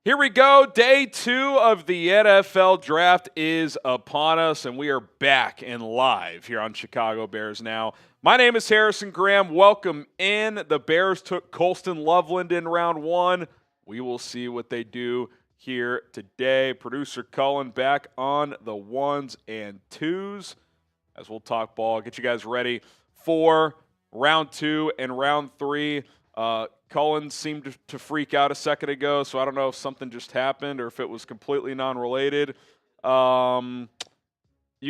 Here we go. Day 2 of the NFL draft is upon us, and we are back and live here on Chicago Bears Now. My name is Harrison Graham. Welcome in. The Bears took Colson Loveland in round 1. We will see what they do here today. Producer Cullen back on the 1s and 2s as we'll talk ball. Get you guys ready for round 2 and round 3. Cullen seemed to freak out a second ago, so I don't know if something just happened or if it was completely non-related. You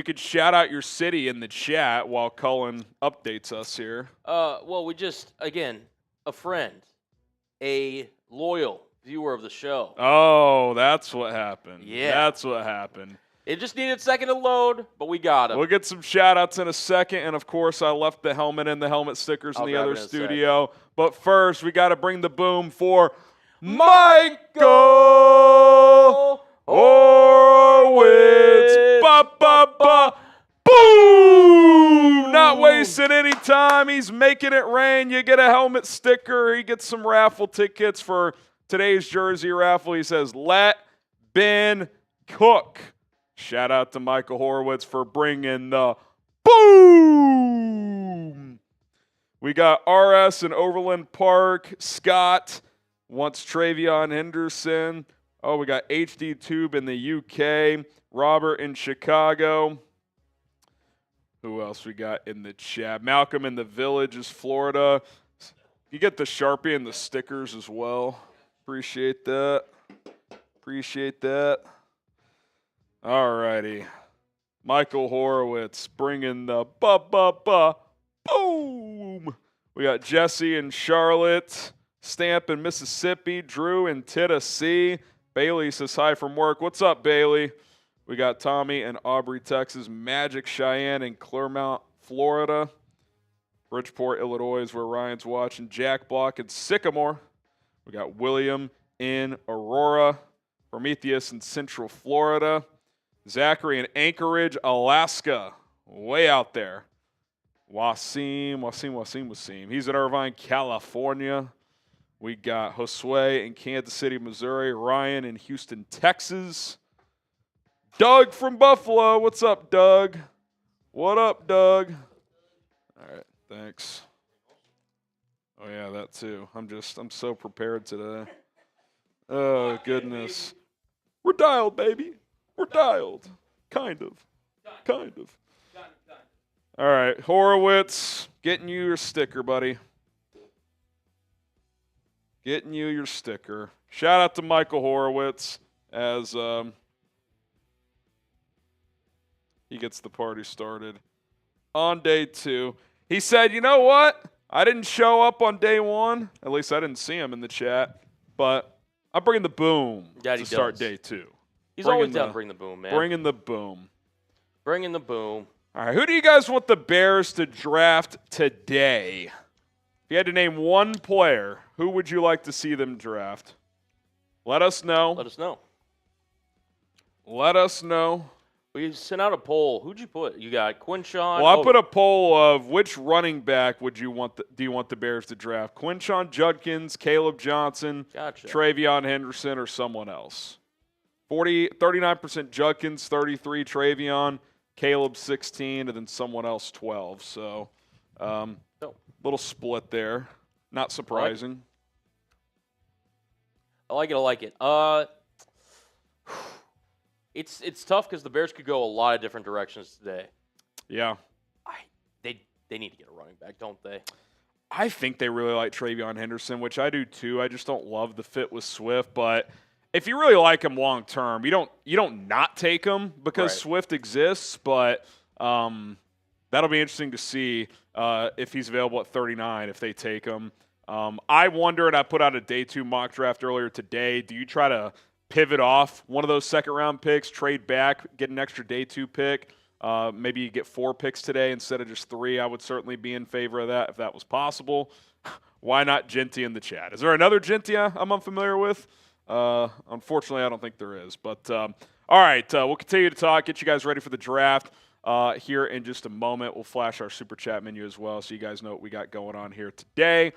could shout out your city in the chat while Cullen updates us here. Well, we just, again, a friend, a loyal viewer of the show. Oh, that's what happened. Yeah. That's what happened. It just needed a second to load, but we got him. We'll get some shout-outs in a second, and, of course, I left the helmet and the helmet stickers in the other studio. But first, we got to bring the boom for Michael Horowitz. Ba-ba-ba. Boom! Not wasting any time. He's making it rain. You get a helmet sticker. He gets some raffle tickets for today's jersey raffle. He says, "Let Ben cook." Shout out to Michael Horowitz for bringing the boom. We got RS in Overland Park. Scott wants Travion Henderson. Oh, we got HD Tube in the UK. Robert in Chicago. Who else we got in the chat? Malcolm in the Villages, Florida. You get the Sharpie and the stickers as well. Appreciate that. Appreciate that. All righty. Michael Horowitz bringing the boom. We got Jesse in Charlotte, Stamp in Mississippi, Drew in Tennessee. Bailey says hi from work. What's up, Bailey? We got Tommy in Aubrey, Texas, Magic Cheyenne in Claremont, Florida. Bridgeport, Illinois is where Ryan's watching. Jack Block in Sycamore. We got William in Aurora. Prometheus in Central Florida. Zachary in Anchorage, Alaska, way out there. Wasim. He's in Irvine, California. We got Josue in Kansas City, Missouri. Ryan in Houston, Texas. Doug from Buffalo. What's up, Doug? What up, Doug? All right, thanks. Oh, yeah, that too. I'm so prepared today. Oh, goodness. We're dialed, baby. We're dialed. Kind of. All right, Horowitz, getting you your sticker, buddy. Getting you your sticker. Shout out to Michael Horowitz as he gets the party started on day 2. He said, you know what? I didn't show up on day 1. At least I didn't see him in the chat. But I'm bringing the boom to start day 2. He's always down to bring the boom, man. Bringing the boom. Bringing the boom. All right, who do you guys want the Bears to draft today? If you had to name one player, who would you like to see them draft? Let us know. Let us know. We sent out a poll. Who'd you put? You got Quinshawn. Well, I put a poll of which running back do you want the Bears to draft? Quinshawn Judkins, Caleb Johnson, Travion Henderson, or someone else? 39% Judkins, 33 Travion, Caleb 16, and then someone else 12. So, little split there. Not surprising. I like it. It's tough because the Bears could go a lot of different directions today. Yeah. They need to get a running back, don't they? I think they really like Travion Henderson, which I do too. I just don't love the fit with Swift, but if you really like him long term, you don't not take him because Swift exists, but that'll be interesting to see if he's available at 39 if they take him. I wonder, and I put out a day 2 mock draft earlier today, do you try to pivot off one of those second-round picks, trade back, get an extra day 2 pick? Maybe you get 4 picks today instead of just 3. I would certainly be in favor of that if that was possible. Why not Genty in the chat? Is there another Genty I'm unfamiliar with? Unfortunately, I don't think there is. But, all right, we'll continue to talk, get you guys ready for the draft here in just a moment. We'll flash our Super Chat menu as well so you guys know what we got going on here today.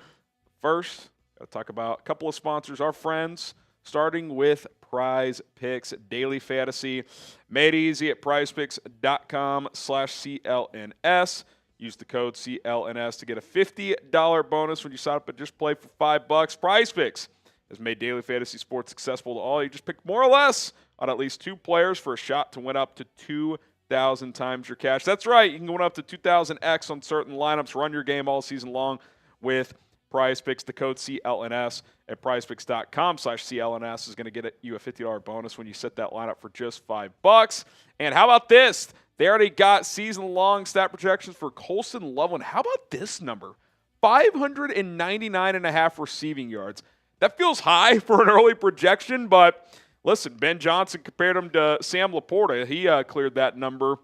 First, got to talk about a couple of sponsors, our friends starting with Prize Picks Daily Fantasy. Made easy at prizepicks.com/CLNS. Use the code CLNS to get a $50 bonus when you sign up and just play for $5. Prize Picks has made daily fantasy sports accessible to all. You just pick more or less on at least 2 players for a shot to win up to 2,000 times your cash. That's right. You can win up to 2,000x on certain lineups. Run your game all season long with Prize Picks. The code CLNS at prizepicks.com/CLNS is going to get you a $50 bonus when you set that lineup for just $5. And how about this? They already got season-long stat projections for Colson Loveland. How about this number? 599.5 receiving yards. That feels high for an early projection, but listen, Ben Johnson compared him to Sam Laporta. He cleared that number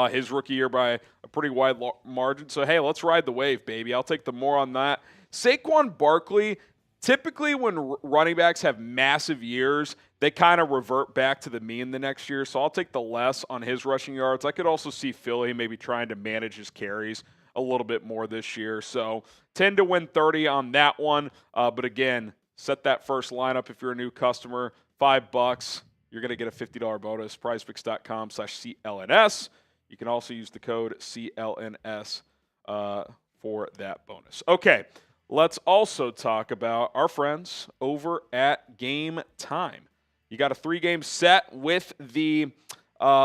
his rookie year by a pretty wide margin. So, hey, let's ride the wave, baby. I'll take the more on that. Saquon Barkley, typically when running backs have massive years, they kind of revert back to the mean the next year. So I'll take the less on his rushing yards. I could also see Philly maybe trying to manage his carries a little bit more this year. So 10 to win 30 on that one. But again, set that first lineup if you're a new customer. $5. You're going to get a $50 bonus. prizepicks.com/CLNS. You can also use the code CLNS for that bonus. Okay, let's also talk about our friends over at Game Time. You got a 3-game set with the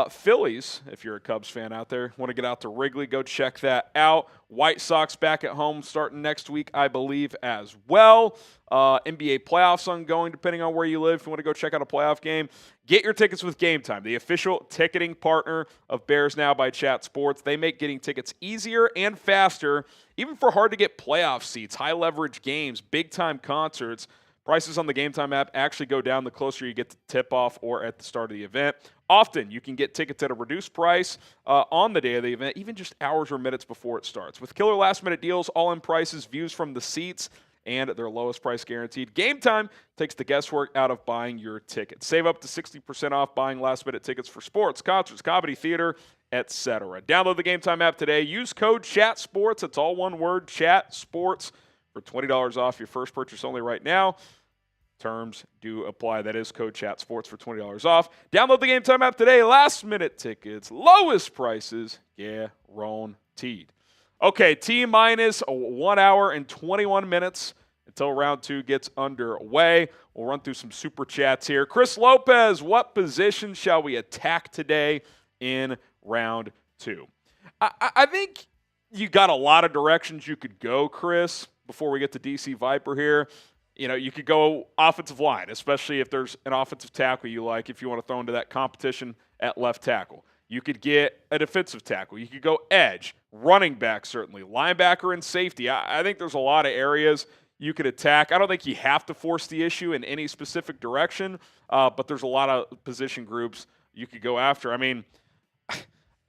Phillies. If you're a Cubs fan out there, want to get out to Wrigley, go check that out. White Sox back at home starting next week, I believe, as well. NBA playoffs ongoing, depending on where you live. If you want to go check out a playoff game, get your tickets with Game Time, the official ticketing partner of Bears Now by Chat Sports. They make getting tickets easier and faster, even for hard-to-get playoff seats, high-leverage games, big-time concerts. Prices on the Game Time app actually go down the closer you get to tip-off or at the start of the event. Often, you can get tickets at a reduced price on the day of the event, even just hours or minutes before it starts. With killer last-minute deals, all-in prices, views from the seats, and their lowest price guaranteed, Game Time takes the guesswork out of buying your tickets. Save up to 60% off buying last-minute tickets for sports, concerts, comedy, theater, etc. Download the Game Time app today. Use code CHATSPORTS. It's all one word, CHATSPORTS, for $20 off your first purchase only right now. Terms do apply. That is code CHATSPORTS for $20 off. Download the Game Time app today. Last-minute tickets, lowest prices, guaranteed. Okay, T-minus 1 hour and 21 minutes until round 2 gets underway. We'll run through some super chats here. Chris Lopez, what position shall we attack today in round 2? I think you got a lot of directions you could go, Chris, before we get to DC Viper here. You know, you could go offensive line, especially if there's an offensive tackle you like, if you want to throw into that competition at left tackle. You could get a defensive tackle. You could go edge, running back certainly, linebacker and safety. I think there's a lot of areas you could attack. I don't think you have to force the issue in any specific direction, but there's a lot of position groups you could go after. I mean,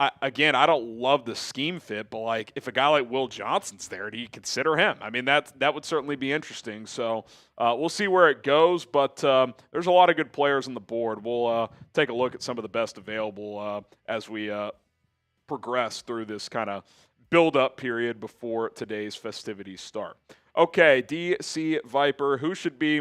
I don't love the scheme fit, but like if a guy like Will Johnson's there, do you consider him? I mean, that would certainly be interesting. So we'll see where it goes, but there's a lot of good players on the board. We'll take a look at some of the best available as we progress through this kind of build-up period before today's festivities start. Okay, DC Viper, who should be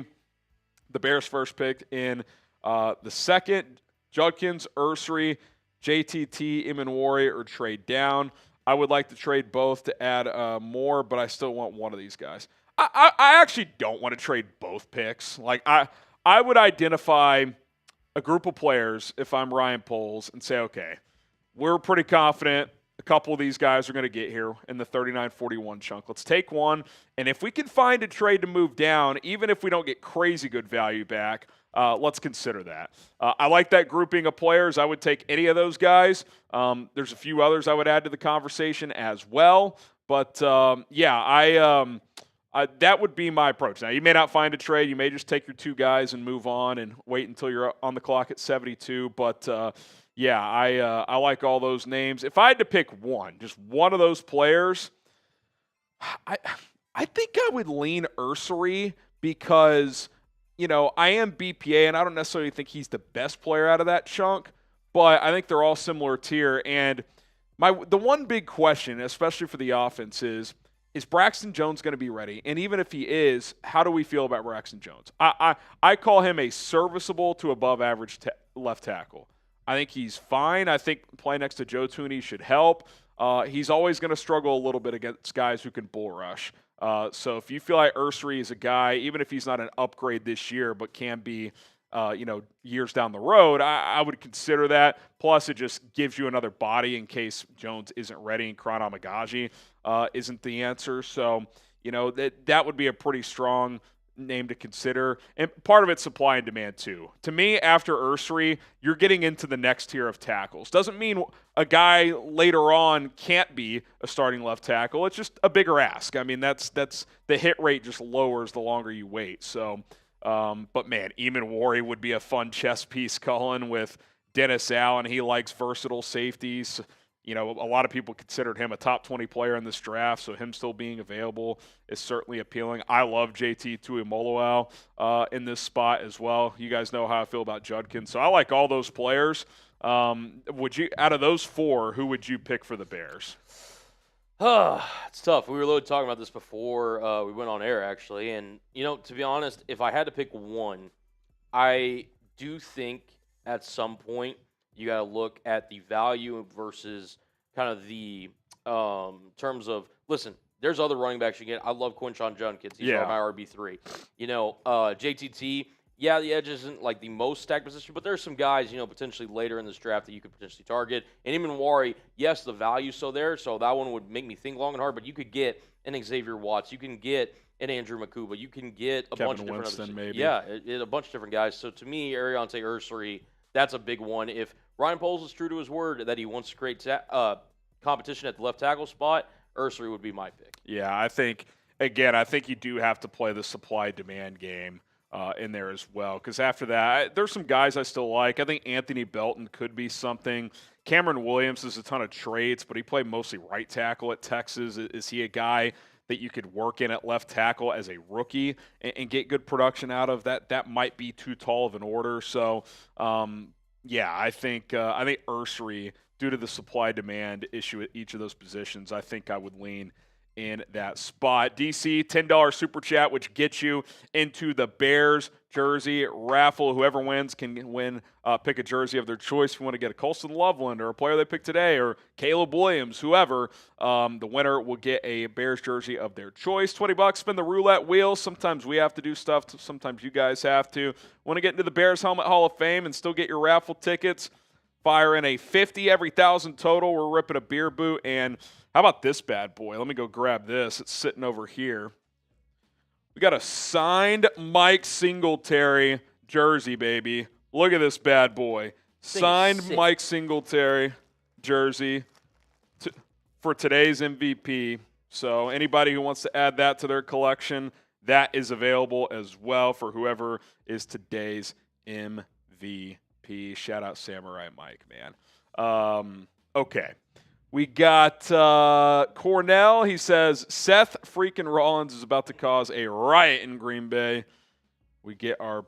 the Bears' first pick in the second? Judkins, Ursery, JTT, Imanwari, or trade down. I would like to trade both to add more, but I still want one of these guys. I actually don't want to trade both picks. Like I would identify a group of players if I'm Ryan Poles and say, okay, we're pretty confident a couple of these guys are going to get here in the 39-41 chunk. Let's take one, and if we can find a trade to move down, even if we don't get crazy good value back, let's consider that. I like that grouping of players. I would take any of those guys. There's a few others I would add to the conversation as well. But, that would be my approach. Now, you may not find a trade. You may just take your 2 guys and move on and wait until you're on the clock at 72. But, I like all those names. If I had to pick one, just one of those players, I think I would lean Ursery because – I am BPA, and I don't necessarily think he's the best player out of that chunk, but I think they're all similar tier. And the one big question, especially for the offense, is is Braxton Jones going to be ready? And even if he is, how do we feel about Braxton Jones? I call him a serviceable to above average left tackle. I think he's fine. I think playing next to Joe Thuney should help. He's always going to struggle a little bit against guys who can bull rush. So if you feel like Ursary is a guy, even if he's not an upgrade this year, but can be, years down the road, I would consider that. Plus, it just gives you another body in case Jones isn't ready and Krana Magaji isn't the answer. So, that would be a pretty strong name to consider. And part of it's supply and demand too. To me, after Ursary, you're getting into the next tier of tackles. Doesn't mean a guy later on can't be a starting left tackle. It's just a bigger ask. I mean, that's the hit rate just lowers the longer you wait. So, but man, Eamon Wari would be a fun chess piece, Cullen, with Dennis Allen. He likes versatile safeties. A lot of people considered him a top 20 player in this draft, so him still being available is certainly appealing. I love JT Tuimoloau in this spot as well. You guys know how I feel about Judkins, so I like all those players. Would you, out of those four, who would you pick for the Bears? It's tough. We were literally talking about this before we went on air, actually. And, to be honest, if I had to pick one, I do think at some point you got to look at the value versus kind of the terms of, listen, there's other running backs you get. I love Quinshon Judkins. He's my RB3. JTT, yeah, the edge isn't like the most stacked position, but there's some guys, potentially later in this draft that you could potentially target. And Eamon Wari, yes, the value's still there, so that one would make me think long and hard, but you could get an Xavier Watts. You can get an Andrew Makuba. You can get a bunch of different Winston, maybe. Yeah, a bunch of different guys. So to me, Ariante Ursary, that's a big one. If Ryan Poles is true to his word that he wants to create competition at the left tackle spot, Ursary would be my pick. Yeah, I think you do have to play the supply-demand game in there as well. Because after that, there's some guys I still like. I think Anthony Belton could be something. Cameron Williams has a ton of traits, but he played mostly right tackle at Texas. Is he a guy that you could work in at left tackle as a rookie and get good production out of? That might be too tall of an order. So, I think Ursary, due to the supply-demand issue at each of those positions, I think I would lean in that spot. DC, $10 super chat, which gets you into the Bears jersey raffle. Whoever wins can win, pick a jersey of their choice. If you want to get a Colson Loveland or a player they picked today or Caleb Williams, whoever, the winner will get a Bears jersey of their choice. $20, spin the roulette wheel. Sometimes we have to do stuff. Sometimes you guys have to. Want to get into the Bears Helmet Hall of Fame and still get your raffle tickets? Fire in a 50 every 1,000 total. We're ripping a beer boot. And how about this bad boy? Let me go grab this. It's sitting over here. We got a signed Mike Singletary jersey, baby. Look at this bad boy. Signed Mike Singletary jersey for today's MVP. So anybody who wants to add that to their collection, that is available as well for whoever is today's MVP. Shout out Samurai Mike, man. Okay. We got Cornell. He says, Seth freaking Rollins is about to cause a riot in Green Bay. We get our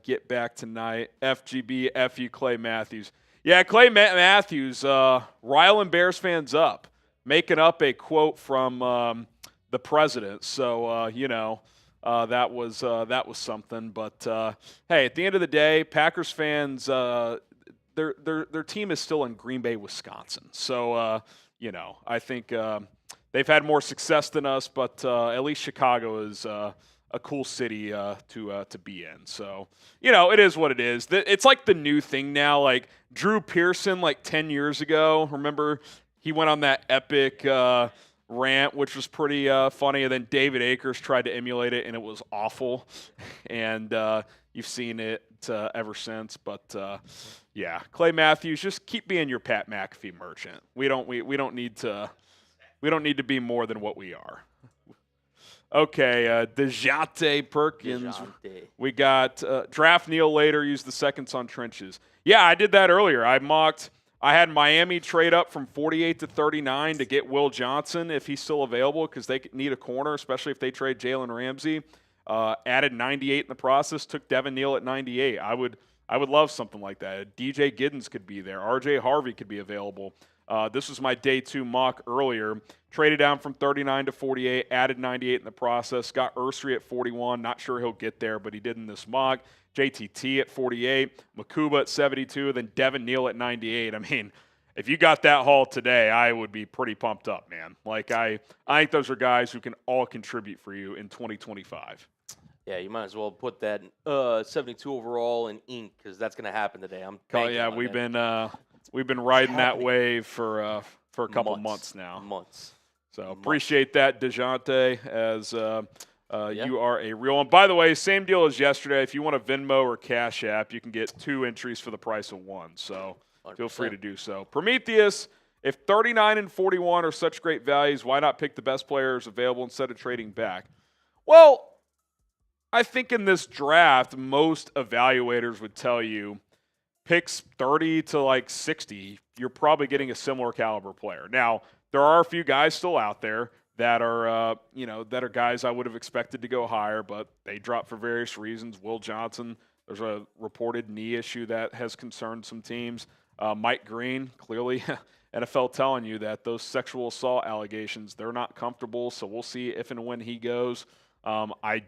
get back tonight. FGB, FU Clay Matthews. Yeah, Clay Matthews, riling Bears fans up, making up a quote from the president. So, that was something. But, hey, at the end of the day, Packers fans their team is still in Green Bay, Wisconsin. So, I think they've had more success than us, but at least Chicago is a cool city to be in. So, it is what it is. It's like the new thing now. Like Drew Pearson, 10 years ago, remember he went on that epic rant, which was pretty funny, and then David Akers tried to emulate it, and it was awful. And you've seen it ever since, but yeah, Clay Matthews, just keep being your Pat McAfee merchant. We don't need to be more than what we are. Okay, DeJounte Perkins. DeJounte. We got draft Neil later. Use the seconds on trenches. Yeah, I did that earlier. I had Miami trade up from 48 to 39 to get Will Johnson if he's still available because they need a corner, especially if they trade Jalen Ramsey. Added 98 in the process, took Devin Neal at 98. I would love something like that. DJ Giddens could be there. RJ Harvey could be available. This was my day 2 mock earlier. Traded down from 39 to 48, added 98 in the process. Got Ursary at 41. Not sure he'll get there, but he did in this mock. JTT at 48, Makuba at 72, then Devin Neal at 98. I mean, if you got that haul today, I would be pretty pumped up, man. Like, I think those are guys who can all contribute for you in 2025. Yeah, you might as well put that 72 overall in ink because that's going to happen today. We've been riding that wave for a couple months now. So appreciate that, DeJounte, as you are a real one. By the way, same deal as yesterday. If you want a Venmo or Cash App, you can get 2 entries for the price of 1. So 100%. Feel free to do so. Prometheus, if 39 and 41 are such great values, why not pick the best players available instead of trading back? Well, I think in this draft, most evaluators would tell you picks 30 to like 60, you're probably getting a similar caliber player. Now, there are a few guys still out there that are, that are guys I would have expected to go higher, but they dropped for various reasons. Will Johnson, there's a reported knee issue that has concerned some teams. Mike Green, clearly NFL telling you that those sexual assault allegations, they're not comfortable, so we'll see if and when he goes. I'd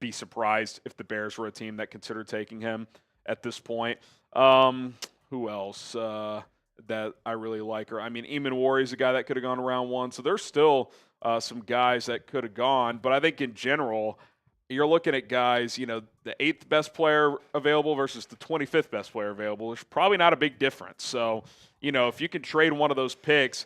be surprised if the Bears were a team that considered taking him at this point. Who else that I really like? Eamon Warrior's a guy that could have gone round 1. So there's still some guys that could have gone. But I think in general, you're looking at guys, the 8th best player available versus the 25th best player available. There's probably not a big difference. So, if you can trade one of those picks,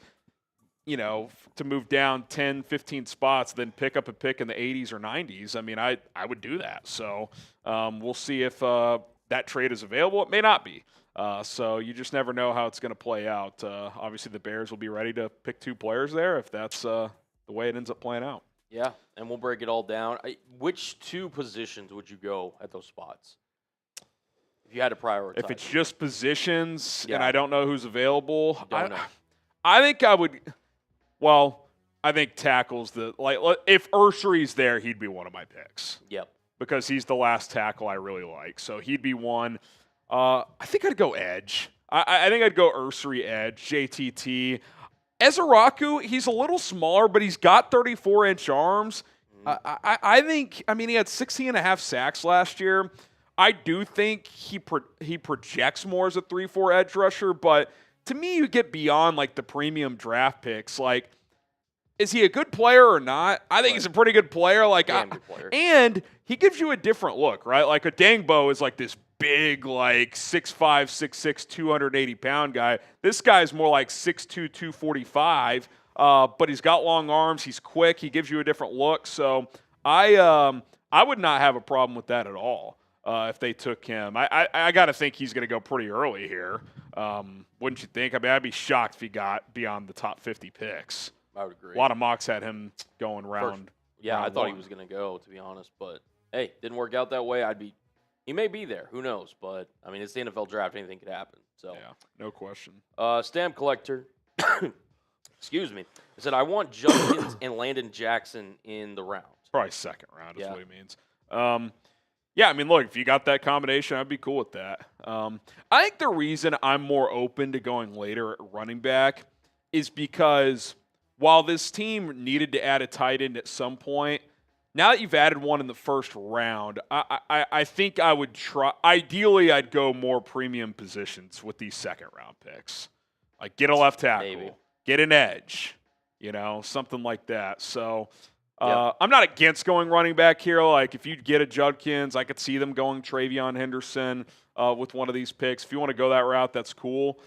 to move down 10, 15 spots, then pick up a pick in the 80s or 90s, I would do that. So we'll see if that trade is available. It may not be. So you just never know how it's going to play out. Obviously, the Bears will be ready to pick 2 players there if that's the way it ends up playing out. Yeah, and we'll break it all down. Which 2 positions would you go at those spots if you had to prioritize? If it's just positions and I don't know who's available, I think I would – well, I think tackles if Ursary's there, he'd be one of my picks. Yep. Because he's the last tackle I really like. So he'd be one. I think I'd go edge. I think I'd go Ursary edge, JTT. Ezeraku, he's a little smaller, but he's got 34-inch arms. I think, he had 16.5 sacks last year. I do think he projects more as a 3-4 edge rusher, but to me, you get beyond the premium draft picks. Is he a good player or not? I think he's a pretty good player. Good player. And he gives you a different look, right? A Dangbo is this big, 6'5", 6'6", 280-pound guy. This guy's more 6'2", 245, but he's got long arms. He's quick. He gives you a different look. So I would not have a problem with that at all if they took him. I got to think he's going to go pretty early here. Wouldn't you think? I'd be shocked if he got beyond the top 50 picks. I would agree. A lot of mocks had him going round. I thought he was going to go, to be honest. But, hey, didn't work out that way. He may be there. Who knows? But, it's the NFL draft. Anything could happen. So yeah, no question. Stamp collector, excuse me, said, I want Judkins and Landon Jackson in the round. Probably second round is what he means. Look, if you got that combination, I'd be cool with that. I think the reason I'm more open to going later at running back is because while this team needed to add a tight end at some point, now that you've added one in the first round, I think I would try. Ideally, I'd go more premium positions with these second-round picks. Get a left tackle, get an edge, something like that. So I'm not against going running back here. If you get a Judkins, I could see them going Travion Henderson with one of these picks. If you want to go that route, that's cool.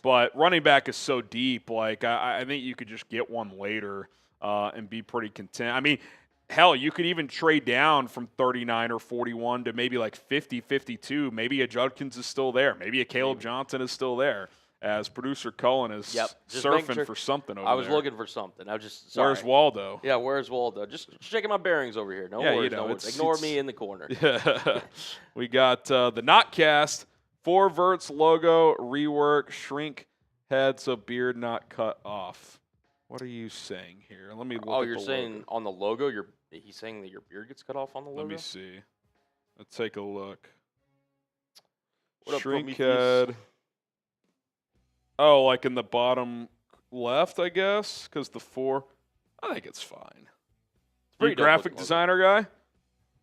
But running back is so deep. I think you could just get one later and be pretty content. Hell, you could even trade down from 39 or 41 to maybe 50, 52. Maybe a Judkins is still there. Maybe a Caleb Johnson is still there. As producer Cullen is surfing for something over there. I was looking for something. I was just sorry. Where's Waldo? Yeah, where's Waldo? Just checking my bearings over here. No worries. No worries. Ignore me in the corner. Yeah. We got the Notcast, 4 verts logo, rework, shrink head so beard not cut off. What are you saying here? Let me look at you're the saying logo. On the logo, he's saying that your beard gets cut off on the logo? Let me see. Let's take a look. What Shrink up, head. Oh, like in the bottom left, I guess, because the 4. I think it's fine. You graphic designer guy?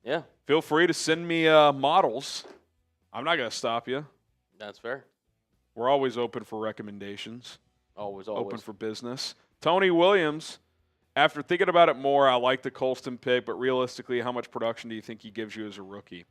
Yeah. Feel free to send me models. I'm not going to stop you. That's fair. We're always open for recommendations. Always. Open for business. Tony Williams, after thinking about it more, I like the Colston pick, but realistically, how much production do you think he gives you as a rookie?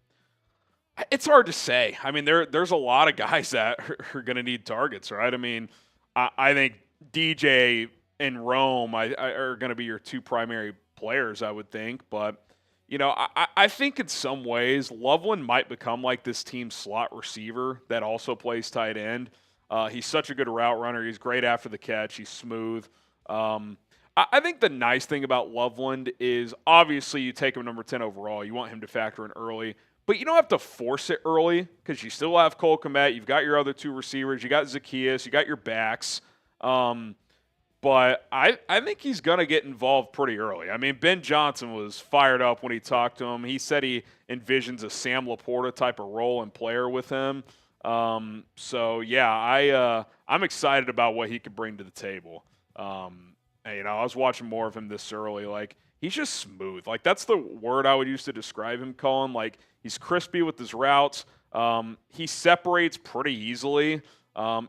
It's hard to say. I mean, there's a lot of guys that are going to need targets, right? I mean, I think DJ and Rome are going to be your 2 primary players, I would think. But, I think in some ways, Loveland might become like this team's slot receiver that also plays tight end. He's such a good route runner. He's great after the catch. He's smooth. I think the nice thing about Loveland is obviously you take him number 10 overall. You want him to factor in early. But you don't have to force it early because you still have Cole Kmet. You've got your other 2 receivers. You got Zacchaeus. You got your backs. But I think he's going to get involved pretty early. I mean, Ben Johnson was fired up when he talked to him. He said he envisions a Sam Laporta type of role and player with him. So, yeah, I'm excited about what he could bring to the table. And, I was watching more of him this early. Like, he's just smooth. Like, that's the word I would use to describe him, Colin. Like, he's crispy with his routes. He separates pretty easily.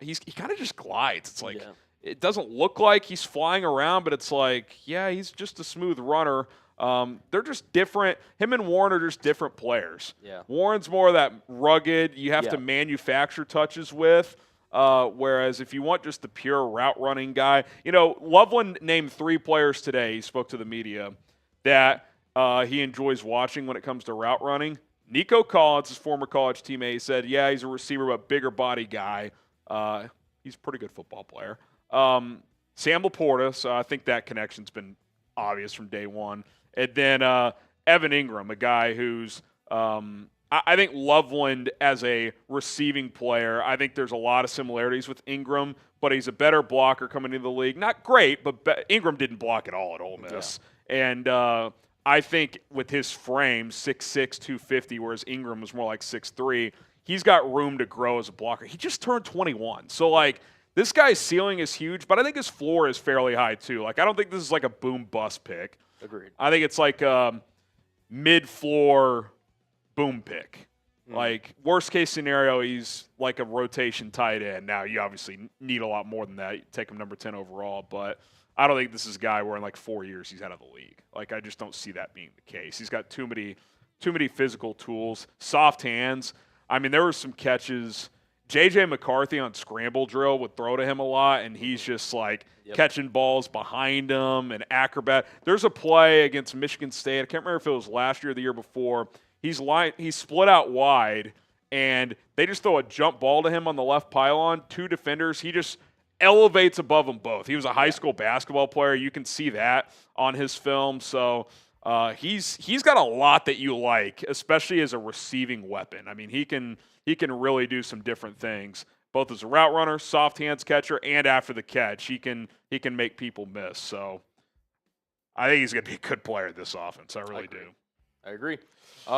He kind of just glides. It's like it doesn't look like he's flying around, but it's like, yeah, he's just a smooth runner. They're just different. Him and Warren are just different players. Yeah. Warren's more of that rugged, you have to manufacture touches with. Whereas if you want just the pure route running guy, Loveland named 3 players today. He spoke to the media that he enjoys watching when it comes to route running. Nico Collins, his former college teammate, he said, yeah, he's a receiver, but bigger body guy. He's a pretty good football player. Sam Laporta, so I think that connection's been obvious from day one. And then Evan Ingram, a guy who's I think Loveland as a receiving player, I think there's a lot of similarities with Ingram, but he's a better blocker coming into the league. Not great, but Ingram didn't block at all at Ole Miss. Yeah. And I think with his frame, 6'6", 250, whereas Ingram was more like 6'3", he's got room to grow as a blocker. He just turned 21. So, like, this guy's ceiling is huge, but I think his floor is fairly high, too. Like, I don't think this is like a boom-bust pick. Agreed. I think it's like a mid-floor boom pick. Like, worst-case scenario, he's like a rotation tight end. Now, you obviously need a lot more than that. You take him number 10 overall, but I don't think this is a guy where in like 4 years he's out of the league. Like, I just don't see that being the case. He's got too many physical tools, soft hands. I mean, there were some catches. J.J. McCarthy on scramble drill would throw to him a lot, and he's just like catching balls behind him and acrobat. There's a play against Michigan State. I can't remember if it was last year or the year before. He's split out wide, and they just throw a jump ball to him on the left pylon. 2 defenders. He just elevates above them both. He was a high school basketball player. You can see that on his film. So he's got a lot that you like, especially as a receiving weapon. I mean, he can really do some different things, both as a route runner, soft hands catcher, and after the catch. He can make people miss. So I think he's going to be a good player in this offense. I really do. I agree.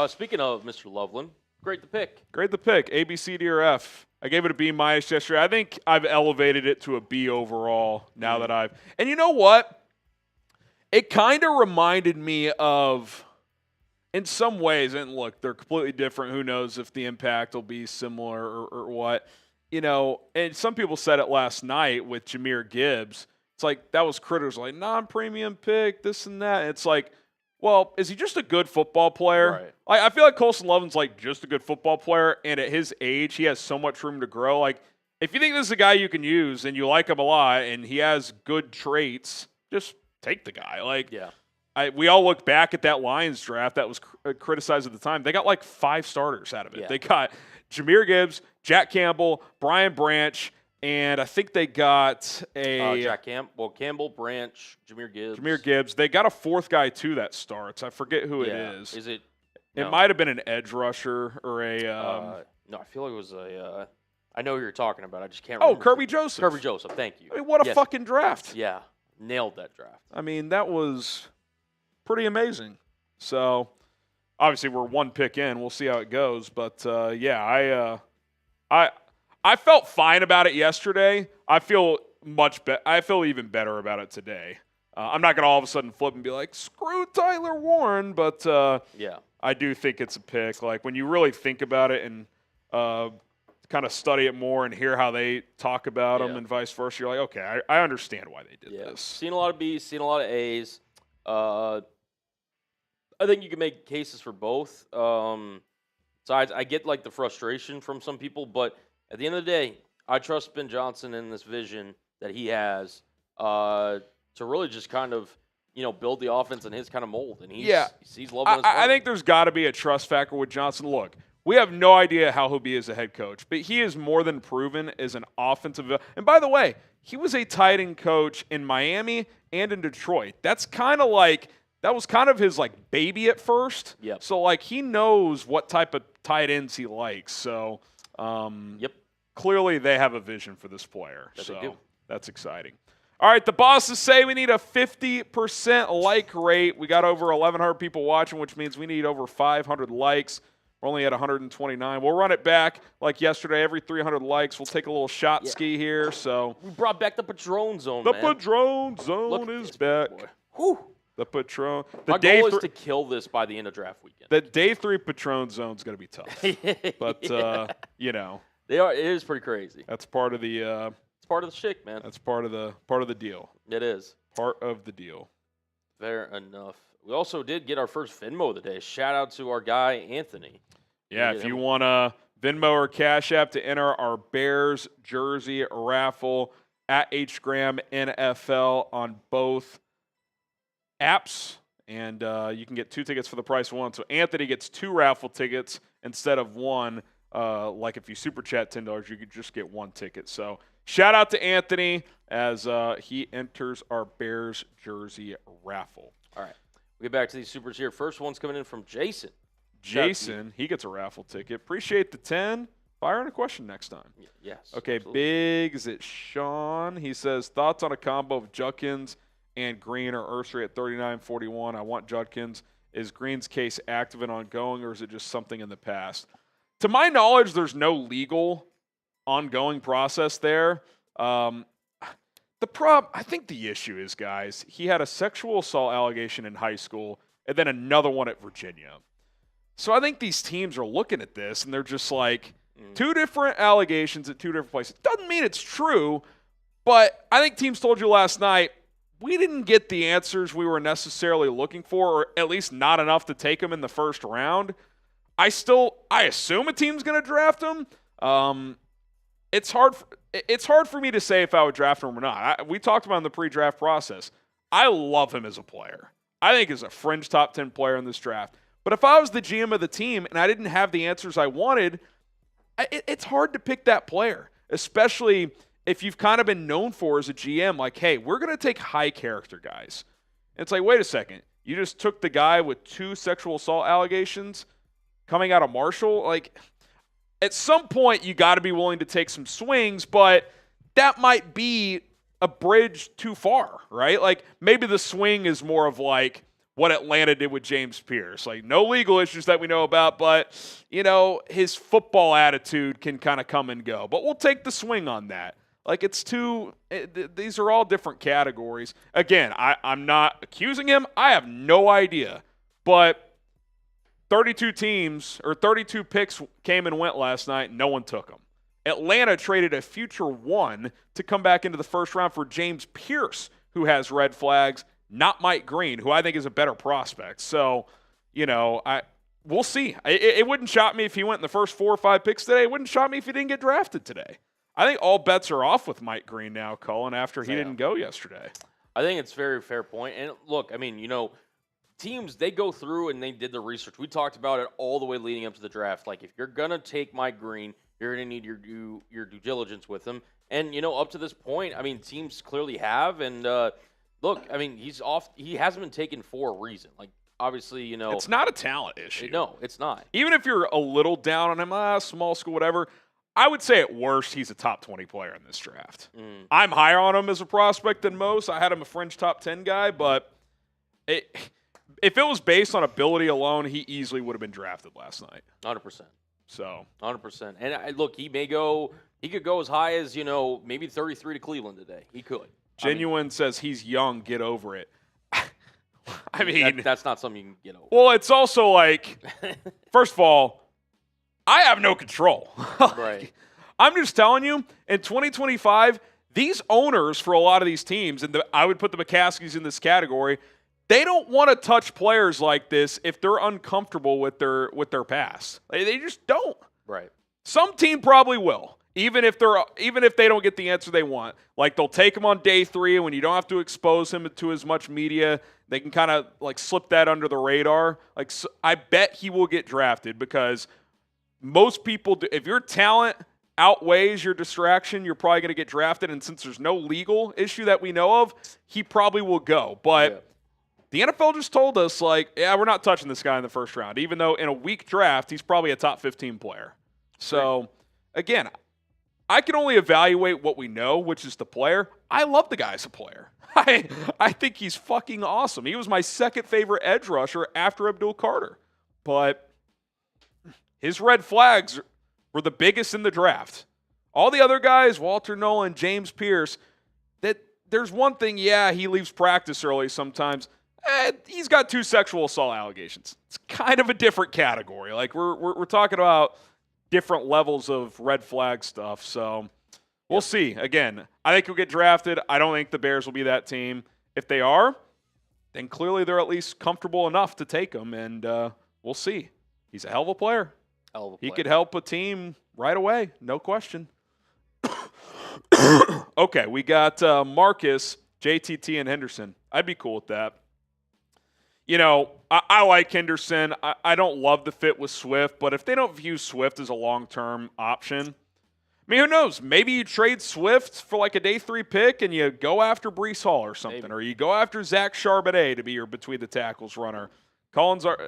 Speaking of Mr. Loveland, great the pick. A, B, C, D, or F. I gave it a B- yesterday. I think I've elevated it to a B overall now that and you know what? It kind of reminded me of, in some ways, and look, they're completely different. Who knows if the impact will be similar or what. And some people said it last night with Jahmyr Gibbs. It's like, that was critters like, non-premium pick, this and that. And it's like, well, is he just a good football player? Right. I feel like Colson Loveland's like just a good football player, and at his age, he has so much room to grow. Like, if you think this is a guy you can use and you like him a lot and he has good traits, just take the guy. Like, we all look back at that Lions draft that was criticized at the time. They got like 5 starters out of it. They got Jahmyr Gibbs, Jack Campbell, Brian Branch, and I think they got Campbell, Branch, Jahmyr Gibbs. They got a 4th guy, too, that starts. I forget who it is. Is it? It might have been an edge rusher or a no, I feel like it was a I know who you're talking about. I just can't remember. Oh, Kirby Joseph. Kirby Joseph, thank you. I mean, what a fucking draft. Yeah, nailed that draft. I mean, that was pretty amazing. So, obviously, we're 1 pick in. We'll see how it goes. But, I felt fine about it yesterday. I feel I feel even better about it today. I'm not going to all of a sudden flip and be like, screw Tyler Warren, but I do think it's a pick. Like, when you really think about it and kind of study it more and hear how they talk about them and vice versa, you're like, okay, I understand why they did this. Seen a lot of B's, seen a lot of A's. I think you can make cases for both. So I get, like, the frustration from some people, but at the end of the day, I trust Ben Johnson in this vision that he has to really just kind of, build the offense in his kind of mold. And he's loving his I think there's got to be a trust factor with Johnson. Look, we have no idea how he'll be as a head coach, but he is more than proven as an offensive. And by the way, he was a tight end coach in Miami and in Detroit. That was kind of his, like, baby at first. Yep. So, like, he knows what type of tight ends he likes. So, clearly they have a vision for this player. Yes, so they do. That's exciting. All right, the bosses say we need a 50% like rate. We got over 1,100 people watching, which means we need over 500 likes. We're only at 129. We'll run it back like yesterday. Every 300 likes, we'll take a little shot ski here. So we brought back the Patron Zone, The man. Patron Zone is back. Whew. The Patron. My goal is to kill this by the end of draft weekend. The day 3 Patron Zone is going to be tough. But, It is pretty crazy. That's part of the it's part of the shtick, man. That's part of the deal. It is. Part of the deal. Fair enough. We also did get our first Venmo of the day. Shout out to our guy, Anthony. Yeah, if you want a Venmo or Cash App to enter our Bears jersey raffle at HGram NFL on both apps, and you can get 2 tickets for the price of 1. So Anthony gets 2 raffle tickets instead of 1. Like if you super chat $10, you could just get 1 ticket. So shout out to Anthony as he enters our Bears jersey raffle. All right, we get back to these supers here. First one's coming in from Jason. Jason, he gets a raffle ticket. Appreciate the 10. Fire in a question next time. Yes. Okay, absolutely. big. Is it Sean? He says, thoughts on a combo of Judkins and Green or Ursery at 39-41. I want Judkins. Is Green's case active and ongoing, or is it just something in the past? To my knowledge, there's no legal ongoing process there. I think the issue is, guys, he had a sexual assault allegation in high school and then another one at Virginia. So I think these teams are looking at this, and they're just like, 2 different allegations at 2 different places. Doesn't mean it's true, but I think teams told you last night, we didn't get the answers we were necessarily looking for, or at least not enough to take them in the first round. I assume a team's going to draft him. It's hard for me to say if I would draft him or not. We talked about in the pre-draft process. I love him as a player. I think he's a fringe top 10 player in this draft. But if I was the GM of the team and I didn't have the answers I wanted, it's hard to pick that player, especially if you've kind of been known for as a GM, like, hey, we're going to take high character guys. And it's like, wait a second. You just took the guy with 2 sexual assault allegations coming out of Marshall? Like, at some point, you got to be willing to take some swings, but that might be a bridge too far, right? Like, maybe the swing is more of like what Atlanta did with James Pierce. Like, no legal issues that we know about, but, his football attitude can kind of come and go. But we'll take the swing on that. Like, these are all different categories. Again, I'm not accusing him. I have no idea. But 32 teams or 32 picks came and went last night, and no one took them. Atlanta traded a future 1 to come back into the first round for James Pierce, who has red flags, not Mike Green, who I think is a better prospect. So, we'll see. It wouldn't shock me if he went in the first 4 or 5 picks today. It wouldn't shock me if he didn't get drafted today. I think all bets are off with Mike Green now, Cullen, after he didn't go yesterday. I think it's a very fair point. And look, I mean, teams, they go through and they did the research. We talked about it all the way leading up to the draft. Like, if you're going to take Mike Green, you're going to need your due diligence with him. And, up to this point, I mean, teams clearly have. And, look, I mean, he hasn't been taken for a reason. Like, obviously, It's not a talent issue. No, it's not. Even if you're a little down on him, small school, whatever, I would say at worst he's a top 20 player in this draft. I'm higher on him as a prospect than most. I had him a fringe top 10 guy, but if it was based on ability alone, he easily would have been drafted last night. 100%. So 100%. And look, he could go as high as, maybe 33 to Cleveland today. He could. Genuine says he's young, get over it. I mean, that's not something you can get over. Well, it's also like, first of all, I have no control. Right. I'm just telling you, in 2025, these owners for a lot of these teams, and I would put the McCaskies in this category, they don't want to touch players like this if they're uncomfortable with their past. They just don't. Right. Some team probably will, even if they don't get the answer they want. Like they'll take him on day 3, and when you don't have to expose him to as much media, they can kind of like slip that under the radar. Like I bet he will get drafted because most people do. If your talent outweighs your distraction, you're probably going to get drafted. And since there's no legal issue that we know of, he probably will go. But the NFL just told us, like, yeah, we're not touching this guy in the first round, even though in a weak draft, he's probably a top 15 player. So, again, I can only evaluate what we know, which is the player. I love the guy as a player. I think he's fucking awesome. He was my second favorite edge rusher after Abdul Carter. But his red flags were the biggest in the draft. All the other guys, Walter Nolan, James Pierce, there's one thing, yeah, he leaves practice early sometimes. He's got 2 sexual assault allegations. It's kind of a different category. Like we're talking about different levels of red flag stuff. So we'll see. Again, I think he'll get drafted. I don't think the Bears will be that team. If they are, then clearly they're at least comfortable enough to take him, and we'll see. He's a hell of a player. He could help a team right away, no question. Okay, we got Marcus, JTT, and Henderson. I'd be cool with that. I like Henderson. I don't love the fit with Swift, but if they don't view Swift as a long-term option, I mean, who knows? Maybe you trade Swift for like a day 3 pick and you go after Breece Hall or something, or you go after Zach Charbonnet to be your between-the-tackles runner.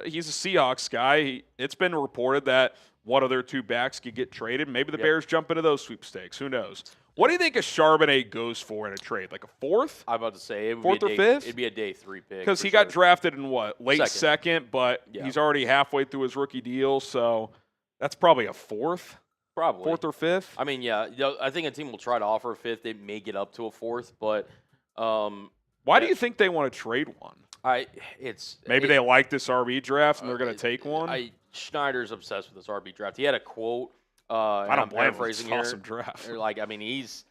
He's a Seahawks guy. It's been reported that one of their 2 backs could get traded. Maybe the Bears jump into those sweepstakes. Who knows? What do you think a Charbonnet goes for in a trade? Like a 4th? I'm about to say it would 4th be or 5th? It'd be a day 3 pick. Because he got drafted in what? Late second, but Yeah. he's already halfway through his rookie deal, so that's probably a 4th? Probably. 4th or 5th? I mean, yeah, I think a team will try to offer a 5th. They may get up to a 4th, but why do you think they want to trade one? Maybe they like this RB draft and they're going to take one? Schneider's obsessed with this RB draft. He had a quote. I don't blame him. It's an awesome draft. Like, I mean, he's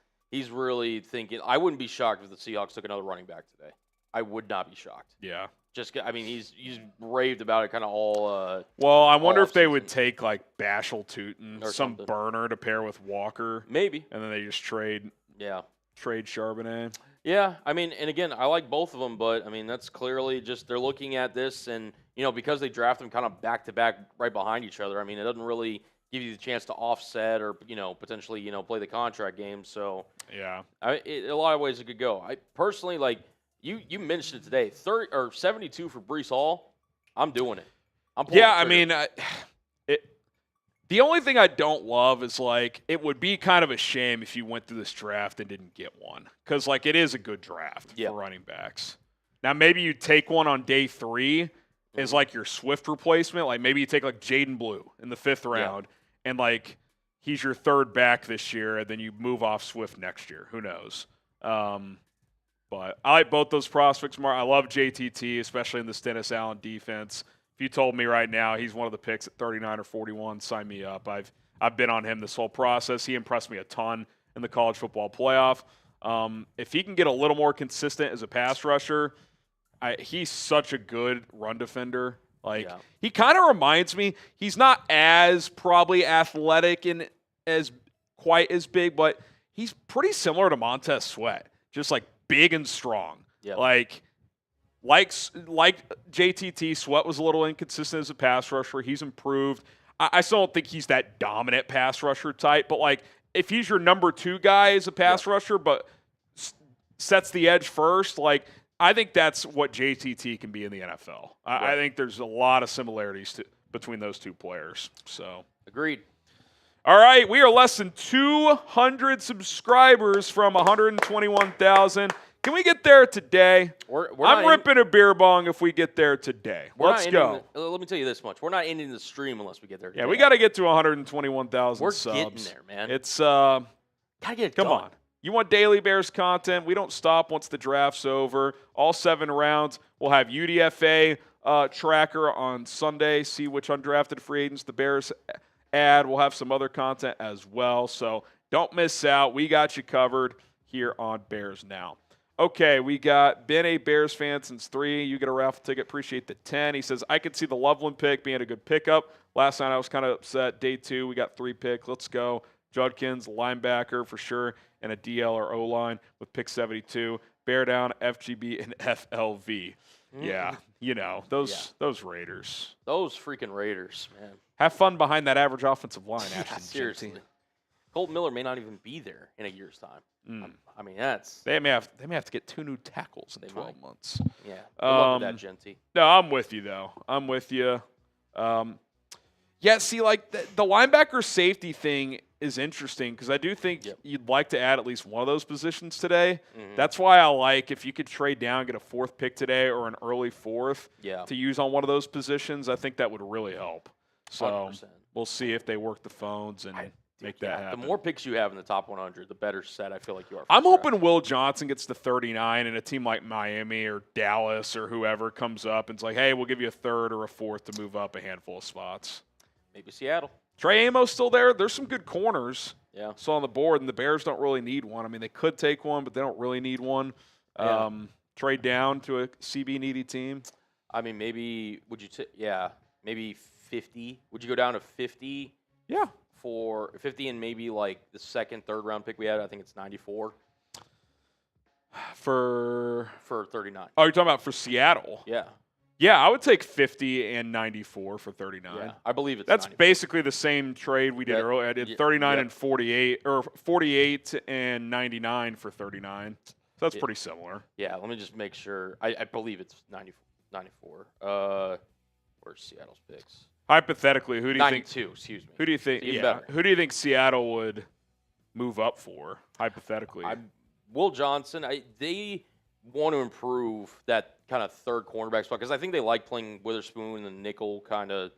really thinking. I wouldn't be shocked if the Seahawks took another running back today. I would not be shocked. Yeah. He's raved about it kind of all. Well, I wonder if they would take like Bashal Tootin, Or some something. burner to pair with Walker, Maybe. and then they just trade Charbonnet. Yeah, I mean, and again, I like both of them, but I mean, that's clearly just they're looking at this, and because they draft them kind of back to back, right behind each other. I mean, it doesn't really give you the chance to offset or potentially play the contract game. So yeah, a lot of ways it could go. I personally like you mentioned it today, 30 or 72 for Breece Hall. I'm doing it. I mean, the only thing I don't love is, like, it would be kind of a shame if you went through this draft and didn't get one. Because, like, it is a good draft for running backs. Now, maybe you take one on day 3 as, like, your Swift replacement. Like, maybe you take, like, Jaden Blue in the 5th round. And, like, he's your 3rd back this year, and then you move off Swift next year. Who knows? But I like both those prospects, Mark. I love JTT, especially in this Dennis Allen defense. If you told me right now he's one of the picks at 39 or 41, sign me up. I've been on him this whole process. He impressed me a ton in the college football playoff. If he can get a little more consistent as a pass rusher, he's such a good run defender. He kind of reminds me, he's not as probably athletic and as quite as big, but he's pretty similar to Montez Sweat, just like big and strong. Yeah. Like JTT, Sweat was a little inconsistent as a pass rusher. He's improved. I still don't think he's that dominant pass rusher type, but like if he's your number 2 guy as a pass rusher, but sets the edge first, like I think that's what JTT can be in the NFL. I think there's a lot of similarities between those 2 players. So agreed. All right, we are less than 200 subscribers from 121,000. Can we get there today? I'm ripping a beer bong if we get there today. Let's go. Let me tell you this much. We're not ending the stream unless we get there today. Yeah, we got to get to 121,000 subs. We're getting there, man. It's gotta get it come done. on. You want Daily Bears content? We don't stop once the draft's over. All 7 rounds. We'll have UDFA tracker on Sunday. See which undrafted free agents the Bears add. We'll have some other content as well. So don't miss out. We got you covered here on Bears Now. Okay, we got been a Bears fan since 3. You get a raffle ticket. Appreciate the 10. He says, I could see the Loveland pick being a good pickup. Last night I was kind of upset. Day 2, we got 3 picks. Let's go. Judkins, linebacker for sure, and a DL or O-line with pick 72. Bear down, FGB, and FLV. Yeah, you know, those Raiders. Those freaking Raiders, man. Have fun behind that average offensive line, Ashton. Seriously. Colton Miller may not even be there in a year's time. I mean, that's... They may have to get 2 new tackles in 12 months. Yeah. Good luck with that, Genty. No, I'm with you, though. I'm with you. Yeah, see, like, the linebacker safety thing is interesting because I do think you'd like to add at least one of those positions today. That's why I like if you could trade down, get a 4th pick today or an early 4th to use on one of those positions. I think that would really help. So 100%. We'll see if they work the phones and make that happen. The more picks you have in the top 100, the better set I feel like you are. I'm hoping Will Johnson gets to 39 and a team like Miami or Dallas or whoever comes up and it's like, hey, we'll give you a 3rd or a 4th to move up a handful of spots. Maybe Seattle. Trey Amos still there. There's some good corners still on the board, and the Bears don't really need one. I mean, they could take one, but they don't really need one. Trade down to a CB needy team. I mean, maybe would you maybe 50. Would you go down to 50? Yeah. For 50 and maybe like the 2nd, 3rd round pick we had, I think it's 94. For 39. Oh, you're talking about for Seattle? Yeah. Yeah, I would take 50 and 94 for 39. Yeah, I believe it's That's 94. basically the same trade we did earlier. I did 39 and 48, or 48 and 99 for 39. So that's pretty similar. Yeah, let me just make sure. I believe it's 94. Where's Seattle's picks? Hypothetically, who do you 92, think? excuse me. Who do you think? Who do you think Seattle would move up for? Hypothetically, Will Johnson. They want to improve that kind of 3rd cornerback spot because I think they like playing Witherspoon and nickel kind of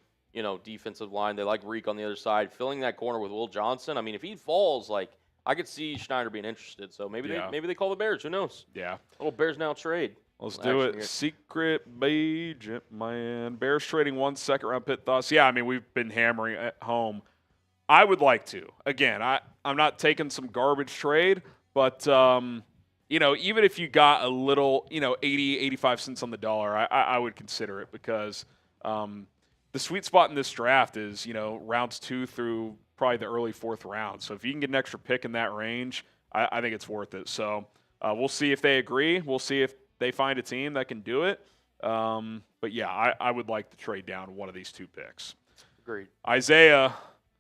defensive line. They like Reek on the other side, filling that corner with Will Johnson. I mean, if he falls, like I could see Schneider being interested. So maybe they call the Bears. Who knows? Yeah. Oh, Bears now trade. Let's do it. Here. Secret agent, man. Bears trading 1 2nd-round pick. Thoughts? Yeah, I mean, we've been hammering at home. I would like to. Again, I'm not taking some garbage trade, but, even if you got a little, 80, 85 cents on the dollar, I would consider it because the sweet spot in this draft is, rounds 2 through probably the early 4th round. So if you can get an extra pick in that range, I think it's worth it. So we'll see if they agree. We'll see if they find a team that can do it. But, yeah, I would like to trade down one of these 2 picks. Agreed. Isaiah.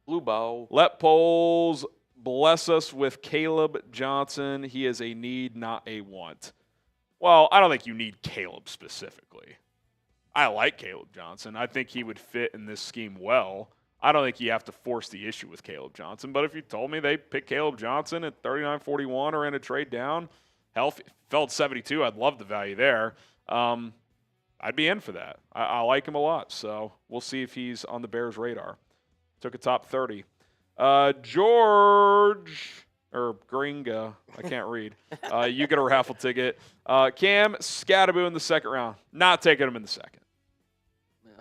Blue Bow. Let polls bless us with Caleb Johnson. He is a need, not a want. Well, I don't think you need Caleb specifically. I like Caleb Johnson. I think he would fit in this scheme well. I don't think you have to force the issue with Caleb Johnson. But if you told me they pick Caleb Johnson at 39-41 or in a trade down, hell, felt 72, I'd love the value there. I'd be in for that. I like him a lot. So we'll see if he's on the Bears' radar. Took a top 30. George or Gringa, I can't read. You get a raffle ticket. Cam Scattaboo in the 2nd round. Not taking him in the 2nd. Yeah.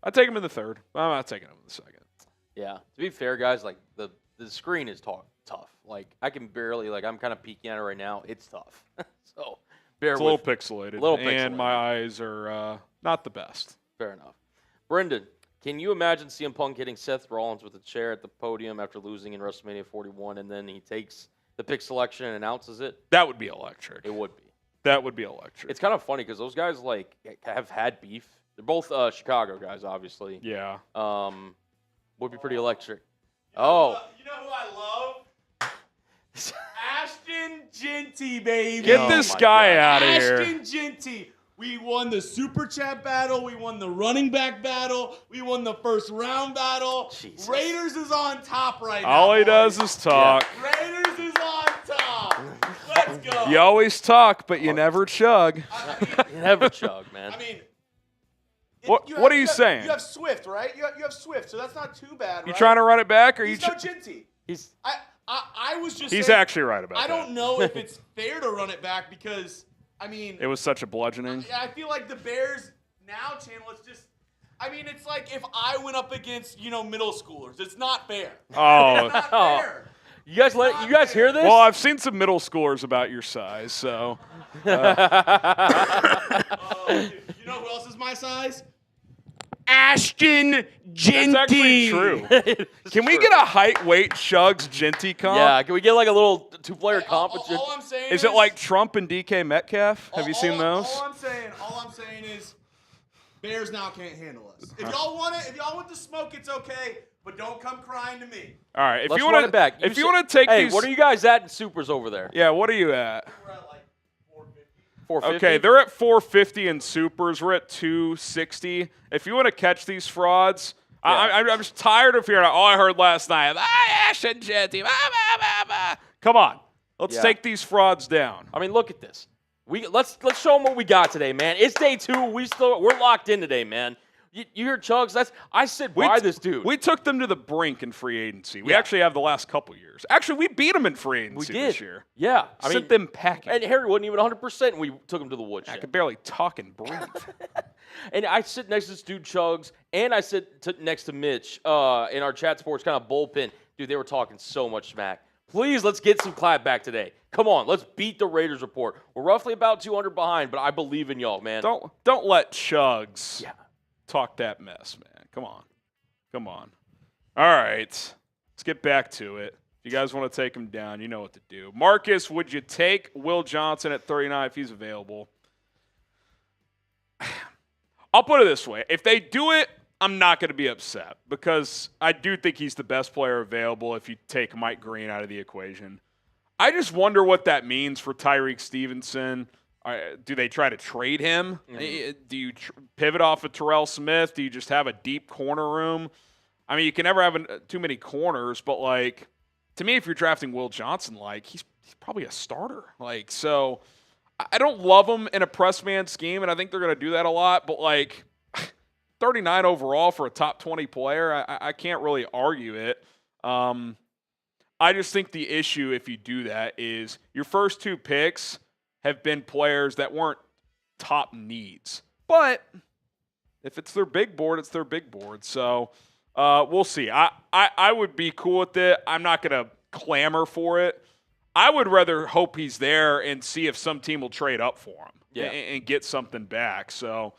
I'd take him in the 3rd. I'm not taking him in the 2nd. Yeah. To be fair, guys, like the screen is tough. Like I can barely I'm kind of peeking at it right now. It's tough. So it's a little pixelated. And my eyes are not the best. Fair enough. Brendan, can you imagine CM Punk hitting Seth Rollins with a chair at the podium after losing in WrestleMania 41, and then he takes the pick selection and announces it? That would be electric. It would be. That would be electric. It's kind of funny because those guys have had beef. They're both Chicago guys, obviously. Yeah. Would be pretty electric. You know who I love? Ashton Genty, baby. Get this guy out of here. Ashton Genty. We won the Super Chat battle. We won the running back battle. We won the 1st round battle. Jesus. Raiders is on top right now. All he does is talk. Raiders is on top. Let's go, You always talk, but you never chug. You never chug, man. I mean, What are you saying? You have Swift, right? You have Swift, so that's not too bad, right? You trying to run it back, or He's no Ginty. I was just He's saying, actually right about that. I don't know if it's fair to run it back because, I mean. It was such a bludgeoning. I feel like the Bears now channel is just. I mean, it's like if I went up against, middle schoolers. It's not fair. Oh. It's not fair. You guys hear this? Well, I've seen some middle schoolers about your size, so. You know who else is my size? Ashton Ginty. That's actually true. Can we get a height, weight, Shugs, Ginty comp? Yeah, can we get like a little two-player comp? All I'm saying Is it like Trump and DK Metcalf? Have you seen those? All I'm saying is Bears now can't handle us. If y'all want the smoke, it's okay, but don't come crying to me. All right, if Let's you run want it back. if you want to take hey, these, what are you guys at in supers over there? Yeah, what are you at? We're at like 450. 450? Okay, they're at 450 in supers. We're at 260. If you want to catch these frauds, I'm just tired of hearing all I heard last night. Ashton Ginty. Come on, let's take these frauds down. I mean, look at this. Let's show them what we got today, man. It's day 2. We're locked in today, man. You hear Chugs? I sit by this dude. We took them to the brink in free agency. We actually have the last couple years. Actually, we beat them in free agency this year. Yeah. I Sent them packing. And Harry wasn't even 100%, and we took him to the woodshed. I could barely talk and breathe. And I sit next to this dude, Chugs, and I sit next to Mitch in our chat sports kind of bullpen. Dude, they were talking so much smack. Please, let's get some clap back today. Come on, let's beat the Raiders report. We're roughly about 200 behind, but I believe in y'all, man. Don't let Chugs talk that mess, man. Come on. All right, let's get back to it. If you guys want to take him down, you know what to do. Marcus, would you take Will Johnson at 39 if he's available? I'll put it this way. If they do it, I'm not going to be upset because I do think he's the best player available if you take Mike Green out of the equation. I just wonder what that means for Tyreek Stevenson. Do they try to trade him? Mm-hmm. Do you pivot off of Terrell Smith? Do you just have a deep corner room? I mean, you can never have too many corners, but, like, to me, if you're drafting Will Johnson, like, he's probably a starter. Like, so I don't love him in a press man scheme, and I think they're going to do that a lot, but, like, 39 overall for a top 20 player, I can't really argue it. I just think the issue if you do that is your first 2 picks have been players that weren't top needs. But if it's their big board, it's their big board. So we'll see. I would be cool with it. I'm not going to clamor for it. I would rather hope he's there and see if some team will trade up for him and get something back. So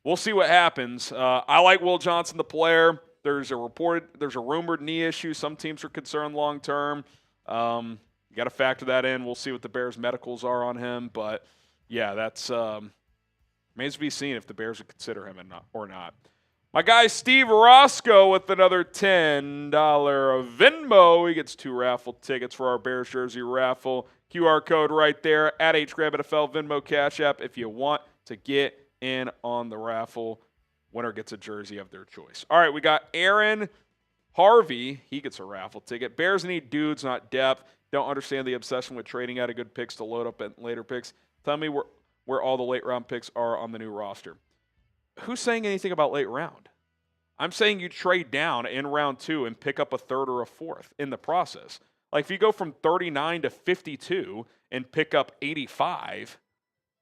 we'll see what happens. I like Will Johnson, the player. There's a rumored knee issue. Some teams are concerned long term. You got to factor that in. We'll see what the Bears' medicals are on him. But, yeah, that's remains to be seen if the Bears would consider him or not. My guy Steve Roscoe with another $10 Venmo. He gets 2 raffle tickets for our Bears jersey raffle. QR code right there at HGrabNFL Venmo Cash App if you want to get in on the raffle. Winner gets a jersey of their choice. All right, we got Aaron Harvey. He gets a raffle ticket. Bears need dudes, not depth. Don't understand the obsession with trading out of good picks to load up at later picks. Tell me where all the late round picks are on the new roster. Who's saying anything about late round? I'm saying you trade down in round 2 and pick up a 3rd or a 4th in the process. Like if you go from 39 to 52 and pick up 85,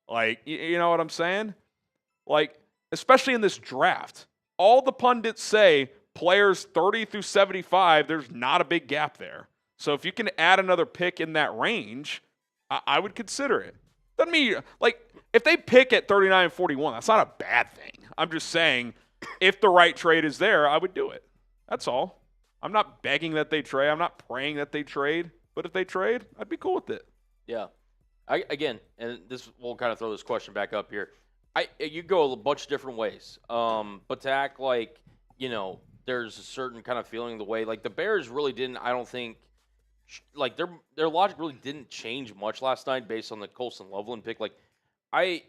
like, you know what I'm saying? Like, especially in this draft, all the pundits say players 30 through 75, there's not a big gap there. So if you can add another pick in that range, I would consider it. Doesn't mean, like, if they pick at 39 and 41, that's not a bad thing. I'm just saying, if the right trade is there, I would do it. That's all. I'm not begging that they trade. I'm not praying that they trade. But if they trade, I'd be cool with it. Yeah. Again, and we'll kind of throw this question back up here. You go a bunch of different ways. But to act like, there's a certain kind of feeling the way, like the Bears really didn't, I don't think, like their logic really didn't change much last night based on the Colson Loveland pick. Like I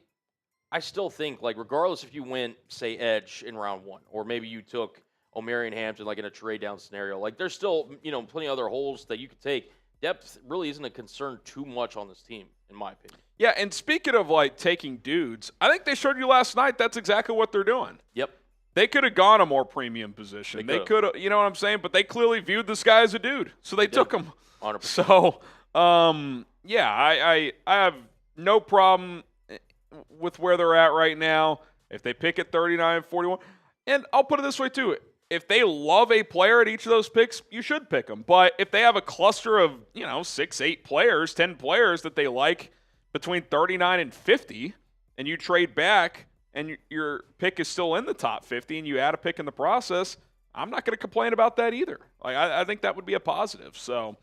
still think, like, regardless if you went, say, edge in round 1, or maybe you took Omarion Hampton, like in a trade down scenario, like there's still, plenty of other holes that you could take. Depth really isn't a concern too much on this team. in my opinion. Yeah, and speaking of like taking dudes, I think they showed you last night that's exactly what they're doing. Yep. They could have gone a more premium position. They could have, you know what I'm saying? But they clearly viewed this guy as a dude, so they took him. 100%. So, yeah, I have no problem with where they're at right now. If they pick at 39, 41, and I'll put it this way too. If they love a player at each of those picks, you should pick them. But if they have a cluster of, 6, 8 players, 10 players that they like between 39 and 50, and you trade back and your pick is still in the top 50 and you add a pick in the process, I'm not going to complain about that either. Like I think that would be a positive. So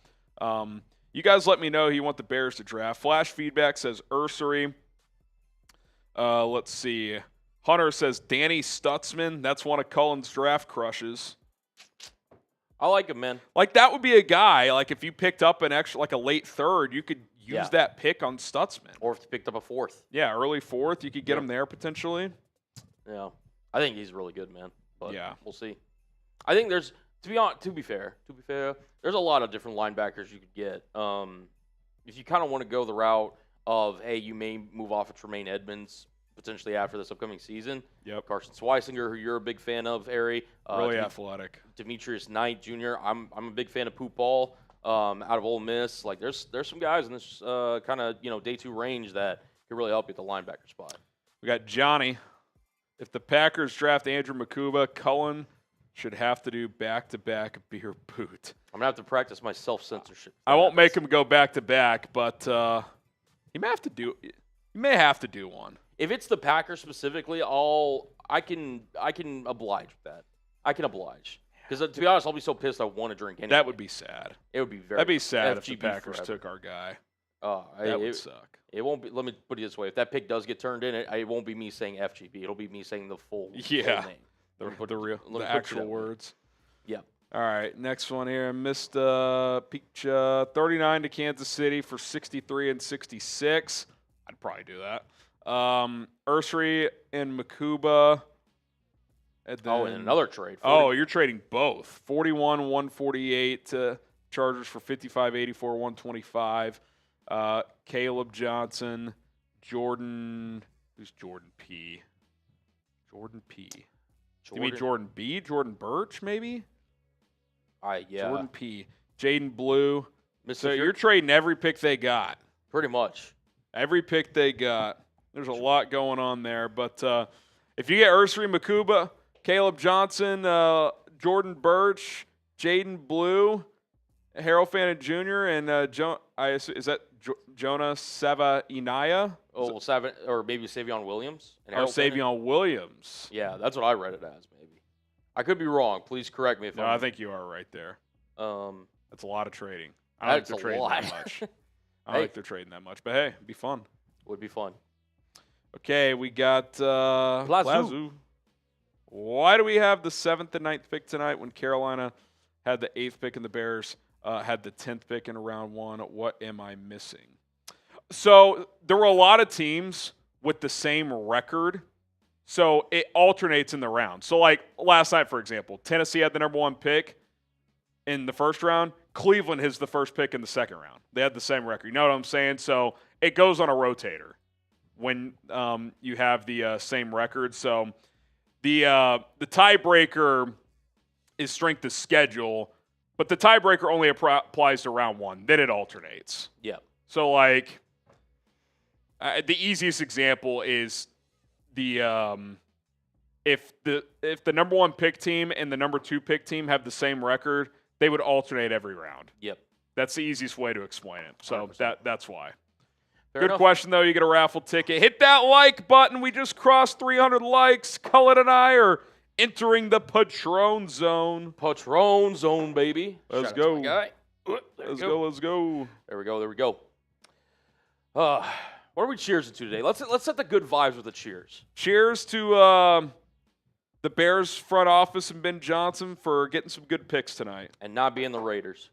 you guys let me know who you want the Bears to draft. Flash feedback says Ursery. Let's see. Hunter says Danny Stutzman. That's one of Cullen's draft crushes. I like him, man. Like that would be a guy. Like if you picked up an extra, like a late third, you could use that pick on Stutzman. Or if you picked up a fourth. Yeah, early fourth, you could get him there potentially. Yeah, I think he's really good, man. But yeah, we'll see. I think there's to be fair, there's a lot of different linebackers you could get. If you kind of want to go the route of, hey, you may move off of Tremaine Edmonds potentially after this upcoming season. Yep. Carson Zweisinger, who you're a big fan of, Ari. Really athletic. Demetrius Knight Jr. I'm a big fan of Poop Ball out of Ole Miss. Like there's some guys in this kind of day 2 range that could really help you at the linebacker spot. We got Johnny. If the Packers draft Andrew Makuba, Cullen should have to do back-to-back beer boot. I'm gonna have to practice my self-censorship. I won't make him go back-to-back, but he may have to do. He may have to do one. If it's the Packers specifically, I can oblige with that. I can oblige. Because to be honest, I'll be so pissed I want to drink anything. That would be sad. It would be very. That'd be sad FGB if the Packers forever. took our guy. That would suck. It won't be. Let me put it this way: if that pick does get turned in, it won't be me saying FGB. It'll be me saying the full name. The actual words. Yeah. All right, next one here. Missed Peach 39 to Kansas City for 63 and 66. I'd probably do that. Ursery and Makuba. And then, and another trade. You're trading both. 41, 148 to Chargers for 55, 84, 125. Caleb Johnson, Jordan. Who's Jordan P? Jordan P. You mean Jordan B? Jordan Birch, maybe? Yeah. Jordan P. Jaden Blue. So you're trading every pick they got. Pretty much. Every pick they got. There's a lot going on there. But if you get Ursery Makuba, Caleb Johnson, Jordan Birch, Jaden Blue, Harold Fannin Jr., and is that Jonah Seva Inaya? Or maybe Savion Williams. Savion Williams. Yeah, that's what I read it as, maybe. I could be wrong. Please correct me if I'm I think you are right there. That's a lot of trading. I don't think they're trading that much. I don't think they're trading that much. But, hey, it'd be fun. Would be fun. Okay, we got Plazu. Why do we have the 7th and 9th pick tonight when Carolina had the 8th pick and the Bears had the 10th pick in round 1? What am I missing? So there were a lot of teams with the same record, so it alternates in the round. So like last night, for example, Tennessee had the number 1 pick in the first round. Cleveland has the first pick in the second round. They had the same record. You know what I'm saying? So it goes on a rotator when you have the same record. So the tiebreaker is strength of schedule, but the tiebreaker only applies to round 1. Then it alternates. Yeah. So like the easiest example is if the number 1 pick team and the number 2 pick team have the same record, they would alternate every round. Yep. That's the easiest way to explain it. So that's why. Fair Good enough. question, though. You get a raffle ticket. Hit that like button. We just crossed 300 likes. Cullen and I are entering the Patron Zone. Patron Zone, baby. Let's Shout go. out to my guy. Let's go. There we go. What are we cheersing to today? Let's set the good vibes with the cheers. Cheers to the Bears front office and Ben Johnson for getting some good picks tonight. And not being the Raiders.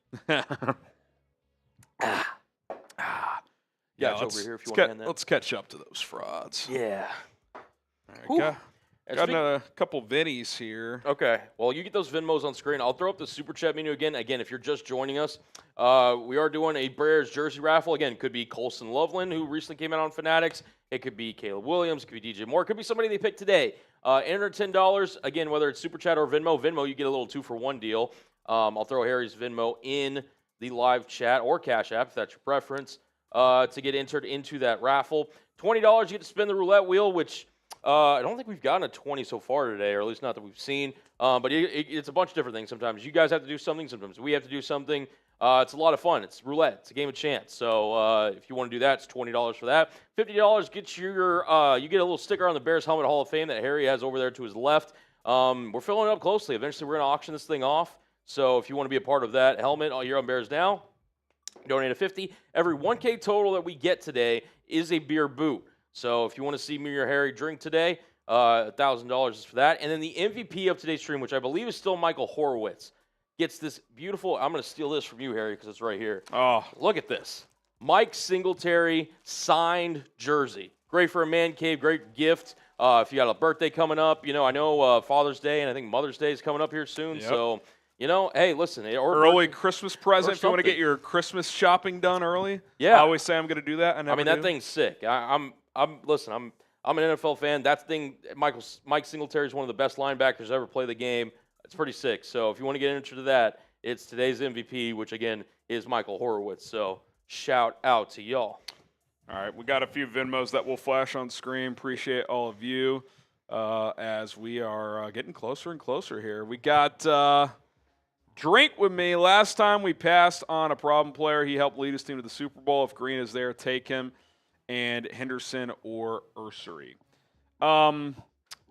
Yeah, over here if you want to hand that. Let's catch up to those frauds. Yeah. All right, Got a couple Vinnies here. Okay. Well, you get those Venmos on screen. I'll throw up the Super Chat menu again. Again, if you're just joining us, we are doing a Bears jersey raffle. Again, could be Colson Loveland, who recently came out on Fanatics. It could be Caleb Williams. It could be DJ Moore. It could be somebody they picked today. Enter $10. Again, whether it's Super Chat or Venmo, you get a little 2-for-1 deal. I'll throw Harry's Venmo in the live chat or Cash App, if that's your preference, to get entered into that raffle. $20, you get to spin the roulette wheel, which I don't think we've gotten a 20 so far today, or at least not that we've seen. But it's a bunch of different things. Sometimes you guys have to do something. Sometimes we have to do something. It's a lot of fun. It's roulette. It's a game of chance. So if you want to do that, it's $20 for that. $50 gets you get a little sticker on the Bears Helmet Hall of Fame that Harry has over there to his left. We're filling it up closely. Eventually, we're going to auction this thing off. So if you want to be a part of that helmet here on Bears Now, donate a $50. Every 1K total that we get today is a beer boot. So if you want to see me or Harry drink today, $1,000 is for that. And then the MVP of today's stream, which I believe is still Michael Horowitz, gets this beautiful. I'm going to steal this from you, Harry, because it's right here. Oh, look at this. Mike Singletary signed jersey. Great for a man cave. Great gift. If you got a birthday coming up, I know Father's Day and I think Mother's Day is coming up here soon. Yep. So, hey, listen. Early Christmas present. If you want to get your Christmas shopping done early. Yeah. I always say I'm going to do that. I mean, that thing's sick. I'm an NFL fan. That thing, Mike Singletary is one of the best linebackers to ever play the game. It's pretty sick. So if you want to get into that, it's today's MVP, which again is Michael Horowitz. So shout out to y'all. All right, we got a few Venmos that will flash on screen. Appreciate all of you as we are getting closer and closer here. We got Drink with me. Last time we passed on a problem player. He helped lead his team to the Super Bowl. If Green is there, take him. And Henderson or Ursery. I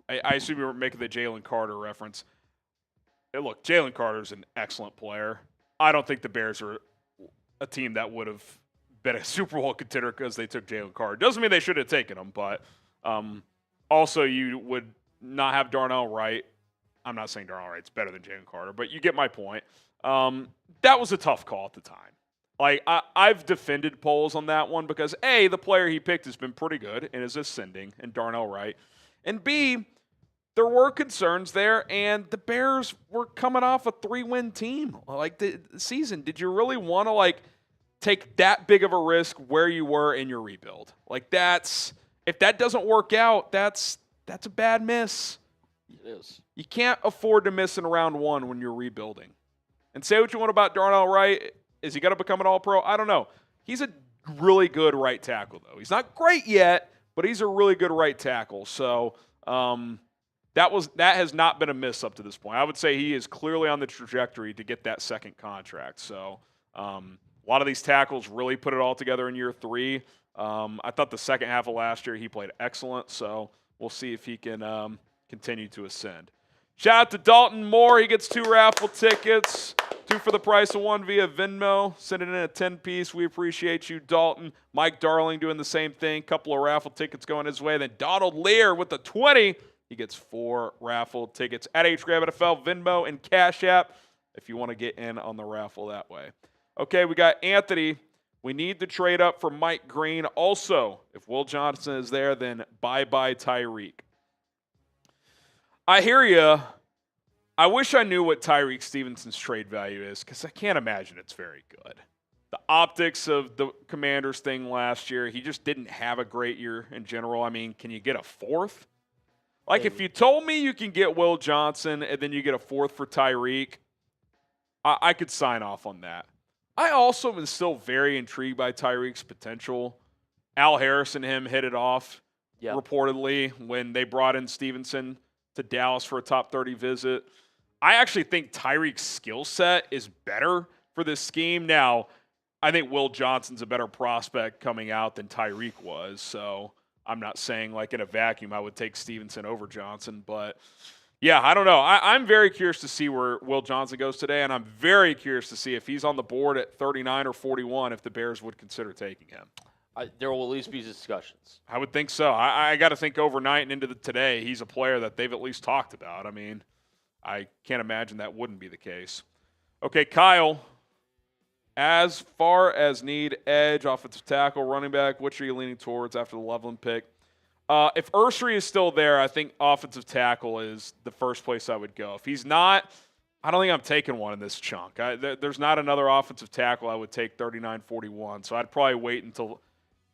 assume you were making the Jalen Carter reference. Hey, look, Jalen Carter's an excellent player. I don't think the Bears are a team that would have been a Super Bowl contender because they took Jalen Carter. Doesn't mean they should have taken him, but also you would not have Darnell Wright. I'm not saying Darnell Wright's better than Jalen Carter, but you get my point. That was a tough call at the time. Like, I've defended Poles on that one because, A, the player he picked has been pretty good and is ascending, and Darnell Wright. And, B, there were concerns there, and the Bears were coming off a 3-win team. Like, the season, did you really want to, take that big of a risk where you were in your rebuild? Like, if that doesn't work out, that's a bad miss. It is. You can't afford to miss in round one when you're rebuilding. And say what you want about Darnell Wright. Is he going to become an All-Pro? I don't know. He's a really good right tackle, though. He's not great yet, but he's a really good right tackle. So that has not been a miss up to this point. I would say he is clearly on the trajectory to get that second contract. So a lot of these tackles really put it all together in year 3. I thought the second half of last year he played excellent. So we'll see if he can continue to ascend. Shout out to Dalton Moore. He gets 2 raffle tickets. 2 for the price of 1 via Venmo. Send it in a 10-piece. We appreciate you, Dalton. Mike Darling doing the same thing. Couple of raffle tickets going his way. Then Donald Lear with the 20. He gets 4 raffle tickets at HGrabNFL, Venmo, and Cash App if you want to get in on the raffle that way. Okay, we got Anthony. We need to trade up for Mike Green. Also, if Will Johnson is there, then bye-bye Tyreek. I hear you. I wish I knew what Tyreek Stevenson's trade value is because I can't imagine it's very good. The optics of the Commanders thing last year, he just didn't have a great year in general. I mean, can you get a 4th? Like, if you told me you can get Will Johnson and then you get a 4th for Tyreek, I could sign off on that. I also am still very intrigued by Tyreek's potential. Al Harris and him hit it off, reportedly, when they brought in Stevenson to Dallas for a top 30 visit. I actually think Tyreek's skill set is better for this scheme. Now, I think Will Johnson's a better prospect coming out than Tyreek was, so I'm not saying in a vacuum I would take Stevenson over Johnson, but yeah, I don't know. I'm very curious to see where Will Johnson goes today, and I'm very curious to see if he's on the board at 39 or 41 if the Bears would consider taking him. There will at least be discussions. I would think so. I got to think overnight and into today, he's a player that they've at least talked about. I mean, I can't imagine that wouldn't be the case. Okay, Kyle, as far as need, edge, offensive tackle, running back, which are you leaning towards after the Loveland pick? If Ursary is still there, I think offensive tackle is the first place I would go. If he's not, I don't think I'm taking one in this chunk. There's not another offensive tackle I would take 39-41, so I'd probably wait until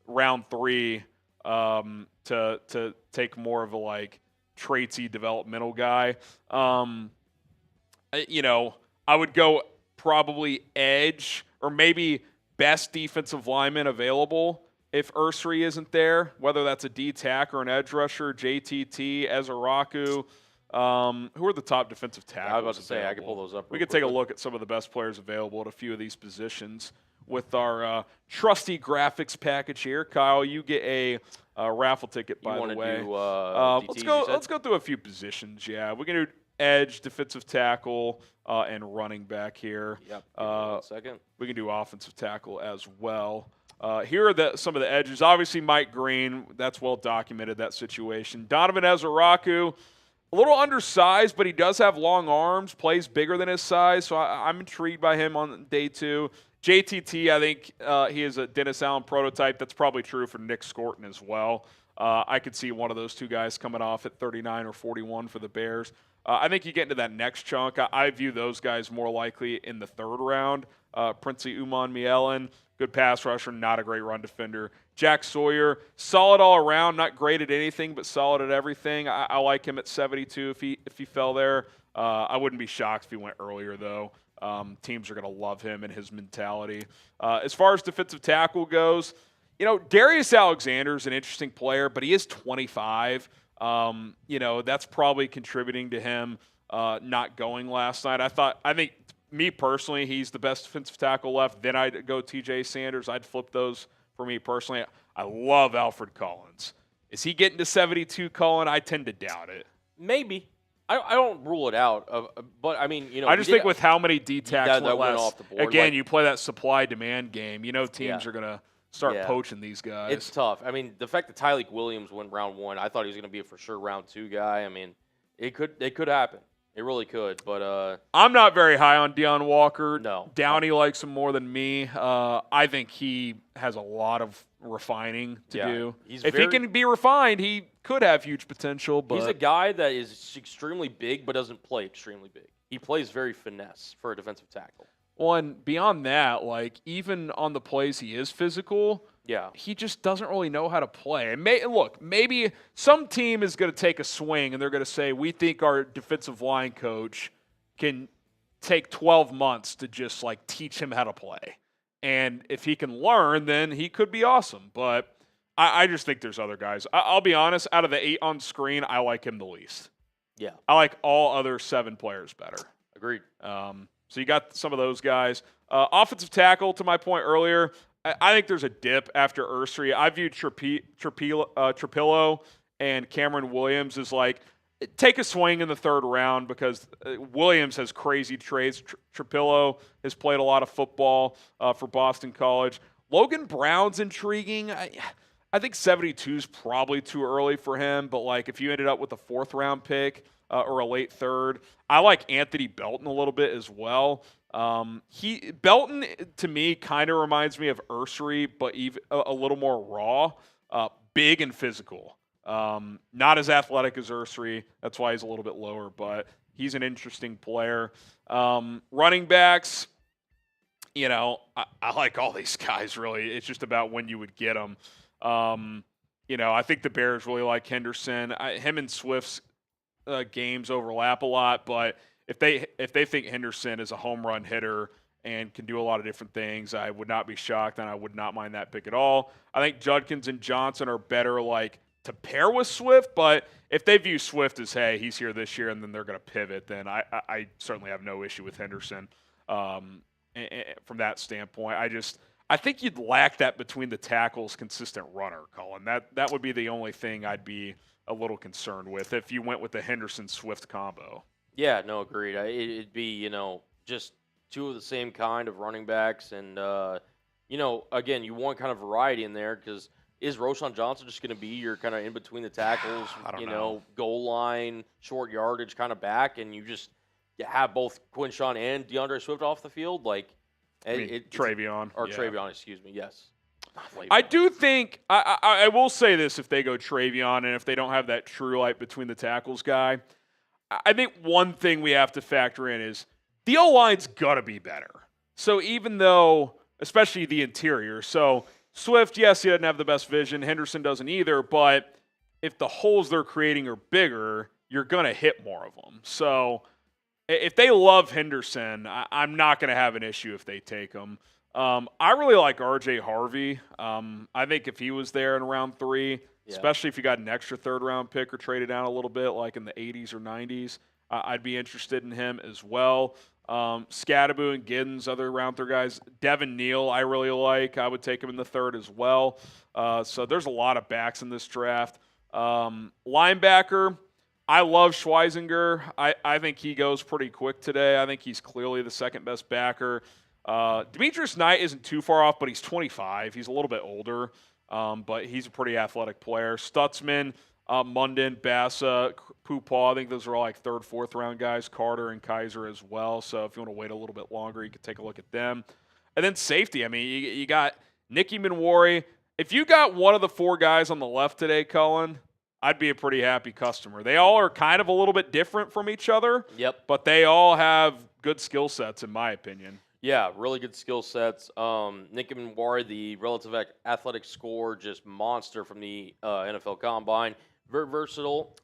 round 3 to take more of a like traitsy developmental guy. I would go probably edge or maybe best defensive lineman available if Ursary isn't there, whether that's a D-tack or an edge rusher, JTT, Ezeraku. Who are the top defensive tackles? I was about to say, available? I can pull those up. We could take a look at some of the best players available at a few of these positions with our trusty graphics package here. Kyle, you get a raffle ticket, by the way. Let's go through a few positions. Yeah, we can do edge, defensive tackle, and running back here. Yep. 1 second. We can do offensive tackle as well. Here are some of the edges. Obviously, Mike Green. That's well documented, that situation. Donovan Ezeraku, a little undersized, but he does have long arms, plays bigger than his size, so I'm intrigued by him on day 2. JTT, I think he is a Dennis Allen prototype. That's probably true for Nick Scorton as well. I could see one of those two guys coming off at 39 or 41 for the Bears. I think you get into that next chunk. I view those guys more likely in the 3rd round. Princey Uman Mielen, good pass rusher, not a great run defender. Jack Sawyer, solid all around, not great at anything, but solid at everything. I like him at 72 if he fell there. I wouldn't be shocked if he went earlier, though. Teams are going to love him and his mentality. As far as defensive tackle goes, Darius Alexander is an interesting player, but he is 25. That's probably contributing to him not going last night. I think me personally, he's the best defensive tackle left. Then I'd go TJ Sanders. I'd flip those for me personally. I love Alfred Collins. Is he getting to 72, Cullen? I tend to doubt it. Maybe. I don't rule it out, but I mean, I just think with how many D-tacks went off the board, again, you play that supply-demand game. Teams are going to start poaching these guys. It's tough. I mean, the fact that Tyleik Williams went round 1, I thought he was going to be a for sure round 2 guy. I mean, it could happen. It really could, but I'm not very high on Deion Walker. No. Downey likes him more than me. I think he has a lot of refining to do. If he can be refined, he could have huge potential. But he's a guy that is extremely big but doesn't play extremely big. He plays very finesse for a defensive tackle. Well, and beyond that, like even on the plays he is physical, he just doesn't really know how to play. And maybe some team is going to take a swing and they're going to say, we think our defensive line coach can take 12 months to just like teach him how to play. And if he can learn, then he could be awesome. But I just think there's other guys. I'll be honest, out of the 8 on screen, I like him the least. Yeah. I like all other 7 players better. Agreed. So you got some of those guys. Offensive tackle, to my point earlier, I think there's a dip after Ursary. I view Trapillo and Cameron Williams as like, take a swing in the 3rd round because Williams has crazy trades. Trapillo has played a lot of football for Boston College. Logan Brown's intriguing. I think 72 is probably too early for him, but like if you ended up with a 4th round pick or a late 3rd, I like Anthony Belton a little bit as well. Belton to me kind of reminds me of Ursary, but even a little more raw, big and physical. Not as athletic as Ursary. That's why he's a little bit lower, but he's an interesting player. Running backs, I like all these guys, really. It's just about when you would get them. I think the Bears really like Henderson. Him and Swift's games overlap a lot, but if they think Henderson is a home run hitter and can do a lot of different things, I would not be shocked, and I would not mind that pick at all. I think Judkins and Johnson are better like to pair with Swift, but if they view Swift as, hey, he's here this year and then they're going to pivot, then I certainly have no issue with Henderson from that standpoint. I think you'd lack that between the tackles consistent runner, Colin. That would be the only thing I'd be a little concerned with if you went with the Henderson-Swift combo. Yeah, no, agreed. It'd be, just 2 of the same kind of running backs. And, again, you want kind of variety in there because is Roschon Johnson just going to be your kind of in between the tackles, goal line, short yardage kind of back, and you have both Quinshawn and DeAndre Swift off the field? Like, Travion. Travion, excuse me, yes. I do think I will say this: if they go Travion and if they don't have that true light between the tackles guy, I think one thing we have to factor in is the O-line's gotta be better. So even though, especially the interior, so Swift, yes, he doesn't have the best vision. Henderson doesn't either. But if the holes they're creating are bigger, you're gonna hit more of them. So if they love Henderson, I'm not gonna have an issue if they take him. I really like R.J. Harvey. I think if he was there in round 3, especially if you got an extra third-round pick or traded down a little bit, like in the 80s or 90s, I'd be interested in him as well. Scadaboo and Giddens, other round 3 guys. Devin Neal, I really like. I would take him in the 3rd as well. So there's a lot of backs in this draft. Linebacker, I love Schweizinger. I think he goes pretty quick today. I think he's clearly the second-best backer. Demetrius Knight isn't too far off, but he's 25. He's a little bit older, but he's a pretty athletic player. Stutzman, Munden, Bassa, Pupaw, I think those are all like 3rd, 4th round guys. Carter and Kaiser as well. So if you want to wait a little bit longer, you could take a look at them. And then safety. I mean, you got Nicky Minwari. If you got one of the 4 guys on the left today, Cullen, I'd be a pretty happy customer. They all are kind of a little bit different from each other. Yep. But they all have good skill sets, in my opinion. Yeah, really good skill sets. Nicky Minwari, the relative athletic score, just monster from the NFL Combine. Very versatile.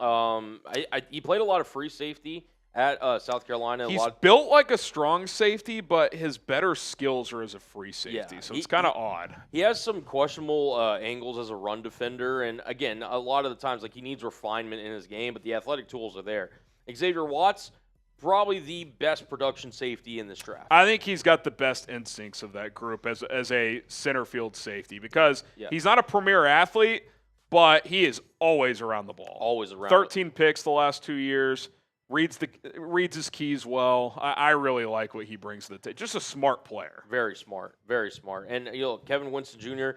He played a lot of free safety at South Carolina. He's built like a strong safety, but his better skills are as a free safety, so it's kind of odd. He has some questionable angles as a run defender, and again, a lot of the times, like, he needs refinement in his game, but the athletic tools are there. Xavier Watts, probably the best production safety in this draft. I think he's got the best instincts of that group as a center field safety because he's not a premier athlete, but he is always around the ball. Always around. 13 picks the last 2 years. Reads his keys well. I really like what he brings to the table. Just a smart player. Very smart. Very smart. And, Kevin Winston Jr.,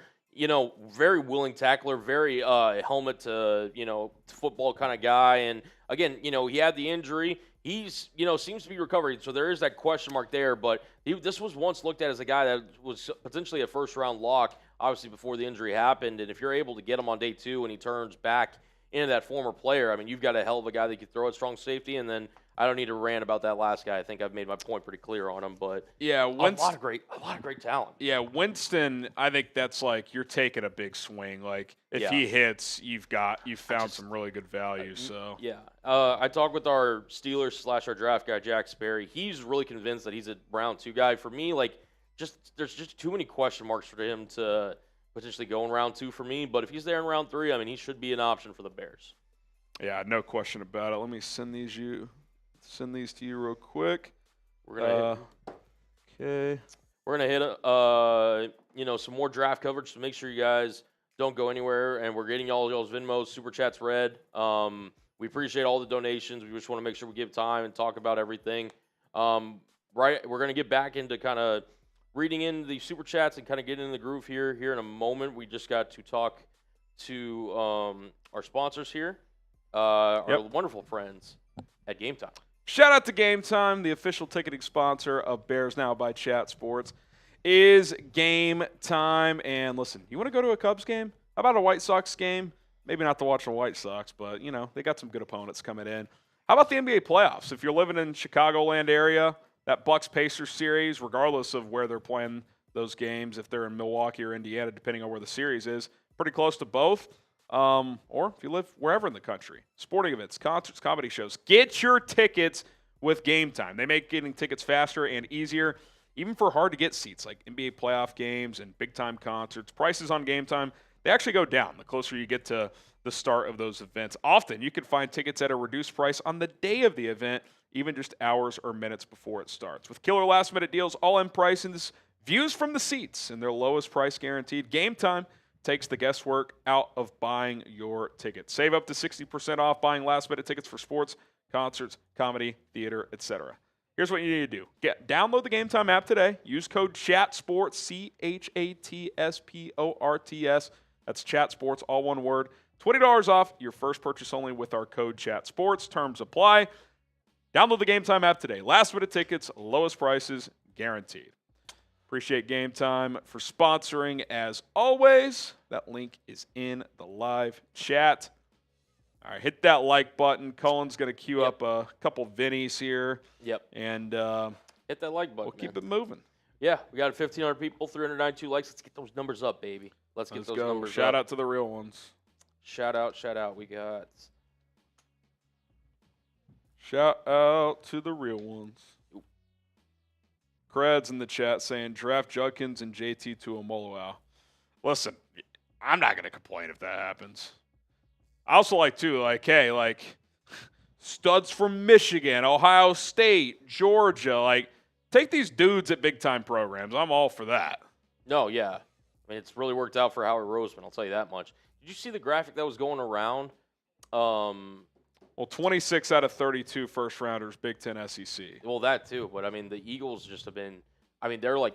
very willing tackler, very helmet to, football kind of guy. And, again, he had the injury. He's, seems to be recovering. So there is that question mark there. But this was once looked at as a guy that was potentially a first-round lock, obviously, before the injury happened. And if you're able to get him on day 2 and he turns back into that former player, I mean, you've got a hell of a guy that can throw at strong safety. And then I don't need to rant about that last guy. I think I've made my point pretty clear on him. But yeah, a lot of great talent. Yeah, Winston, I think that's like you're taking a big swing. Like if he hits, you've found some really good value. So yeah, I talked with our Steelers / our draft guy Jack Sperry. He's really convinced that he's a round 2 guy. For me, like there's just too many question marks for him to potentially go in round 2 for me. But if he's there in round 3, I mean, he should be an option for the Bears. Yeah, no question about it. Let me send these to you real quick. We're gonna okay. We're gonna hit some more draft coverage, so make sure you guys don't go anywhere. And we're getting y'all's Venmos, super chats read. We appreciate all the donations. We just want to make sure we give time and talk about everything. We're gonna get back into kind of reading in the super chats and kind of get in the groove here in a moment. We just got to talk to our sponsors here, our wonderful friends at Game Time. Shout out to Game Time, the official ticketing sponsor of Bears Now by Chat Sports. Is Game Time. And listen, you want to go to a Cubs game? How about a White Sox game? Maybe not to watch the White Sox, but, they got some good opponents coming in. How about the NBA playoffs? If you're living in Chicagoland area, that Bucks-Pacers series, regardless of where they're playing those games, if they're in Milwaukee or Indiana, depending on where the series is, pretty close to both. Or if you live wherever in the country, sporting events, concerts, comedy shows, get your tickets with Game Time. They make getting tickets faster and easier, even for hard-to-get seats like NBA playoff games and big-time concerts. Prices on Game Time, they actually go down the closer you get to the start of those events. Often, you can find tickets at a reduced price on the day of the event, even just hours or minutes before it starts. With killer last-minute deals, all-in prices, views from the seats, and their lowest price guaranteed, Game Time takes the guesswork out of buying your tickets. Save up to 60% off buying last-minute tickets for sports, concerts, comedy, theater, etc. Here's what you need to do. Download the Game Time app today. Use code CHATSPORTS, CHATSPORTS. That's ChatSports, all one word. $20 off your first purchase only with our code CHATSPORTS. Terms apply. Download the Game Time app today. Last-minute tickets, lowest prices, guaranteed. Appreciate Game Time for sponsoring as always. That link is in the live chat. All right, hit that like button. Cullen's going to queue up a couple Vinnies here. Yep. And hit that like button. We'll keep it moving. Yeah, we got 1,500 people, 392 likes. Let's get those numbers up, baby. Let's get those numbers up. Shout out to the real ones. Shout out. We got. Shout out to the real ones. Creds in the chat saying draft Judkins and JT to Omolua. Listen, I'm not going to complain if that happens. I also like, too, hey, studs from Michigan, Ohio State, Georgia. Take these dudes at big-time programs. I'm all for that. No, yeah. I mean, it's really worked out for Howard Roseman, I'll tell you that much. Did you see the graphic that was going around? Well, 26 out of 32 first-rounders, Big Ten SEC. Well, that too. But, I mean, the Eagles just have been – I mean, they're all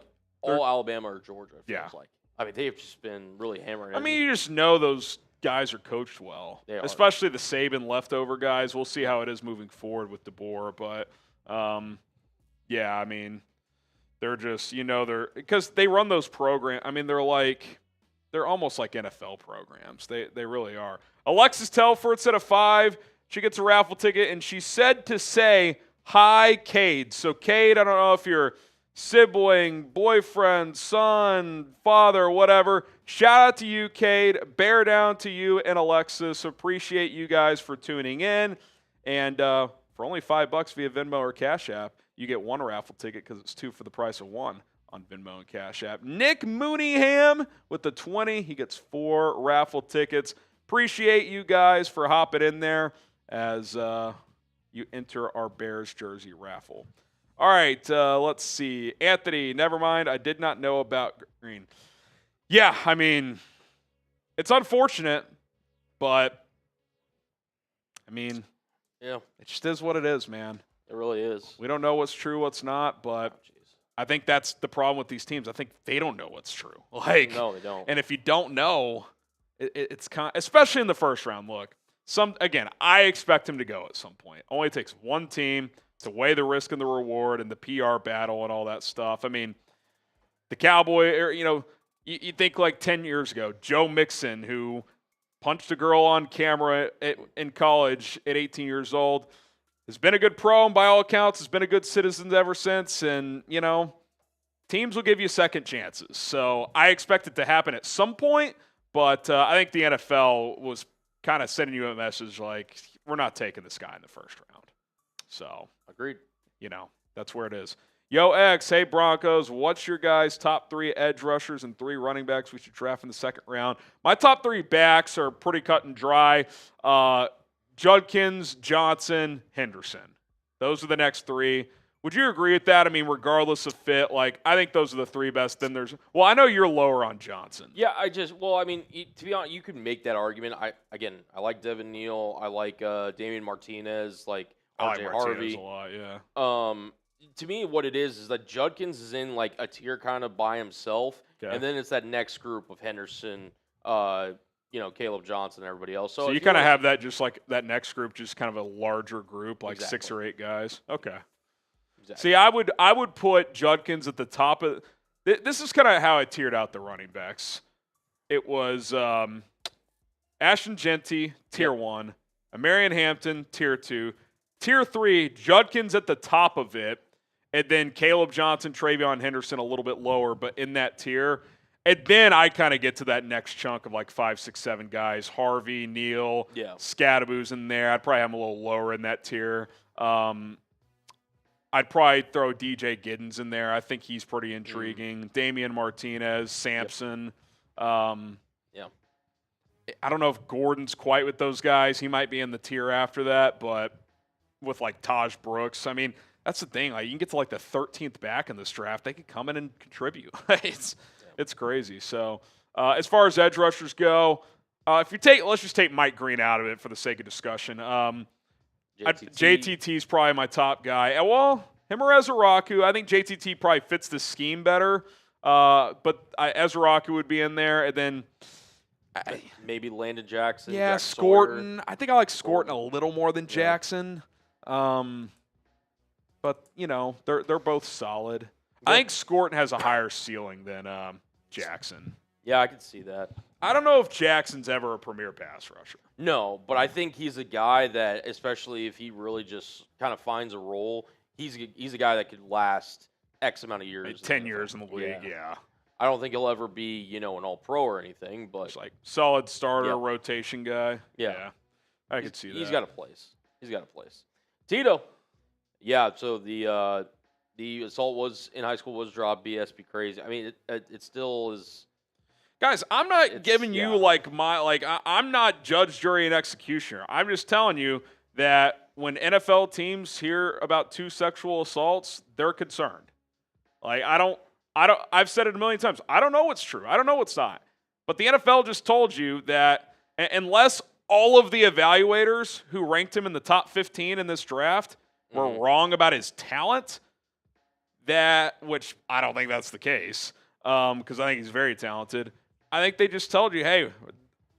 Alabama or Georgia, it feels like. I mean, they've just been really hammering. I mean, you just know those guys are coached well. They are. Especially the Saban leftover guys. We'll see how it is moving forward with DeBoer. But, yeah, I mean, they're just, they're – because they run those programs. I mean, they're almost like NFL programs. They really are. Alexis Telford's at a 5. She gets a raffle ticket, and she's said to say, hi, Cade. So, Cade, I don't know if you're sibling, boyfriend, son, father, whatever. Shout out to you, Cade. Bear down to you and Alexis. Appreciate you guys for tuning in. And for only $5 via Venmo or Cash App, you get one raffle ticket because it's 2 for the price of 1 on Venmo and Cash App. Nick Mooneyham with the 20. He gets 4 raffle tickets. Appreciate you guys for hopping in there as you enter our Bears jersey raffle. All right, let's see. Anthony, never mind. I did not know about Green. Yeah, I mean, it's unfortunate, but, I mean, yeah, it just is what it is, man. It really is. We don't know what's true, what's not, but I think that's the problem with these teams. I think they don't know what's true. No, they don't. And if you don't know, it's kind of, especially in the first round, look. Again, I expect him to go at some point. Only takes one team to weigh the risk and the reward and the PR battle and all that stuff. I mean, the Cowboy, you think 10 years ago, Joe Mixon, who punched a girl on camera in college at 18 years old, has been a good pro, and by all accounts, has been a good citizen ever since. And, teams will give you second chances. So I expect it to happen at some point, but I think the NFL was kind of sending you a message we're not taking this guy in the first round. So, agreed. That's where it is. Yo, X, hey, Broncos, what's your guys' top 3 edge rushers and 3 running backs we should draft in the second round? My top 3 backs are pretty cut and dry. Judkins, Johnson, Henderson. Those are the next 3. Would you agree with that? I mean, regardless of fit, I think those are the 3 best. Then I know you're lower on Johnson. Yeah, to be honest, you could make that argument. I like Devin Neal. I like Damian Martinez, RJ Harvey. A lot, yeah. To me, what it is that Judkins is in a tier kind of by himself, and then it's that next group of Henderson, Caleb Johnson, and everybody else. So you kind of have that just that next group, just kind of a larger group, exactly. 6 or 8 guys. Okay. Exactly. See, I would put Judkins at the top of – this is kind of how I tiered out the running backs. It was Ashton Genty, Tier 1, Marion Hampton, Tier 2, Tier 3, Judkins at the top of it, and then Caleb Johnson, Travion Henderson a little bit lower, but in that tier. And then I kind of get to that next chunk of 5, 6, 7 guys. Harvey, Neal, Scadaboo's in there. I'd probably have him a little lower in that tier. I'd probably throw DJ Giddens in there. I think he's pretty intriguing. Damian Martinez, Sampson. I don't know if Gordon's quite with those guys. He might be in the tier after that, but with Taj Brooks, I mean, that's the thing. You can get to the 13th back in this draft. They could come in and contribute. It's crazy. So as far as edge rushers go, let's just take Mike Green out of it for the sake of discussion. JTT's probably my top guy. Him or Ezraku. I think JTT probably fits the scheme better. But Ezraku would be in there, and then maybe Landon Jackson. Yeah, Jack Scorton. Sawyer. I think I like Scorton a little more than Jackson. But they're both solid. I think Scorton has a higher ceiling than Jackson. Yeah, I could see that. I don't know if Jackson's ever a premier pass rusher. No, but I think he's a guy that, especially if he really just kind of finds a role, he's a guy that could last X amount of years. 10 years in the league, yeah. I don't think he'll ever be, an all-pro or anything, but It's like solid starter, rotation guy. Yeah. I could see that. He's got a place. Tito. Yeah, so the assault in high school was dropped. BS be crazy. I mean, it still is. Guys, I'm not giving you I'm not judge, jury, and executioner. I'm just telling you that when NFL teams hear about 2 sexual assaults, they're concerned. Like I've said it a million times. I don't know what's true. I don't know what's not. But the NFL just told you that unless all of the evaluators who ranked him in the top 15 in this draft were wrong about his talent, which I don't think that's the case, because I think he's very talented. I think they just told you, hey,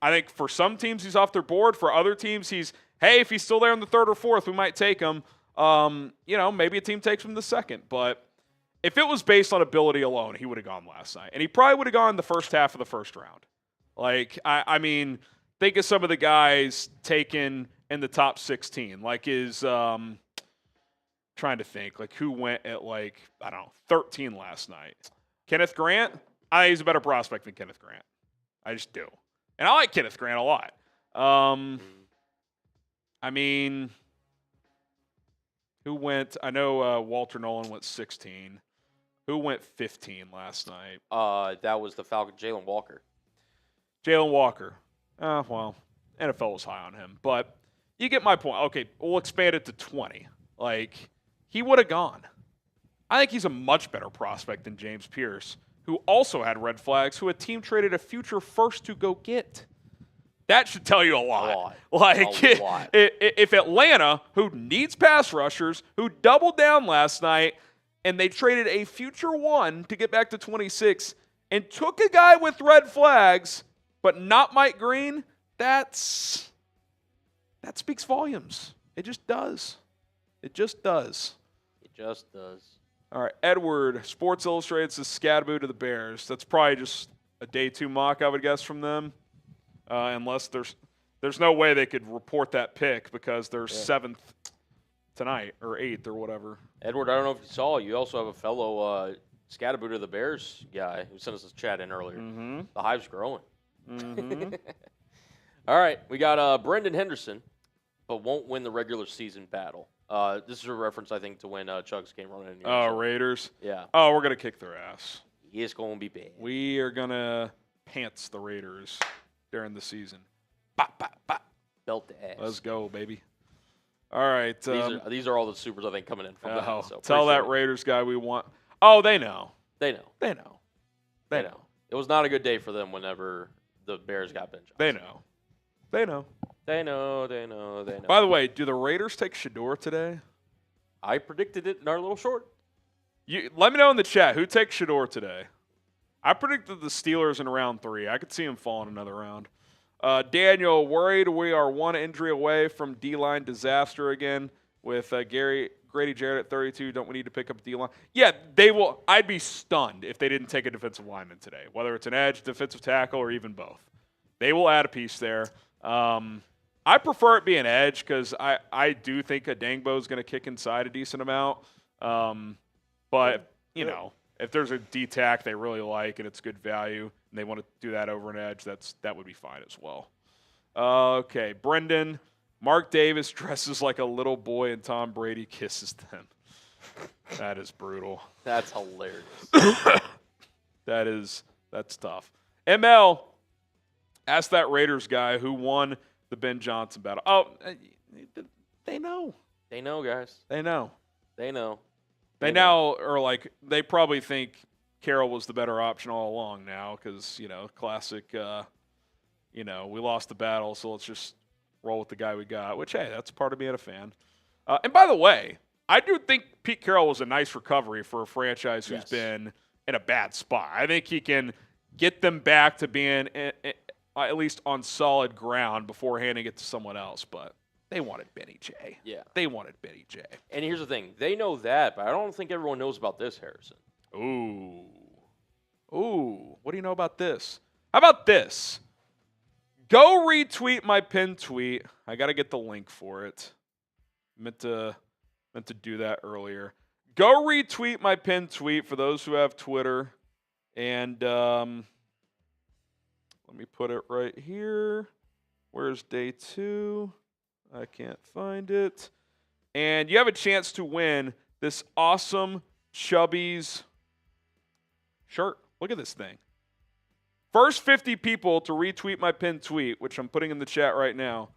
I think for some teams he's off their board. For other teams, if he's still there in the 3rd or 4th, we might take him. Maybe a team takes him the 2nd. But if it was based on ability alone, he would have gone last night. And he probably would have gone the first half of the first round. Like, I mean, think of some of the guys taken in the top 16. Like trying to think, like who went at 13 last night. Kenneth Grant? I think he's a better prospect than Kenneth Grant. I just do. And I like Kenneth Grant a lot. I mean, who went? I know Walter Nolan went 16. Who went 15 last night? That was the Falcon, Jalen Walker. Jalen Walker. Well, NFL was high on him. But you get my point. Okay, we'll expand it to 20. Like, he would have gone. I think he's a much better prospect than James Pierce, who also had red flags, who a team traded a future first to go get. That should tell you a lot. If Atlanta, who needs pass rushers, who doubled down last night, and they traded a future 1 to get back to 26, and took a guy with red flags, but not Mike Green, that speaks volumes. It just does. It just does. All right, Edward, Sports Illustrated says Scadaboo to the Bears. That's probably just a day 2 mock, I would guess, from them. Unless there's no way they could report that pick because they're 7th tonight or 8th or whatever. Edward, I don't know if you saw, you also have a fellow Scadaboo to the Bears guy who sent us a chat in earlier. Mm-hmm. The hive's growing. Mm-hmm. All right, we got Brendan Henderson, but won't win the regular season battle. This is a reference, I think, to when Chugs came running in. Oh, Raiders? Yeah. Oh, we're going to kick their ass. It's going to be bad. We are going to pants the Raiders during the season. Bop, bop, bop. Belt the ass. Let's go, baby. All right. These are all the supers, I think, coming in from that. So tell that Raiders guy we want. Oh, they know. They know. It was not a good day for them whenever the Bears got Ben Johnson. They know. They know. By the way, do the Raiders take Shador today? I predicted it in our little short. Let me know in the chat who takes Shador today. I predicted the Steelers in round 3. I could see him fall in another round. Daniel, worried we are 1 injury away from D-line disaster again with Grady Jarrett at 32. Don't we need to pick up D-line? Yeah, they will. I'd be stunned if they didn't take a defensive lineman today, whether it's an edge, defensive tackle, or even both. They will add a piece there. I prefer it be an edge because I do think Adangbo is going to kick inside a decent amount. But, if there's a D-tack they really like and it's good value and they want to do that over an edge, that would be fine as well. Okay, Brendan, Mark Davis dresses like a little boy and Tom Brady kisses them. That is brutal. That's hilarious. That's tough. ML, ask that Raiders guy who won the Ben Johnson battle. Oh, they know. They know, guys. They know. They now are like, they probably think Carroll was the better option all along now because, classic, we lost the battle, so let's just roll with the guy we got, which, hey, that's part of being a fan. And by the way, I do think Pete Carroll was a nice recovery for a franchise who's been in a bad spot. I think he can get them back to being at least on solid ground before handing it to someone else, but they wanted Benny J. Yeah. They wanted Benny J. And here's the thing. They know that, but I don't think everyone knows about this, Harrison. Ooh. What do you know about this? How about this? Go retweet my pinned tweet. I got to get the link for it. Meant to do that earlier. Go retweet my pinned tweet for those who have Twitter. And let me put it right here. Where's day 2? I can't find it. And you have a chance to win this awesome Chubby's shirt. Look at this thing. First 50 people to retweet my pinned tweet, which I'm putting in the chat right now.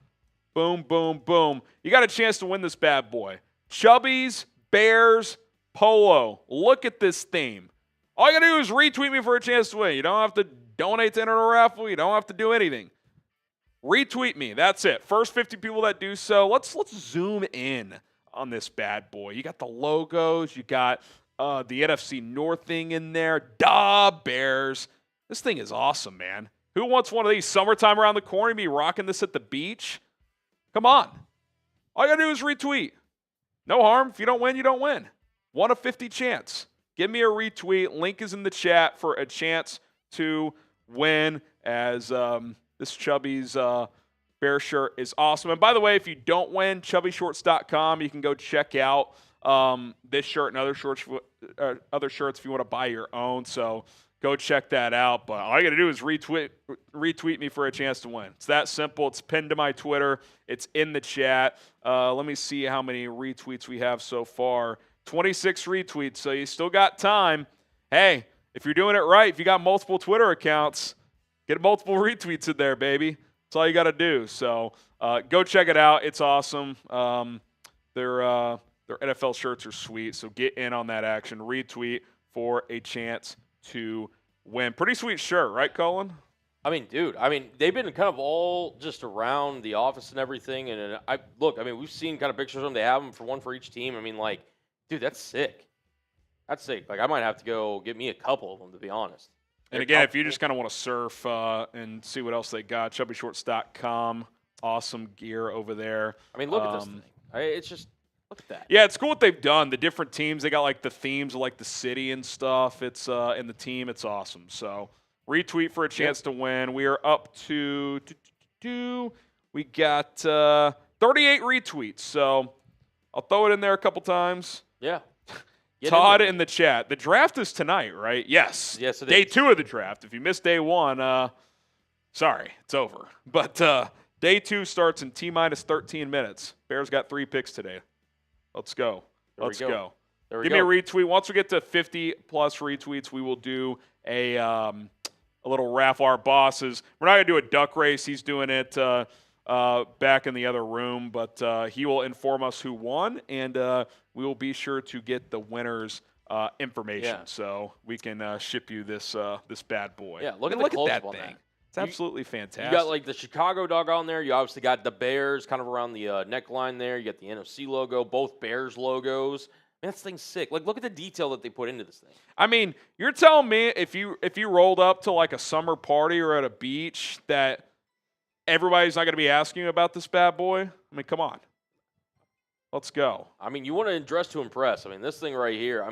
Boom, boom, boom. You got a chance to win this bad boy. Chubby's Bears Polo. Look at this theme. All you got to do is retweet me for a chance to win. You don't have to donate to enter a raffle. You don't have to do anything. Retweet me. That's it. First 50 people that do so. Let's zoom in on this bad boy. You got the logos. You got the NFC North thing in there. Duh, Bears. This thing is awesome, man. Who wants one of these? Summertime around the corner, be rocking this at the beach? Come on. All you got to do is retweet. No harm. If you don't win, you don't win. 1 of 50 chance. Give me a retweet. Link is in the chat for a chance to win as this Chubby's Bear shirt is awesome. And by the way, if you don't win, chubbyshorts.com, you can go check out this shirt and other shirts if you want to buy your own. So go check that out. But all you got to do is retweet me for a chance to win. It's that simple. It's pinned to my Twitter. It's in the chat. Let me see how many retweets we have so far. 26 retweets, so you still got time. Hey, if you're doing it right, if you got multiple Twitter accounts, get multiple retweets in there, baby. That's all you got to do. So go check it out. It's awesome. Their NFL shirts are sweet, so get in on that action. Retweet for a chance to win. Pretty sweet shirt, right, Colin? I mean, dude, they've been kind of all just around the office and everything. And we've seen kind of pictures of them. They have them for one for each team. Dude, that's sick. That's sick. I might have to go get me a couple of them, to be honest. And again, if you just kind of want to surf and see what else they got, chubbyshorts.com. Awesome gear over there. Look at this thing. It's just, look at that. Yeah, it's cool what they've done. The different teams, they got the themes of the city and stuff. It's in the team. It's awesome. So retweet for a chance to win. We are up to we got 38 retweets. So I'll throw it in there a couple times. Yeah. Todd in the chat. The draft is tonight, right? Yes. Yes, it is. Day 2 of the draft. If you missed day 1, sorry, it's over. But day 2 starts in T-minus 13 minutes. Bears got 3 picks today. Let's go. Let's go. Give me a retweet. Once we get to 50-plus retweets, we will do a little raffle. Our bosses. We're not going to do a duck race. He's doing it back in the other room, but he will inform us who won, and we will be sure to get the winner's information so we can ship you this bad boy. Yeah, look at that thing. It's absolutely fantastic. You got the Chicago dog on there. You obviously got the Bears kind of around the neckline there. You got the NFC logo, both Bears logos. Man, this thing's sick. Look at the detail that they put into this thing. You're telling me if you rolled up to a summer party or at a beach that everybody's not going to be asking you about this bad boy? Come on. Let's go. You want to dress to impress. This thing right here.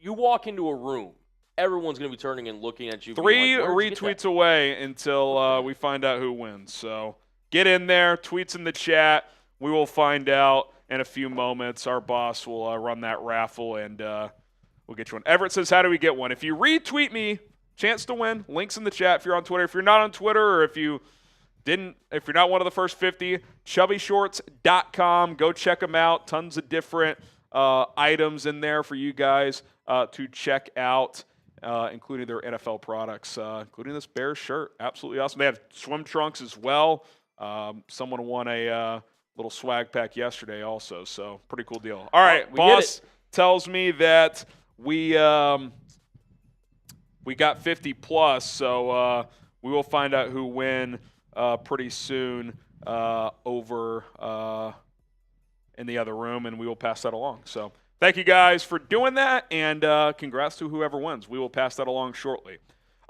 You walk into a room, everyone's going to be turning and looking at you. 3 retweets away until we find out who wins. So get in there. Tweets in the chat. We will find out in a few moments. Our boss will run that raffle, and we'll get you one. Everett says, how do we get one? If you retweet me, chance to win. Links in the chat if you're on Twitter. If you're not on Twitter, or if you're not one of the first 50, chubbyshorts.com. Go check them out. Tons of different items in there for you guys to check out, including their NFL products, including this Bears shirt. Absolutely awesome. They have swim trunks as well. Someone won a little swag pack yesterday also, so pretty cool deal. All right, boss tells me that we got 50 plus, so we will find out who win pretty soon over in the other room, and we will pass that along. So thank you guys for doing that, and congrats to whoever wins. We will pass that along shortly.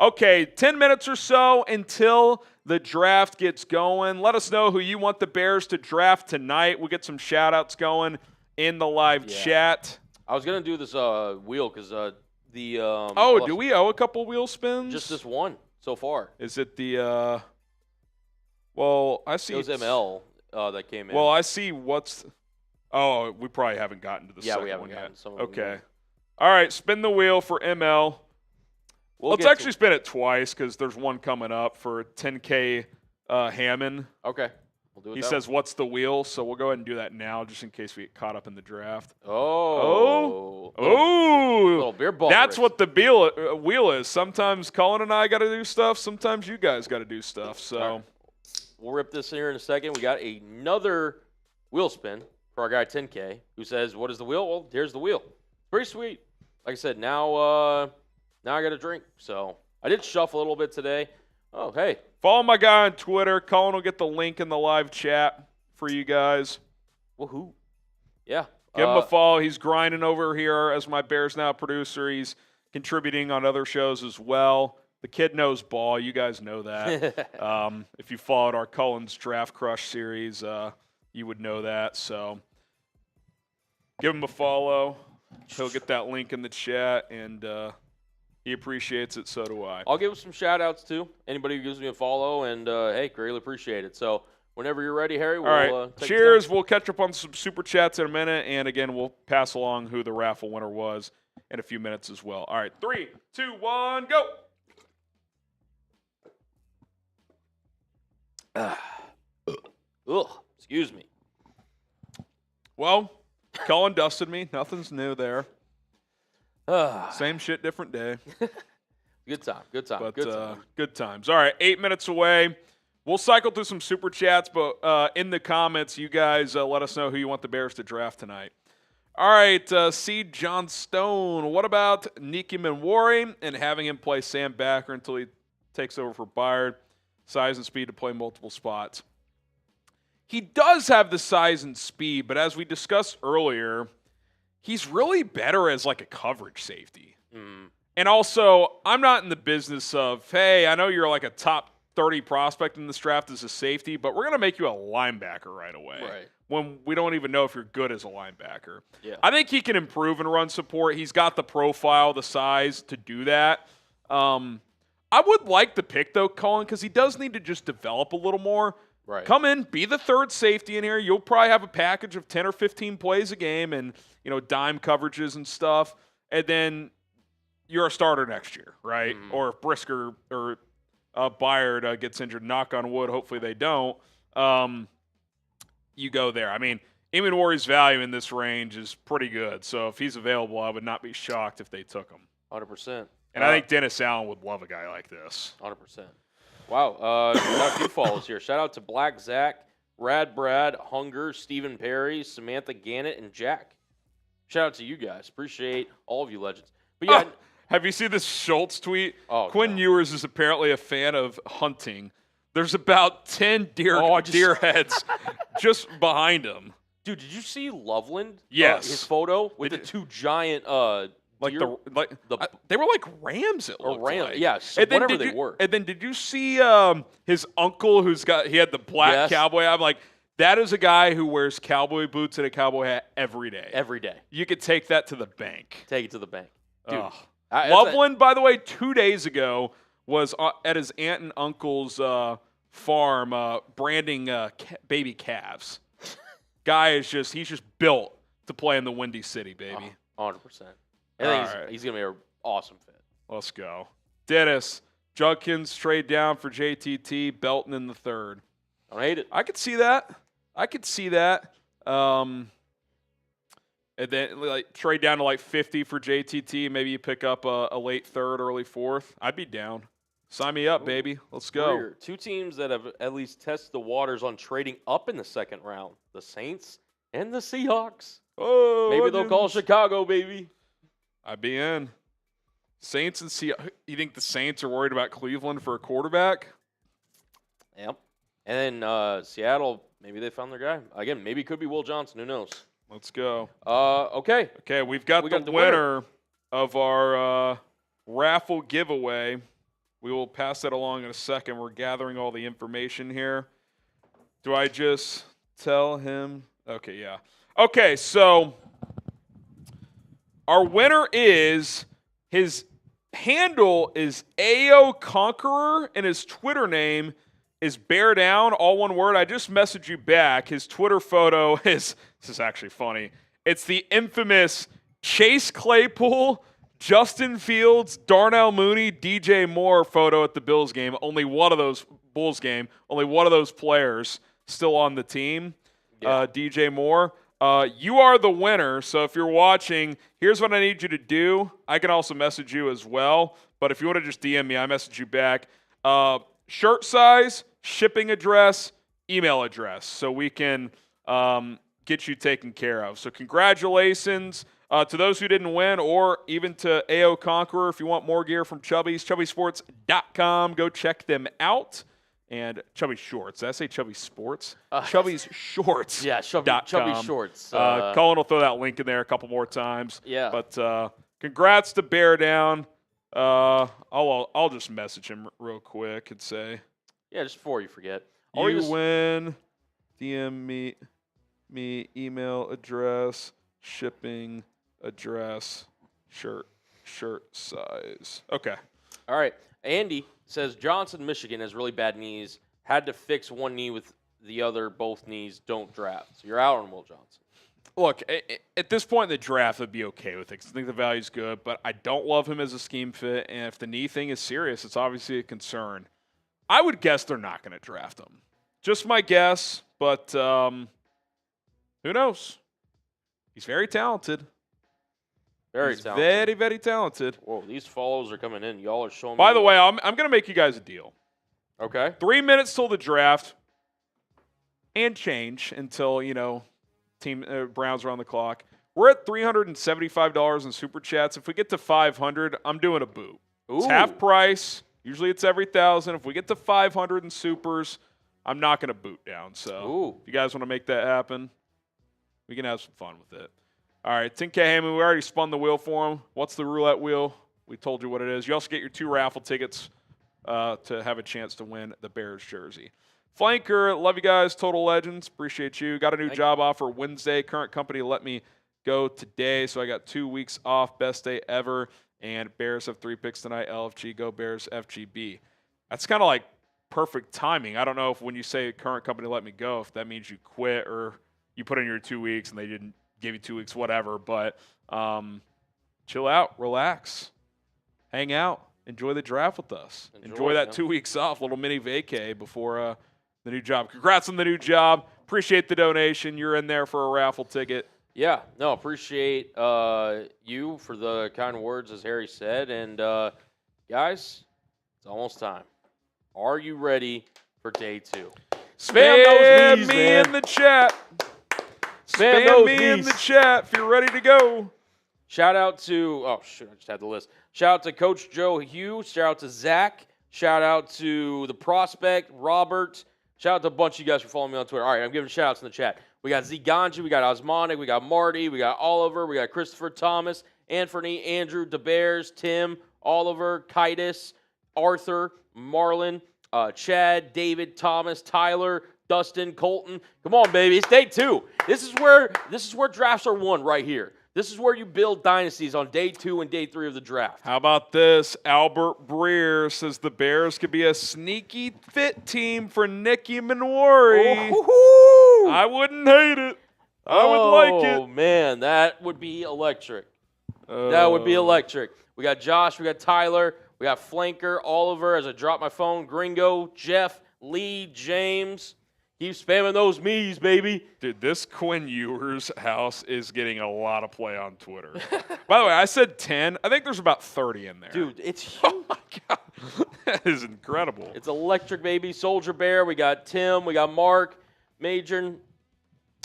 Okay, 10 minutes or so until the draft gets going. Let us know who you want the Bears to draft tonight. We'll get some shout-outs going in the live chat. I was gonna do this wheel because the do we owe a couple wheel spins? just this one so far. Is it the well, I see It was ML that came in. Well, I see what's Oh, we probably haven't gotten to the second we haven't one gotten yet. some of them Okay. yet. All right, spin the wheel for ML. Let's actually spin it twice because there's one coming up for 10K Hammond. Okay. We'll do it He that says, "What's the wheel?" So we'll go ahead and do that now, just in case we get caught up in the draft. Oh. Little beer ball. That's what the wheel is. Sometimes Colin and I got to do stuff. Sometimes you guys got to do stuff. So right. We'll rip this here in a second. We got another wheel spin for our guy 10K, who says, "What is the wheel?" Well, here's the wheel. Pretty sweet. Like I said, now I got a drink. So I did shuffle a little bit today. Oh, hey. Follow my guy on Twitter. Colin will get the link in the live chat for you guys. Woohoo. Yeah. Give him a follow. He's grinding over here as my Bears Now producer. He's contributing on other shows as well. The kid knows ball. You guys know that. If you followed our Colin's Draft Crush series, you would know that. So give him a follow. He'll get that link in the chat, and he appreciates it. So do I. I'll give some shout-outs, too. Anybody who gives me a follow, and, hey, greatly appreciate it. So whenever you're ready, Harry, we'll All right. take Cheers. We'll catch up on some Super Chats in a minute, and, again, we'll pass along who the raffle winner was in a few minutes as well. All right. 3, 2, 1, go. Ugh. Excuse me. Well, Colin dusted me. Nothing's new there. Same shit, different day. Good time. Good time. But good time. good times. All right, 8 minutes away. We'll cycle through some Super Chats, but in the comments, you guys let us know who you want the Bears to draft tonight. All right, C. John Stone. What about Niki Manwari and having him play Sam Backer until he takes over for Byard? Size and speed to play multiple spots. He does have the size and speed, but as we discussed earlier, he's really better as like a coverage safety. And also, I'm not in the business of, hey, I know you're like a top 30 prospect in this draft as a safety, but we're going to make you a linebacker right away. Right. When we don't even know if you're good as a linebacker. Yeah. I think he can improve in run support. He's got the profile, the size to do that. I would like the pick, though, Colin, because he does need to just develop a little more. Right. Come in, be the third safety in here. You'll probably have a package of 10 or 15 plays a game and, dime coverages and stuff. And then you're a starter next year, right? Or if Brisker or Byard gets injured, knock on wood, hopefully they don't, you go there. I mean, Manwari's value in this range is pretty good. So if he's available, I would not be shocked if they took him. 100%. And I think Dennis Allen would love a guy like this. 100%. Wow. Got a few follows here. Shout out to Black Zach, Rad Brad, Hunger, Stephen Perry, Samantha Gannett, and Jack. Shout out to you guys. Appreciate all of you legends. But yeah. Have you seen this Schultz tweet? Oh, Quinn Ewers is apparently a fan of hunting. There's about 10 deer heads just behind him. Dude, did you see Loveland? Yes. His photo with the two giant they were like rams. It looked like. Yeah, whatever they were. And then did you see his uncle he had the black cowboy? I'm like, that is a guy who wears cowboy boots and a cowboy hat every day. Every day. You could take that to the bank. Take it to the bank. Dude. Loveland, by the way, 2 days ago was at his aunt and uncle's farm branding baby calves. Guy he's just built to play in the Windy City, baby. 100%. I think he's going to be an awesome fit. Let's go. Dennis, Judkins trade down for JTT, Belton in the third. I don't hate it. I could see that. And then trade down to 50 for JTT. Maybe you pick up a late third, early fourth. I'd be down. Sign me up, baby. Let's go. Weird. Two teams that have at least tested the waters on trading up in the second round: the Saints and the Seahawks. Oh, maybe they'll call Chicago, baby. I'd be in. Saints and Seahawks. You think the Saints are worried about Cleveland for a quarterback? Yep. And then Seattle, maybe they found their guy. Again, maybe it could be Will Johnson. Who knows? Let's go. Okay. Okay, we've got the winner of our raffle giveaway. We will pass that along in a second. We're gathering all the information here. Do I just tell him? Okay, yeah. Okay, so Our winner is, his handle is AO Conqueror, and his Twitter name is Bear Down, all one word. I just messaged you back. His Twitter photo is, this is actually funny, it's the infamous Chase Claypool, Justin Fields, Darnell Mooney, DJ Moore photo at the Bills game. Only one of those Bulls game, only one of those players still on the team, DJ Moore. You are the winner, so if you're watching, here's what I need you to do. I can also message you as well, but if you want to just DM me, I message you back. Shirt size, shipping address, email address, so we can get you taken care of. So congratulations to those who didn't win, or even to AO Conqueror. If you want more gear from Chubby's, chubbysports.com. Go check them out. And Chubby Shorts. Did I say Chubby Sports? Chubby's Shorts. Yeah, Chubby Shorts. Colin will throw that link in there a couple more times. Yeah. But congrats to Bear Down. I'll just message him real quick and say, yeah, just before you forget. You win. DM me email address, shipping address, shirt size. Okay. All right. Andy says Johnson, Michigan has really bad knees. Had to fix one knee with the other. Both knees don't draft. So you're out on Will Johnson. Look, at this point in the draft, I'd be okay with it because I think the value's good, but I don't love him as a scheme fit, and if the knee thing is serious, it's obviously a concern. I would guess they're not going to draft him. Just my guess, but who knows? He's very talented. Very He's talented. very, very talented. Whoa, these follows are coming in. Y'all are showing me. By the way, I'm going to make you guys a deal. Okay. 3 minutes till the draft and change until, team Browns are on the clock. We're at $375 in Super Chats. If we get to 500, I'm doing a boot. It's half price. Usually it's every 1,000. If we get to 500 in Supers, I'm not going to boot down. So if you guys want to make that happen, we can have some fun with it. All right, 10K Hammond, we already spun the wheel for him. What's the roulette wheel? We told you what it is. You also get your 2 raffle tickets to have a chance to win the Bears jersey. Flanker, love you guys. Total Legends, appreciate you. Got a new job offer Wednesday. Current company let me go today, so I got 2 weeks off. Best day ever. And Bears have 3 picks tonight. LFG, go Bears, FGB. That's kind of like perfect timing. I don't know if when you say current company let me go, if that means you quit or you put in your 2 weeks and they didn't give you 2 weeks, whatever. But chill out, relax, hang out, enjoy the draft with us. Enjoy that 2 weeks off, little mini vacay before the new job. Congrats on the new job. Appreciate the donation. You're in there for a raffle ticket. Yeah, no, appreciate you for the kind words, as Harry said. And, guys, it's almost time. Are you ready for day 2? Spam those knees, me man. in the chat. Spam Spam those me in knees. the chat if you're ready to go. Shout out to, I just had the list. Shout out to Coach Joe Hugh. Shout out to Zach. Shout out to the prospect, Robert. Shout out to a bunch of you guys for following me on Twitter. All right, I'm giving shout outs in the chat. We got Z Ganji, we got Osmonic, we got Marty, we got Oliver, we got Christopher Thomas, Anthony, Andrew, DeBears, Tim, Oliver, Kitus, Arthur, Marlon, Chad, David, Thomas, Tyler, Dustin, Colton. Come on, baby. It's day 2. This is where drafts are won right here. This is where you build dynasties on day 2 and day 3 of the draft. How about this? Albert Breer says the Bears could be a sneaky fit team for Nicky Minori. Oh, I wouldn't hate it. I would like it. Oh, man, that would be electric. That would be electric. We got Josh, we got Tyler, we got Flanker, Oliver, as I drop my phone, Gringo, Jeff, Lee, James. Keep spamming those me's, baby. Dude, this Quinn Ewers house is getting a lot of play on Twitter. By the way, I said 10. I think there's about 30 in there. Dude, it's huge. Oh, my God. That is incredible. It's electric, baby. Soldier Bear. We got Tim. We got Mark, Major. We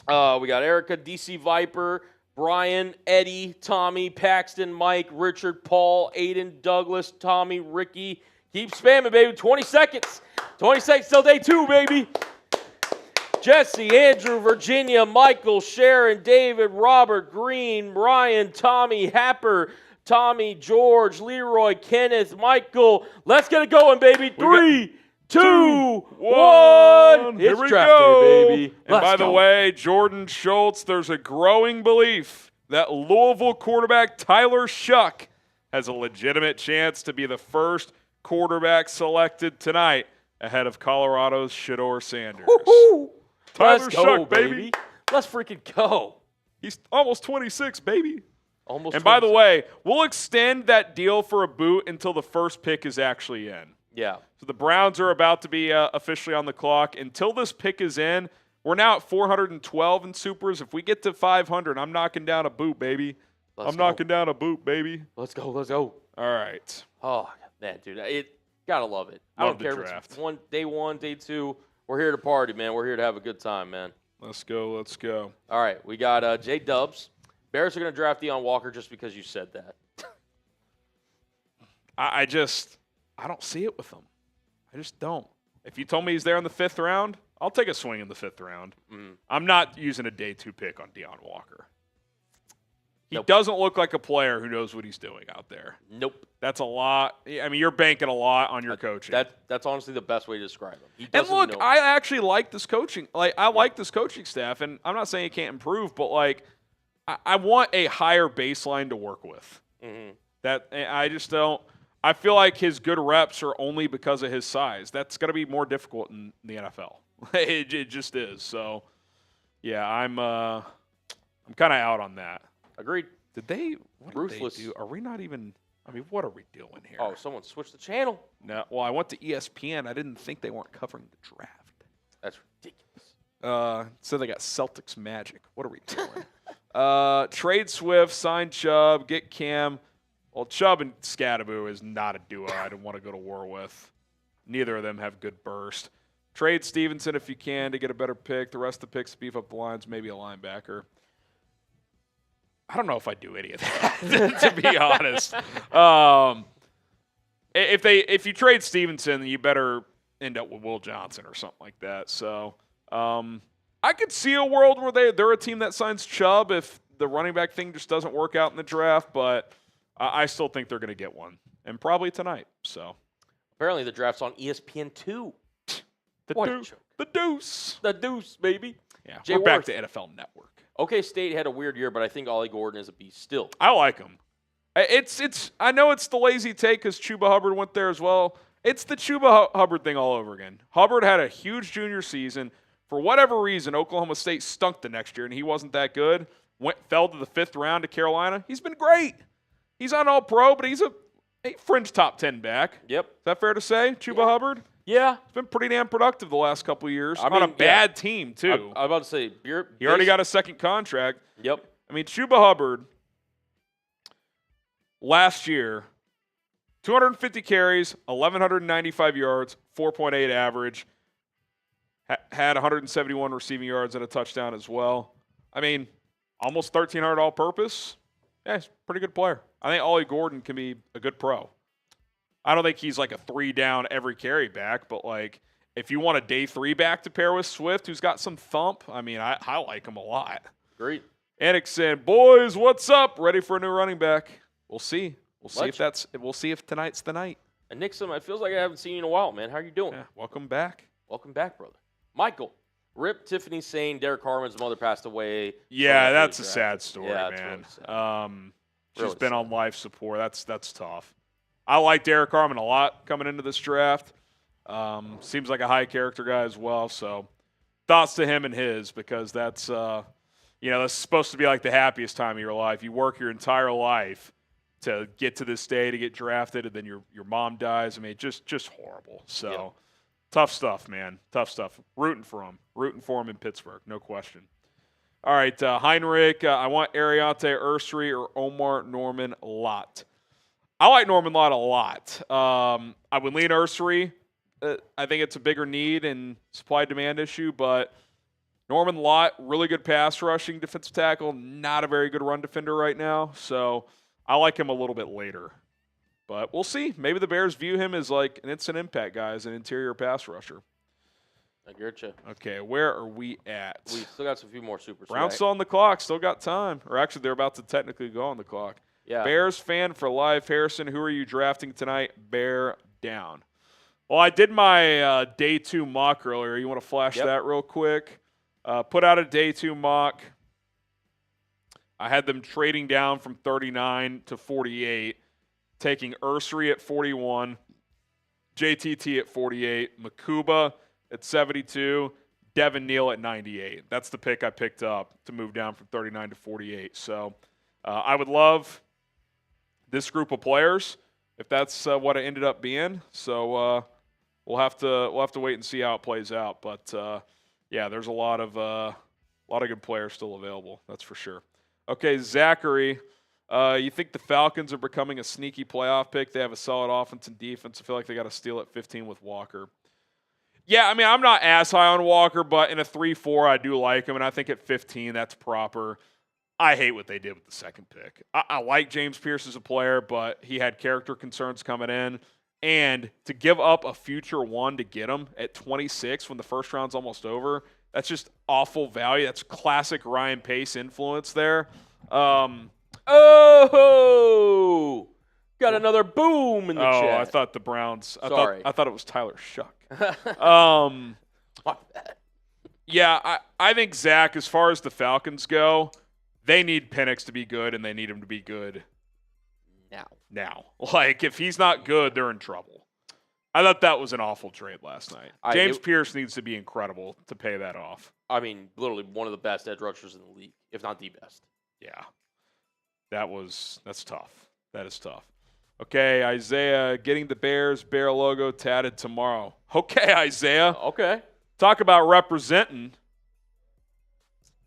got Erica, DC Viper, Brian, Eddie, Tommy, Paxton, Mike, Richard, Paul, Aiden, Douglas, Tommy, Ricky. Keep spamming, baby. 20 seconds. 20 seconds till day 2, baby. Jesse, Andrew, Virginia, Michael, Sharon, David, Robert, Green, Ryan, Tommy, Happer, Tommy, George, Leroy, Kenneth, Michael. Let's get it going, baby. 3, 2, 1. Here It's we draft go. day, baby. And by the way, Jordan Schultz, there's a growing belief that Louisville quarterback Tyler Shuck has a legitimate chance to be the first quarterback selected tonight ahead of Colorado's Shedeur Sanders. Woo-hoo! Tyler Let's go, Shuck, baby. Let's freaking go. He's almost 26, baby. Almost. And by the way, we'll extend that deal for a boot until the first pick is actually in. Yeah. So the Browns are about to be officially on the clock. Until this pick is in, we're now at 412 in supers. If we get to 500, I'm knocking down a boot, baby. Knocking down a boot, baby. Let's go. Let's go. All right. Oh, man, dude. Gotta love it. I Love don't care the if draft. it's day one, day two. We're here to party, man. We're here to have a good time, man. Let's go. Let's go. All right. We got J Dubs. Bears are going to draft Deion Walker just because you said that. I don't see it with him. I just don't. If you told me he's there in the 5th round, I'll take a swing in the 5th round. I'm not using a day 2 pick on Deion Walker. He doesn't look like a player who knows what he's doing out there. Nope. That's a lot. I mean, you're banking a lot on your coaching. That's honestly the best way to describe him. He And doesn't look, know. I actually like this coaching. I like this coaching staff, and I'm not saying he can't improve, but I want a higher baseline to work with. That I just don't. I feel like his good reps are only because of his size. That's going to be more difficult in the NFL. It just is. So, yeah, I'm kind of out on that. Agreed. What Ruthless. did they do? Are we not even? I mean, what are we doing here? Oh, someone switched the channel. No. Well, I went to ESPN. I didn't think they weren't covering the draft. That's ridiculous. So they got Celtics Magic. What are we doing? Trade Swift, sign Chubb, get Cam. Well, Chubb and Scadaboo is not a duo I'd want to go to war with. Neither of them have good burst. Trade Stevenson if you can to get a better pick. The rest of the picks beef up the lines, maybe a linebacker. I don't know if I do any of that, to be honest. If you trade Stevenson, you better end up with Will Johnson or something like that. So I could see a world where they're a team that signs Chubb if the running back thing just doesn't work out in the draft, but I still think they're going to get one, and probably tonight. So apparently the draft's on ESPN 2. The Deuce. The Deuce, baby. Yeah, Jay we're back Worth. to NFL Network. OK State had a weird year, but I think Ollie Gordon is a beast still. I like him. I know it's the lazy take because Chuba Hubbard went there as well. It's the Chuba Hubbard thing all over again. Hubbard had a huge junior season. For whatever reason, Oklahoma State stunk the next year, and he wasn't that good. Fell to the 5th round to Carolina. He's been great. He's on All-Pro, but he's a fringe top 10 back. Yep. Is that fair to say, Chuba Hubbard? Yeah. He's been pretty damn productive the last couple of years. On a bad team, too. I was about to say, he already got a second contract. Yep. I mean, Chuba Hubbard, last year, 250 carries, 1,195 yards, 4.8 average, had 171 receiving yards and a touchdown as well. I mean, almost 1,300 all-purpose. Yeah, he's a pretty good player. I think Ollie Gordon can be a good pro. I don't think he's like a 3-down every carry back, but if you want a day 3 back to pair with Swift, who's got some thump, I mean, I like him a lot. Great. Annickson, boys, what's up? Ready for a new running back? We'll see. We'll see if tonight's the night. And Nixon, it feels like I haven't seen you in a while, man. How are you doing? Yeah, welcome back. Welcome back, brother. Michael, rip Tiffany saying Derek Harmon's mother passed away. Yeah, that's a sad story, yeah, man. Really sad. She's Really been sad. on life support. That's tough. I like Derek Harmon a lot coming into this draft. Seems like a high character guy as well. So thoughts to him and his, because that's that's supposed to be like the happiest time of your life. You work your entire life to get to this day to get drafted, and then your mom dies. I mean, just horrible. So. Yeah. Tough stuff, man. Tough stuff. Rooting for him in Pittsburgh, no question. All right, Heinrich, I want Ariante Ursary or Omar Norman Lott. I like Norman Lott a lot. I would lean Ursary. I think it's a bigger need and supply-demand issue, but Norman Lott, really good pass rushing defensive tackle, not a very good run defender right now, so I like him a little bit later. But we'll see. Maybe the Bears view him as like an instant impact guy, as an interior pass rusher. I get you. Okay, where are we at? We still got some few more supers. Browns still on the clock. Still got time. Or actually, they're about to technically go on the clock. Yeah. Bears fan for life. Harrison, who are you drafting tonight? Bear down. Well, I did my day 2 mock earlier. You want to flash that real quick? Put out a day 2 mock. I had them trading down from 39 to 48, taking Ursary at 41, JTT at 48, Makuba at 72, Devin Neal at 98. That's the pick I picked up to move down from 39 to 48. So I would love this group of players if that's what it ended up being. So we'll have to wait and see how it plays out. But yeah, there's a lot of good players still available. That's for sure. Okay, Zachary, you think the Falcons are becoming a sneaky playoff pick? They have a solid offense and defense. I feel like they got to steal at 15 with Walker. Yeah, I mean, I'm not as high on Walker, but in a 3-4, I do like him, and I think at 15, that's proper. I hate what they did with the second pick. I like James Pierce as a player, but he had character concerns coming in. And to give up a future one to get him at 26 when the first round's almost over, that's just awful value. That's classic Ryan Pace influence there. Oh! Got another boom in the chat. Oh, I thought the Browns. Sorry. I thought it was Tyler Shuck. My bad. Yeah, I think, Zach, as far as the Falcons go, they need Penix to be good, and they need him to be good now. Like, if he's not good, they're in trouble. I thought that was an awful trade last night. James Pierce needs to be incredible to pay that off. I mean, literally one of the best edge rushers in the league, if not the best. Yeah. That's tough. That is tough. Okay, Isaiah, getting the Bear logo tatted tomorrow. Okay, Isaiah. Okay. Talk about representing.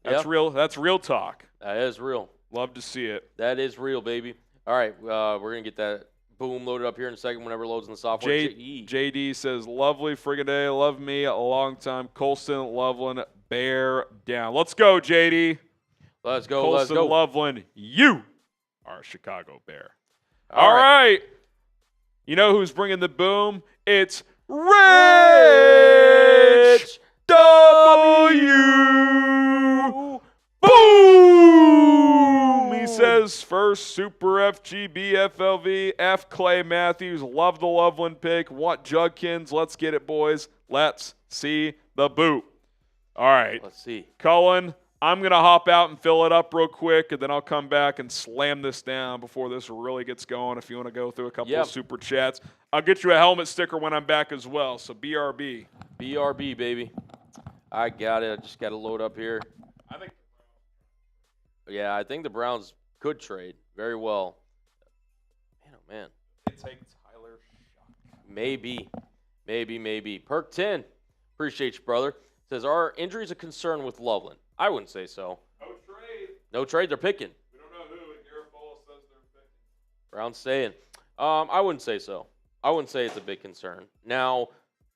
That's Yep. real. That's real talk. That is real. Love to see it. That is real, baby. All right, we're going to get that boom loaded up here in a second whenever it loads in the software. JD says, lovely friggin' day. Love me a long time. Colson Loveland, bear down. Let's go, JD. Let's go. Colson Loveland, you are a Chicago Bear. All right. You know who's bringing the boom? It's Rich W. Boom! He says, first Super FGB FLV, F. Clay Matthews. Love the Loveland pick. Want Judkins. Let's get it, boys. Let's see the boot. All right. Let's see. Cullen, I'm going to hop out and fill it up real quick, and then I'll come back and slam this down before this really gets going. If you want to go through a couple of super chats, I'll get you a helmet sticker when I'm back as well. So BRB. BRB, baby. I got it. I just got to load up here. I think the Browns could trade very well. Man, oh, man. They take Tyler Shuck. Maybe. Perk 10. Appreciate you, brother. Says, are injuries a concern with Loveland? I wouldn't say so. No trade. They're picking. We don't know who, and Garofalo says they're picking. Brown's saying. I wouldn't say so. I wouldn't say it's a big concern. Now,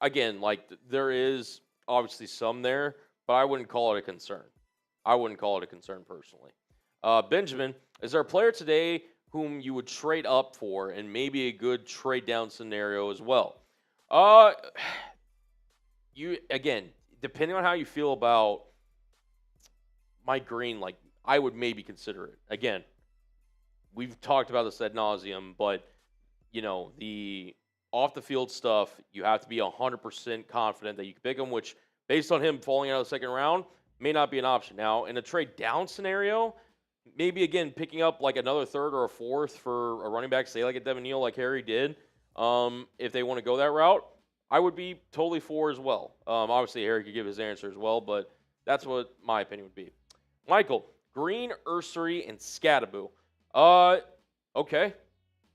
again, there is obviously some there, but I wouldn't call it a concern. I wouldn't call it a concern personally. Benjamin, is there a player today whom you would trade up for and maybe a good trade down scenario as well? Again, depending on how you feel about Mike Green, I would maybe consider it. Again, we've talked about this ad nauseum, but the off the field stuff, you have to be 100% confident that you can pick him, which based on him falling out of the second round may not be an option. Now, in a trade down scenario, maybe again picking up another third or a fourth for a running back, say a Devin Neal like Harry did, if they want to go that route, I would be totally for as well. Obviously, Harry could give his answer as well, but that's what my opinion would be. Michael, Green, Ursary, and Scattaboo. Okay.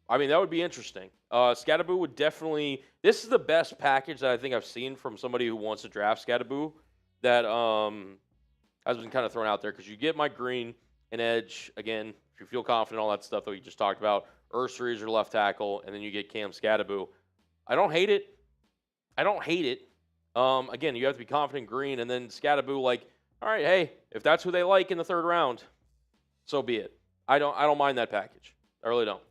I mean, that would be interesting. Scattaboo would definitely – this is the best package that I think I've seen from somebody who wants to draft Scattaboo that has been kind of thrown out there because you get Mike Green, an edge, again, if you feel confident, all that stuff that we just talked about. Ursary is your left tackle, and then you get Cam Scattaboo. I don't hate it. Again, you have to be confident in Green, and then Scattaboo, all right, hey, if that's who they like in the third round, so be it. I don't mind that package. I really don't.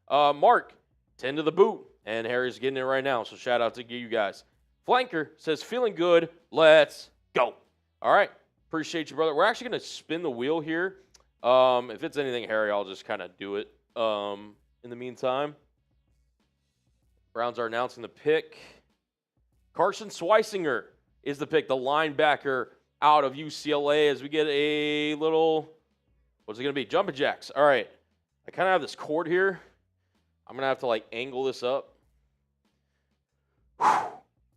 Mark, 10 to the boot, and Harry's getting it right now, so shout out to you guys. Flanker says, feeling good, let's go. All right, appreciate you, brother. We're actually going to spin the wheel here. If it's anything Harry, I'll just kind of do it. In the meantime, Browns are announcing the pick. Carson Schweisinger is the pick, the linebacker out of UCLA, as we get a little What's it going to be? Jumping jacks. All right. I kind of have this cord here. I'm going to have to, like, angle this up.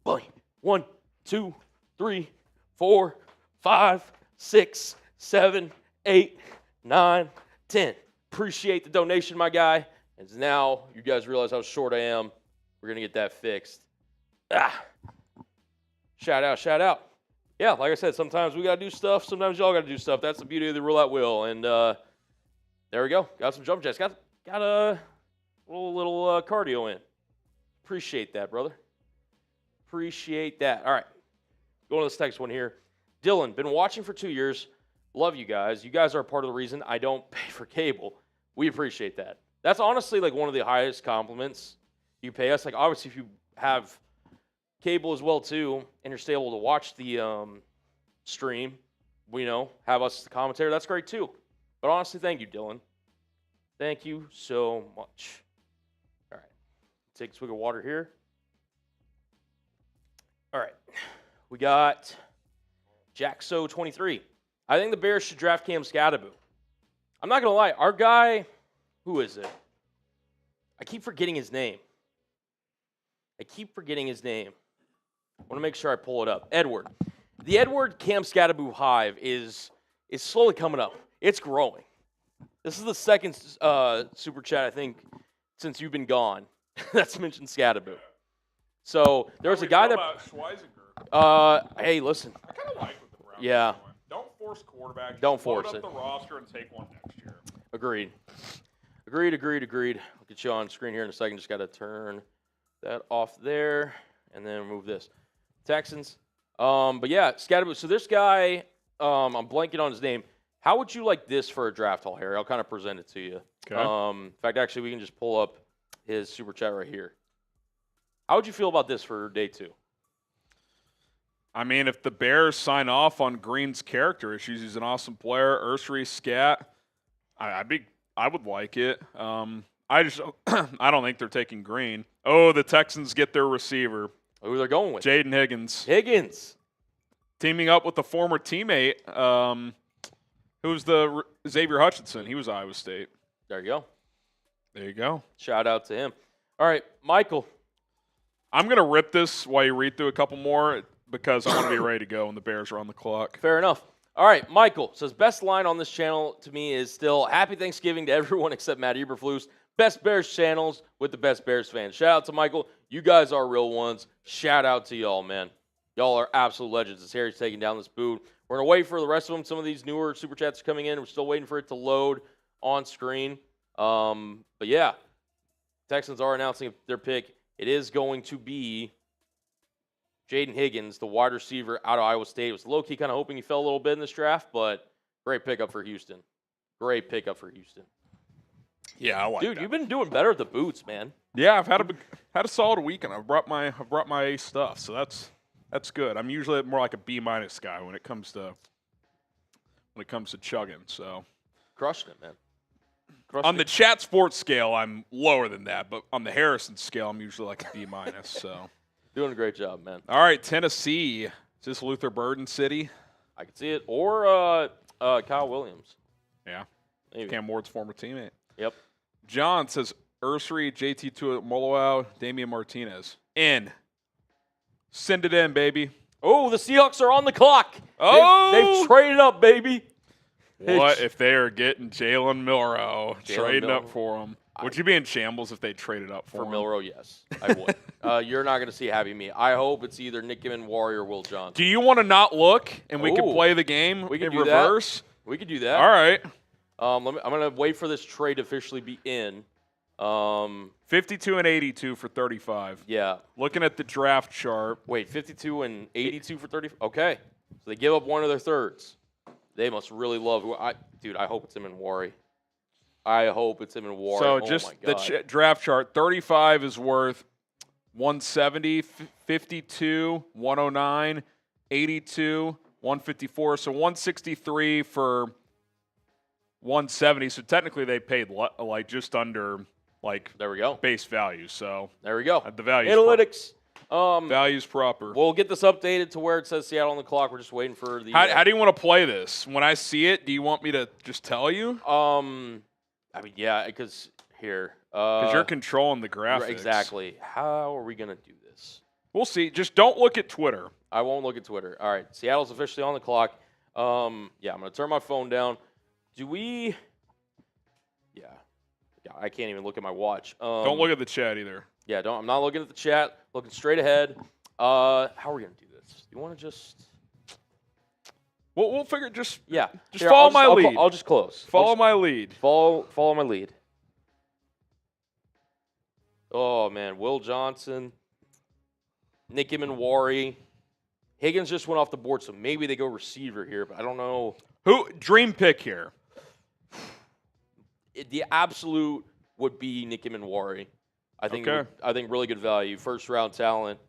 Boy. 1, 2, 3, 4, 5, 6, 7, 8, 9, 10. Appreciate the donation, my guy. And now you guys realize how short I am. We're going to get that fixed. Shout out, shout out. Yeah, like I said, sometimes we got to do stuff. Sometimes y'all got to do stuff. That's the beauty of the roulette wheel. And there we go. Got some jump jacks. Got a little cardio in. Appreciate that, brother. Appreciate that. All right. Going to this next one here. Dylan, been watching for 2 years. Love you guys. You guys are part of the reason I don't pay for cable. We appreciate that. That's honestly like one of the highest compliments you pay us. Like, obviously, if you have cable as well too, and you're still able to watch the stream, have us as the commentator, that's great too. But honestly, thank you, Dylan. Thank you so much. All right. Take a swig of water here. All right. We got Jackso23. I think the Bears should draft Cam Scadaboo. I'm not going to lie. Our guy, who is it? I keep forgetting his name. I want to make sure I pull it up. Edward. The Edward Cam Scadaboo hive is slowly coming up. It's growing. This is the second super chat, I think, since you've been gone that's mentioned Scadaboo. So there was a guy that. Hey, listen. I kind of like what the Browns are doing. Don't force quarterbacks. Don't Load force up it. the roster and take one next year. Agreed. I'll get you on screen here in a second. Just got to turn that off there and then remove this. Texans. But yeah, Scadaboo. So this guy, I'm blanking on his name. How would you like this for a draft haul, Harry? I'll kind of present it to you. Okay. In fact, actually, we can just pull up his super chat right here. How would you feel about this for day 2? I mean, if the Bears sign off on Green's character issues, he's an awesome player. Ursary, Scat, I would like it. I don't think they're taking Green. Oh, the Texans get their receiver. Who they're going with? Jaden Higgins. Teaming up with a former teammate, who's the Xavier Hutchinson. He was Iowa State. There you go. Shout out to him. All right, Michael. I'm going to rip this while you read through a couple more because I want to be ready to go when the Bears are on the clock. Fair enough. All right, Michael says, best line on this channel to me is still Happy Thanksgiving to everyone except Matt Eberflus. Best Bears channels with the best Bears fans. Shout out to Michael. You guys are real ones. Shout out to y'all, man. Y'all are absolute legends. As Harry's taking down this boot. We're going to wait for the rest of them. Some of these newer super chats are coming in. We're still waiting for it to load on screen. But yeah, Texans are announcing their pick. It is going to be Jaden Higgins, the wide receiver out of Iowa State. It was low-key kind of hoping he fell a little bit in this draft, but great pickup for Houston. Yeah, I like Dude, that. you've been doing better at the boots, man. Yeah, I've had a solid weekend. I've brought my A stuff, so that's good. I'm usually more like a B- guy when it comes to chugging. So Crushing it, man. On the chat sports scale, I'm lower than that, but on the Harrison scale, I'm usually like a B-. So doing a great job, man. All right, Tennessee. Is this Luther Burden City? I can see it. Or Kyle Williams. Yeah. Maybe. Cam Ward's former teammate. Yep. John says Ursary, JT Tuimoloau, Damian Martinez. In. Send it in, baby. Oh, the Seahawks are on the clock. Oh! They've traded up, baby. What if they are getting Jalen Milroe, trading up for him? Would you be in shambles if they traded up for him? Milroe, yes, I would. You're not going to see Happy Me. I hope it's either Nick Warrior or Will Johnson. Do you want to not look and we can play the game in reverse? That. We can do that. All right. I'm going to wait for this trade to officially be in. 52 and 82 for 35. Yeah. Looking at the draft chart. Wait, 52 and 82 for 30? Okay. So they give up one of their thirds. They must really love dude, I hope it's him and Wari. So just the draft chart, 35 is worth 170, 52, 109, 82, 154. So 163 for 170. So technically they paid like just under like there we go base value. So there we go. At the value analytics. Values proper. We'll get this updated to where it says Seattle on the clock. We're just waiting for the. How do you want to play this? When I see it, do you want me to just tell you? I mean, yeah, because here. Because you're controlling the graphics. Exactly. How are we going to do this? We'll see. Just don't look at Twitter. I won't look at Twitter. All right. Seattle's officially on the clock. Yeah, I'm going to turn my phone down. Do we? Yeah. I can't even look at my watch. Don't look at the chat either. Yeah, I'm not looking at the chat. Looking straight ahead. How are we going to do this? You want to just? We'll figure. Just Here, follow my lead. I'll just close. Follow my lead. Follow my lead. Oh man, Will Johnson, Nick Imanwari, Higgins just went off the board, so maybe they go receiver here, but I don't know. Who dream pick here? The absolute would be Nick Imanwari. I think really good value, first round talent.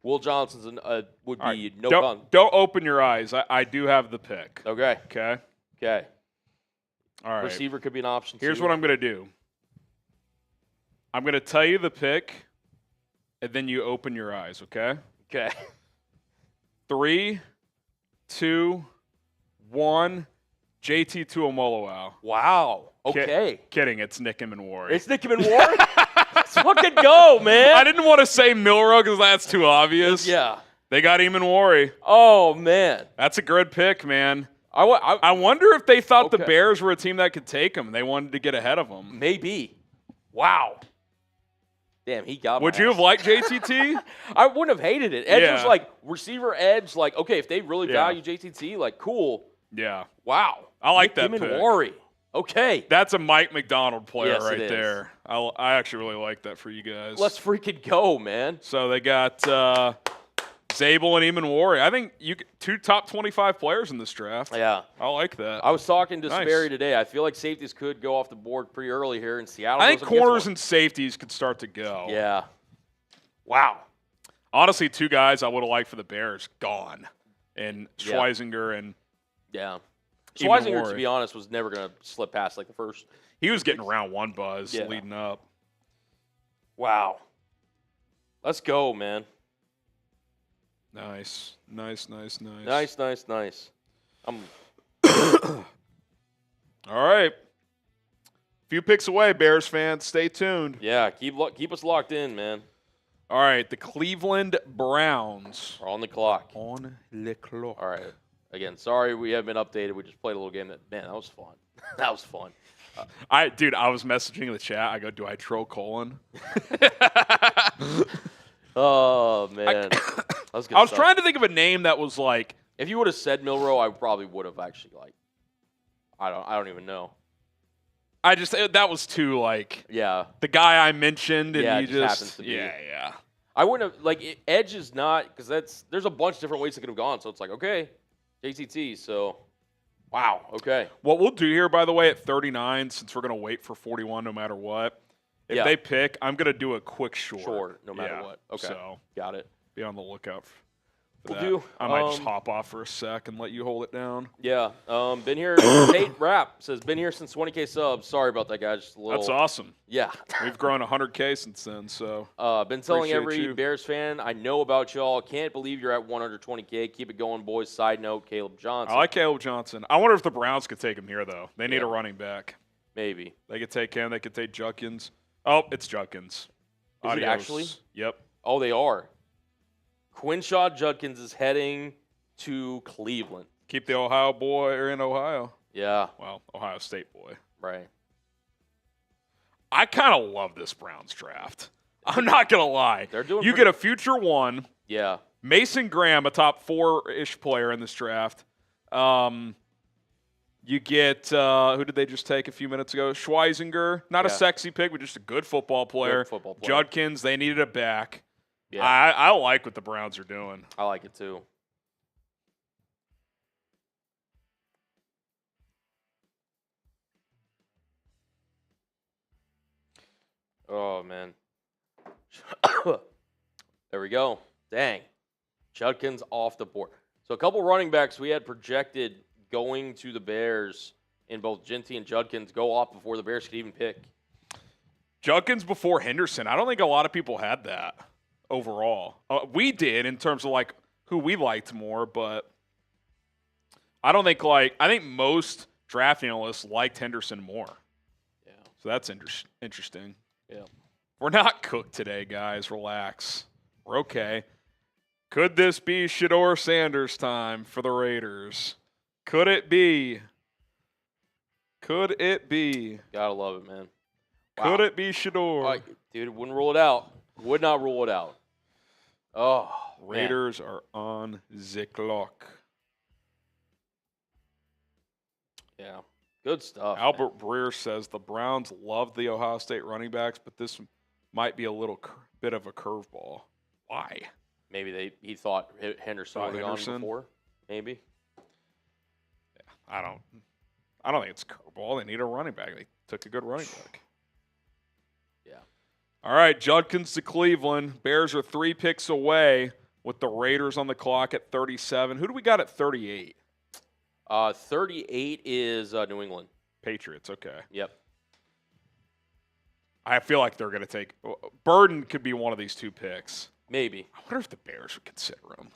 Will Johnson's would be right. no. Don't open your eyes. I do have the pick. Okay. Okay. All right. Receiver could be an option. Here's too. what I'm gonna do. I'm gonna tell you the pick, and then you open your eyes. Okay. Okay. 3, 2, 1. JT Tuimoloau. Wow. Okay. Kidding. It's Nick Imanwari. It's Nick Imanwari. Let's fucking go, man. I didn't want to say Milrow because that's too obvious. Yeah. They got Imanwari. Oh man. That's a good pick, man. I wonder if they thought the Bears were a team that could take him. They wanted to get ahead of them. Maybe. Wow. Damn, he got. Would you have liked JTT? I wouldn't have hated it. Edge was like receiver edge. Like, okay, if they really value JTT, like, cool. Yeah. Wow. I like Nick that pick. Imanwari. Okay. That's a Mike McDonald player Yes, right it is. there. I actually really like that for you guys. Let's freaking go, man. So they got Zabel and Imanwari. I think two top 25 players in this draft. Yeah. I like that. I was talking to Nice. Sperry today. I feel like safeties could go off the board pretty early here in Seattle. I think corners and safeties could start to go. Yeah. Wow. Honestly, two guys I would have liked for the Bears gone. And Schweisinger and Yeah. Imanwari. Schweisinger, to be honest, was never going to slip past like the first. He was getting round one buzz leading up. Wow. Let's go, man. Nice. Nice. All right. Few picks away, Bears fans. Stay tuned. Yeah, keep us locked in, man. All right, the Cleveland Browns. We're on the clock. On the clock. All right. Again, sorry we haven't been updated. We just played a little game. That was fun. That was fun. I was messaging in the chat. I go, do I troll Colin? Oh man, I was trying to think of a name that was like. If you would have said Milrow, I probably would have actually like. I don't even know. That was too like. Yeah. The guy I mentioned, and you just happens to be. Yeah. I wouldn't have Edge is not because there's a bunch of different ways it could have gone. So it's like okay, JTT. So. Wow. Okay. What we'll do here, by the way, at 39, since we're going to wait for 41 no matter what, if they pick, I'm going to do a quick short. Short, no matter what. Okay. So got it. Be on the lookout for We'll that. do. I might just hop off for a sec and let you hold it down. Yeah. Been here. Nate Rapp says, been here since 20K subs. Sorry about that, guys. Just a little. That's awesome. Yeah. We've grown 100K since then, so. Been telling every you. Bears fan I know about y'all. Can't believe you're at 120K. Keep it going, boys. Side note, Caleb Johnson. I like Caleb Johnson. I wonder if the Browns could take him here, though. They need a running back. Maybe. They could take him. They could take Judkins. Oh, it's Judkins. Is it actually? Yep. Oh, they are. Quinshaw Judkins is heading to Cleveland. Keep the Ohio boy in Ohio. Yeah. Well, Ohio State boy. Right. I kind of love this Browns draft. I'm not going to lie. They're doing You get a future one. Yeah. Mason Graham, a top 4-ish player in this draft. You get, who did they just take a few minutes ago? Schweisinger. Not a sexy pick, but just a good football player. Good football player. Judkins, they needed a back. Yeah. I like what the Browns are doing. I like it too. Oh, man. There we go. Dang. Judkins off the board. So a couple running backs we had projected going to the Bears in both Ginty and Judkins go off before the Bears could even pick. Judkins before Henderson. I don't think a lot of people had that. overall. We did in terms of like who we liked more, but I don't think I think most draft analysts liked Henderson more. Yeah. So that's interesting. Yeah. We're not cooked today, guys. Relax. We're okay. Could this be Shedeur Sanders time for the Raiders? Could it be? Could it be? Gotta love it, man. Wow. Could it be Shedeur? Dude, wouldn't rule it out. Would not rule it out. Oh, Raiders are on the clock. Yeah. Good stuff. Albert Breer says the Browns love the Ohio State running backs, but this might be a little bit of a curveball. Why? Maybe he thought Henderson would have gone before. Maybe. Yeah, I don't think it's a curveball. They need a running back. They took a good running back. Yeah. All right, Judkins to Cleveland. Bears are 3 picks away with the Raiders on the clock at 37. Who do we got at 38? 38 is New England. Patriots, okay. Yep. I feel like they're going to take – Burden could be one of these 2 picks. Maybe. I wonder if the Bears would consider him.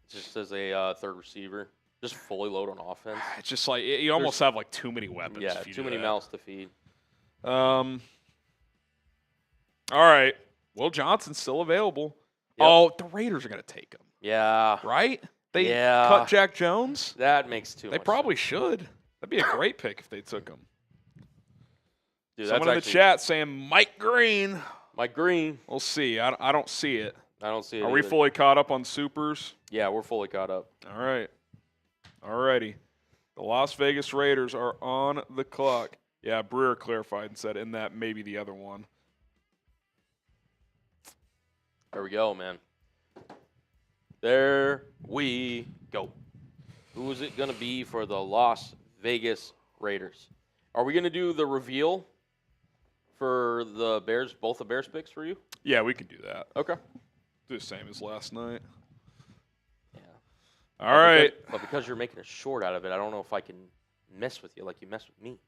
Just as a third receiver. Just fully load on offense. It's just like you almost have like too many weapons. Yeah, too many mouths to feed. All right. Will Johnson's still available. Yep. Oh, the Raiders are going to take him. Yeah. Right? They Yeah. cut Jack Jones? That makes too much They probably sense. should. That'd be a great pick if they took him. Dude, Someone that's in the chat saying Mike Green. Mike Green. We'll see. I don't see it. I don't see it Are we either. fully caught up on supers? Yeah, we're fully caught up. All right. All righty. The Las Vegas Raiders are on the clock. Yeah, Breer clarified and said, and that maybe the other one. There we go, man. There we go. Who is it going to be for the Las Vegas Raiders? Are we going to do the reveal for the Bears, both the Bears picks for you? Yeah, we can do that. Okay. Do the same as last night. Yeah. All right. But because you're making a short out of it, I don't know if I can mess with you like you mess with me.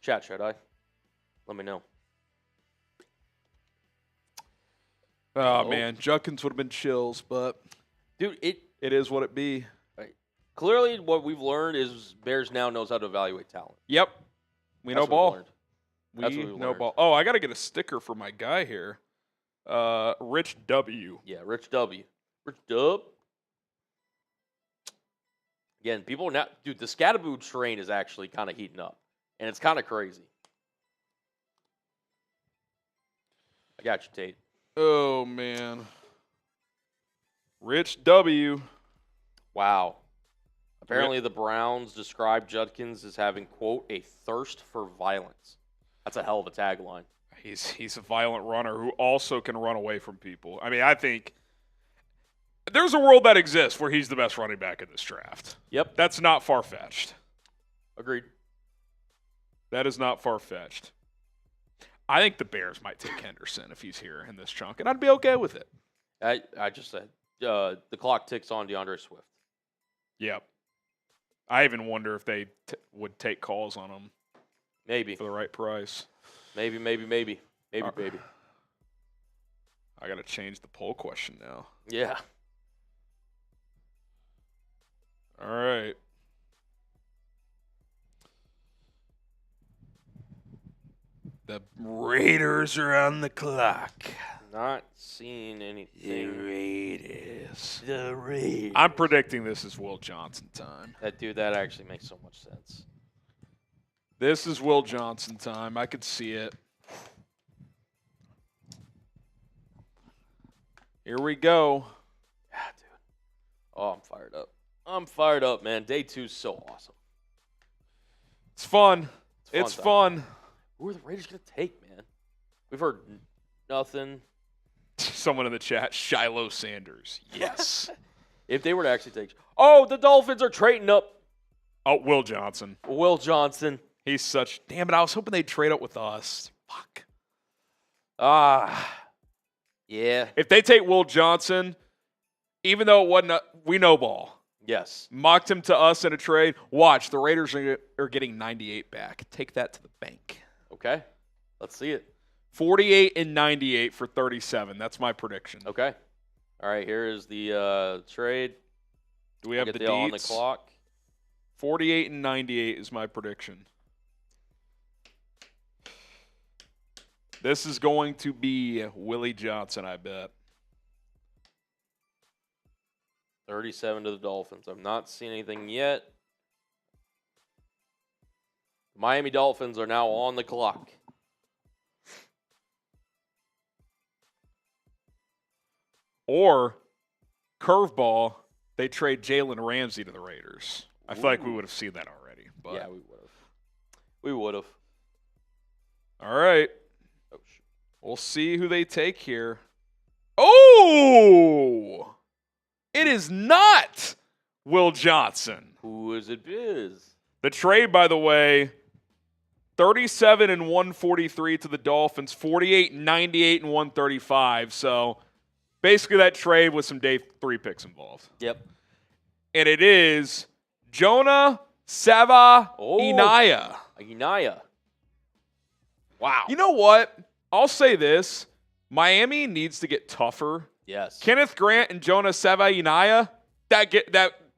Chat, should I? Let me know. Oh, man. Judkins would have been chills, but Dude, it is what it be. clearly what we've learned is Bears now knows how to evaluate talent. Yep. We know That's what ball. we've learned. We what we know learned. ball. Oh, I got to get a sticker for my guy here. Rich W. Yeah, Rich W. Rich Dub. Again, people are now, dude, the Scatterboo train is actually kind of heating up, and it's kind of crazy. I got you, Tate. Oh, man. Rich W. Wow. Apparently, the Browns described Judkins as having, quote, a thirst for violence. That's a hell of a tagline. He's a violent runner who also can run away from people. I mean, I think there's a world that exists where he's the best running back in this draft. Yep. That's not far-fetched. Agreed. That is not far-fetched. I think the Bears might take Henderson if he's here in this chunk, and I'd be okay with it. I just said the clock ticks on DeAndre Swift. Yep. I even wonder if they would take calls on him. Maybe. For the right price. Maybe. Maybe. I got to change the poll question now. Yeah. All right. The Raiders are on the clock. Not seeing anything. The Raiders. I'm predicting this is Will Johnson time. That actually makes so much sense. This is Will Johnson time. I could see it. Here we go. Yeah, dude. Oh, I'm fired up. I'm fired up, man. Day 2's so awesome. It's fun. It's It's fun fun. Who are the Raiders going to take, man? We've heard nothing. Someone in the chat, Shiloh Sanders. Yes. If they were to actually take... Oh, the Dolphins are trading up. Oh, Will Johnson. Will Johnson. He's such... Damn it, I was hoping they'd trade up with us. Fuck. Yeah. If they take Will Johnson, even though it wasn't we know ball. Yes. Mocked him to us in a trade. Watch, the Raiders are getting 98 back. Take that to the bank. Okay. Let's see it. 48 and 98 for 37. That's my prediction. Okay. All right, here is the trade. Do we have Get the the on the deets? clock. 48 and 98 is my prediction. This is going to be Willie Johnson, I bet. 37 to the Dolphins. I've not seen anything yet. Miami Dolphins are now on the clock. Or, curveball, they trade Jalen Ramsey to the Raiders. I feel like we would have seen that already. But. Yeah, we would have. We would have. All right. Oh, shoot. We'll see who they take here. Oh! It is not Will Johnson. Who is it? Biz? The trade, by the way, 37 and 143 to the Dolphins, 48, 98 and 135. So basically that trade with some day 3 picks involved. Yep. And it is Jonah Sava Inaya. Inaya. Wow. You know what? I'll say this. Miami needs to get tougher. Yes. Kenneth Grant and Jonah Sava Inaya,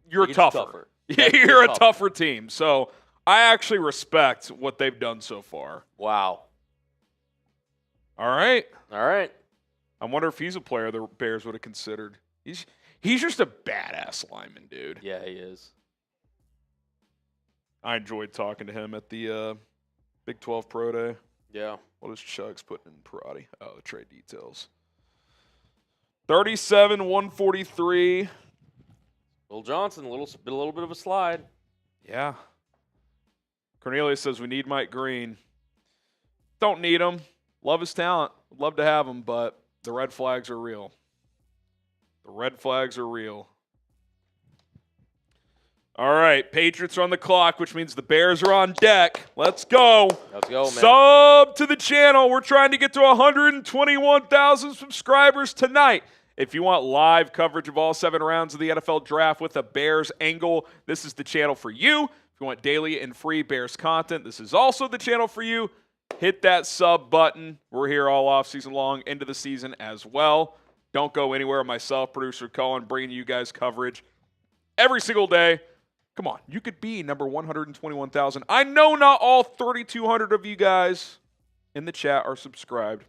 you're tougher. You're a tougher team. So I actually respect what they've done so far. Wow. All right. All right. I wonder if he's a player the Bears would have considered. He's just a badass lineman, dude. Yeah, he is. I enjoyed talking to him at the Big 12 Pro Day. Yeah. What is Chugs putting in Parati? Oh, the trade details. 37, 143. Will Johnson, a little bit of a slide. Yeah. Cornelius says we need Mike Green. Don't need him. Love his talent. Would love to have him, but the red flags are real. The red flags are real. All right, Patriots are on the clock, which means the Bears are on deck. Let's go. Let's go, man. Sub to the channel. We're trying to get to 121,000 subscribers tonight. If you want live coverage of all 7 rounds of the NFL Draft with a Bears angle, this is the channel for you. If you want daily and free Bears content, this is also the channel for you. Hit that sub button. We're here all off season long, into the season as well. Don't go anywhere. Myself, producer Colin, bringing you guys coverage every single day. Come on, you could be number 121,000. I know not all 3,200 of you guys in the chat are subscribed.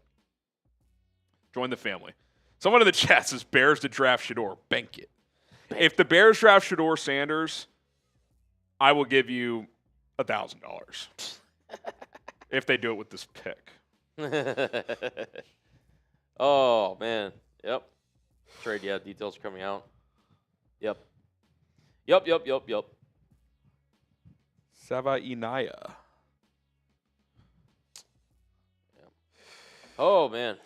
Join the family. Someone in the chat says Bears to draft Shedeur. Bank it. If the Bears draft Shedeur Sanders, I will give you $1,000 if they do it with this pick. Oh, man. Yep. Trade, yeah, details are coming out. Yep. Yep. Sava Inaya. Oh, man.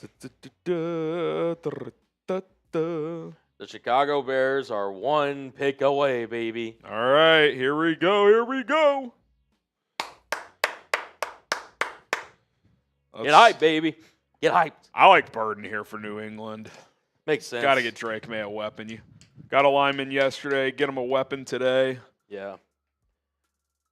The Chicago Bears are 1 pick away, baby. All right, here we go. Get hyped, baby. Get hyped. I like Burden here for New England. Makes sense. Got to get Drake May a weapon. You got a lineman yesterday. Get him a weapon today. Yeah.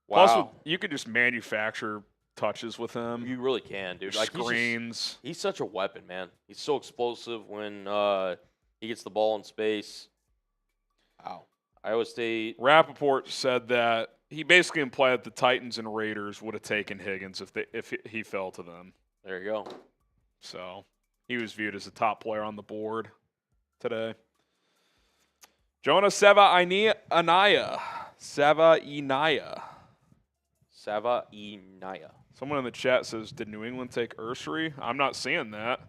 Wow. Plus, you could just manufacture touches with him. You really can, dude. Like Screens. He's such a weapon, man. He's so explosive when he gets the ball in space. Wow. Iowa State. Rappaport said that he basically implied that the Titans and Raiders would have taken Higgins if he fell to them. There you go. So he was viewed as a top player on the board today. Jonah Sava Inaya. Someone in the chat says, did New England take Ursery? I'm not seeing that.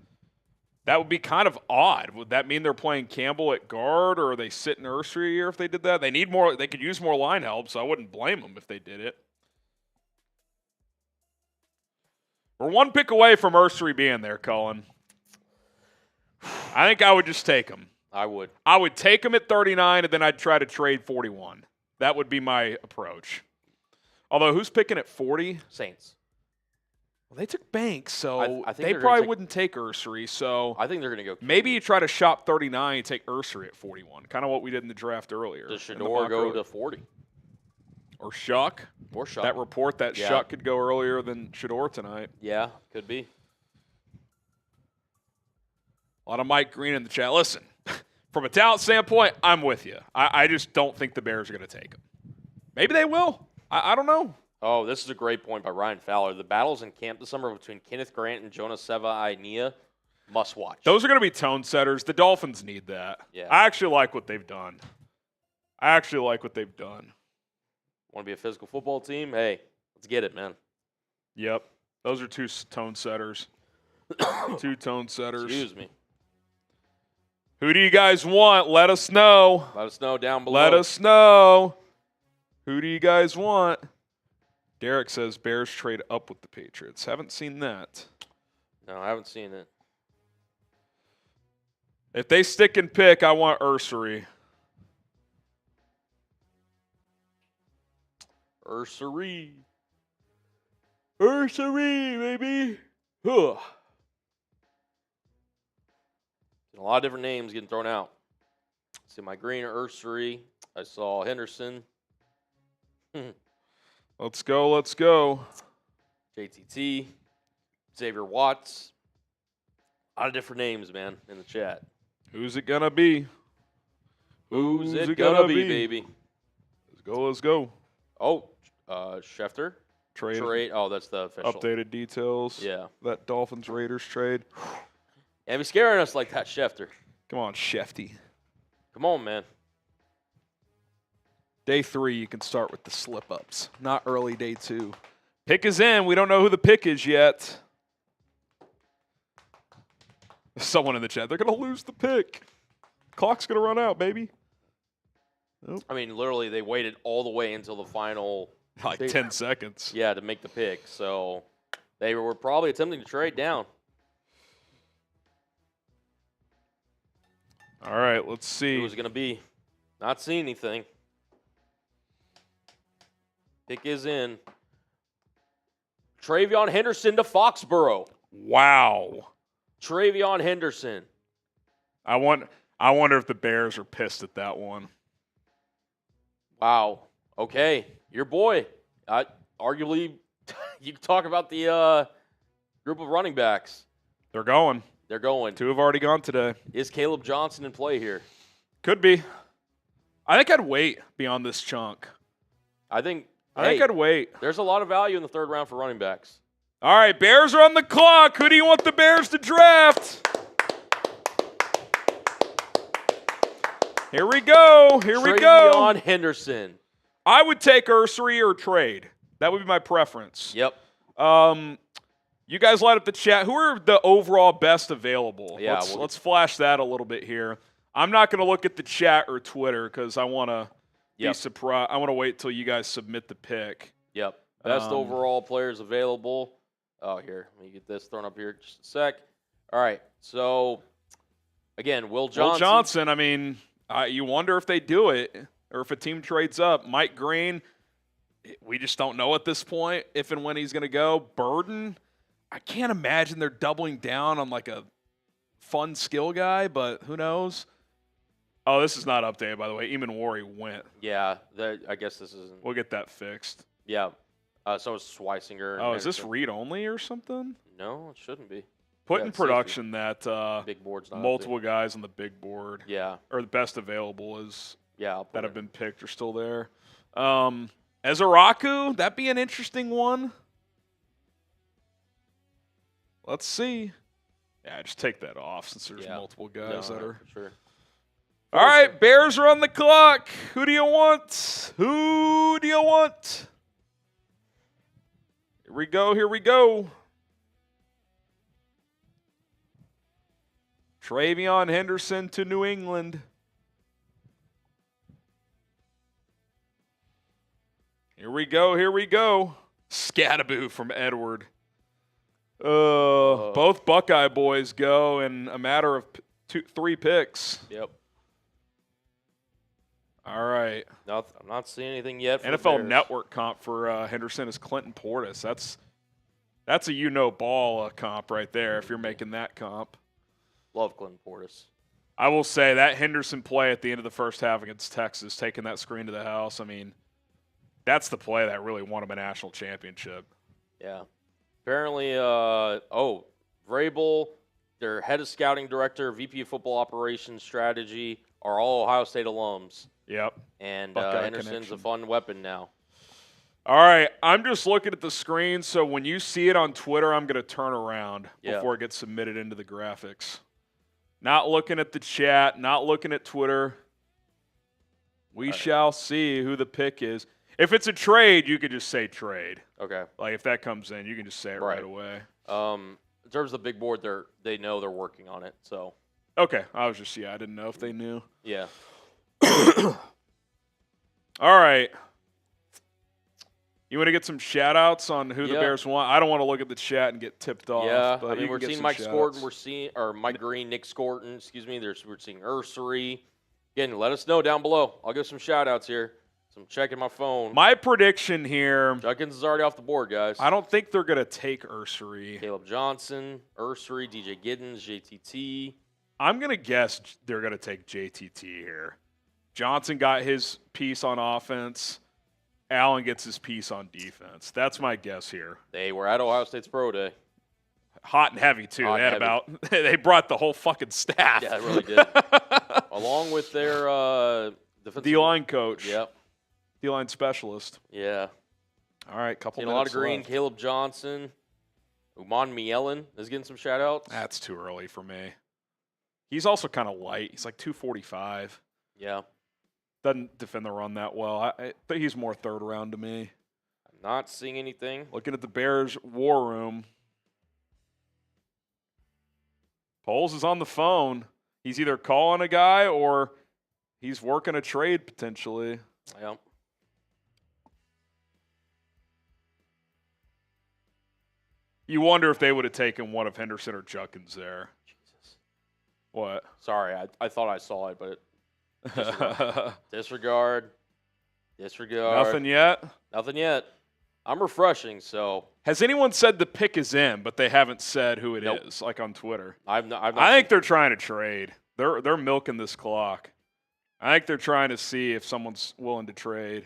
That would be kind of odd. Would that mean they're playing Campbell at guard, or are they sitting Ursery here if they did that? They need more. They could use more line help, so I wouldn't blame them if they did it. We're 1 pick away from Ursery being there, Cullen. I think I would just take him. I would. I would take him at 39, and then I'd try to trade 41. That would be my approach. Although, who's picking at 40? Saints. Well, they took Banks, so I think they probably wouldn't take Ursery. So I think they're going to go. Maybe you try to shop 39 and take Ursery at 41. Kind of what we did in the draft earlier. Does Shedeur go to 40? Or Shuck. Or Shuck. That report that Shuck could go earlier than Shedeur tonight. Yeah, could be. A lot of Mike Green in the chat. Listen, from a talent standpoint, I'm with you. I just don't think the Bears are going to take him. Maybe they will. I don't know. Oh, this is a great point by Ryan Fowler. The battles in camp this summer between Kenneth Grant and Jonas Seva-Inia, must watch. Those are going to be tone setters. The Dolphins need that. Yeah. I actually like what they've done. Want to be a physical football team? Hey, let's get it, man. Yep. Those are two tone setters. Two tone setters. Excuse me. Who do you guys want? Let us know. Let us know down below. Let us know. Who do you guys want? Derek says Bears trade up with the Patriots. Haven't seen that. No, I haven't seen it. If they stick and pick, I want Ursery. Ursery, baby. Ugh. A lot of different names getting thrown out. See my Green, Ursery. I saw Henderson. Let's go. JTT. Xavier Watts. A lot of different names, man, in the chat. Who's it gonna be? Who's it gonna be, baby? Let's go. Oh, Schefter. Trade. Oh, that's the official. Updated details. Yeah. That Dolphins-Raiders trade. And be scaring us like that, Schefter. Come on, Shefty. Come on, man. Day 3, you can start with the slip-ups. Not early day 2. Pick is in. We don't know who the pick is yet. Someone in the chat. They're going to lose the pick. Clock's going to run out, baby. Nope. I mean, literally, they waited all the way until the final. 10 seconds. Yeah, to make the pick. So they were probably attempting to trade down. All right, let's see. Who's it going to be? Not seeing anything. Pick is in. Travion Henderson to Foxborough. Wow. Travion Henderson. I wonder if the Bears are pissed at that one. Wow. Okay. Your boy. Arguably, you can talk about the group of running backs. They're going. 2 have already gone today. Is Caleb Johnson in play here? Could be. I think I'd wait beyond this chunk. I think I'd wait. There's a lot of value in the 3rd round for running backs. All right, Bears are on the clock. Who do you want the Bears to draft? Here we go. Travion Henderson. I would take Ursery or trade. That would be my preference. Yep. You guys light up the chat. Who are the overall best available? Yeah, let's flash that a little bit here. I'm not going to look at the chat or Twitter because I want to be surprised. I want to wait till you guys submit the pick. Yep. Best overall players available. Oh, here. Let me get this thrown up here just a sec. All right. So, again, Will Johnson. I mean, you wonder if they do it or if a team trades up. Mike Green, we just don't know at this point if and when he's going to go. Burden, I can't imagine they're doubling down on like a fun skill guy, but who knows? Oh, this is not updated, by the way. Eamon Wari went. Yeah, I guess this isn't. We'll get that fixed. Yeah. So is Schweisinger. Oh, is this read-only or something? No, it shouldn't be. Put in production that big board's not multiple guys on the big board. Yeah. Or the best available is that have been picked are still there. Ezaraku, that'd be an interesting one. Let's see. Yeah, just take that off since there's multiple guys that are. For sure. All right, Bears are on the clock. Who do you want? Here we go. Travion Henderson to New England. Here we go. Scattaboo from Edward. Both Buckeye boys go in a matter of 3 picks. Yep. All right. I'm not seeing anything yet. For NFL Network comp for Henderson is Clinton Portis. That's a ball comp right there if you're making that comp. Love Clinton Portis. I will say that Henderson play at the end of the first half against Texas, taking that screen to the house, I mean, that's the play that really won him a national championship. Yeah. Apparently, Vrabel their head of scouting director, VP of football operations strategy are all Ohio State alums. Yep. And Buckeye Henderson's connection. a fun weapon now. All right, I'm just looking at the screen, so when you see it on Twitter, I'm going to turn around before it gets submitted into the graphics. Not looking at the chat, not looking at Twitter. We shall see who the pick is. If it's a trade, you could just say trade. Okay. Like, if that comes in, you can just say it right away. In terms of the big board, they know they're working on it, so. Okay, I didn't know if they knew. Yeah. All right. You want to get some shout-outs on who the Bears want? I don't want to look at the chat and get tipped off. Yeah, but we're seeing Mike Scorton. Mike Green, Nick Scorton, excuse me. We're seeing Ursery. Again, let us know down below. I'll give some shout-outs here. So I'm checking my phone. My prediction here. Judkins is already off the board, guys. I don't think they're going to take Ursery. Caleb Johnson, Ursery, DJ Giddens, JTT. I'm going to guess they're going to take JTT here. Johnson got his piece on offense. Allen gets his piece on defense. That's my guess here. They were at Ohio State's Pro Day. Hot and heavy, too. They brought the whole fucking staff. Yeah, they really did. Along with their defensive D-line coach. Yep. D-line specialist. Yeah. All right, couple Seen minutes a lot of green. left. Caleb Johnson. Uman Mielen is getting some shout-outs. That's too early for me. He's also kind of light. He's like 245. Yeah. Doesn't defend the run that well. But he's more third round to me. I'm not seeing anything. Looking at the Bears war room. Poles is on the phone. He's either calling a guy or he's working a trade potentially. Yeah. You wonder if they would have taken one of Henderson or Judkins there. Jesus. What? Sorry, I thought I saw it, but disregard. Nothing yet? Nothing yet. I'm refreshing, so. Has anyone said the pick is in, but they haven't said who it is, like on Twitter? I've not I think they're trying to trade. They're milking this clock. I think they're trying to see if someone's willing to trade.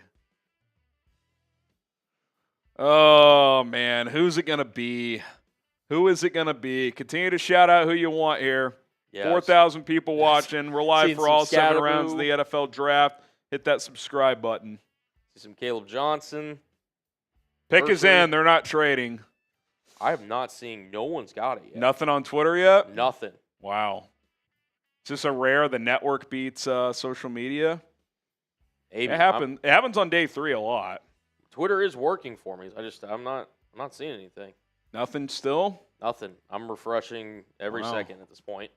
Oh, man. Who's it going to be? Who is it going to be? Continue to shout out who you want here. Yes. 4,000 people watching. We're live Seen for some all 7 Scatterboo. rounds of the NFL draft. Hit that subscribe button. See some Caleb Johnson. Pick is in. They're not trading. I have not seen. No one's got it yet. Nothing on Twitter yet? Nothing. Wow. Is this a rare? The network beats social media? Maybe. It happens on day 3 a lot. Twitter is working for me. I'm not seeing anything. Nothing still? Nothing. I'm refreshing every second at this point.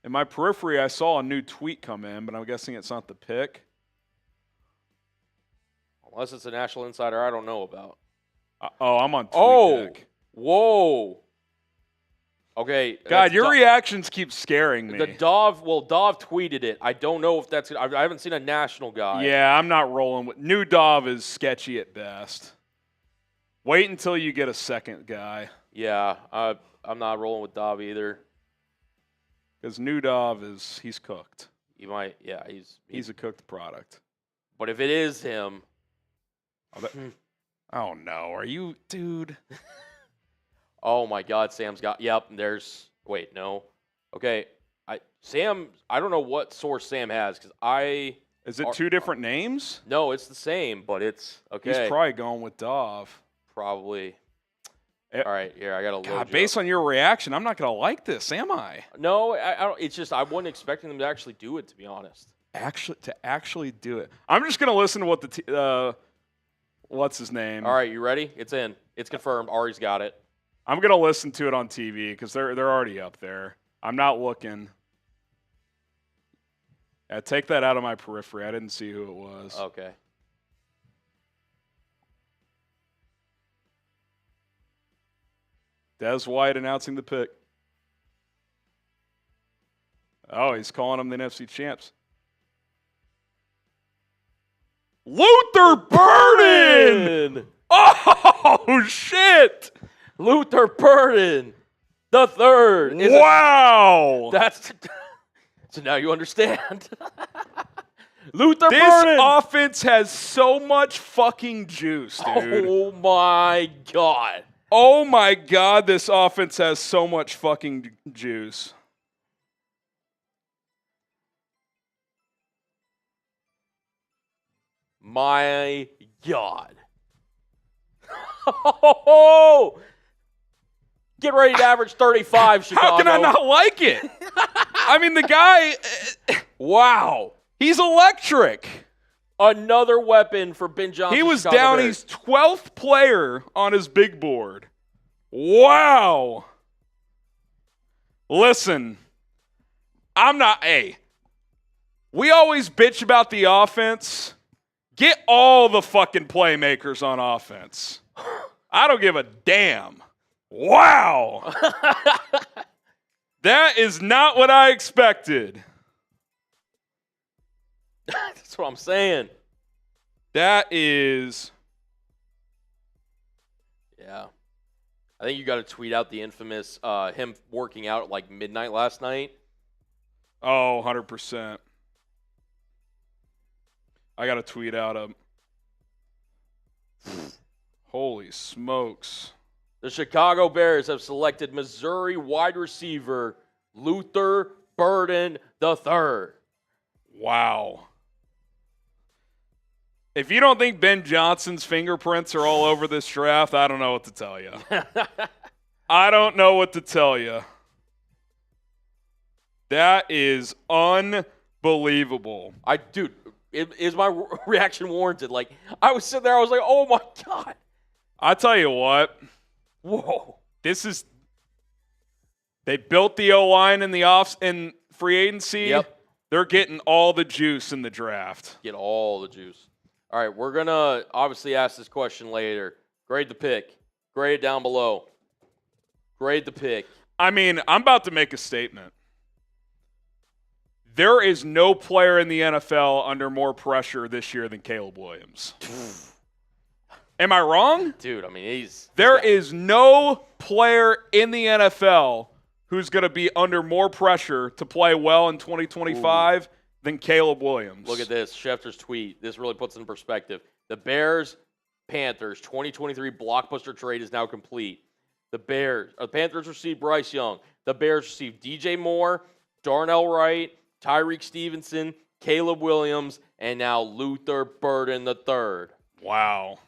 In my periphery, I saw a new tweet come in, but I'm guessing it's not the pick. Unless it's a national insider I don't know about. I'm on TweetDeck. Whoa. Okay. God, your reactions keep scaring me. Dov tweeted it. I don't know if that's. I haven't seen a national guy. Yeah, I'm not rolling with. New Dov is sketchy at best. Wait until you get a second guy. Yeah, I'm not rolling with Dov either. Because New Dov he's cooked. He might. Yeah, he's a cooked product. But if it is him. Oh no, are you, dude? Oh my God, Sam's got. Yep, there's. Wait, no. Okay, Sam. I don't know what source Sam has because Is it 2 different names? No, it's the same, but it's okay. He's probably going with Dov. Probably. All right, here I got to load. Based on your reaction, I'm not gonna like this, am I? No, I don't. It's just I wasn't expecting them to actually do it. To be honest. Actually do it. I'm just gonna listen to what the what's his name? All right, you ready? It's in. It's confirmed. Ari's got it. I'm going to listen to it on TV because they're already up there. I'm not looking. Take that out of my periphery. I didn't see who it was. Okay. Des White announcing the pick. Oh, he's calling them the NFC champs. Luther Burden! Oh, shit! Luther Burden, the third. Wow! So now you understand. Luther this Burden. Offense has so much fucking juice, dude. Oh my God. Oh, my God, this offense has so much fucking juice. My God. Oh, get ready to average 35, Chicago. How can I not like it? I mean, the guy, wow, he's electric. Another weapon for Ben Johnson. He was Chicago down Bears. his 12th player on his big board. Wow. Listen, we always bitch about the offense. Get all the fucking playmakers on offense. I don't give a damn. Wow. That is not what I expected. That's what I'm saying. That is. Yeah. I think you got to tweet out the infamous him working out at like midnight last night. Oh, 100%. I got to tweet out holy smokes. The Chicago Bears have selected Missouri wide receiver Luther Burden III. Wow. If you don't think Ben Johnson's fingerprints are all over this draft, I don't know what to tell you. I don't know what to tell you. That is unbelievable. Is my reaction warranted? Like, I was sitting there, I was like, oh my God. I tell you what. Whoa. They built the O-line in free agency. Yep. They're getting all the juice in the draft. Get all the juice. All right, we're going to obviously ask this question later. Grade the pick. Grade it down below. Grade the pick. I mean, I'm about to make a statement. There is no player in the NFL under more pressure this year than Caleb Williams. Am I wrong? Dude, I mean, There is no player in the NFL who's going to be under more pressure to play well in 2025 than Caleb Williams. Look at this. Schefter's tweet. This really puts it in perspective. The Bears-Panthers 2023 blockbuster trade is now complete. The Panthers received Bryce Young. The Bears received DJ Moore, Darnell Wright, Tyreek Stevenson, Caleb Williams, and now Luther Burden III. Wow.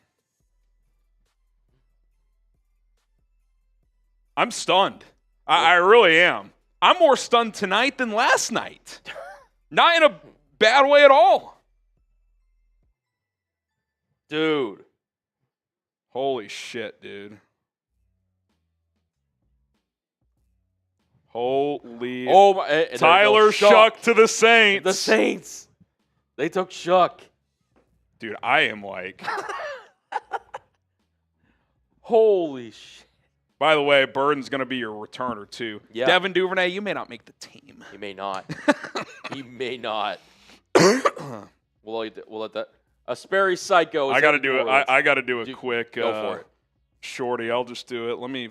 I'm stunned. I really am. I'm more stunned tonight than last night. Not in a bad way at all. Dude. Holy shit, dude. Holy. Oh my. Tyler Shuck to the Saints. The Saints. They took Shuck. Dude, I am like. Holy shit. By the way, Burden's going to be your returner, too. Yeah. Devin Duvernay, you may not make the team. He may not. He may not. We'll let that. A Sperry Psycho. I got to do it. I got to do a quick. Go for it. Shorty, I'll just do it. Let me.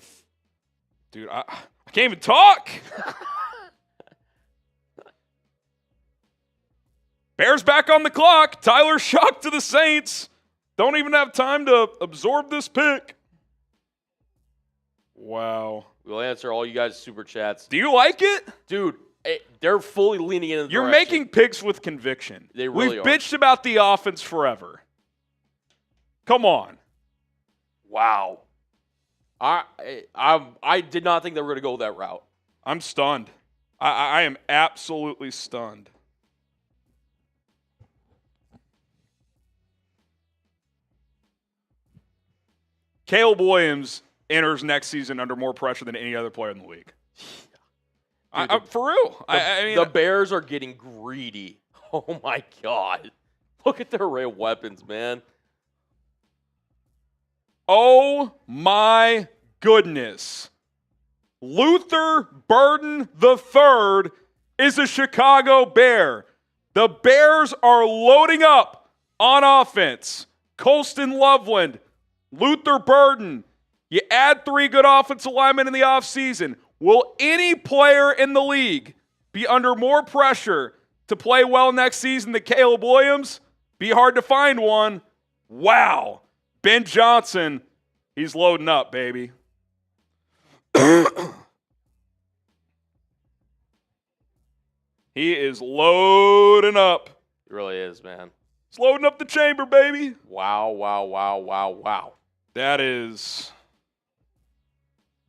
Dude, I can't even talk. Bears back on the clock. Tyler Shuck to the Saints. Don't even have time to absorb this pick. Wow. We'll answer all you guys' super chats. Do you like it? Dude, they're fully leaning in the You're direction. making picks with conviction. They really We've are. bitched about the offense forever. Come on. Wow. I did not think they were going to go that route. I'm stunned. I am absolutely stunned. Caleb Williams enters next season under more pressure than any other player in the league. Dude, for real. I mean, the Bears are getting greedy. Oh, my God. Look at their array of weapons, man. oh my goodness. Luther Burden III is a Chicago Bear. The Bears are loading up on offense. Colston Loveland, Luther Burden. You add 3 good offensive linemen in the offseason. Will any player in the league be under more pressure to play well next season than Caleb Williams? Be hard to find one. Wow. Ben Johnson, he's loading up, baby. He is loading up. It really is, man. He's loading up the chamber, baby. Wow, wow, wow, wow, wow. That is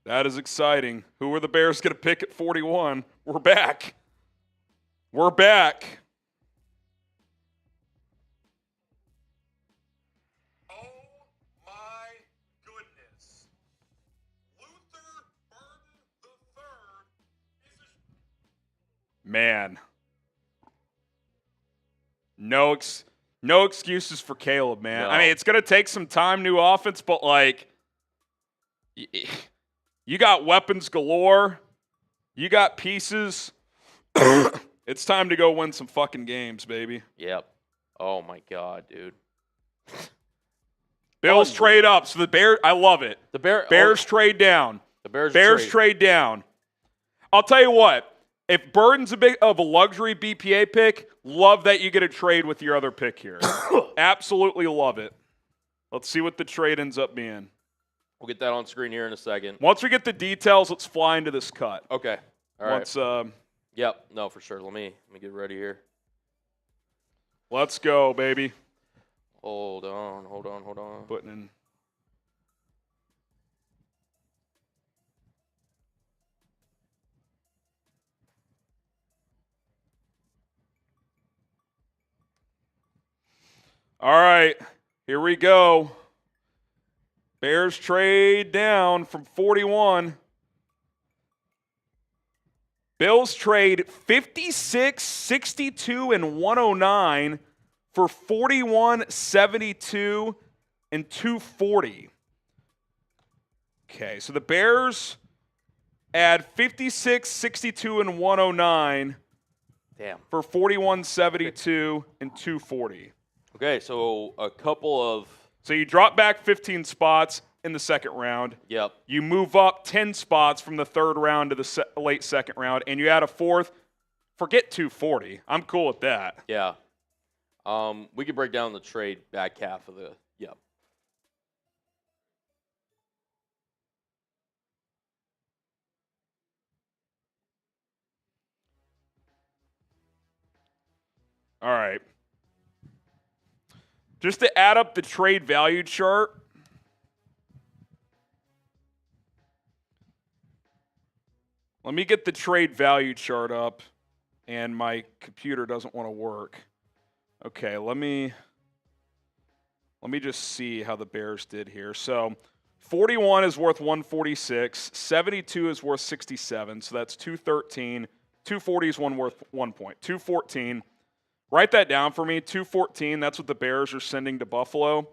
exciting. Who are the Bears going to pick at 41? We're back. We're back. Oh my goodness. Luther Burden III is a Man. No excuses for Caleb, man. No. I mean, it's going to take some time, new offense, but like you got weapons galore. You got pieces. It's time to go win some fucking games, baby. Yep. Oh, my God, dude. Bills trade up. So the Bears, I love it. The Bears trade down. The Bears trade down. I'll tell you what. If Burden's a bit of a luxury BPA pick, love that you get a trade with your other pick here. Absolutely love it. Let's see what the trade ends up being. We'll get that on screen here in a second. Once we get the details, let's fly into this cut. Okay. All right. Yep. No, for sure. Let me get ready here. Let's go, baby. Hold on. Putting in. All right, here we go. Bears trade down from 41. Bills trade 56, 62, and 109 for 41, 72, and 240. Okay, so the Bears add 56, 62, and 109 for 41, 72, and 240. Okay, so a couple of... So you drop back 15 spots in the second round. Yep. You move up 10 spots from the third round to the late second round, and you add a fourth. Forget 240. I'm cool with that. Yeah. We could break down the trade back half of the... Yep. All right. Just to add up the trade value chart, let me get the trade value chart up, and my computer doesn't want to work. Okay, let me just see how the Bears did here. So 41 is worth 146, 72 is worth 67, so that's 213. 240 is worth 1 point. 214. Write that down for me. 214, that's what the Bears are sending to Buffalo. Yep.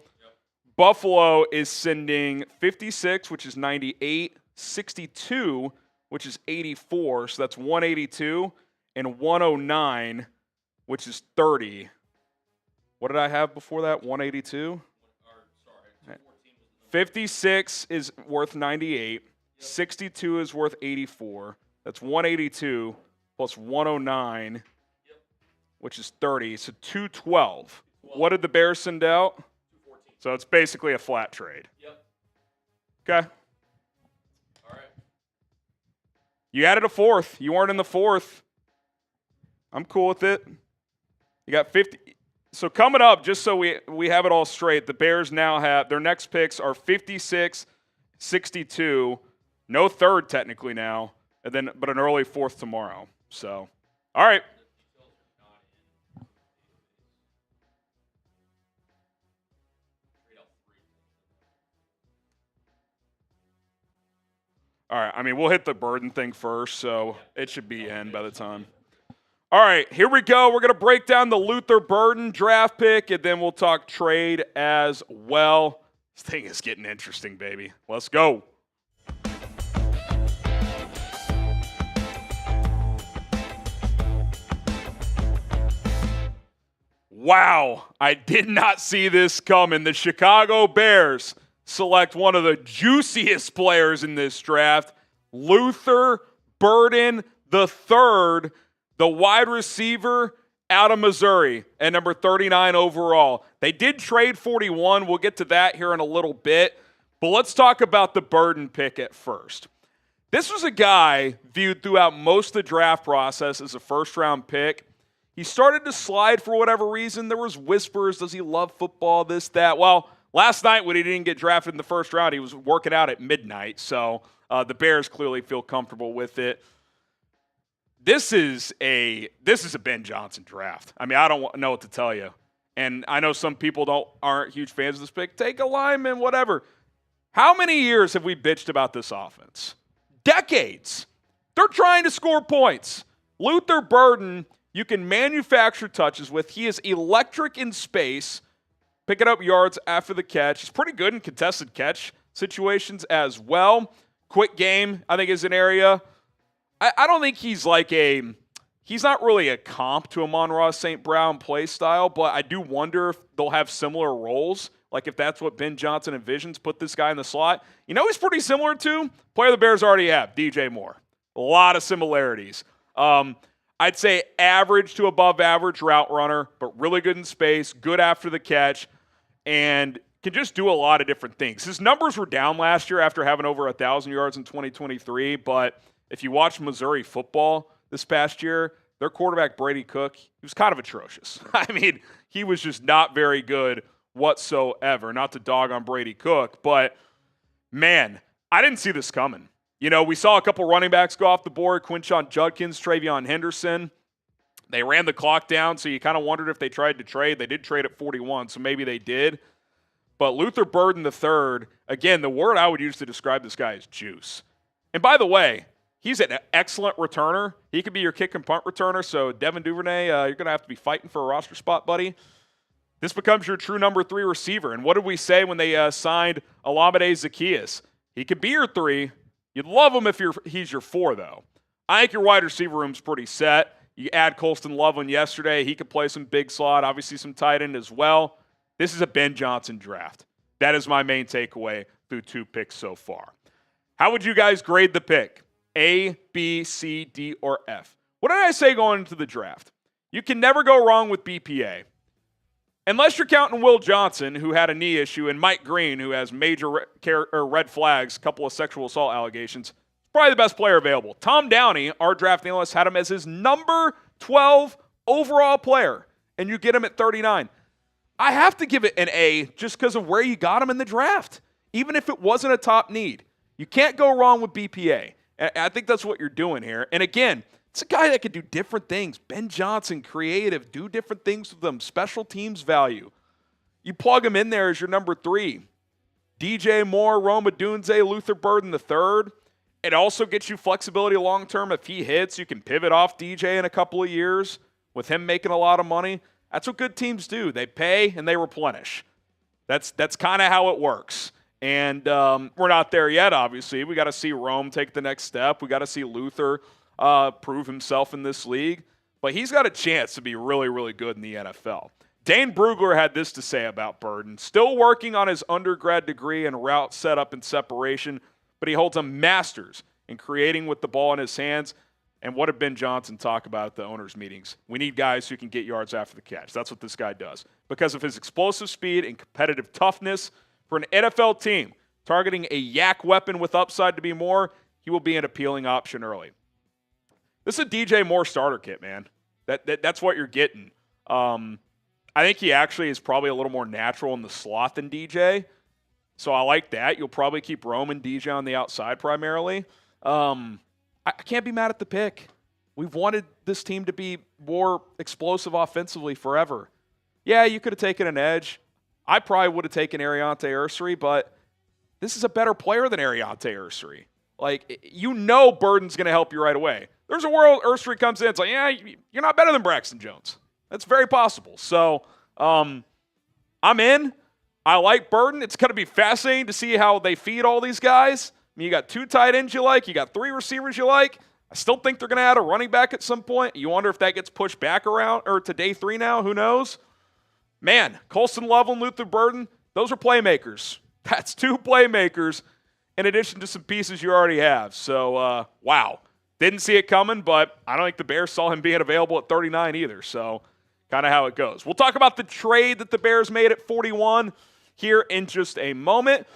Buffalo is sending 56, which is 98, 62, which is 84, so that's 182, and 109, which is 30. What did I have before that? 182? 56 is worth 98, 62 is worth 84, that's 182 plus 109, which is 30, so 212. What did the Bears send out? 214. So it's basically a flat trade. Yep. Okay. All right. You added a fourth. You weren't in the fourth. I'm cool with it. You got 50. So coming up, just so we have it all straight, the Bears now have, their next picks are 56, 62, no third technically now, and then but an early fourth tomorrow. So, all right. All right, I mean, we'll hit the Burden thing first, so it should be in by the time. All right, here we go. We're going to break down the Luther Burden draft pick, and then we'll talk trade as well. This thing is getting interesting, baby. Let's go. Wow, I did not see this coming. The Chicago Bears select one of the juiciest players in this draft, Luther Burden III, the wide receiver out of Missouri, at number 39 overall. They did trade 41. We'll get to that here in a little bit. But let's talk about the Burden pick at first. This was a guy viewed throughout most of the draft process as a first-round pick. He started to slide for whatever reason. There was whispers, does he love football, this, that. Well, last night when he didn't get drafted in the first round, he was working out at midnight. So the Bears clearly feel comfortable with it. This is a Ben Johnson draft. I mean, I don't know what to tell you. And I know some people aren't huge fans of this pick. Take a lineman, whatever. How many years have we bitched about this offense? Decades. They're trying to score points. Luther Burden, you can manufacture touches with. He is electric in space, picking up yards after the catch. He's pretty good in contested catch situations as well. Quick game, I think, is an area. I don't think he's he's not really a comp to Amon-Ra St. Brown play style, but I do wonder if they'll have similar roles. Like if that's what Ben Johnson envisions, put this guy in the slot. You know he's pretty similar to? Player the Bears already have, DJ Moore. A lot of similarities. I'd say average to above average route runner, but really good in space, good after the catch, and can just do a lot of different things. His numbers were down last year after having over 1,000 yards in 2023, but if you watch Missouri football this past year, their quarterback Brady Cook, he was kind of atrocious. I mean, he was just not very good whatsoever. Not to dog on Brady Cook, but man, I didn't see this coming. You know, we saw a couple running backs go off the board, Quinshon Judkins, Travion Henderson. They ran the clock down, so you kind of wondered if they tried to trade. They did trade at 41, so maybe they did. But Luther Burden III, again, the word I would use to describe this guy is juice. And by the way, he's an excellent returner. He could be your kick and punt returner, so Devin Duvernay, you're going to have to be fighting for a roster spot, buddy. This becomes your true number 3 receiver. And what did we say when they signed Olamide Zaccheaus? He could be your 3. You'd love him if he's your 4, though. I think your wide receiver room's pretty set. You add Colston Loveland yesterday. He could play some big slot, obviously some tight end as well. This is a Ben Johnson draft. That is my main takeaway through 2 picks so far. How would you guys grade the pick? A, B, C, D, or F? What did I say going into the draft? You can never go wrong with BPA. Unless you're counting Will Johnson, who had a knee issue, and Mike Green, who has major red flags, a couple of sexual assault allegations, probably the best player available. Tom Downey, our draft analyst, had him as his number 12 overall player, and you get him at 39. I have to give it an A just because of where you got him in the draft, even if it wasn't a top need. You can't go wrong with BPA. I think that's what you're doing here. And again, it's a guy that can do different things. Ben Johnson, creative, do different things with them. Special teams value. You plug him in there as your number 3. DJ Moore, Rome Odunze, Luther Burden III. It also gets you flexibility long-term. If he hits, you can pivot off DJ in a couple of years with him making a lot of money. That's what good teams do. They pay and they replenish. That's kind of how it works. And we're not there yet, obviously. We got to see Rome take the next step. We got to see Luther prove himself in this league. But he's got a chance to be really, really good in the NFL. Dane Brugler had this to say about Burden. Still working on his undergrad degree in route setup and separation, but he holds a master's in creating with the ball in his hands. And what did Ben Johnson talk about at the owners' meetings? We need guys who can get yards after the catch. That's what this guy does. Because of his explosive speed and competitive toughness, for an NFL team targeting a yak weapon with upside to be more, he will be an appealing option early. This is a DJ Moore starter kit, man. That's what you're getting. I think he actually is probably a little more natural in the slot than DJ. So I like that. You'll probably keep Rome and DJ on the outside primarily. I can't be mad at the pick. We've wanted this team to be more explosive offensively forever. Yeah, you could have taken an edge. I probably would have taken Ariante Ursery, but this is a better player than Ariante Ursery. Like, you know Burden's going to help you right away. There's a world Ursery comes in, it's like, yeah, you're not better than Braxton Jones. That's very possible. So I'm in. I like Burden. It's going to be fascinating to see how they feed all these guys. I mean, you got 2 tight ends you like. You got 3 receivers you like. I still think they're going to add a running back at some point. You wonder if that gets pushed back around or to day 3 now. Who knows? Man, Colson Loveland, Luther Burden, those are playmakers. That's 2 playmakers in addition to some pieces you already have. So, wow. Didn't see it coming, but I don't think the Bears saw him being available at 39 either. So, kind of how it goes. We'll talk about the trade that the Bears made at 41 here in just a moment.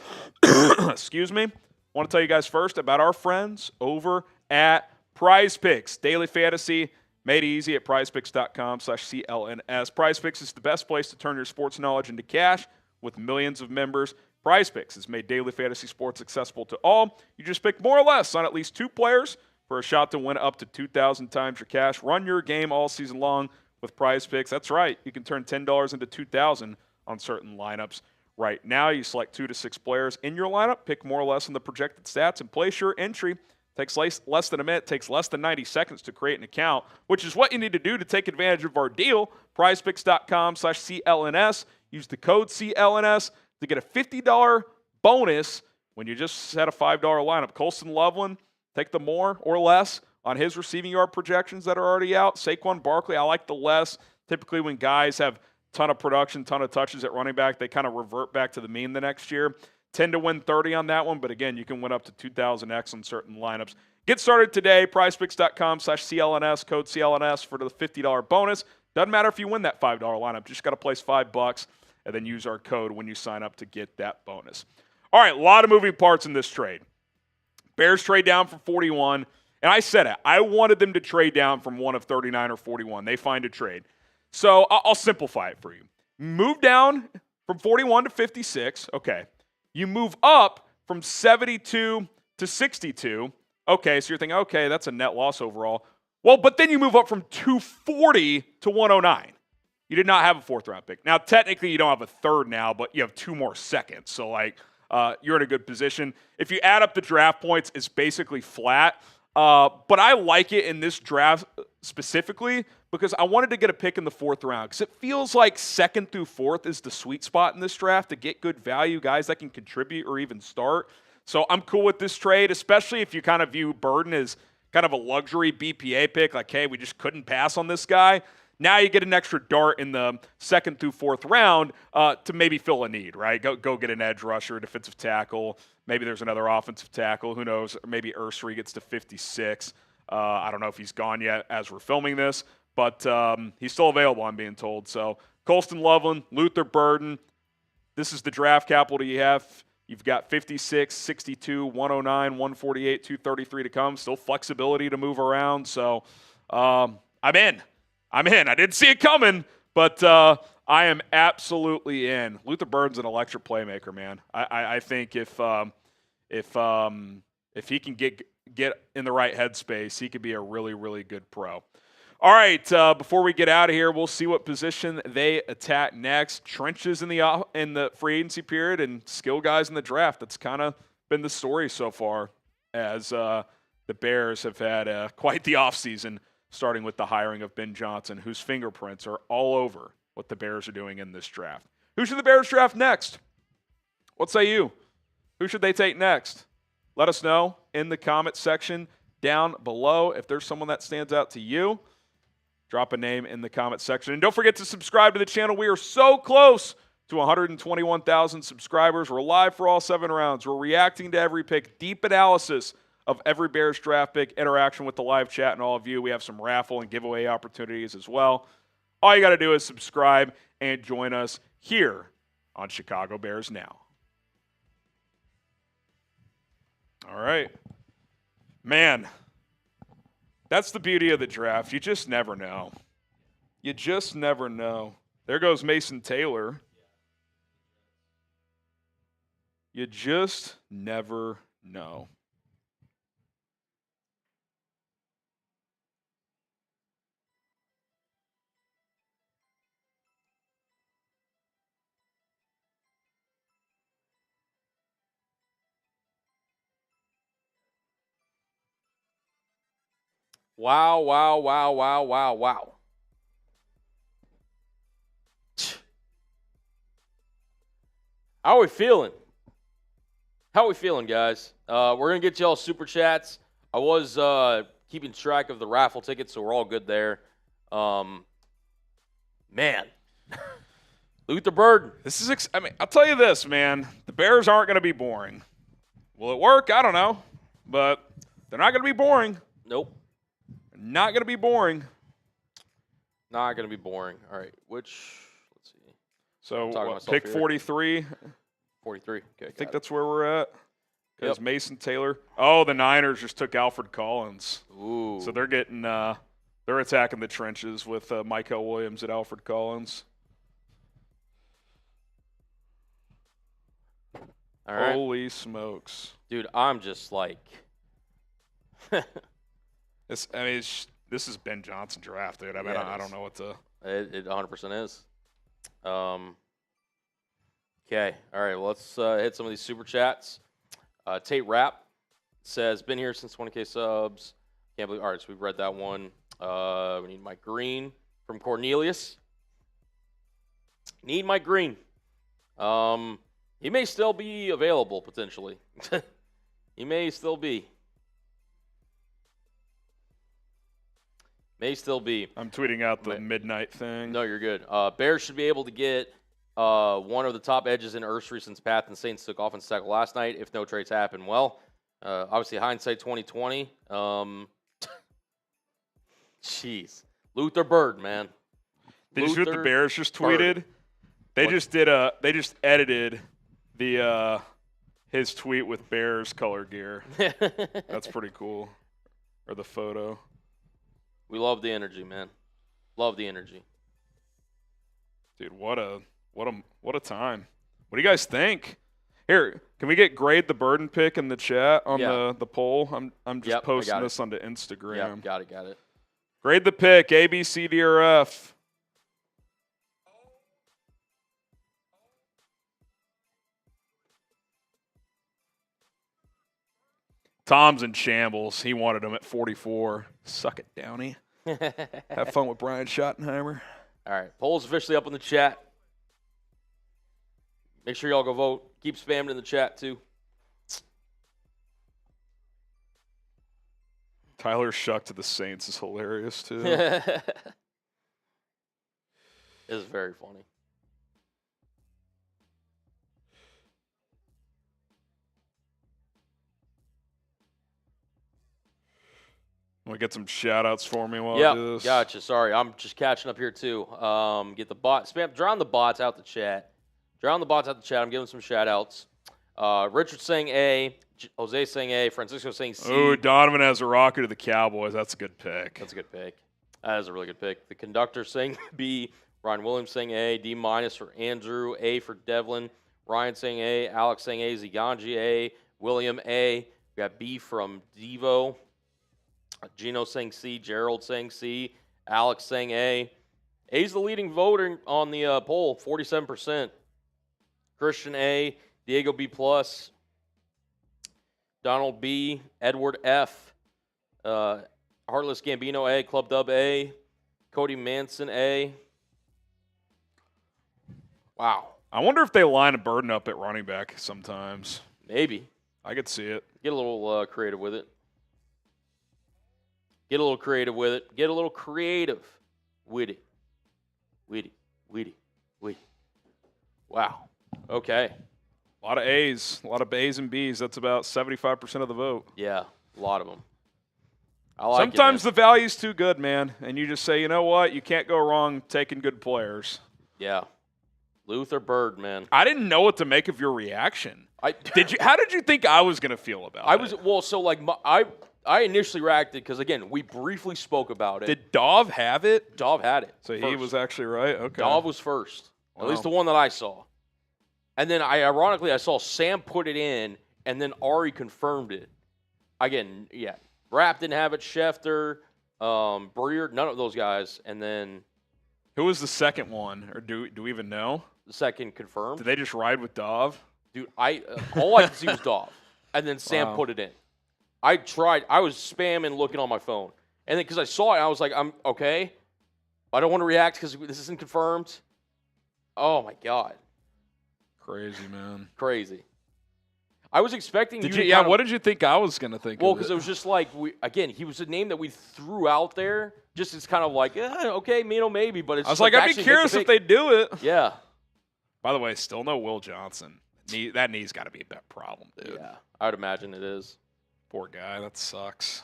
Excuse me. want to tell you guys first about our friends over at Prize Picks. Daily fantasy made easy at prizepicks.com/CLNS. Prize Picks is the best place to turn your sports knowledge into cash with millions of members. Prize Picks has made daily fantasy sports accessible to all. You just pick more or less on at least 2 players for a shot to win up to 2,000 times your cash. Run your game all season long with Prize Picks. That's right. You can turn $10 into 2,000 on certain lineups. Right now, you select 2 to 6 players in your lineup, pick more or less on the projected stats, and place your entry. Takes less than a minute, takes less than 90 seconds to create an account, which is what you need to do to take advantage of our deal. PrizePicks.com/CLNS. Use the code CLNS to get a $50 bonus when you just set a $5 lineup. Colson Loveland, take the more or less on his receiving yard projections that are already out. Saquon Barkley, I like the less. Typically when guys have ton of production, ton of touches at running back, they kind of revert back to the mean the next year. 10 to win 30 on that one, but again, you can win up to 2,000x on certain lineups. Get started today, prizepicks.com/CLNS, code CLNS for the $50 bonus. Doesn't matter if you win that $5 lineup, just got to place $5 and then use our code when you sign up to get that bonus. All right, a lot of moving parts in this trade. Bears trade down from 41, and I said it. I wanted them to trade down from one of 39 or 41. They find a trade. So I'll simplify it for you. Move down from 41 to 56. Okay. You move up from 72 to 62. Okay, so you're thinking, okay, that's a net loss overall. Well, but then you move up from 240 to 109. You did not have a 4th-round pick. Now, technically, you don't have a 3rd now, but you have 2 more seconds. So, you're in a good position. If you add up the draft points, it's basically flat. But I like it in this draft specifically because I wanted to get a pick in the 4th round because it feels like 2nd through 4th is the sweet spot in this draft to get good value, guys that can contribute or even start. So I'm cool with this trade, especially if you kind of view Burden as kind of a luxury BPA pick, like, hey, we just couldn't pass on this guy. Now you get an extra dart in the 2nd through 4th round to maybe fill a need, right? Go get an edge rusher, defensive tackle. Maybe there's another offensive tackle. Who knows? Maybe Ursary gets to 56. I don't know if he's gone yet as we're filming this, but he's still available, I'm being told. So Colston Loveland, Luther Burden. This is the draft capital you have. You've got 56, 62, 109, 148, 233 to come. Still flexibility to move around. So I'm in. I didn't see it coming, but I am absolutely in. Luther Burden's an electric playmaker, man. I think if he can get in the right headspace, he could be a really, really good pro. All right, before we get out of here, we'll see what position they attack next. Trenches in the free agency period and skill guys in the draft. That's kind of been the story so far as the Bears have had quite the offseason, starting with the hiring of Ben Johnson, whose fingerprints are all over what the Bears are doing in this draft. Who should the Bears draft next? What say you? Who should they take next? Let us know in the comment section down below. If there's someone that stands out to you, drop a name in the comment section. And don't forget to subscribe to the channel. We are so close to 121,000 subscribers. We're live for all 7 rounds. We're reacting to every pick, deep analysis of every Bears draft pick, interaction with the live chat and all of you. We have some raffle and giveaway opportunities as well. All you got to do is subscribe and join us here on Chicago Bears Now. All right. Man, that's the beauty of the draft. You just never know. You just never know. There goes Mason Taylor. You just never know. Wow. How are we feeling? Guys? We're going to get y'all super chats. I was keeping track of the raffle tickets, so we're all good there. Man. Luther Burden. I'll tell you this, man. The Bears aren't going to be boring. Will it work? I don't know. But they're not going to be boring. Nope. Not going to be boring. Not going to be boring. All right. Let's see. So, pick 43. 43. Okay. I think that's where we're at. because Mason Taylor. Oh, the Niners just took Alfred Collins. Ooh. So they're getting they're attacking the trenches with Michael Williams at Alfred Collins. All right. Holy smokes. Dude, I'm just like This is Ben Johnson draft, dude. I mean, Yeah, I it don't is. know what to. it 100% is. Okay. All right. Well, let's hit some of these super chats. Tate Rapp says, been here since 20K subs. Can't believe. All right. So we've read that one. We need Mike Green from Cornelius. Need Mike Green. He may still be available potentially. He may still be. May still be. I'm tweeting out the midnight thing. No, you're good. Bears should be able to get one of the top edges in Ursery since Path and Saints took offense tackle last night if no trades happen. Well, obviously hindsight 2020. Jeez. Luther Bird, man. Did you see what the Bears just tweeted? Bird. They What? they just edited the his tweet with Bears color gear. That's pretty cool. Or the photo. We love the energy, man. Love the energy. Dude, what a time. What do you guys think? Here, can we get grade the Burden pick in the chat on the poll? I'm just posting this onto Instagram. Yep, got it. Grade the pick, A, B, C, D, or F. Tom's in shambles. He wanted him at 44. Suck it, Downey. Have fun with Brian Schottenheimer. All right, poll's officially up in the chat. Make sure y'all go vote. Keep spamming in the chat, too. Tyler Shuck to the Saints is hilarious, too. It is very funny. Want to get some shout-outs for me while I do this? Gotcha. Sorry, I'm just catching up here, too. Get the bot. Drown the bots out the chat. I'm giving some shout-outs. Richard saying A. Jose saying A. Francisco saying C. Oh, Donovan has a rocket to the Cowboys. That's a good pick. That's a good pick. That is a really good pick. The conductor saying B. Ryan Williams saying A. D- for Andrew. A for Devlin. Ryan saying A. Alex saying A. Ziganji A. William A. We got B from Devo. Gino saying C. Gerald saying C. Alex saying A. A's the leading voter on the poll, 47%. Christian A. Diego B+. Donald B. Edward F. Heartless Gambino A. Club Dub A. Cody Manson A. Wow. I wonder if they line a Burden up at running back sometimes. Maybe. I could see it. Get a little creative with it. Get a little creative with it. Witty. Wow. Okay. A lot of A's. A lot of A's and B's. That's about 75% of the vote. Yeah, a lot of them. I like Sometimes it, the value's too good, man. And you just say, you know what? You can't go wrong taking good players. Yeah. Luther Bird, man. I didn't know what to make of your reaction. How did you think I was going to feel about it? I initially reacted because, again, we briefly spoke about it. Did Dov have it? Dov had it. So first. he was actually right? Okay. Dov was first. Wow. At least the one that I saw. And then, ironically, I saw Sam put it in, and then Ari confirmed it. Again, yeah. Rapp didn't have it. Schefter, Breer, none of those guys. And then Who was the second one? Or do we even know? the second confirmed. Did they just ride with Dov? Dude, all I could see was Dov. And then Sam put it in. I was spamming looking on my phone. And then because I saw it, I was like, I'm okay. I don't want to react because this isn't confirmed. Oh, my God. Crazy, man. Crazy. I was expecting what did you think I was going to think Well, of because it was just like, he was a name that we threw out there. Just as kind of like, okay, maybe. But it's I was like, I'd be curious if they do it. Yeah. By the way, still no Will Johnson. That knee's got to be a big problem, dude. Yeah, I would imagine it is. Poor guy. That sucks.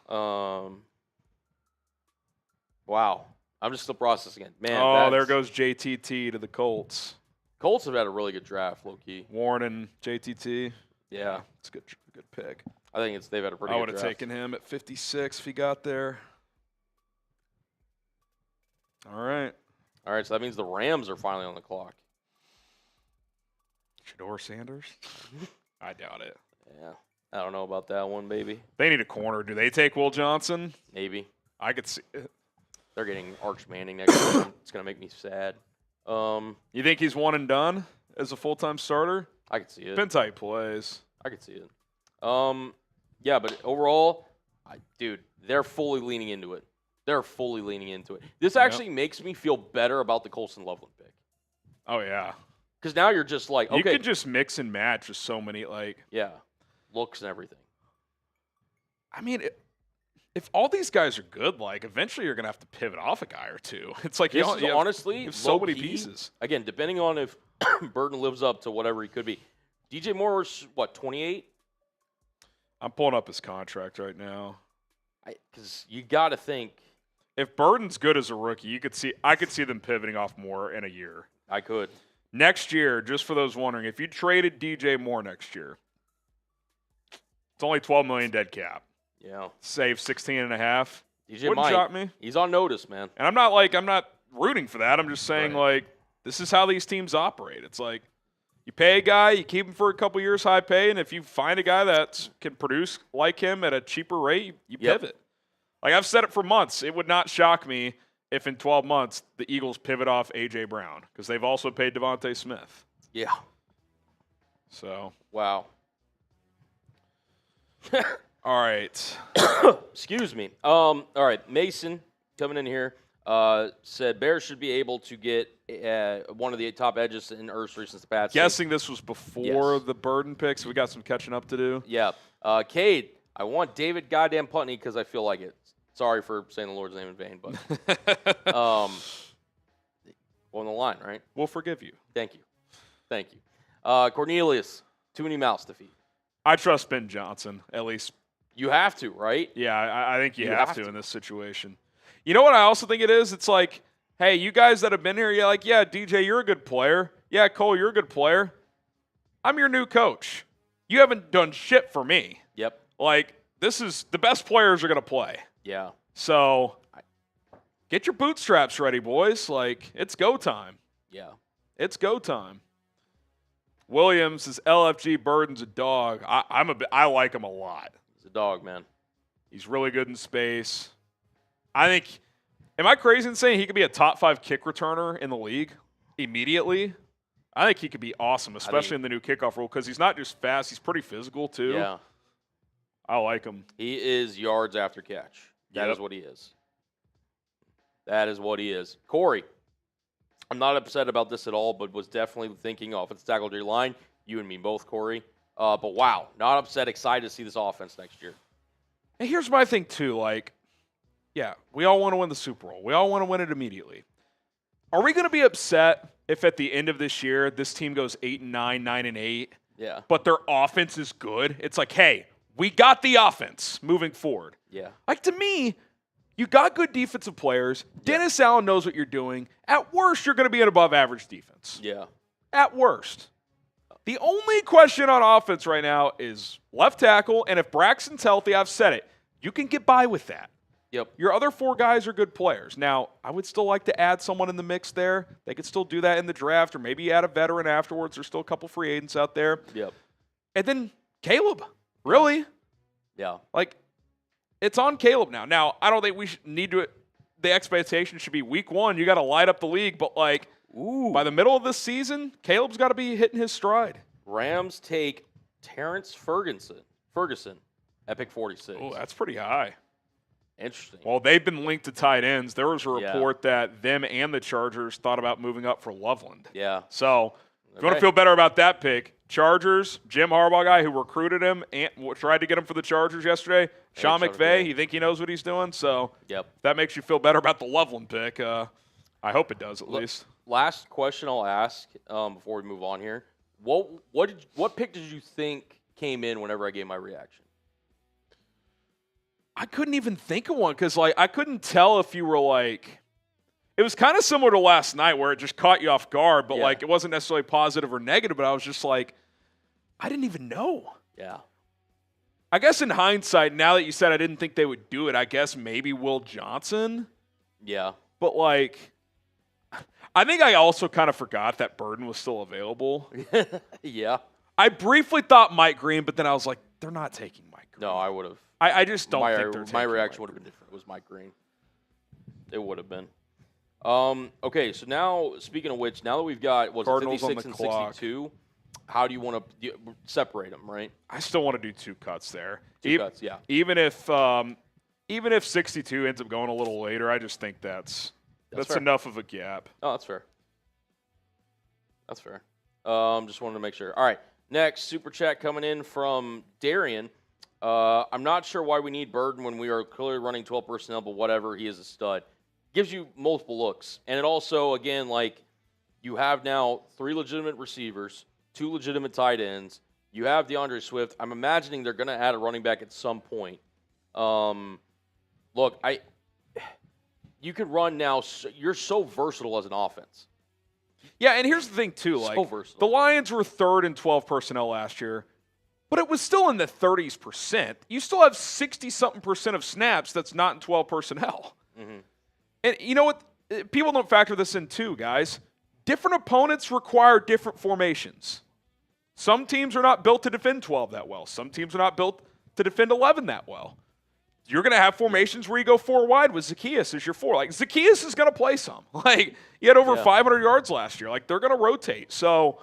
Wow. I'm just still processing it. Man, there goes JTT to the Colts. Colts have had a really good draft, low key. Warren and JTT. Yeah, It's a good pick. I think they've had a pretty I good would have draft. taken him at 56 if he got there. All right. All right, so that means the Rams are finally on the clock. Shador Sanders? I doubt it. Yeah, I don't know about that one, baby. They need a corner. Do they take Will Johnson? Maybe. I could see it. They're getting Arch Manning next year. It's going to make me sad. You think he's one and done as a full-time starter? I could see it. Depends how he plays. I could see it. Yeah, but overall, dude, they're fully leaning into it. They're fully leaning into it. This actually makes me feel better about the Colson Loveland pick. Oh, yeah. Because now you're just like, okay. You could just mix and match with so many, Yeah, looks and everything. I mean, if all these guys are good, eventually you're going to have to pivot off a guy or two. It's like, This you is have honestly, so many low-key, pieces. Again, depending on if Burton lives up to whatever he could be. DJ Moore's, 28? I'm pulling up his contract right now. Because you got to think. If Burton's good as a rookie, I could see them pivoting off more in a year. I could. Next year, just for those wondering, if you traded DJ Moore next year, it's only $12 million dead cap. Yeah. Save 16 and a half. DJ Wouldn't Mike, shock me. he's on notice, man. And I'm not rooting for that. I'm just saying Right. this is how these teams operate. It's like you pay a guy, you keep him for a couple years high pay, and if you find a guy that can produce like him at a cheaper rate, you pivot. Like I've said it for months. It would not shock me if in 12 months the Eagles pivot off A.J. Brown because they've also paid Devontae Smith. Yeah. So. Wow. All right. Excuse me. All right. Mason coming in here said Bears should be able to get one of the top edges in Ursery since the Pats. Guessing this was before Yes. the Burden pick, so we got some catching up to do. Yeah. Cade, I want David goddamn Putney because I feel like it. Sorry for saying the Lord's name in vain, but on the line, right? We'll forgive you. Thank you. Cornelius, too many mouths to feed. I trust Ben Johnson, at least. You have to, right? Yeah, I think you have to to in this situation. You know what I also think it is? It's like, hey, you guys that have been here, you're like, yeah, DJ, you're a good player. Yeah, Cole, you're a good player. I'm your new coach. You haven't done shit for me. Yep. This is the best players are going to play. Yeah. So get your bootstraps ready, boys. It's go time. Yeah. It's go time. Williams is LFG. Burden's a dog. I like him a lot. He's a dog, man. He's really good in space. I think. Am I crazy in saying he could be a top 5 kick returner in the league immediately? I think he could be awesome, especially in the new kickoff rule because he's not just fast; he's pretty physical too. Yeah. I like him. He is yards after catch. That is what he is. That is what he is. Corey, I'm not upset about this at all, but was definitely thinking offensive tackle to your line. You and me both, Corey. But wow, not upset, excited to see this offense next year. And here's my thing too. Yeah, we all want to win the Super Bowl. We all want to win it immediately. Are we going to be upset if at the end of this year this team goes 8-9, 9-8, Yeah. but their offense is good? It's like, hey, we got the offense moving forward. Yeah. To me, you got good defensive players. Dennis Allen knows what you're doing. At worst, you're going to be an above-average defense. Yeah. At worst. The only question on offense right now is left tackle, and if Braxton's healthy, I've said it, you can get by with that. Yep. Your other 4 guys are good players. Now, I would still like to add someone in the mix there. They could still do that in the draft, or maybe add a veteran afterwards. There's still a couple free agents out there. Yep. And then Caleb. Really? Yeah. It's on Caleb now. Now, I don't think we need to – the expectation should be week 1. You got to light up the league. But, by the middle of this season, Caleb's got to be hitting his stride. Rams take Terrence Ferguson at pick 46. Oh, that's pretty high. Interesting. Well, they've been linked to tight ends. There was a report that them and the Chargers thought about moving up for Loveland. Yeah. So, if you want to feel better about that pick, Chargers, Jim Harbaugh guy who recruited him and tried to get him for the Chargers yesterday, Sean McVay, you think he knows what he's doing? So, if that makes you feel better about the Loveland pick, I hope it does at least. Last question I'll ask before we move on here. What pick did you think came in whenever I gave my reaction? I couldn't even think of one because, I couldn't tell if you were it it was kind of similar to last night where it just caught you off guard, but Yeah. like it wasn't necessarily positive or negative, but I was just like, I didn't even know. Yeah. I guess in hindsight, now that you said I didn't think they would do it, I guess maybe Will Johnson. Yeah. But like, I think I also kind of forgot that Burden was still available. Yeah. I briefly thought Mike Green, but then I was like, they're not taking Mike Green. No, I would have. I just don't think they're taking My reaction Mike would have been Green. different. It was Mike Green. It would have been. Okay, so now, speaking of which, now that we've got, Cardinals on 56 the and clock. 62, how do you want to separate them, right? I still want to do 2 cuts there. Two cuts, yeah. Even if 62 ends up going a little later, I just think that's fair. enough of a gap. Oh, that's fair. That's fair. Just wanted to make sure. All right, next, super chat coming in from Darian. I'm not sure why we need Burden when we are clearly running 12 personnel, but whatever, he is a stud. Gives you multiple looks. And it also, again, like, you have now 3 legitimate receivers, 2 legitimate tight ends. You have DeAndre Swift. I'm imagining they're going to add a running back at some point. Look, you could run now. You're so versatile as an offense. Yeah, and here's the thing, too. So Like, versatile. the Lions were 3rd in 12 personnel last year, but it was still in the 30s%. You still have 60-something% of snaps that's not in 12 personnel. Mm-hmm. And you know what? People don't factor this in, too, guys. Different opponents require different formations. Some teams are not built to defend 12 that well. Some teams are not built to defend 11 that well. You're going to have formations where you go 4 wide with Zacchaeus as your 4. Like, Zacchaeus is going to play some. Like, he had over 500 yards last year. Like, they're going to rotate. So,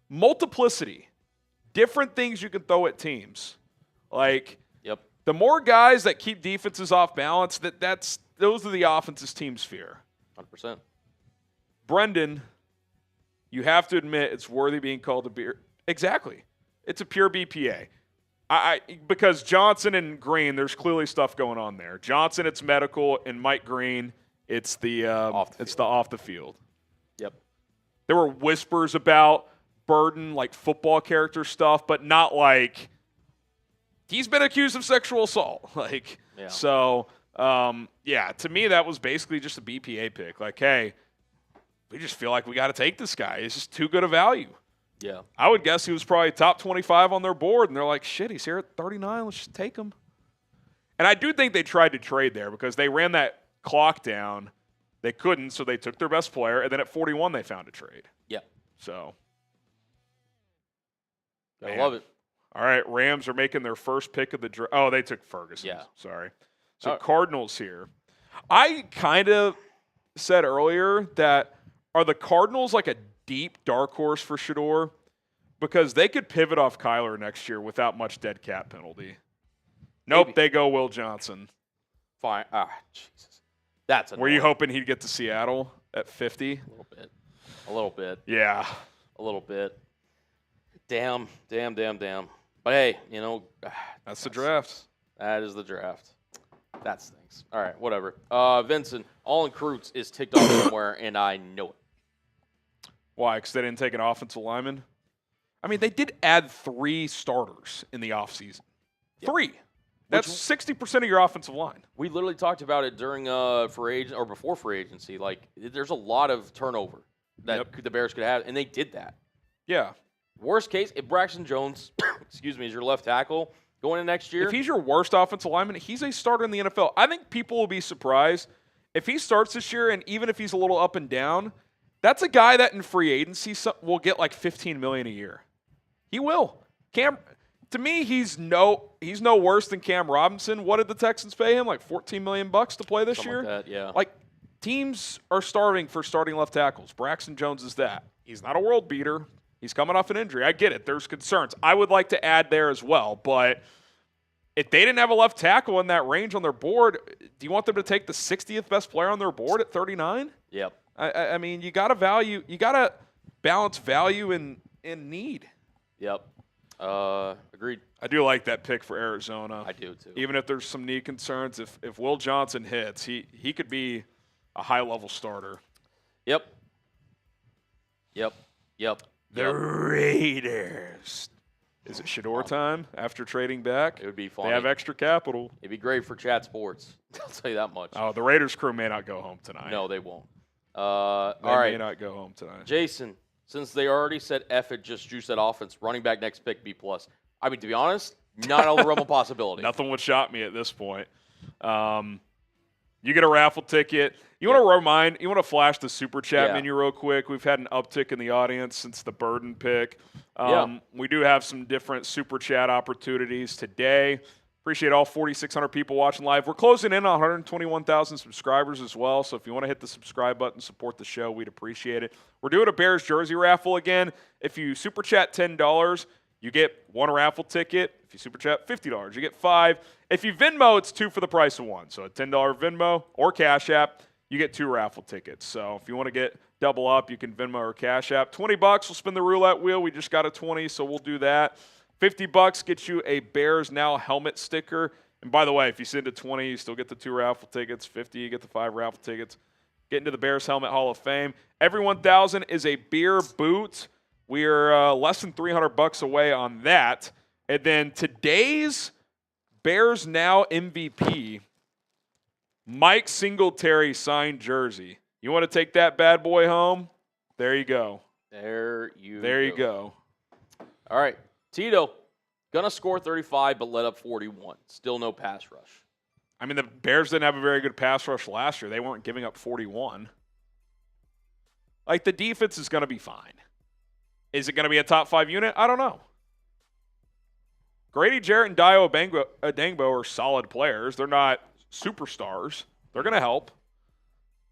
multiplicity. Different things you can throw at teams. Like, Yep. the more guys that keep defenses off balance, those are the offenses teams fear. 100%. Brendan, you have to admit it's worthy being called a beer. Exactly. It's a pure BPA. Because Johnson and Green, there's clearly stuff going on there. Johnson, it's medical, and Mike Green, it's off the field. Yep. There were whispers about Burden, like football character stuff, but not like he's been accused of sexual assault. Like, Yeah. so, to me, that was basically just a BPA pick. Like, hey, we just feel like we got to take this guy. He's just too good a value. Yeah. I would guess he was probably top 25 on their board, and they're like, shit, he's here at 39. Let's just take him. And I do think they tried to trade there because they ran that clock down. They couldn't, so they took their best player, and then at 41 they found a trade. Yeah. So, I man. love it. All right, Rams are making their first pick of the draft. Oh, they took Ferguson. Yeah. Sorry. So Cardinals here. I kind of said earlier that are the Cardinals like a deep dark horse for Shedeur? Because they could pivot off Kyler next year without much dead cap penalty. Nope, Maybe. they go Will Johnson. Fine. Jesus. That's Were you annoying. hoping he'd get to Seattle at 50? A little bit. A little bit. Yeah. A little bit. Damn. But hey, That's the draft. that is the draft. That stinks. All right, whatever. Vincent, All in Croots is ticked off somewhere, and I know it. Why? Because they didn't take an offensive lineman? I mean, they did add 3 starters in the offseason. 3. That's 60% of your offensive line. We literally talked about it during before free agency. Like, there's a lot of turnover that the Bears could have, and they did that. Yeah. Worst case, if Braxton Jones, is your left tackle going into next year, If he's your worst offensive lineman, he's a starter in the NFL. I think people will be surprised if he starts this year, and even if he's a little up and down, that's a guy that in free agency will get like $15 million a year. He will. To me, he's no worse than Cam Robinson. What did the Texans pay him? Like $14 million to play this something year? like that, yeah. Like, teams are starving for starting left tackles. Braxton Jones is that. He's not a world beater. He's coming off an injury. I get it. There's concerns. I would like to add there as well. But if they didn't have a left tackle in that range on their board, do you want them to take the 60th best player on their board at 39? Yep. I mean, you got to balance value and need. Yep. Agreed. I do like that pick for Arizona. I do too. Even if there's some need concerns, if Will Johnson hits, he could be a high-level starter. Yep. The Raiders. Is it Shador time after trading back? It would be funny. They have extra capital. It'd be great for chat sports. I'll tell you that much. Oh, the Raiders crew may not go home tonight. No, they won't. They all right. may not go home tonight. Jason, since they already said F it, just juice that offense, running back next pick, B+. I mean, to be honest, not out of the realm of possibility. Nothing would shock me at this point. You get a raffle ticket. You want to flash the super chat menu real quick. We've had an uptick in the audience since the Burden pick. We do have some different super chat opportunities today. Appreciate all 4,600 people watching live. We're closing in on 121,000 subscribers as well, so if you want to hit the subscribe button, support the show, we'd appreciate it. We're doing a Bears jersey raffle again. If you super chat $10, you get 1 raffle ticket. If you super chat $50, you get 5. If you Venmo, it's 2 for the price of 1. So a $10 Venmo or Cash App, you get 2 raffle tickets. So if you want to get double up, you can Venmo or Cash App. $20, we'll spin the roulette wheel. We just got a 20, so we'll do that. $50 gets you a Bears Now helmet sticker. And by the way, if you send a 20, you still get the 2 raffle tickets. 50, you get the 5 raffle tickets. Get into the Bears Helmet Hall of Fame. Every 1,000 is a beer boot. We are less than $300 away on that. And then today's Bears Now MVP, Mike Singletary signed jersey. You want to take that bad boy home? There you go. There you go. All right. Tito, going to score 35 but let up 41. Still no pass rush. I mean, the Bears didn't have a very good pass rush last year. They weren't giving up 41. Like, the defense is going to be fine. Is it going to be a top 5 unit? I don't know. Grady Jarrett and Dio Adangbo are solid players. They're not superstars. They're going to help.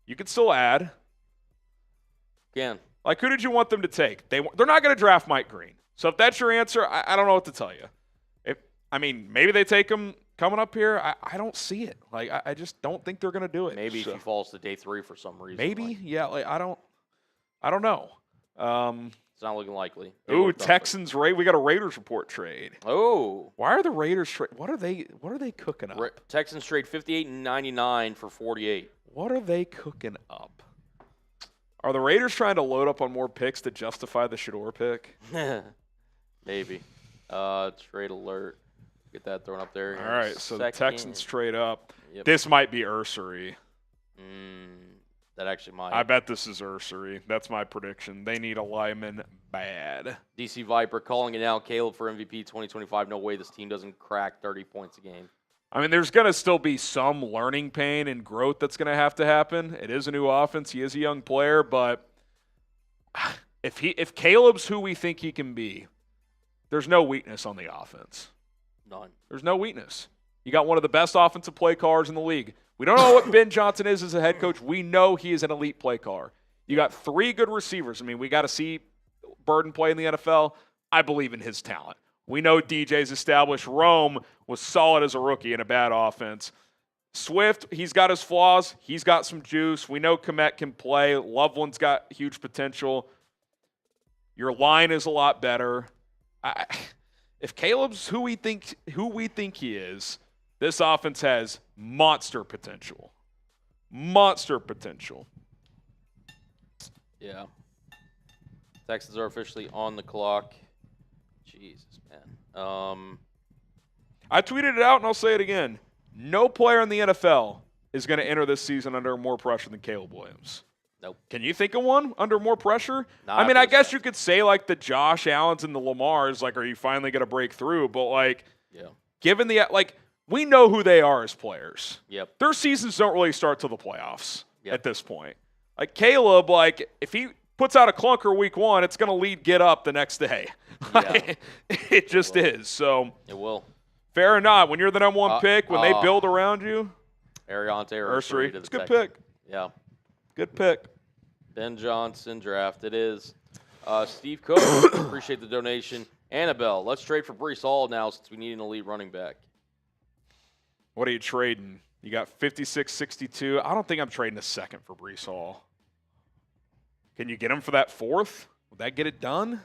You can still add. Again. Like, who did you want them to take? They're not going to draft Mike Green. So if that's your answer, I don't know what to tell you. Maybe they take him coming up here. I don't see it. Like, I just don't think they're going to do it. Maybe if he falls to day 3 for some reason. Maybe, yeah. Like, I don't know. It's not looking likely. Ooh, Texans Raiders. We got a Raiders report trade. Oh, why are the Raiders What are they cooking up? Texans trade 58 and 99 for 48. What are they cooking up? Are the Raiders trying to load up on more picks to justify the Shador pick? Maybe. Trade alert. Get that thrown up there. All right, so the Texans trade up. Yep. This might be Ursery. That actually might. I bet this is Ursery. That's my prediction. They need a lineman bad. DC Viper calling it now. Caleb for MVP 2025. No way this team doesn't crack 30 points a game. I mean, there's going to still be some learning pain and growth that's going to happen. It is a new offense. He is a young player, but if Caleb's who we think he can be, there's no weakness on the offense. None. There's no weakness. You got one of the best offensive play callers in the league. We don't know what Ben Johnson is as a head coach. We know he is an elite play caller. You got 3 good receivers. I mean, we got to see Burden play in the NFL. I believe in his talent. We know DJ's established. Rome was solid as a rookie in a bad offense. Swift, he's got his flaws. He's got some juice. We know Komet can play. Loveland's got huge potential. Your line is a lot better. If Caleb's who we think he is, this offense has monster potential. Monster potential. Yeah. Texans are officially on the clock. Jesus, man. I tweeted it out, and I'll say it again. No player in the NFL is going to enter this season under more pressure than Caleb Williams. Nope. Can you think of one under more pressure? Not I mean, I guess you could say, like, the Josh Allens and the Lamars, like, are you finally going to break through? But, like, given the – like, we know who they are as players. Yep. Their seasons don't really start till the playoffs at this point. Like, Caleb, like, if he puts out a clunker week 1, it's going to lead get up the next day. Yeah. It just is. So it will. Fair or not, when you're the number 1 pick, when they build around you. Ariante Ursery. It's a good pick. Yeah. Good pick. Ben Johnson draft. It is. Steve Cook, appreciate the donation. Annabelle, let's trade for Breece Hall now since we need an elite running back. What are you trading? You got 56-62. I don't think I'm trading a second for Breece Hall. Can you get him for that 4th? Would that get it done?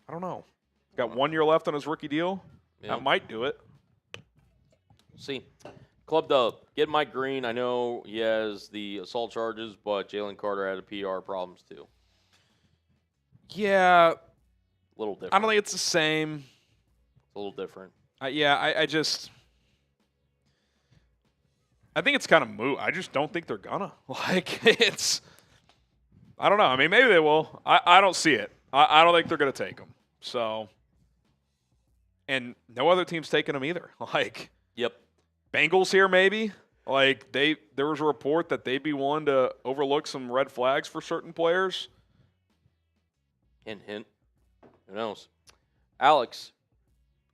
I don't know. Got 1 year left on his rookie deal. Yep. That might do it. We'll see. Club Dub, get Mike Green. I know he has the assault charges, but Jalen Carter had PR problems too. Yeah. little different. I don't think it's the same. It's a little different. I think it's kind of moot. I just don't think they're gonna. Like, I don't know. I mean, maybe they will. I don't see it. I don't think they're gonna take them. So, and no other team's taking them either. Like, Yep. Bengals here maybe. Like, there was a report that they'd be willing to overlook some red flags for certain players. Hint, hint. Who knows? Alex,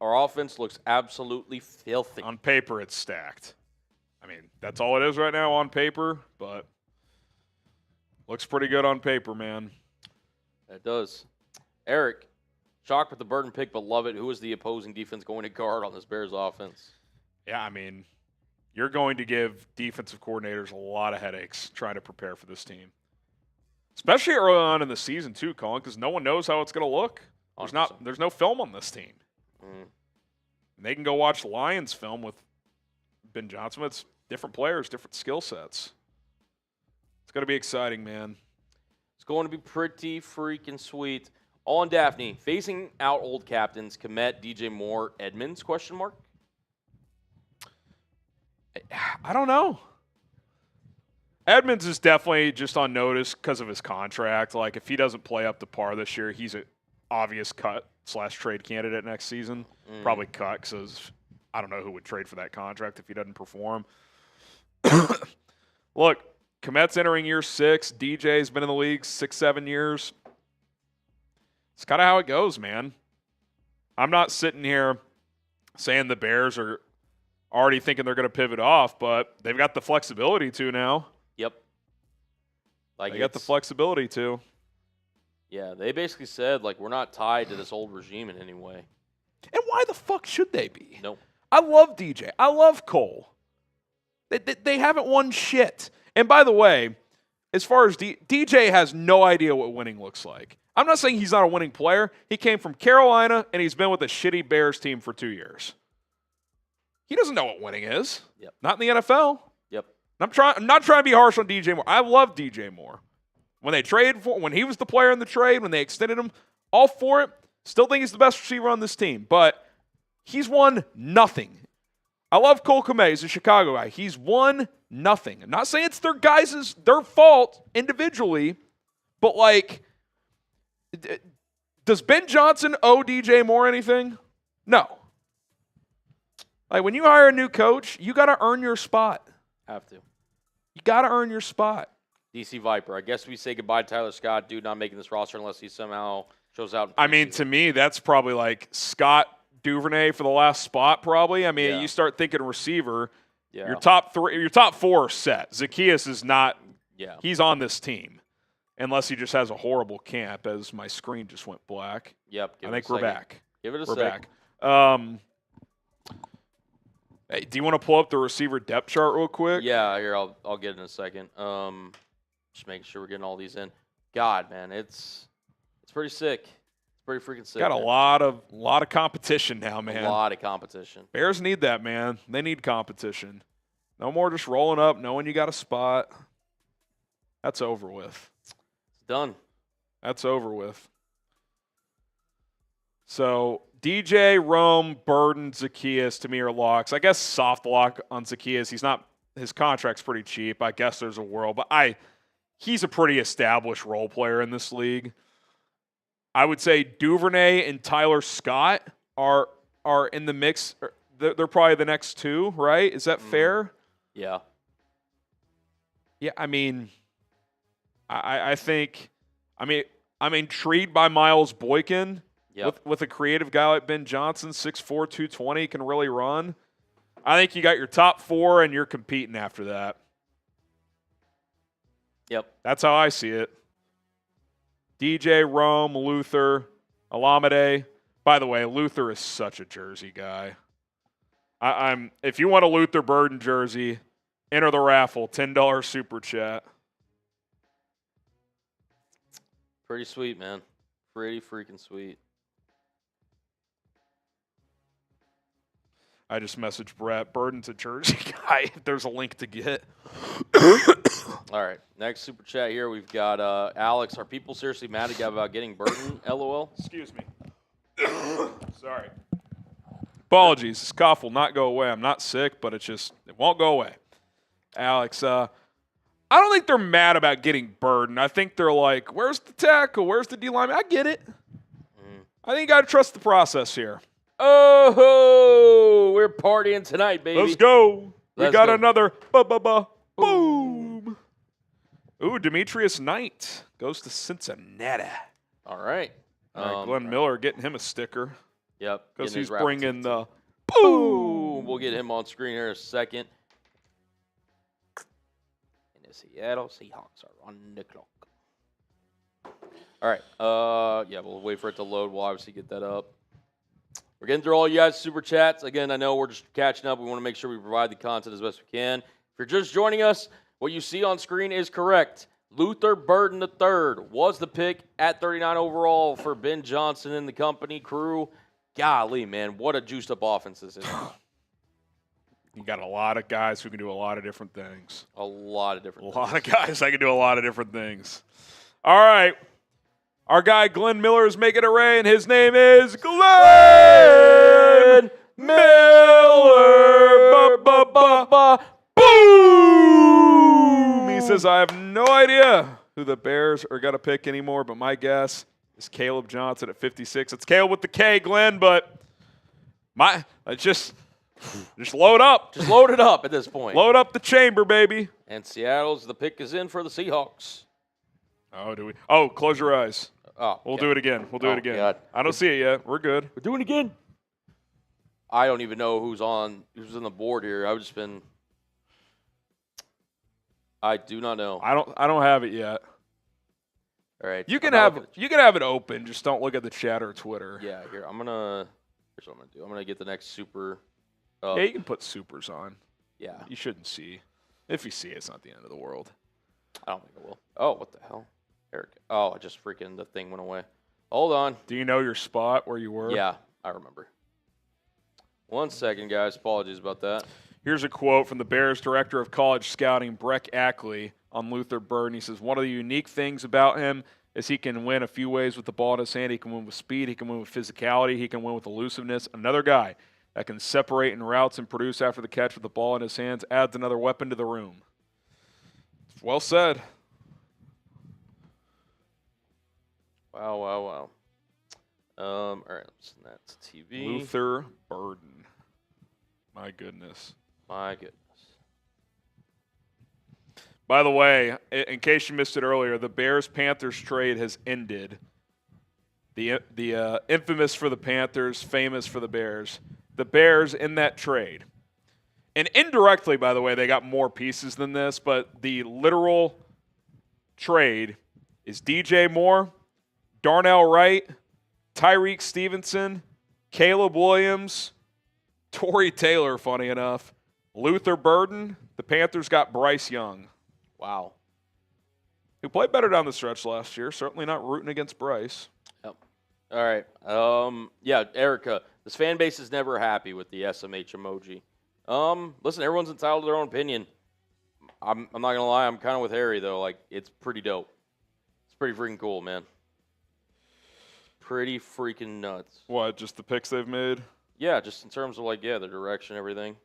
our offense looks absolutely filthy. On paper, it's stacked. I mean, that's all it is right now on paper, but looks pretty good on paper, man. It does. Eric, shocked with the Burden pick, but love it. Who is the opposing defense going to guard on this Bears offense? Yeah, I mean, you're going to give defensive coordinators a lot of headaches trying to prepare for this team. Especially early on in the season, too, Colin, because no one knows how it's going to look. There's no film on this team. Mm. And they can go watch Lions film with Ben Johnson. It's different players, different skill sets. It's going to be exciting, man. It's going to be pretty freaking sweet. All on Daphne, phasing out old captains, Kmet, DJ Moore, Edmonds, question mark? I don't know. Edmonds is definitely just on notice because of his contract. Like, if he doesn't play up to par this year, he's an obvious cut/trade candidate next season. Probably cut because I don't know who would trade for that contract if he doesn't perform. Look, Kmet's entering year 6. DJ's been in the league 6-7 years. It's kind of how it goes, man. I'm not sitting here saying the Bears are already thinking they're going to pivot off, but they've got the flexibility to now. Yep. Like They got the flexibility to. Yeah, they basically said, like, we're not tied to this old regime in any way. And why the fuck should they be? Nope. I love DJ. I love Cole. They haven't won shit. And by the way, as far as DJ has no idea what winning looks like. I'm not saying he's not a winning player. He came from Carolina, and he's been with a shitty Bears team for 2 years. He doesn't know what winning is. Yep. Not in the NFL. Yep. I'm not trying to be harsh on DJ Moore. I love DJ Moore. When he was the player in the trade, when they extended him, all for it. Still think he's the best receiver on this team, but he's won nothing. I love Cole Kmet. He's a Chicago guy. He's won nothing. I'm not saying it's their fault individually, but like, does Ben Johnson owe DJ Moore anything? No. Like, when you hire a new coach, you got to earn your spot. Have to. You got to earn your spot. DC Viper. I guess we say goodbye to Tyler Scott. Dude, not making this roster unless he somehow shows out. I mean, to me, that's probably like Scott Duvernay for the last spot, probably. I mean, you start thinking receiver, your top 4 are set. Zacchaeus is not. Yeah. He's on this team. Unless he just has a horrible camp, as my screen just went black. Yep. I think we're back. Give it a We're sec. back. Hey, do you want to pull up the receiver depth chart real quick? Yeah, here, I'll get it in a second. Just making sure we're getting all these in. God, man, it's pretty sick. It's pretty freaking sick. Got a lot of competition now, man. A lot of competition. Bears need that, man. They need competition. No more just rolling up, knowing you got a spot. That's over with. It's done. That's over with. So DJ, Rome, Burden, Zacchaeus to me are locks. I guess soft lock on Zacchaeus. His contract's pretty cheap. I guess there's a world, but he's a pretty established role player in this league. I would say Duvernay and Tyler Scott are in the mix. They're probably the next 2, right? Is that fair? Yeah. Yeah, I mean, I think, I'm intrigued by Miles Boykin. Yep. With a creative guy like Ben Johnson, 6'4", 220, can really run. I think you got your top 4, and you're competing after that. Yep. That's how I see it. DJ, Rome, Luther, Alameda. By the way, Luther is such a jersey guy. If you want a Luther Burden jersey, enter the raffle, $10 super chat. Pretty sweet, man. Pretty freaking sweet. I just messaged Brett. Burden's a jersey guy. There's a link to get. All right. Next super chat here. We've got Alex. Are people seriously mad about getting Burden? LOL. Excuse me. Sorry. Apologies. This cough will not go away. I'm not sick, but it won't go away. Alex, I don't think they're mad about getting Burden. I think they're like, where's the tackle? Where's the D-line? I get it. I think you got to trust the process here. Oh, we're partying tonight, baby. Let's go. We got go. another boom. Ooh, Demetrius Knight goes to Cincinnati. All right. Glenn Miller getting him a sticker. Yep. Because getting his he's Raffle bringing ticket. the boom. We'll get him on screen here in a second. And the Seattle Seahawks are on the clock. All right. Yeah, we'll wait for it to load. We'll obviously get that up. We're getting through all you guys' super chats. Again, I know we're just catching up. We want to make sure we provide the content as best we can. If you're just joining us, what you see on screen is correct. Luther Burden III was the pick at 39 overall for Ben Johnson and the company crew. Golly, man, what a juiced-up offense this is. You got a lot of guys who can do a lot of different things. A lot of different things. A lot of guys that can do a lot of different things. All right. Our guy Glenn Miller is making a ray, and his name is Glenn Miller. Boom! He says, I have no idea who the Bears are going to pick anymore, but my guess is Caleb Johnson at 56. It's Caleb with the K, Glenn, but just load up. Just load it up at this point. Load up the chamber, baby. And Seattle's the pick is in for the Seahawks. Oh, do we? Oh, close your eyes. Oh, We'll do it again. We'll do it again. God. I don't see it yet. We're good. We're doing it again. I don't even know who's on the board here. I do not know. I don't have it yet. All right. You can have it open. Just don't look at the chat or Twitter. Yeah, here. Here's what I'm gonna do. I'm gonna get the next super. Yeah, you can put supers on. Yeah. You shouldn't see. If you see it, it's not the end of the world. I don't think it will. Oh, what the hell? Eric. Oh, I just freaking the thing went away. Hold on. Do you know your spot where you were? Yeah, I remember. 1 second, guys. Apologies about that. Here's a quote from the Bears director of college scouting, Breck Ackley, on Luther Burden. He says, one of the unique things about him is he can win a few ways with the ball in his hand. He can win with speed. He can win with physicality. He can win with elusiveness. Another guy that can separate in routes and produce after the catch with the ball in his hands adds another weapon to the room. Well said. Wow. All right, that's TV. Luther Burden. My goodness. My goodness. By the way, in case you missed it earlier, the Bears-Panthers trade has ended. The infamous for the Panthers, famous for the Bears. The Bears in that trade. And indirectly, by the way, they got more pieces than this, but the literal trade is DJ Moore, Darnell Wright, Tyreek Stevenson, Caleb Williams, Torrey Taylor, funny enough, Luther Burden. The Panthers got Bryce Young. Wow. Who played better down the stretch last year. Certainly not rooting against Bryce. Yep. All right. Yeah, Erica, this fan base is never happy with the SMH emoji. Listen, everyone's entitled to their own opinion. I'm not going to lie. I'm kind of with Harry, though. Like, it's pretty dope. It's pretty freaking cool, man. Pretty freaking nuts. What, just the picks they've made? Yeah, just in terms of, like, yeah, the direction, everything.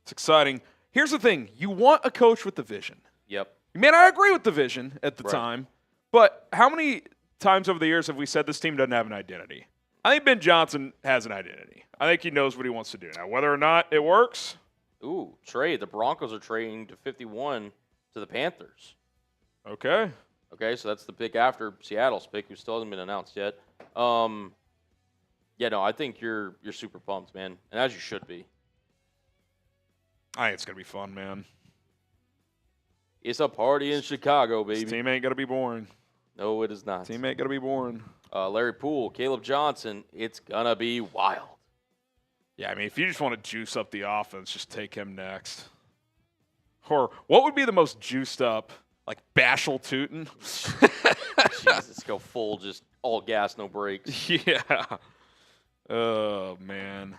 It's exciting. Here's the thing. You want a coach with the vision. Yep. Man, I agree with the vision at the Right. time. But how many times over the years have we said this team doesn't have an identity? I think Ben Johnson has an identity. I think he knows what he wants to do. Now, whether or not it works, Ooh, trade. The Broncos are trading to 51 to the Panthers. okay. Okay, so that's the pick after Seattle's pick, who still hasn't been announced yet. Yeah, no, I think you're super pumped, man, and as you should be. I think it's going to be fun, man. It's a party in Chicago, baby. This team ain't going to be boring. No, it is not. Team ain't going to be boring. Larry Poole, Caleb Johnson, it's going to be wild. Yeah, I mean, if you just want to juice up the offense, just take him next. Or what would be the most juiced up? Like Bashal Tootin? Jesus, go full, just all gas, no brakes. Yeah. Oh, man.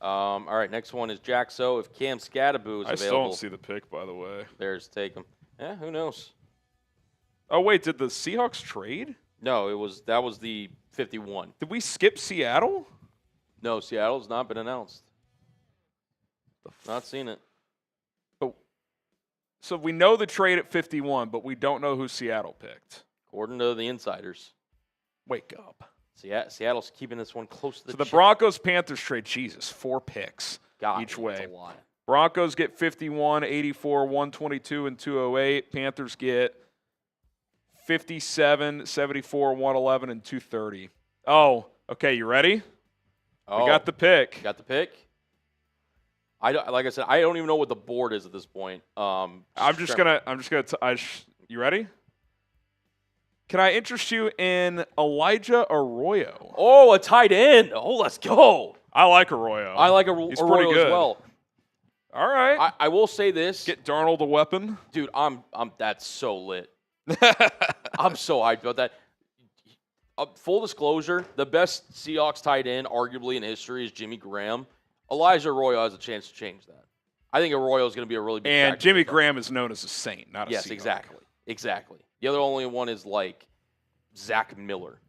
All right, next one is Jack So. If Cam Scattaboo is I still available, don't see the pick, by the way. there's take him. Yeah, who knows? Oh, wait, did the Seahawks trade? No, that was the 51. Did we skip Seattle? No, Seattle's not been announced. Not seen it. So we know the trade at 51, but we don't know who Seattle picked. According to the insiders. Wake up. Seattle's keeping this one close to the So the chest. Broncos-Panthers trade, Jesus, 4 picks God, each way. that's a lot. Broncos get 51, 84, 122, and 208. Panthers get 57, 74, 111, and 230. Oh, okay, you ready? Oh, We got the pick. got the pick. Like I said, I don't even know what the board is at this point. I'm just gonna. You ready? Can I interest you in Elijah Arroyo? Oh, a tight end. Oh, let's go. I like Arroyo. I like He's Arroyo pretty good. as well. All right. I will say this, Get Darnold a weapon. dude. That's so lit. I'm so hyped about that. Full disclosure, the best Seahawks tight end, arguably in history, is Jimmy Graham. Elijah Arroyo has a chance to change that. I think Arroyo is going to be a really big And factor Jimmy in the Graham is known as a saint, not a Yes, Seahawk. exactly. The other only one is like Zach Miller.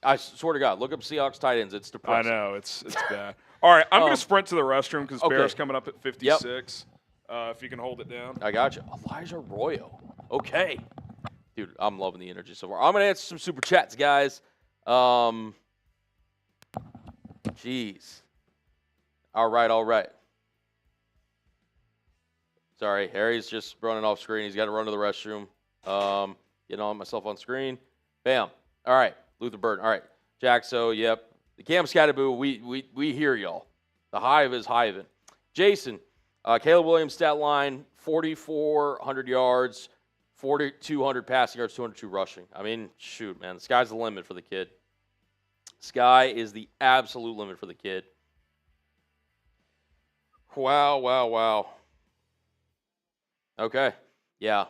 I swear to God, look up Seahawks tight ends. It's I depressing. know it's bad. All right, I'm going to sprint to the restroom because okay. Bear's coming up at 56. If you can hold it down. I got you. Elijah Arroyo. Okay. Dude, I'm loving the energy so far. I'm going to answer some super chats, guys. Jeez. All right. Sorry, Harry's just running off screen. He's got to run to the restroom. Getting on myself on screen. Bam. All right, Luther Burton. All right, Jaxo. Yep. The Cam Scattaboo. We hear y'all. The hive is hiving. Jason, Caleb Williams stat line: 4,400 yards, 4,200 passing yards, 202 rushing. I mean, shoot, man, the sky's the limit for the kid. Sky is the absolute limit for the kid. Wow. Okay. Yeah.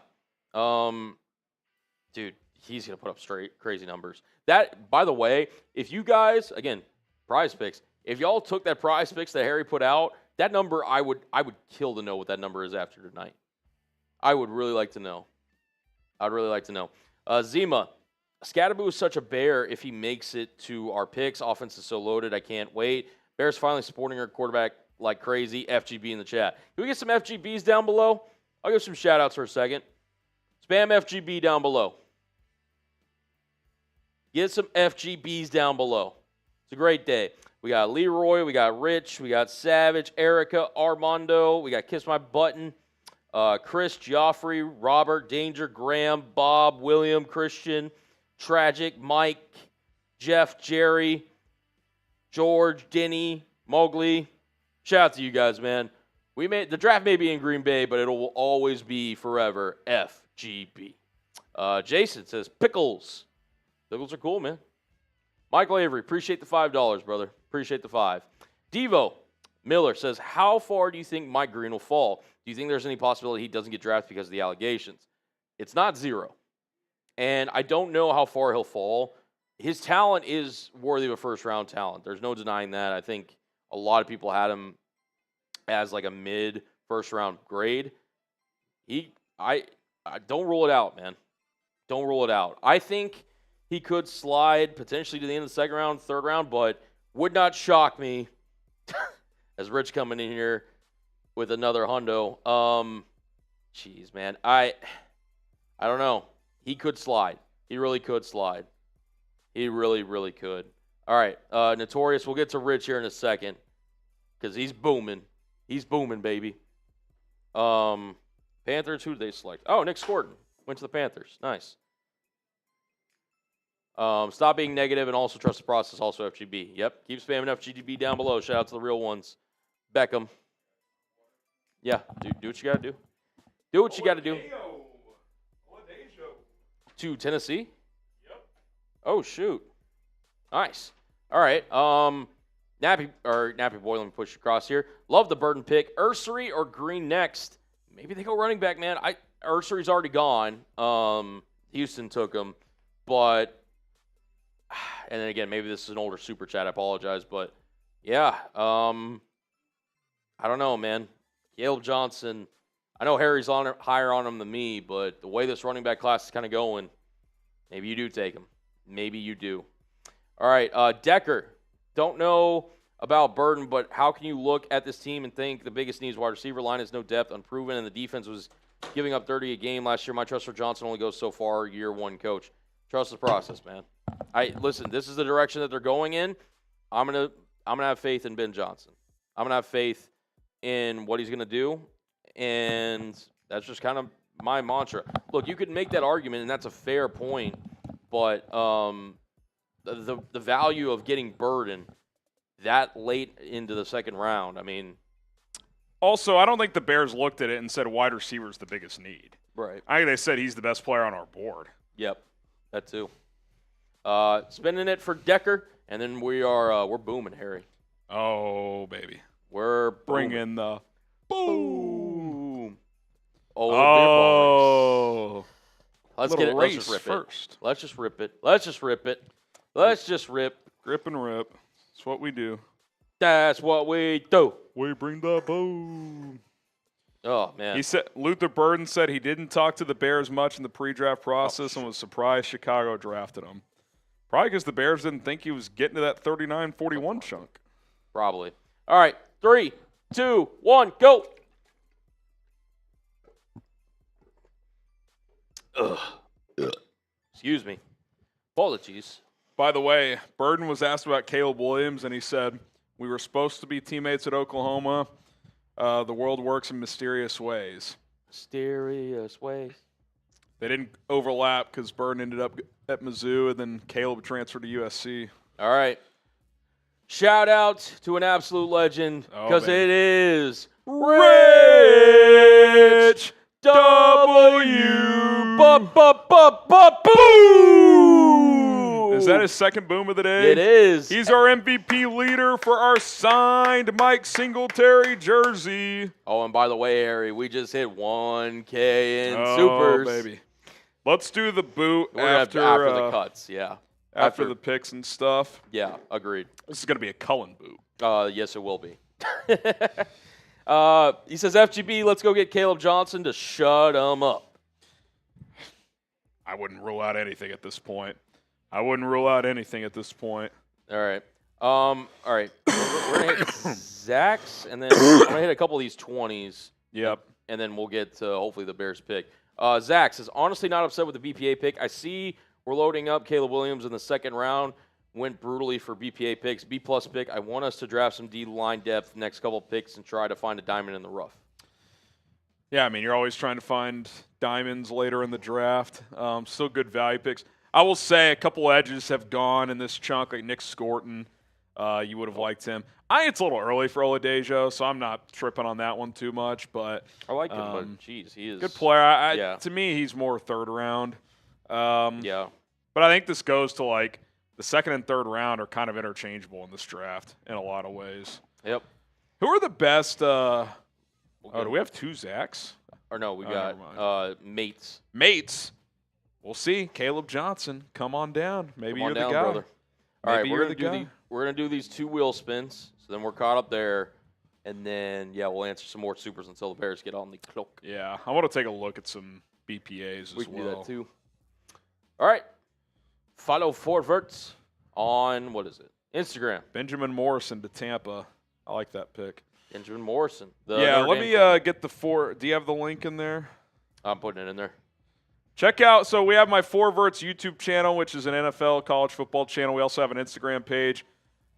Dude, he's going to put up straight crazy numbers. That, by the way, if you guys, again, prize picks, if y'all took that prize picks that Harry put out, that number, I would kill to know what that number is after tonight. I would really like to know. Zima, Scattaboo is such a bear if he makes it to our picks. Offense is so loaded, I can't wait. Bears finally supporting our quarterback like crazy. FGB in the chat. Can we get some FGBs down below? I'll give some shout-outs for a second. Spam FGB down below. Get some FGBs down below. It's a great day. We got Leroy, we got Rich, we got Savage, Erica, Armando, we got Kiss My Button, Chris, Joffrey, Robert, Danger, Graham, Bob, William, Christian, Tragic, Mike, Jeff, Jerry, George, Denny, Mowgli. Shout out to you guys, man. The draft may be in Green Bay, but it will always be forever FGB. Jason says, Pickles. Pickles are cool, man. Michael Avery, appreciate the $5, brother. Appreciate the 5. Devo Miller says, how far do you think Mike Green will fall? Do you think there's any possibility he doesn't get drafted because of the allegations? It's not 0. And I don't know how far he'll fall. His talent is worthy of a first-round talent. There's no denying that. I think a lot of people had him as like a mid first-round grade. I don't rule it out, man. Don't rule it out. I think he could slide potentially to the end of the second round, third round, but would not shock me as Rich coming in here with another hundo. Jeez, man. I don't know. He could slide. He really could slide. He really, really could. All right, Notorious. We'll get to Rich here in a second because he's booming. He's booming, baby. Panthers, who did they select? Oh, Nick Scorton. Went to the Panthers. Nice. Stop being negative and also trust the process. Also FGB. Yep. Keep spamming FGB down below. Shout out to the real ones. Beckham. Yeah. Do what you got to do. Do what you got to do. To Tennessee? Yep. Oh, shoot. Nice. All right. Nappy Boy, let me push across here. Love the Burton pick. Ursery or Green next? Maybe they go running back, man. Ursery's already gone. Houston took him. But, and then again, maybe this is an older super chat. I apologize. But, yeah. I don't know, man. Caleb Johnson. I know Harry's higher on him than me, but the way this running back class is kind of going, Maybe you do take him. Maybe you do. All right, Decker. Don't know about Burden, but how can you look at this team and think the biggest need is wide receiver line is no depth, unproven, and the defense was giving up 30 a game last year? My trust for Johnson only goes so far. Year one coach. Trust the process, man. Listen. This is the direction that they're going in. I'm gonna have faith in Ben Johnson. I'm gonna have faith in what he's gonna do, and that's just kind of my mantra. Look, you could make that argument, and that's a fair point, but the value of getting Burden that late into the second round, I mean. Also, I don't think the Bears looked at it and said wide receiver is the biggest need. Right. I think they said he's the best player on our board. Yep, that too. Spending it for Decker, and then we're booming, Harry. Oh, baby. We're bringing the boom. Oh. Let's get it. Let's just rip first. Let's just rip it. Let's just rip it. Let's just rip. Grip and rip. That's what we do. That's what we do. We bring the boom. Oh, man. He said Luther Burden said he didn't talk to the Bears much in the pre-draft process and was surprised Chicago drafted him. Probably because the Bears didn't think he was getting to that 39-41 chunk. Probably. All right. 3, 2, 1, go. Ugh. Excuse me. Apologies. By the way, Burden was asked about Caleb Williams, and he said, we were supposed to be teammates at Oklahoma. The world works in mysterious ways. Mysterious ways. They didn't overlap because Burden ended up at Mizzou, and then Caleb transferred to USC. All right. Shout out to an absolute legend because it is Rich W. Boom! Is that his second boom of the day? It is. He's our MVP leader for our signed Mike Singletary jersey. Oh, and by the way, Harry, we just hit 1K in supers. Oh, baby. Let's do the boot after the cuts, yeah. After the picks and stuff. Yeah, agreed. This is going to be a Cullen boot. Yes, it will be. He says, FGB, let's go get Caleb Johnson to shut him up. I wouldn't rule out anything at this point. All right. All right. We're going to hit Zach's, and then we're going to hit a couple of these 20s. Yep. And then we'll get to, hopefully, the Bears pick. Zach says, honestly not upset with the BPA pick. I see we're loading up Caleb Williams in the second round. Went brutally for BPA picks. B-plus pick. I want us to draft some D-line depth next couple picks and try to find a diamond in the rough. Yeah, I mean, you're always trying to find diamonds later in the draft. Still good value picks. I will say a couple edges have gone in this chunk, like Nick Scorton. You would have liked him. I think it's a little early for Oladejo, so I'm not tripping on that one too much. But I like him, but geez, he is good player. Yeah. To me, he's more third round. Yeah. But I think this goes to like the second and third round are kind of interchangeable in this draft in a lot of ways. Yep. Who are the best? Do we have two Zachs? Or no, we got mates. Mates. We'll see. Caleb Johnson, come on down. Maybe Come on you're down, the guy. brother. All right, Maybe we're gonna do these 2 wheel spins. So then we're caught up there, and then we'll answer some more supers until the Bears get on the clock. Yeah, I want to take a look at some BPAs as well. We can do that too. All right. Follow Forverts on, what is it? Instagram. Benjamin Morrison to Tampa. I like that pick. Benjamin Morrison. Let me get the 4. Do you have the link in there? I'm putting it in there. Check out, so we have my Forverts YouTube channel, which is an NFL college football channel. We also have an Instagram page.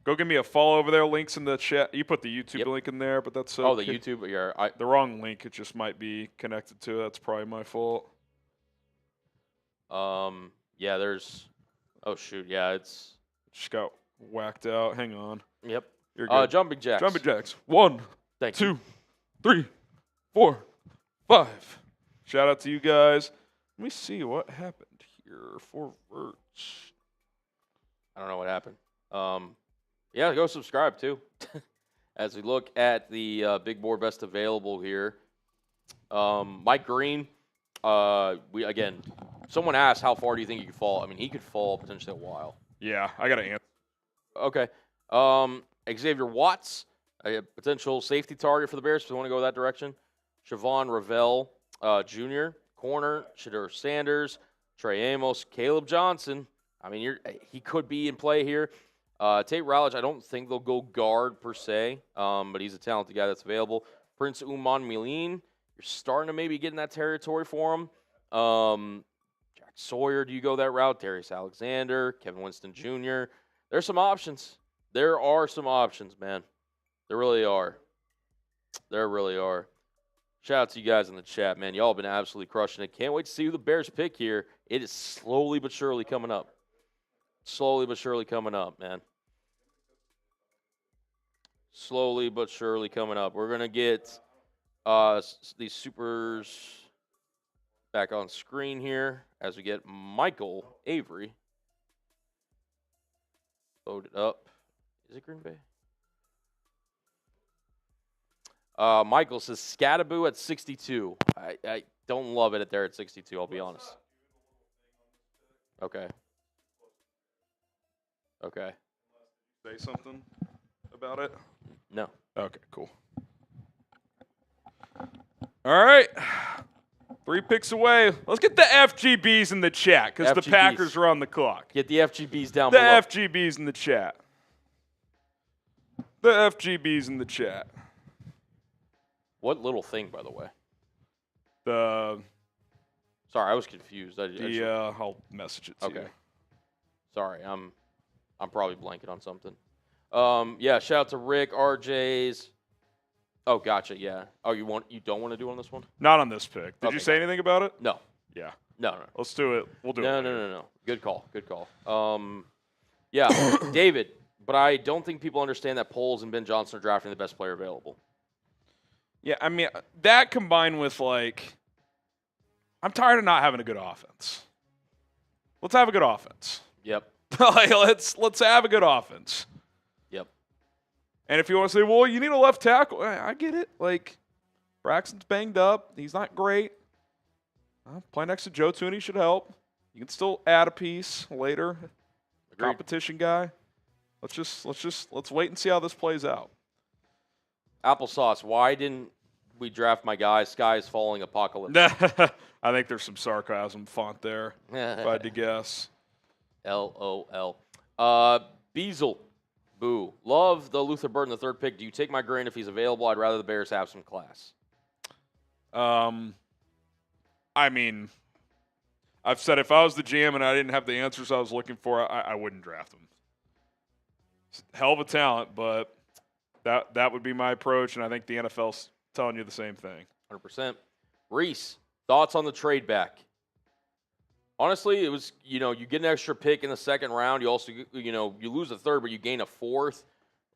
Go give me a follow over there. Links in the chat. You put the YouTube link in there, but that's okay. Oh, the YouTube? Yeah. The wrong link. It just might be connected to it. That's probably my fault. Yeah, there's... Oh, shoot. Yeah, it's... Just got whacked out. Hang on. Yep. You're good. Jumping jacks. Jumping jacks. 1, Thank 2, you. 3, 4, 5. Shout out to you guys. Let me see what happened here for Verts. I don't know what happened. Go subscribe too. As we look at the big board best available here, Mike Green. Someone asked how far do you think he could fall? I mean, he could fall potentially a while. Yeah, I got to answer. Okay. Xavier Watts, a potential safety target for the Bears if they want to go that direction. Siobhan Ravel Jr., corner, Shadur Sanders, Trey Amos, Caleb Johnson. I mean, he could be in play here. Tate Rowledge, I don't think they'll go guard per se, but he's a talented guy that's available. Prince Uman Milene, you're starting to maybe get in that territory for him. Jack Sawyer, do you go that route? Darius Alexander, Kevin Winston Jr. There's some options. There are some options, man. There really are. There really are. Shout out to you guys in the chat, man. Y'all have been absolutely crushing it. Can't wait to see who the Bears pick here. It is slowly but surely coming up. Slowly but surely coming up, man. Slowly but surely coming up. We're going to get these supers back on screen here as we get Michael Avery loaded up. Is it Green Bay? Michael says Scattaboo at 62. I don't love it there at 62, I'll be honest. Okay. Okay. Say something about it? No. Okay, cool. All right. 3 picks away. Let's get the FGBs in the chat because the Packers are on the clock. Get the FGBs down the below. The FGBs in the chat. The FGBs in the chat. What little thing, by the way? Sorry, I was confused. I'll message it to you. Sorry, I'm probably blanking on something. Yeah, shout out to Rick, RJ's. Oh, gotcha. Yeah. Oh, you don't want to do on this one? Not on this pick. Did you say anything about it? No. Yeah. No. Let's do it. We'll do it. No. Good call. Yeah, David. But I don't think people understand that Poles and Ben Johnson are drafting the best player available. Yeah, I mean, that combined with, I'm tired of not having a good offense. Let's have a good offense. Yep. Let's have a good offense. Yep. And if you want to say, well, you need a left tackle, I get it. Braxton's banged up. He's not great. Playing next to Joe Tooney should help. You can still add a piece later. Agreed. Competition guy. Let's wait and see how this plays out. Applesauce, why didn't we draft my guy, Sky is Falling Apocalypse? I think there's some sarcasm font there, if I had to guess. LOL. Beazle, boo. Love the Luther Burden, the third pick. Do you take my grain if he's available? I'd rather the Bears have some class. I mean, I've said if I was the GM and I didn't have the answers I was looking for, I wouldn't draft him. Hell of a talent, but that would be my approach, and I think the NFL's telling you the same thing. 100%. Reese, thoughts on the trade back? Honestly, it was, you get an extra pick in the second round. You also, you lose a third, but you gain a fourth,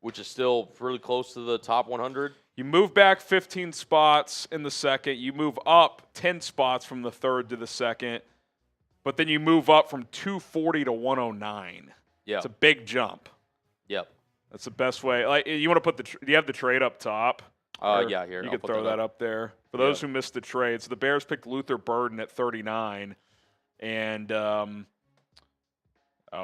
which is still really close to the top 100. You move back 15 spots in the second. You move up 10 spots from the third to the second, but then you move up from 240 to 109. Yeah. It's a big jump. Yep. That's the best way. You want to put do you have the trade up top? Yeah, here. You could throw that up there. For those who missed the trade, so the Bears picked Luther Burden at 39, and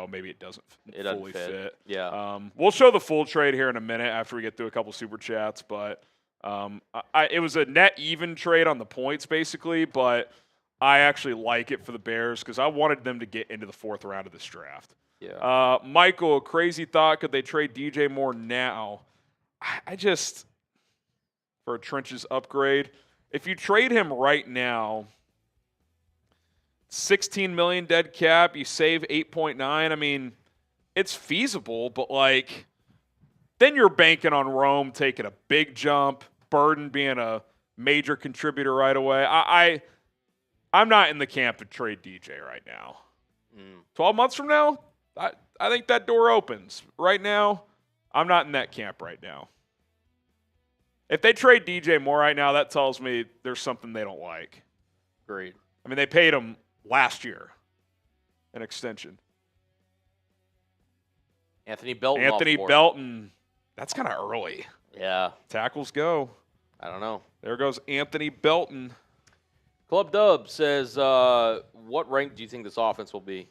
maybe it doesn't fully fit. Yeah. We'll show the full trade here in a minute after we get through a couple super chats, but it was a net even trade on the points basically, but I actually like it for the Bears because I wanted them to get into the 4th round of this draft. Yeah. Michael, crazy thought. Could they trade DJ Moore now? I just, for a trenches upgrade, if you trade him right now, $16 million dead cap, you save 8.9. I mean, it's feasible, but then you're banking on Rome taking a big jump, Burden being a major contributor right away. I'm not in the camp to trade DJ right now. 12 months from now, I think that door opens. Right now, I'm not in that camp right now. If they trade DJ Moore right now, that tells me there's something they don't like. Agreed. I mean, they paid him last year an extension. Anthony Belton. Belton, that's kind of early. Yeah. Tackles go. I don't know. There goes Anthony Belton. Club Dub says, what rank do you think this offense will be?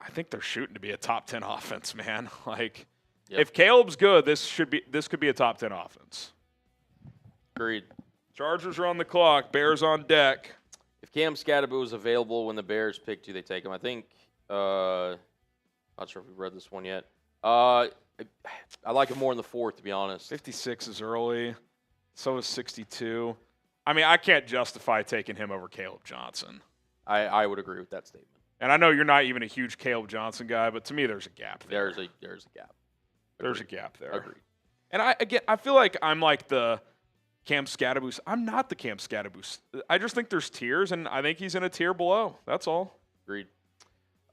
I think they're shooting to be a top 10 offense, man. Yep. If Caleb's good, this could be a top 10 offense. Agreed. Chargers are on the clock. Bears on deck. If Cam Scatterby was available when the Bears picked you, they take him. I think. Not sure if we've read this one yet. I like him more in the 4th, to be honest. 56 is early. So is 62. I mean, I can't justify taking him over Caleb Johnson. I would agree with that statement. And I know you're not even a huge Caleb Johnson guy, but to me, there's a gap there. There's a gap. There's a gap there. Agreed. And I feel like I'm like the Cam Scatterboos. I'm not the Cam Scatterboos. I just think there's tiers, and I think he's in a tier below. That's all. Agreed.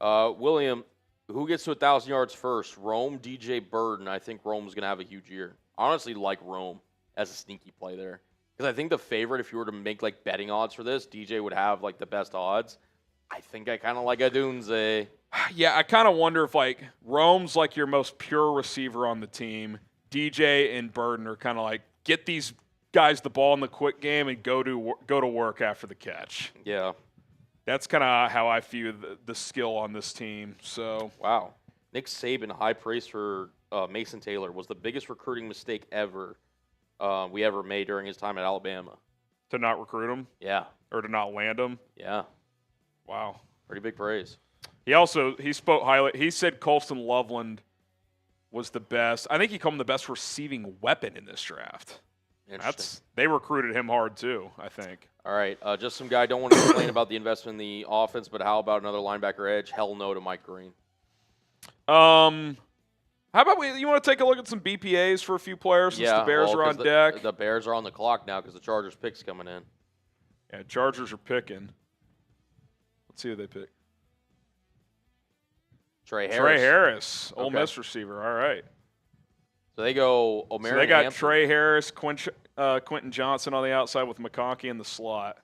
William, who gets to 1,000 yards first? Rome, DJ Burden. I think Rome's going to have a huge year. Honestly, like Rome as a sneaky play there. Because I think the favorite, if you were to make like betting odds for this, DJ would have like the best odds. I think I kind of like Adunze. Yeah, I kind of wonder if like Rome's like your most pure receiver on the team. DJ and Burden are kind of like get these guys the ball in the quick game and go to work after the catch. Yeah. That's kind of how I view the skill on this team. So wow. Nick Saban, high praise for Mason Taylor, was the biggest recruiting mistake we ever made during his time at Alabama. To not recruit him? Yeah. Or to not land him? Yeah. Wow. Pretty big praise. He spoke highly. He said Colson Loveland was the best. I think he called him the best receiving weapon in this draft. They recruited him hard too, I think. All right. Just some guy don't want to complain about the investment in the offense, but how about another linebacker edge? Hell no to Mike Green. How about you want to take a look at some BPAs for a few players since the Bears are on deck? The Bears are on the clock now because the Chargers pick's coming in. Yeah, Chargers are picking. Let's see who they pick. Trey Harris. Ole Miss receiver. All right. So they go Omer. So they got Trey Harris, Quentin Johnson on the outside with McAfee in the slot.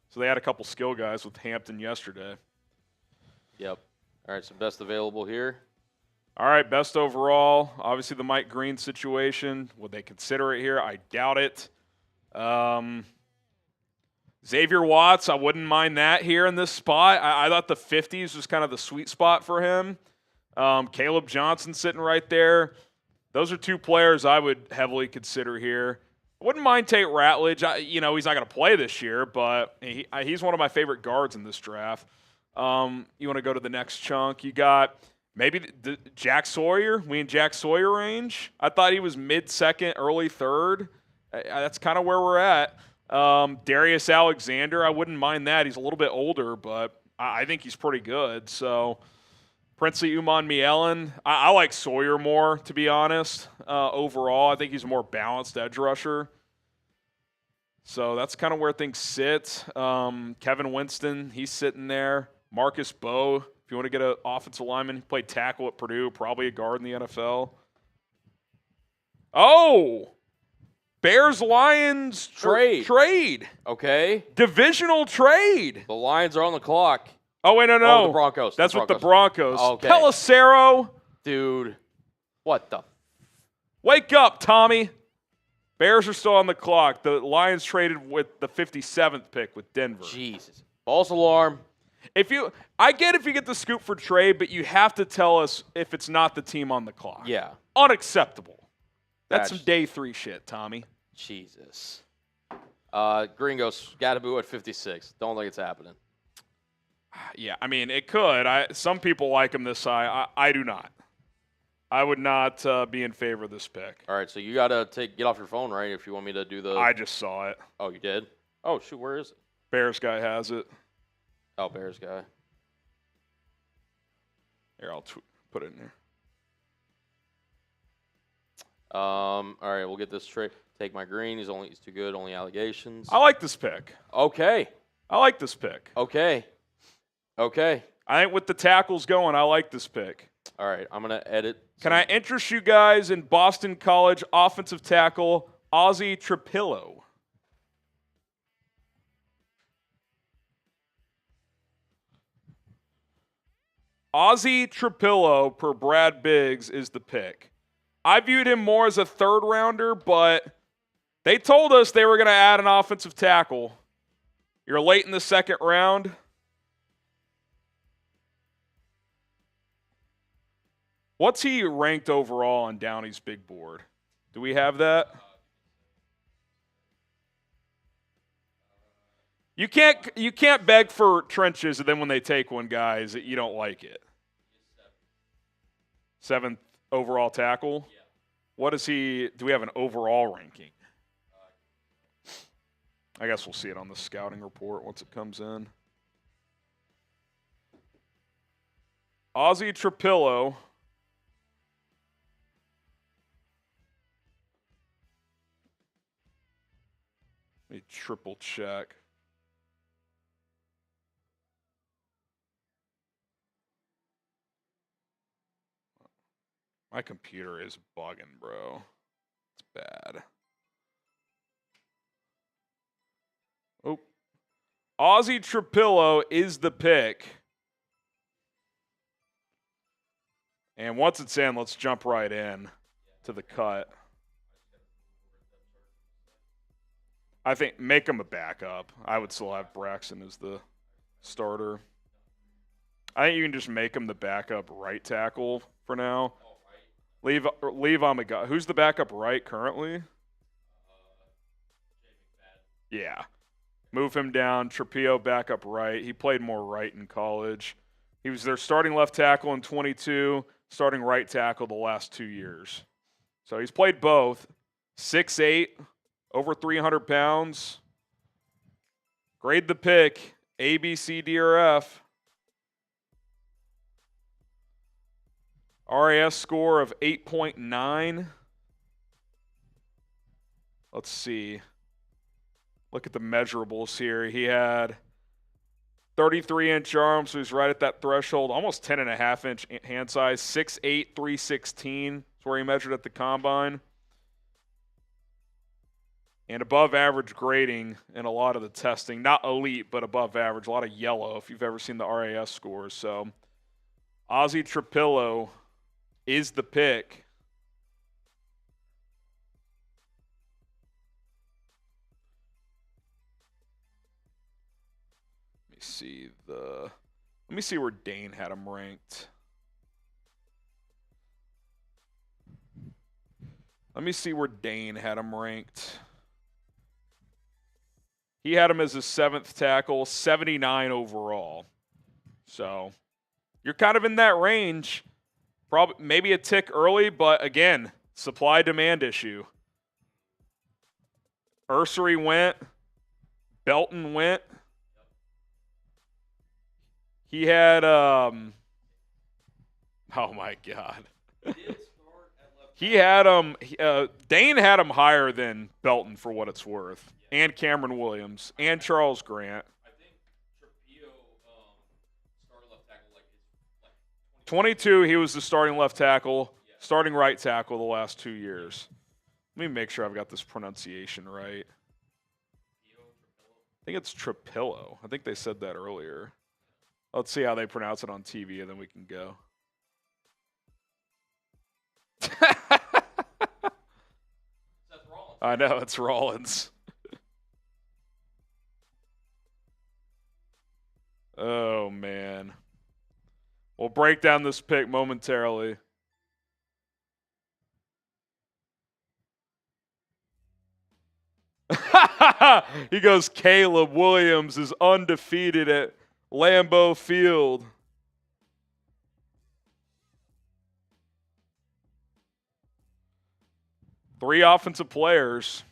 So they had a couple skill guys with Hampton yesterday. Yep. All right, so best available here. All right, best overall. Obviously the Mike Green situation. Would they consider it here? I doubt it. Xavier Watts, I wouldn't mind that here in this spot. I thought the 50s was kind of the sweet spot for him. Caleb Johnson sitting right there. Those are two players I would heavily consider here. I wouldn't mind Tate Ratledge. He's not going to play this year, but he's one of my favorite guards in this draft. You want to go to the next chunk? You got maybe Jack Sawyer. We in Jack Sawyer range. I thought he was mid-second, early third. That's kind of where we're at. Darius Alexander, I wouldn't mind that. He's a little bit older, but I think he's pretty good. So Princely Uman Mielen, I like Sawyer more, to be honest. Overall, I think he's a more balanced edge rusher. So that's kind of where things sit. Kevin Winston, he's sitting there. Marcus Bowe, if you want to get an offensive lineman, he played tackle at Purdue, probably a guard in the NFL. Oh! Bears-Lions trade. Okay. Divisional trade. The Lions are on the clock. Oh, wait, no. Oh, the Broncos. That's with the Broncos. Okay. Pelissero. Dude. What the? Wake up, Tommy. Bears are still on the clock. The Lions traded with the 57th pick with Denver. Jesus. False alarm. I get if you get the scoop for trade, but you have to tell us if it's not the team on the clock. Yeah. Unacceptable. That's some day 3 shit, Tommy. Jesus. Gringos, Scatterby at 56. Don't think it's happening. Yeah, I mean, it could. Some people like him this high. I do not. I would not be in favor of this pick. All right, so you got to get off your phone, right, if you want me to do the – I just saw it. Oh, you did? Oh, shoot, where is it? Bears guy has it. Oh, Bears guy. Here, I'll put it in here. All right, we'll get this trade. Take my green. He's too good. Only allegations. I like this pick. Okay. I like this pick. Okay. I think with the tackles going, I like this pick. All right, I'm going to edit. Can I interest you guys in Boston College offensive tackle Ozzie Trapillo? Ozzie Trapillo per Brad Biggs is the pick. I viewed him more as a third rounder, but they told us they were going to add an offensive tackle. You're late in the second round. What's he ranked overall on Downey's big board? Do we have that? You can't beg for trenches, and then when they take one, guys, you don't like it. 7th overall tackle. Yeah. What is he? Do we have an overall ranking? I guess we'll see it on the scouting report once it comes in. Ozzie Trapillo. Let me triple check. My computer is bugging, bro. It's bad. Oh. Ozzie Trapillo is the pick. And once it's in, let's jump right in to the cut. I think make him a backup. I would still have Braxton as the starter. I think you can just make him the backup right tackle for now. Leave Amagata. Who's the backup right currently? Yeah. Move him down. Trapillo backup right. He played more right in college. He was their starting left tackle in 22, starting right tackle the last 2 years. So he's played both. 6'8", over 300 pounds. Grade the pick. A, B, C, D, or F. RAS score of 8.9. Let's see. Look at the measurables here. He had 33-inch arms, so he's right at that threshold. Almost 10.5-inch hand size. 6'8", 316 is where he measured at the combine. And above average grading in a lot of the testing. Not elite, but above average. A lot of yellow if you've ever seen the RAS scores. So Ozzie Trapillo is the pick. Let me see where Dane had him ranked. He had him as his 7th tackle, 79 overall. So you're kind of in that range. Probably maybe a tick early, but again, supply-demand issue. Ursery went. Belton went. He had oh my God. He had him Dane had him higher than Belton for what it's worth. And Cameron Williams and Charles Grant. I think Trapillo started left tackle like 22, he was the starting left tackle, starting right tackle the last 2 years. Let me make sure I've got this pronunciation right. I think it's Trapillo. I think they said that earlier. Let's see how they pronounce it on TV, and then we can go. I know, it's Rollins. Oh, man. We'll break down this pick momentarily. He goes, Caleb Williams is undefeated at Lambeau Field. Three offensive players.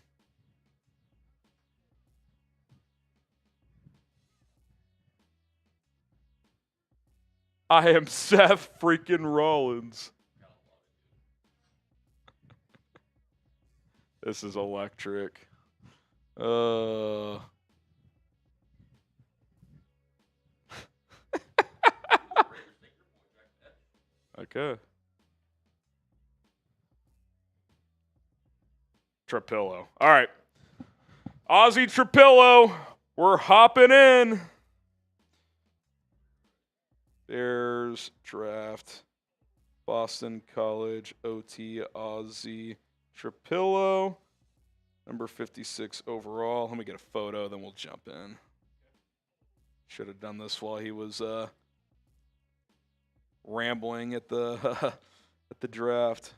I am Seth freaking Rollins. This is electric. Okay. Trapillo. All right. Ozzie Trapillo. We're hopping in. There's draft. Boston College OT Ozzie Trapillo. Number 56 overall. Let me get a photo, then we'll jump in. Should have done this while he was rambling at the at the draft.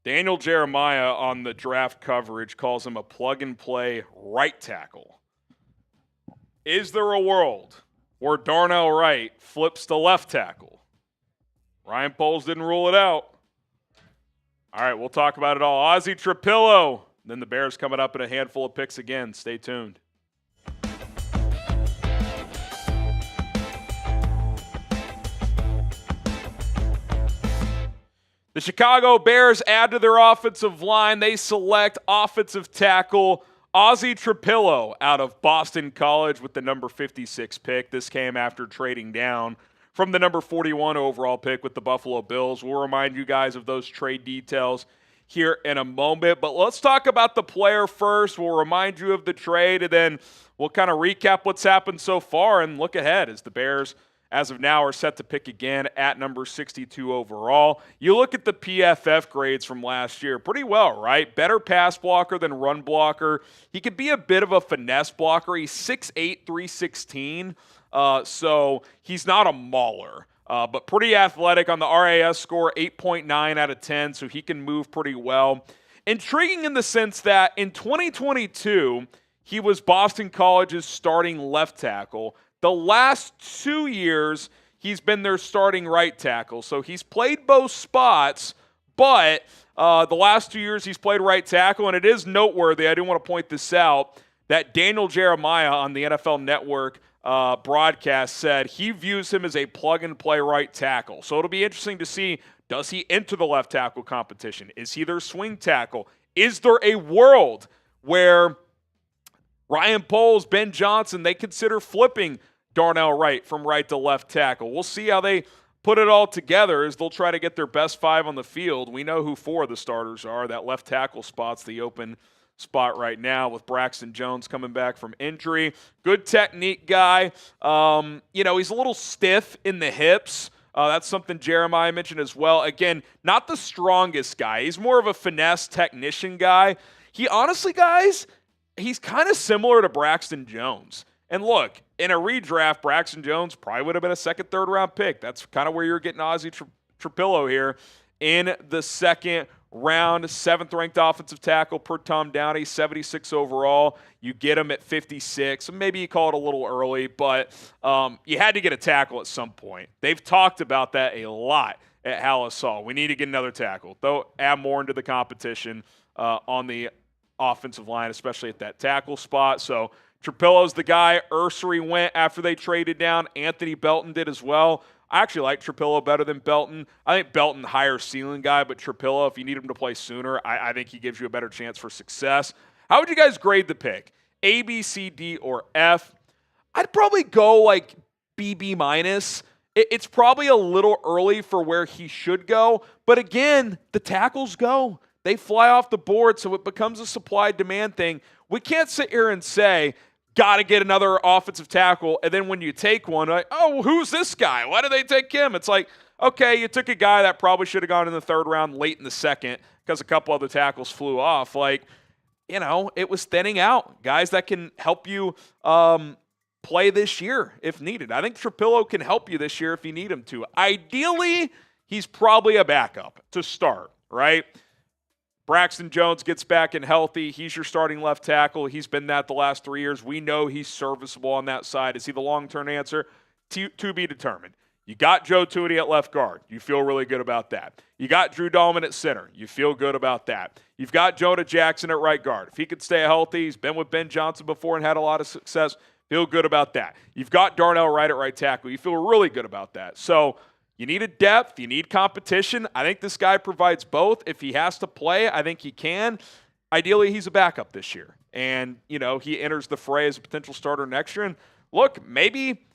Daniel Jeremiah on the draft coverage calls him a plug-and-play right tackle. Is there a world where Darnell Wright flips to left tackle? Ryan Poles didn't rule it out. All right, we'll talk about it all. Ozzie Trapillo. Then the Bears coming up in a handful of picks again. Stay tuned. The Chicago Bears add to their offensive line. They select offensive tackle Ozzie Trapillo out of Boston College with the number 56 pick. This came after trading down from the number 41 overall pick with the Buffalo Bills. We'll remind you guys of those trade details here in a moment. But let's talk about the player first. We'll remind you of the trade, and then we'll kind of recap what's happened so far and look ahead as the Bears, as of now, are set to pick again at number 62 overall. You look at the PFF grades from last year, pretty well, right? Better pass blocker than run blocker. He could be a bit of a finesse blocker. He's 6'8", 316, so he's not a mauler, but pretty athletic on the RAS score, 8.9 out of 10, so he can move pretty well. Intriguing in the sense that in 2022, he was Boston College's starting left tackle. The last 2 years, he's been their starting right tackle. So he's played both spots, but the last 2 years he's played right tackle. And it is noteworthy, I do want to point this out, that Daniel Jeremiah on the NFL Network broadcast said he views him as a plug-and-play right tackle. So it'll be interesting to see, does he enter the left tackle competition? Is he their swing tackle? Is there a world where Ryan Poles, Ben Johnson, they consider flipping Darnell Wright from right to left tackle? We'll see how they put it all together as they'll try to get their best five on the field. We know who four of the starters are. That left tackle spot's the open spot right now with Braxton Jones coming back from injury. Good technique guy. He's a little stiff in the hips. That's something Jeremiah mentioned as well. Again, not the strongest guy. He's more of a finesse technician guy. He honestly, guys, he's kind of similar to Braxton Jones. And look, in a redraft, Braxton Jones probably would have been a second, third round pick. That's kind of where you're getting Ozzie Trapillo here in the second round. 7th ranked offensive tackle per Tom Downey, 76 overall. You get him at 56. Maybe you call it a little early, but you had to get a tackle at some point. They've talked about that a lot at Hallisall. We need to get another tackle. Though, add more into the competition on the offensive line, especially at that tackle spot. So Trapillo's the guy. Ursery went after they traded down. Anthony Belton did as well. I actually like Trapillo better than Belton. I think Belton higher ceiling guy, but Trapillo, if you need him to play sooner, I think he gives you a better chance for success. How would you guys grade the pick? A, B, C, D, or F? I'd probably go like B, B minus. It's probably a little early for where he should go, but again, the tackles go. They fly off the board, so it becomes a supply-demand thing. We can't sit here and say, got to get another offensive tackle, and then when you take one, like, oh, who's this guy? Why did they take him? It's like, okay, you took a guy that probably should have gone in the third round, late in the second, because a couple other tackles flew off. Like, it was thinning out. Guys that can help you play this year if needed. I think Trapillo can help you this year if you need him to. Ideally, he's probably a backup to start, right? Braxton Jones gets back and healthy. He's your starting left tackle. He's been that the last 3 years. We know he's serviceable on that side. Is he the long-term answer? To be determined. You got Joe Tooney at left guard. You feel really good about that. You got Drew Dahlman at center. You feel good about that. You've got Jonah Jackson at right guard. If he could stay healthy, he's been with Ben Johnson before and had a lot of success. Feel good about that. You've got Darnell Wright at right tackle. You feel really good about that. So you need a depth. You need competition. I think this guy provides both. If he has to play, I think he can. Ideally, he's a backup this year. And, he enters the fray as a potential starter next year. And look, maybe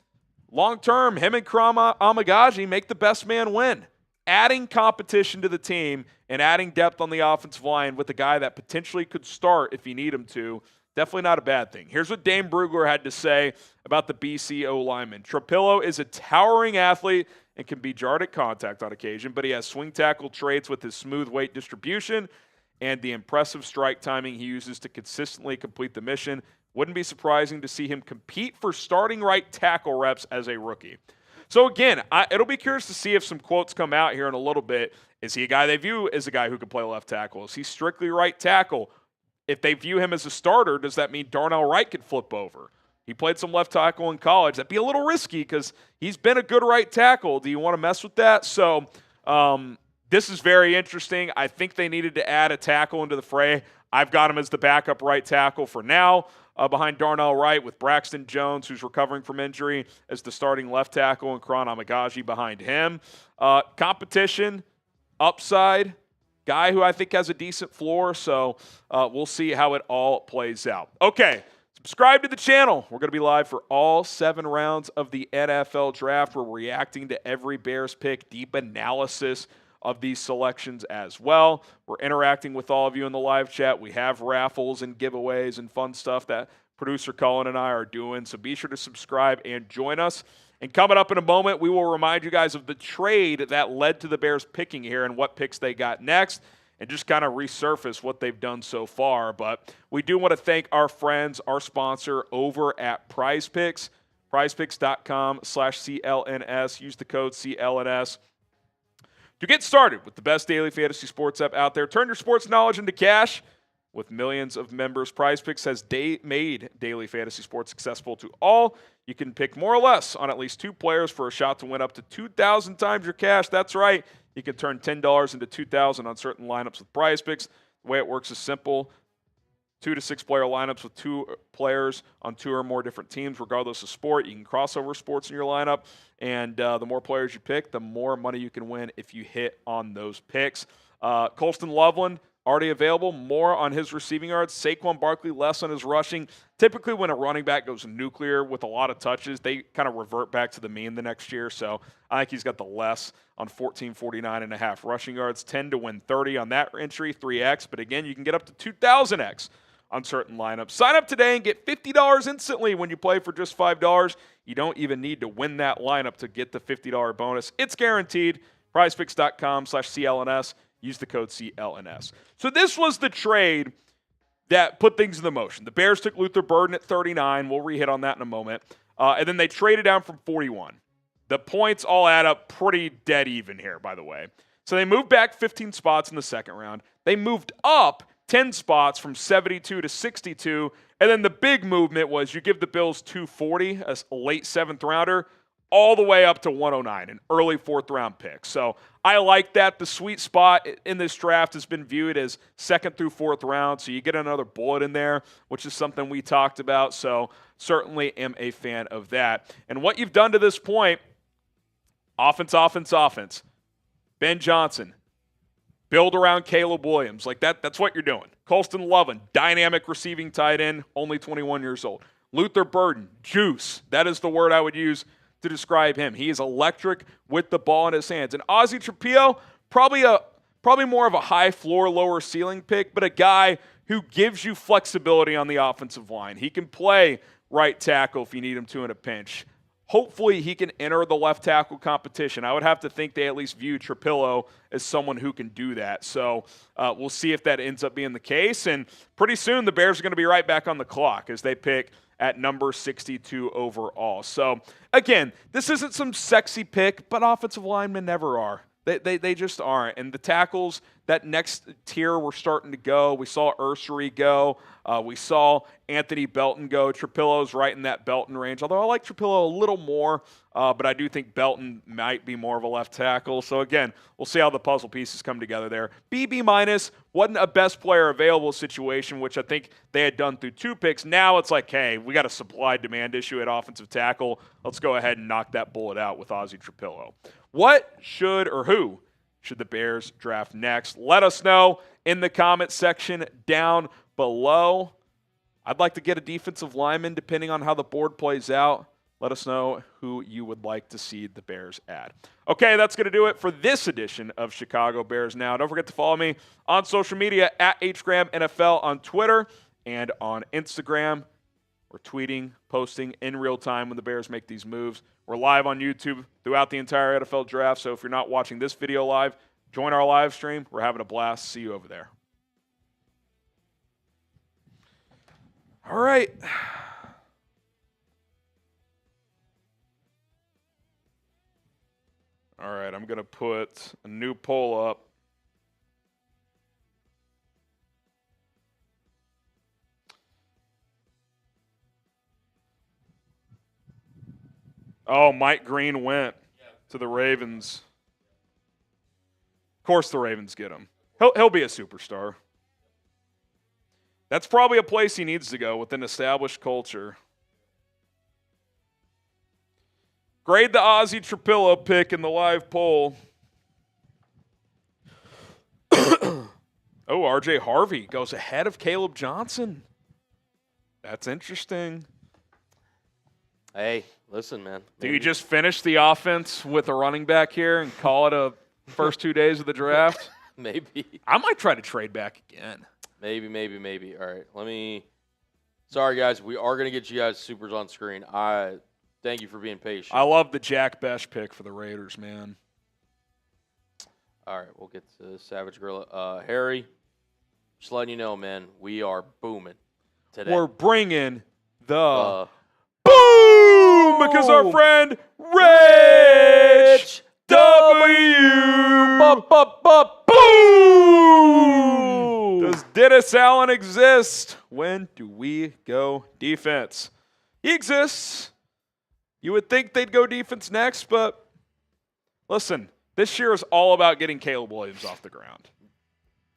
long-term, him and Krama Amagaji make the best man win. Adding competition to the team and adding depth on the offensive line with a guy that potentially could start if you need him to, definitely not a bad thing. Here's what Dane Brugler had to say about the BC O-lineman. Trapillo is a towering athlete and can be jarred at contact on occasion, but he has swing tackle traits with his smooth weight distribution and the impressive strike timing he uses to consistently complete the mission. Wouldn't be surprising to see him compete for starting right tackle reps as a rookie. So again, it'll be curious to see if some quotes come out here in a little bit Is he a guy they view as a guy who can play left tackle? Is he strictly right tackle? If they view him as a starter, does that mean Darnell Wright could flip over? He played some left tackle in college. That'd be a little risky because he's been a good right tackle. Do you want to mess with that? So this is very interesting. I think they needed to add a tackle into the fray. I've got him as the backup right tackle for now, behind Darnell Wright, with Braxton Jones, who's recovering from injury, as the starting left tackle, and Karan Amagaji behind him. Competition, upside, guy who I think has a decent floor, so we'll see how it all plays out. Okay, subscribe to the channel. We're going to be live for all 7 rounds of the NFL Draft. We're reacting to every Bears pick, deep analysis of these selections as well. We're interacting with all of you in the live chat. We have raffles and giveaways and fun stuff that producer Colin and I are doing, so be sure to subscribe and join us. And coming up in a moment, we will remind you guys of the trade that led to the Bears picking here and what picks they got next, and just kind of resurface what they've done so far. But we do want to thank our friends, our sponsor over at Prize Picks, prizepicks.com/CLNS. Use the code CLNS to get started with the best daily fantasy sports app out there. Turn your sports knowledge into cash. With millions of members, Prize Picks has made daily fantasy sports accessible to all. You can pick more or less on at least 2 players for a shot to win up to 2,000 times your cash. That's right. You can turn $10 into 2,000 on certain lineups with Prize Picks. The way it works is simple. 2 to 6 player lineups with 2 players on 2 or more different teams, regardless of sport. You can cross over sports in your lineup, and the more players you pick, the more money you can win if you hit on those picks. Colston Loveland, already available. More on his receiving yards. Saquon Barkley, less on his rushing. Typically, when a running back goes nuclear with a lot of touches, they kind of revert back to the mean the next year. So I think he's got the less on 1449.5 rushing yards. 10 to win 30 on that entry, 3x. But again, you can get up to 2,000x on certain lineups. Sign up today and get $50 instantly when you play for just $5. You don't even need to win that lineup to get the $50 bonus. It's guaranteed. PrizePicks.com/CLNS. Use the code CLNS. So this was the trade that put things into motion. The Bears took Luther Burden at 39. We'll re-hit on that in a moment. And then they traded down from 41. The points all add up pretty dead even here, by the way. So they moved back 15 spots in the second round. They moved up 10 spots from 72 to 62. And then the big movement was you give the Bills 240, a late 7th rounder, all the way up to 109, an early 4th round pick. So I like that. The sweet spot in this draft has been viewed as 2nd through 4th round, so you get another bullet in there, which is something we talked about. So certainly am a fan of that. And what you've done to this point, offense. Ben Johnson, build around Caleb Williams. Like that's what you're doing. Colston Loveland, dynamic receiving tight end, only 21 years old. Luther Burden, juice. That is the word I would use to describe him. He is electric with the ball in his hands. And Ozzie Trapillo, probably more of a high floor, lower ceiling pick, but a guy who gives you flexibility on the offensive line. He can play right tackle if you need him to in a pinch. Hopefully he can enter the left tackle competition. I would have to think they at least view Trapillo as someone who can do that. So we'll see if that ends up being the case. And pretty soon the Bears are going to be right back on the clock as they pick at number 62 overall. So, again, this isn't some sexy pick, but offensive linemen never are. They just aren't. And the tackles, that next tier, we're starting to go. We saw Ursery go. We saw Anthony Belton go. Trapillo's right in that Belton range, although I like Trapillo a little more, but I do think Belton might be more of a left tackle. So, again, we'll see how the puzzle pieces come together there. BB- wasn't a best player available situation, which I think they had done through 2 picks. Now it's like, hey, we got a supply-demand issue at offensive tackle. Let's go ahead and knock that bullet out with Ozzie Trapillo. What should or who should the Bears draft next? Let us know in the comment section down below. I'd like to get a defensive lineman depending on how the board plays out. Let us know who you would like to see the Bears add. Okay, that's going to do it for this edition of Chicago Bears Now. Don't forget to follow me on social media at HGramNFL on Twitter and on Instagram. We're tweeting, posting in real time when the Bears make these moves. We're live on YouTube throughout the entire NFL draft, so if you're not watching this video live, join our live stream. We're having a blast. See you over there. All right. All right, I'm going to put a new poll up Oh, Mike Green went to the Ravens. Of course the Ravens get him. He'll be a superstar. That's probably a place he needs to go with an established culture. Grade the Ozzie Trapillo pick in the live poll. Oh, R.J. Harvey goes ahead of Caleb Johnson. That's interesting. Hey, listen, man. Do you just finish the offense with a running back here and call it a first 2 days of the draft? Maybe. I might try to trade back again. Maybe. All right, sorry, guys. We are going to get you guys supers on screen. Thank you for being patient. I love the Jack Besh pick for the Raiders, man. All right, we'll get to Savage Gorilla. Harry, just letting you know, man, we are booming today. We're bringing the boom because our friend Rich W. Boom! Does Dennis Allen exist? When do we go defense? He exists. You would think they'd go defense next, but listen, this year is all about getting Caleb Williams off the ground.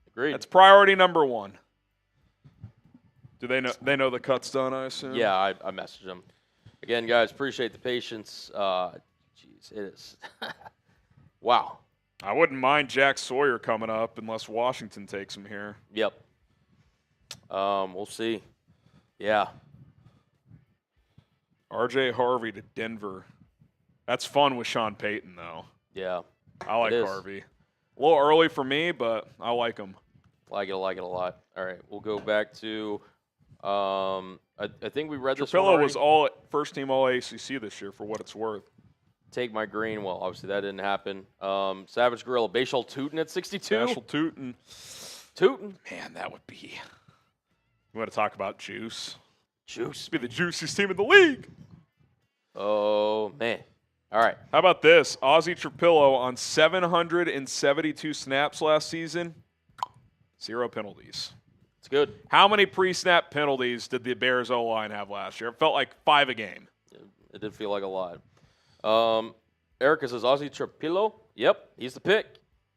Agreed. That's priority number one. Do they know? They know the cut's done, I assume. Yeah, I messaged them. Again, guys, appreciate the patience. Jeez, it is. Wow. I wouldn't mind Jack Sawyer coming up unless Washington takes him here. Yep. We'll see. Yeah. R.J. Harvey to Denver. That's fun with Sean Payton, though. Yeah. I like Harvey. A little early for me, but I like him. Like it a lot. All right, we'll go back to I think we read this Trapillo one was all first team all ACC this year for what it's worth. Take my green. Well, obviously that didn't happen. Savage Gorilla, Bashal Tootin at 62. Bashal Tootin. Tootin. Man, that would be. You want to talk about juice? Juice. Be the juiciest team in the league. Oh, man. All right. How about this? Ozzie Trapillo on 772 snaps last season, 0 penalties. It's good. How many pre-snap penalties did the Bears O-line have last year? It felt like 5 a game. It did feel like a lot. Erica says, Ozzie Trapillo. Yep, he's the pick.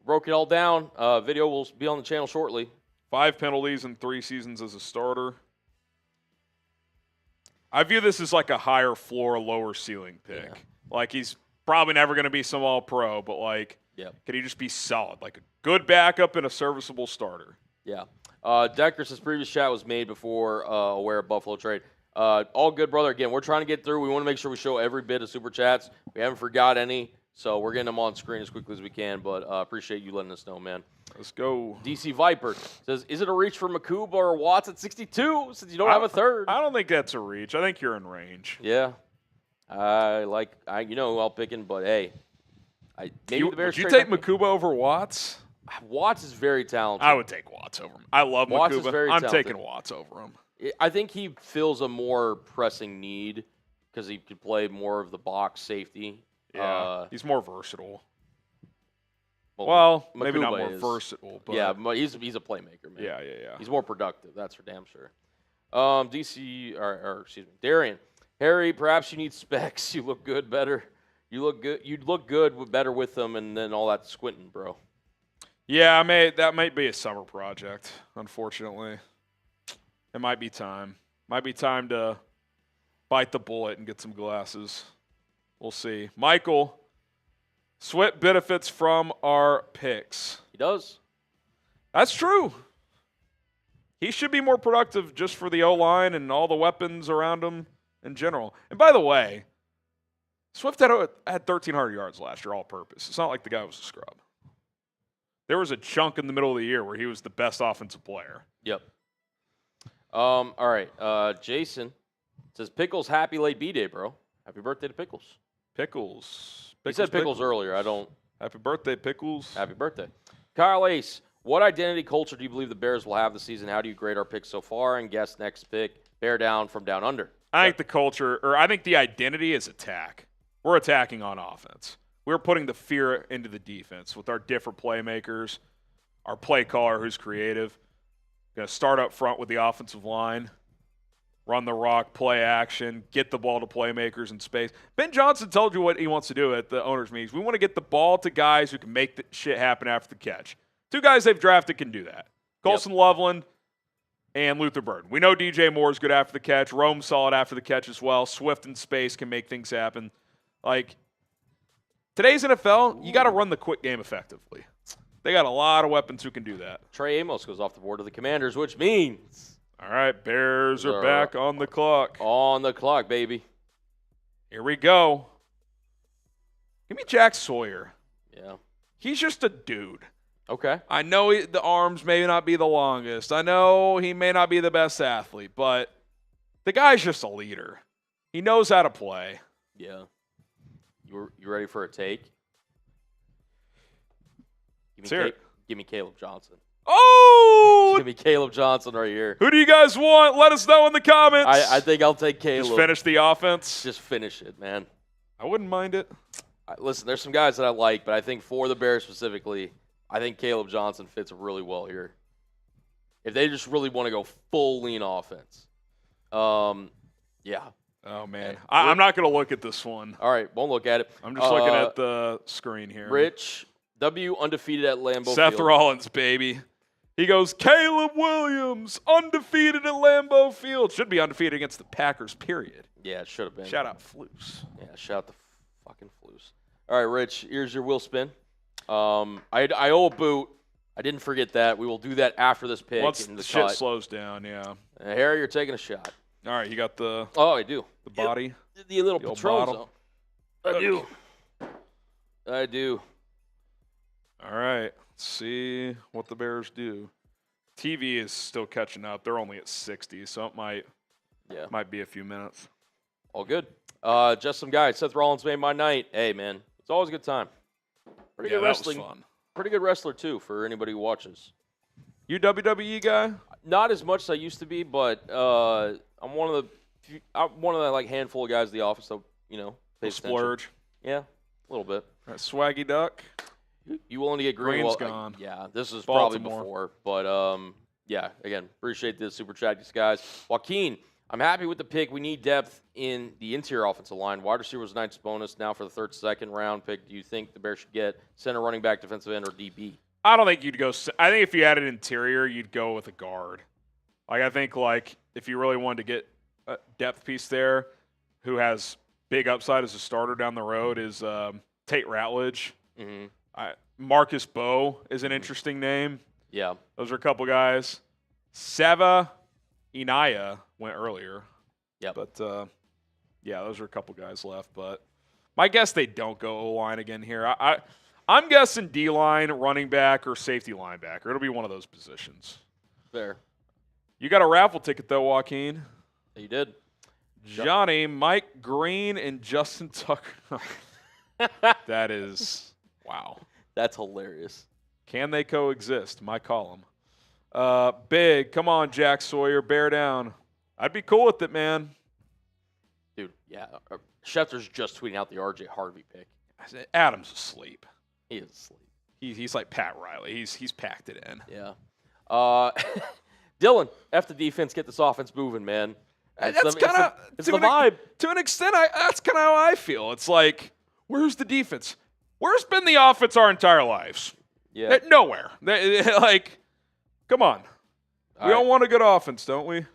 Broke it all down. Video will be on the channel shortly. 5 penalties in 3 seasons as a starter. I view this as like a higher floor, lower ceiling pick. Yeah. Like he's probably never going to be some all-pro, but like, can he just be solid? Like a good backup and a serviceable starter. Yeah. Decker says previous chat was made before aware of Buffalo trade. All good, brother. Again, we're trying to get through. We want to make sure we show every bit of super chats. We haven't forgot any, so we're getting them on screen as quickly as we can. But appreciate you letting us know, man. Let's go. DC Viper says, is it a reach for Makuba or Watts at 62 since you don't have a third? I don't think that's a reach. I think you're in range. Yeah. You know who I'm picking, but hey. The Bears Would you trade take Makuba over Watts? Watts is very talented. I would take Watts over him. I love Watts is Makuba. very I'm talented. taking Watts over him. I think he fills a more pressing need because he could play more of the box safety. Yeah, he's more versatile. Well, maybe not Makuba more is. versatile, but Yeah, but he's a playmaker, man. Yeah. He's more productive, that's for damn sure. Darian. Harry, perhaps you need specs. You look good better. You'd look good better with them and then all that squinting, bro. Yeah, that might be a summer project, unfortunately. It might be time. Might be time to bite the bullet and get some glasses. We'll see. Michael, Sweat benefits from our picks. He does. That's true. He should be more productive just for the O-line and all the weapons around him in general. And by the way, Swift had 1,300 yards last year all-purpose. It's not like the guy was a scrub. There was a chunk in the middle of the year where he was the best offensive player. Yep. All right. Jason says, Pickles, happy late B-Day, bro. Happy birthday to Pickles. Pickles. He said Pickles earlier. I don't. Happy birthday, Pickles. Happy birthday. Kyle Ace, what identity culture do you believe the Bears will have this season? How do you grade our picks so far? And guess next pick, Bear down from down under. I think the culture, or I think the identity is attack. We're attacking on offense. We're putting the fear into the defense with our different playmakers, our play caller who's creative. Going to start up front with the offensive line. run the rock, play action, get the ball to playmakers in space. Ben Johnson told you what he wants to do at the owners' meetings. We want to get the ball to guys who can make the shit happen after the catch. 2 guys they've drafted can do that. Colson Loveland and Luther Burden. We know DJ Moore is good after the catch. Rome's solid after the catch as well. Swift in space can make things happen. Like, today's NFL, you got to run the quick game effectively. They got a lot of weapons who can do that. Trey Amos goes off the board to the Commanders, which means all right, Bears are back on the clock. On the clock, baby. Here we go. Give me Jack Sawyer. Yeah. He's just a dude. Okay. I know the arms may not be the longest. I know he may not be the best athlete, but the guy's just a leader. He knows how to play. Yeah. You ready for a take? Give me Caleb Johnson. Oh! Give me Caleb Johnson right here. Who do you guys want? Let us know in the comments. I think I'll take Caleb. Just finish the offense. Just finish it, man. I wouldn't mind it. Listen, there's some guys that I like, but I think for the Bears specifically, I think Caleb Johnson fits really well here. If they just really want to go full lean offense. Yeah. Oh, man. I'm not going to look at this one. All right, won't look at it. I'm just looking at the screen here. Rich, W undefeated at Lambeau Field. Seth Rollins, baby. He goes, Caleb Williams, undefeated at Lambeau Field. Should be undefeated against the Packers, period. Yeah, it should have been. Shout out Flus. Yeah, shout out the fucking Flus. All right, Rich, here's your wheel spin. I owe a boot. I didn't forget that. We will do that after this pick. Once in the shit cut. slows down, yeah. Harry, you're taking a shot. All right, you got the I do. body. The little The old Patron bottle. zone. I do. All right, let's see what the Bears do. TV is still catching up. They're only at 60, so it might be a few minutes. All good. Just some guys. Seth Rollins made my night. Hey, man, it's always a good time. Pretty good wrestling. That was fun. Pretty good wrestler, too, for anybody who watches. You WWE guy? Not as much as I used to be, but I'm one of the like handful of guys in the office that pays attention. Splurge. Yeah, a little bit. All right, Swaggy Duck. You willing to get green? Green's Well, gone. yeah, this is Baltimore. probably before, but yeah. Again, appreciate the super chat, these guys. Joaquin, I'm happy with the pick. We need depth in the interior offensive line. Wide receiver was a nice bonus. Now for the second round pick, do you think the Bears should get center, running back, defensive end, or DB? I don't think you'd go. I think if you added interior, you'd go with a guard. Like I think if you really wanted to get a depth piece there, who has big upside as a starter down the road is Tate Ratledge. Mm-hmm. Marcus Bowe is an interesting name. Yeah, those are a couple guys. Seva Inaya went earlier. Yeah, but yeah, those are a couple guys left. But my guess they don't go O-line again here. I'm guessing D-line, running back, or safety linebacker. It'll be one of those positions. Fair. You got a raffle ticket, though, Joaquin. You did. Johnny, Mike Green, and Justin Tucker. That is, wow. That's hilarious. Can they coexist? My column. Big, come on, Jack Sawyer, bear down. I'd be cool with it, man. Dude, yeah. Schefter's just tweeting out the RJ Harvey pick. Adam's asleep. He is asleep. He's like Pat Riley. He's packed it in. Yeah. Dylan, F the defense, get this offense moving, man. That's kind of it's the vibe. To an extent, that's kind of how I feel. It's like, where's the defense? Where's been the offense our entire lives? Yeah. Nowhere. Like, come on. We all want a good offense, don't we?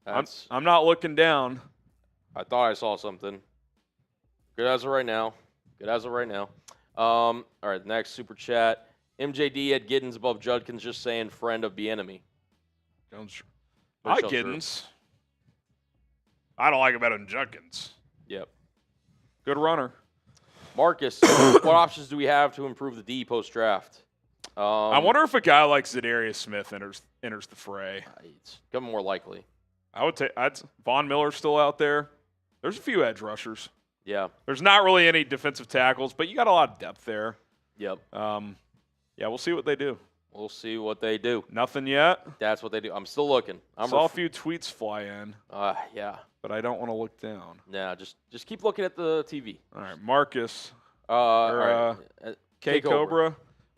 I'm not looking down. I thought I saw something. Good as of right now. All right, next super chat. MJD at Giddens above Judkins, just saying friend of the enemy. Hi, Giddens. I don't like it better than Judkins. Yep. Good runner. Marcus, what options do we have to improve the D post-draft? I wonder if a guy like Zadarius Smith enters the fray. It's becoming more likely. I would take Von Miller's still out there. There's a few edge rushers. Yeah. There's not really any defensive tackles, but you got a lot of depth there. Yep. Yeah, we'll see what they do. We'll see what they do. Nothing yet. That's what they do. I'm still looking. Saw a few tweets fly in. Yeah. But I don't want to look down. Nah, just keep looking at the TV. All right, Marcus. All right. K Cobra.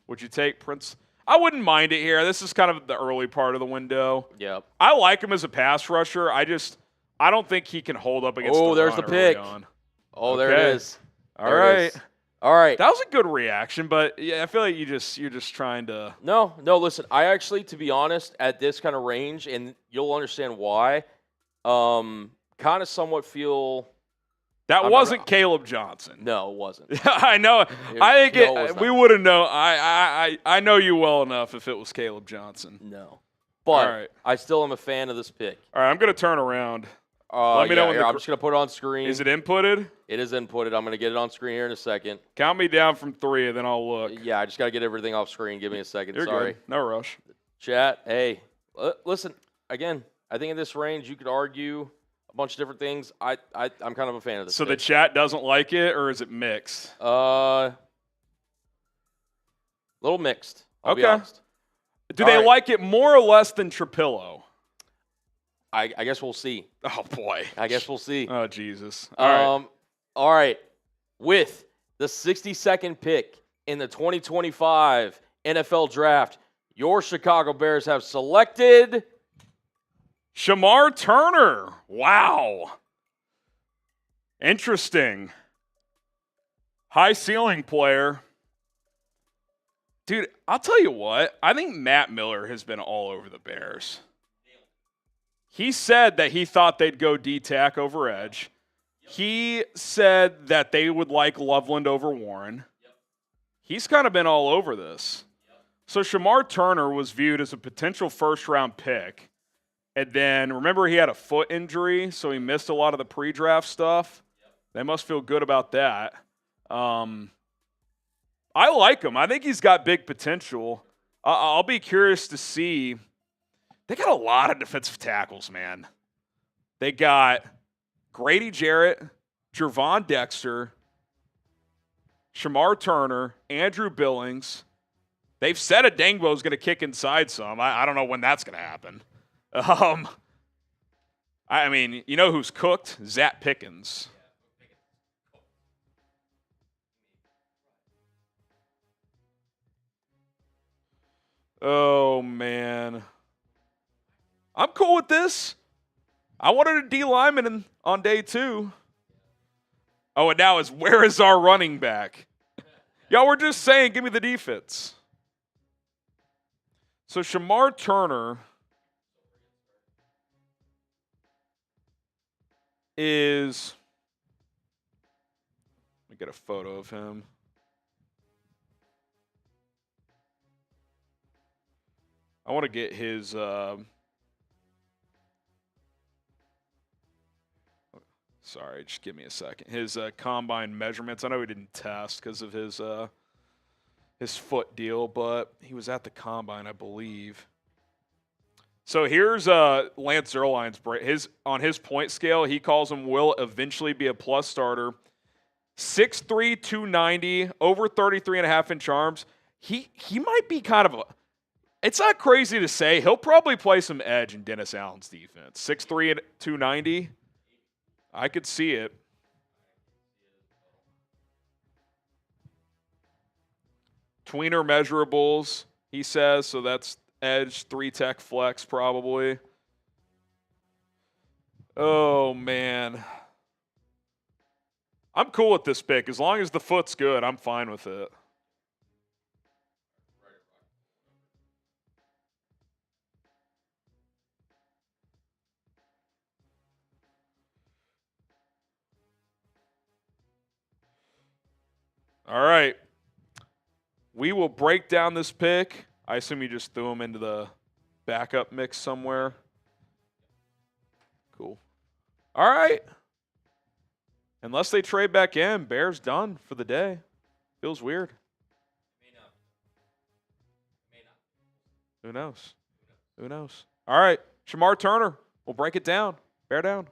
Would you take Prince? I wouldn't mind it here. This is kind of the early part of the window. Yep. I like him as a pass rusher. I just I don't think he can hold up against. Oh, there's the run early pick. on. Oh, there it Okay. is. All There it right. is. All right. That was a good reaction, but yeah, I feel like you're just trying to. No, listen, I actually, to be honest, at this kind of range, and you'll understand why, kind of somewhat feel. That wasn't Caleb Johnson. No, it wasn't. I know. I think no, it was we not. would have known. I know you well enough if it was Caleb Johnson. No. But All right. I still am a fan of this pick. All right, I'm going to turn around. Let me know when I'm just going to put it on screen. Is it inputted? It is inputted. I'm going to get it on screen here in a second. Count me down from 3, and then I'll look. Yeah, I just got to get everything off screen. Give me a second. You're Sorry. good. No rush. Chat, hey, listen, again, I think in this range you could argue a bunch of different things. I'm kind of a fan of this. So the pick. chat doesn't like it, or is it mixed? Little mixed. I'll be Okay. honest. Do All they right. like it more or less than Trapillo? I guess we'll see. Oh, boy. I guess we'll see. Oh, Jesus. All right. All right. With the 62nd pick in the 2025 NFL Draft, your Chicago Bears have selected Shamar Turner. Wow. Interesting. High ceiling player. Dude, I'll tell you what. I think Matt Miller has been all over the Bears. He said that he thought they'd go D-tack over edge. He said that they would like Loveland over Warren. He's kind of been all over this. So Shamar Turner was viewed as a potential first-round pick. And then, remember, he had a foot injury, so he missed a lot of the pre-draft stuff. They must feel good about that. I like him. I think he's got big potential. I'll be curious to see. They got a lot of defensive tackles, man. They got Grady Jarrett, Jervon Dexter, Shamar Turner, Andrew Billings. They've said Adengbo's going to kick inside some. I don't know when that's going to happen. I mean, you know who's cooked? Zach Pickens. Oh, man. I'm cool with this. I wanted a D lineman on day 2. Oh, and now where is our running back? Y'all were just saying, give me the defense. So Shamar Turner is, let me get a photo of him. I want to get his, sorry, just give me a second. His combine measurements. I know he didn't test because of his foot deal, but he was at the combine, I believe. So here's Lance Zierlein's on his point scale. He calls him will eventually be a plus starter. 6'3", 290, over 33.5-inch arms. He might be kind of a. It's not crazy to say he'll probably play some edge in Dennis Allen's defense. 6'3" and 290. I could see it. Tweener measurables, he says, so that's edge, 3-tech flex probably. Oh, man. I'm cool with this pick. As long as the foot's good, I'm fine with it. All right. We will break down this pick. I assume you just threw him into the backup mix somewhere. Cool. All right. Unless they trade back in, Bears done for the day. Feels weird. Who knows? Who knows? All right. Shamar Turner. We'll break it down. Bear down.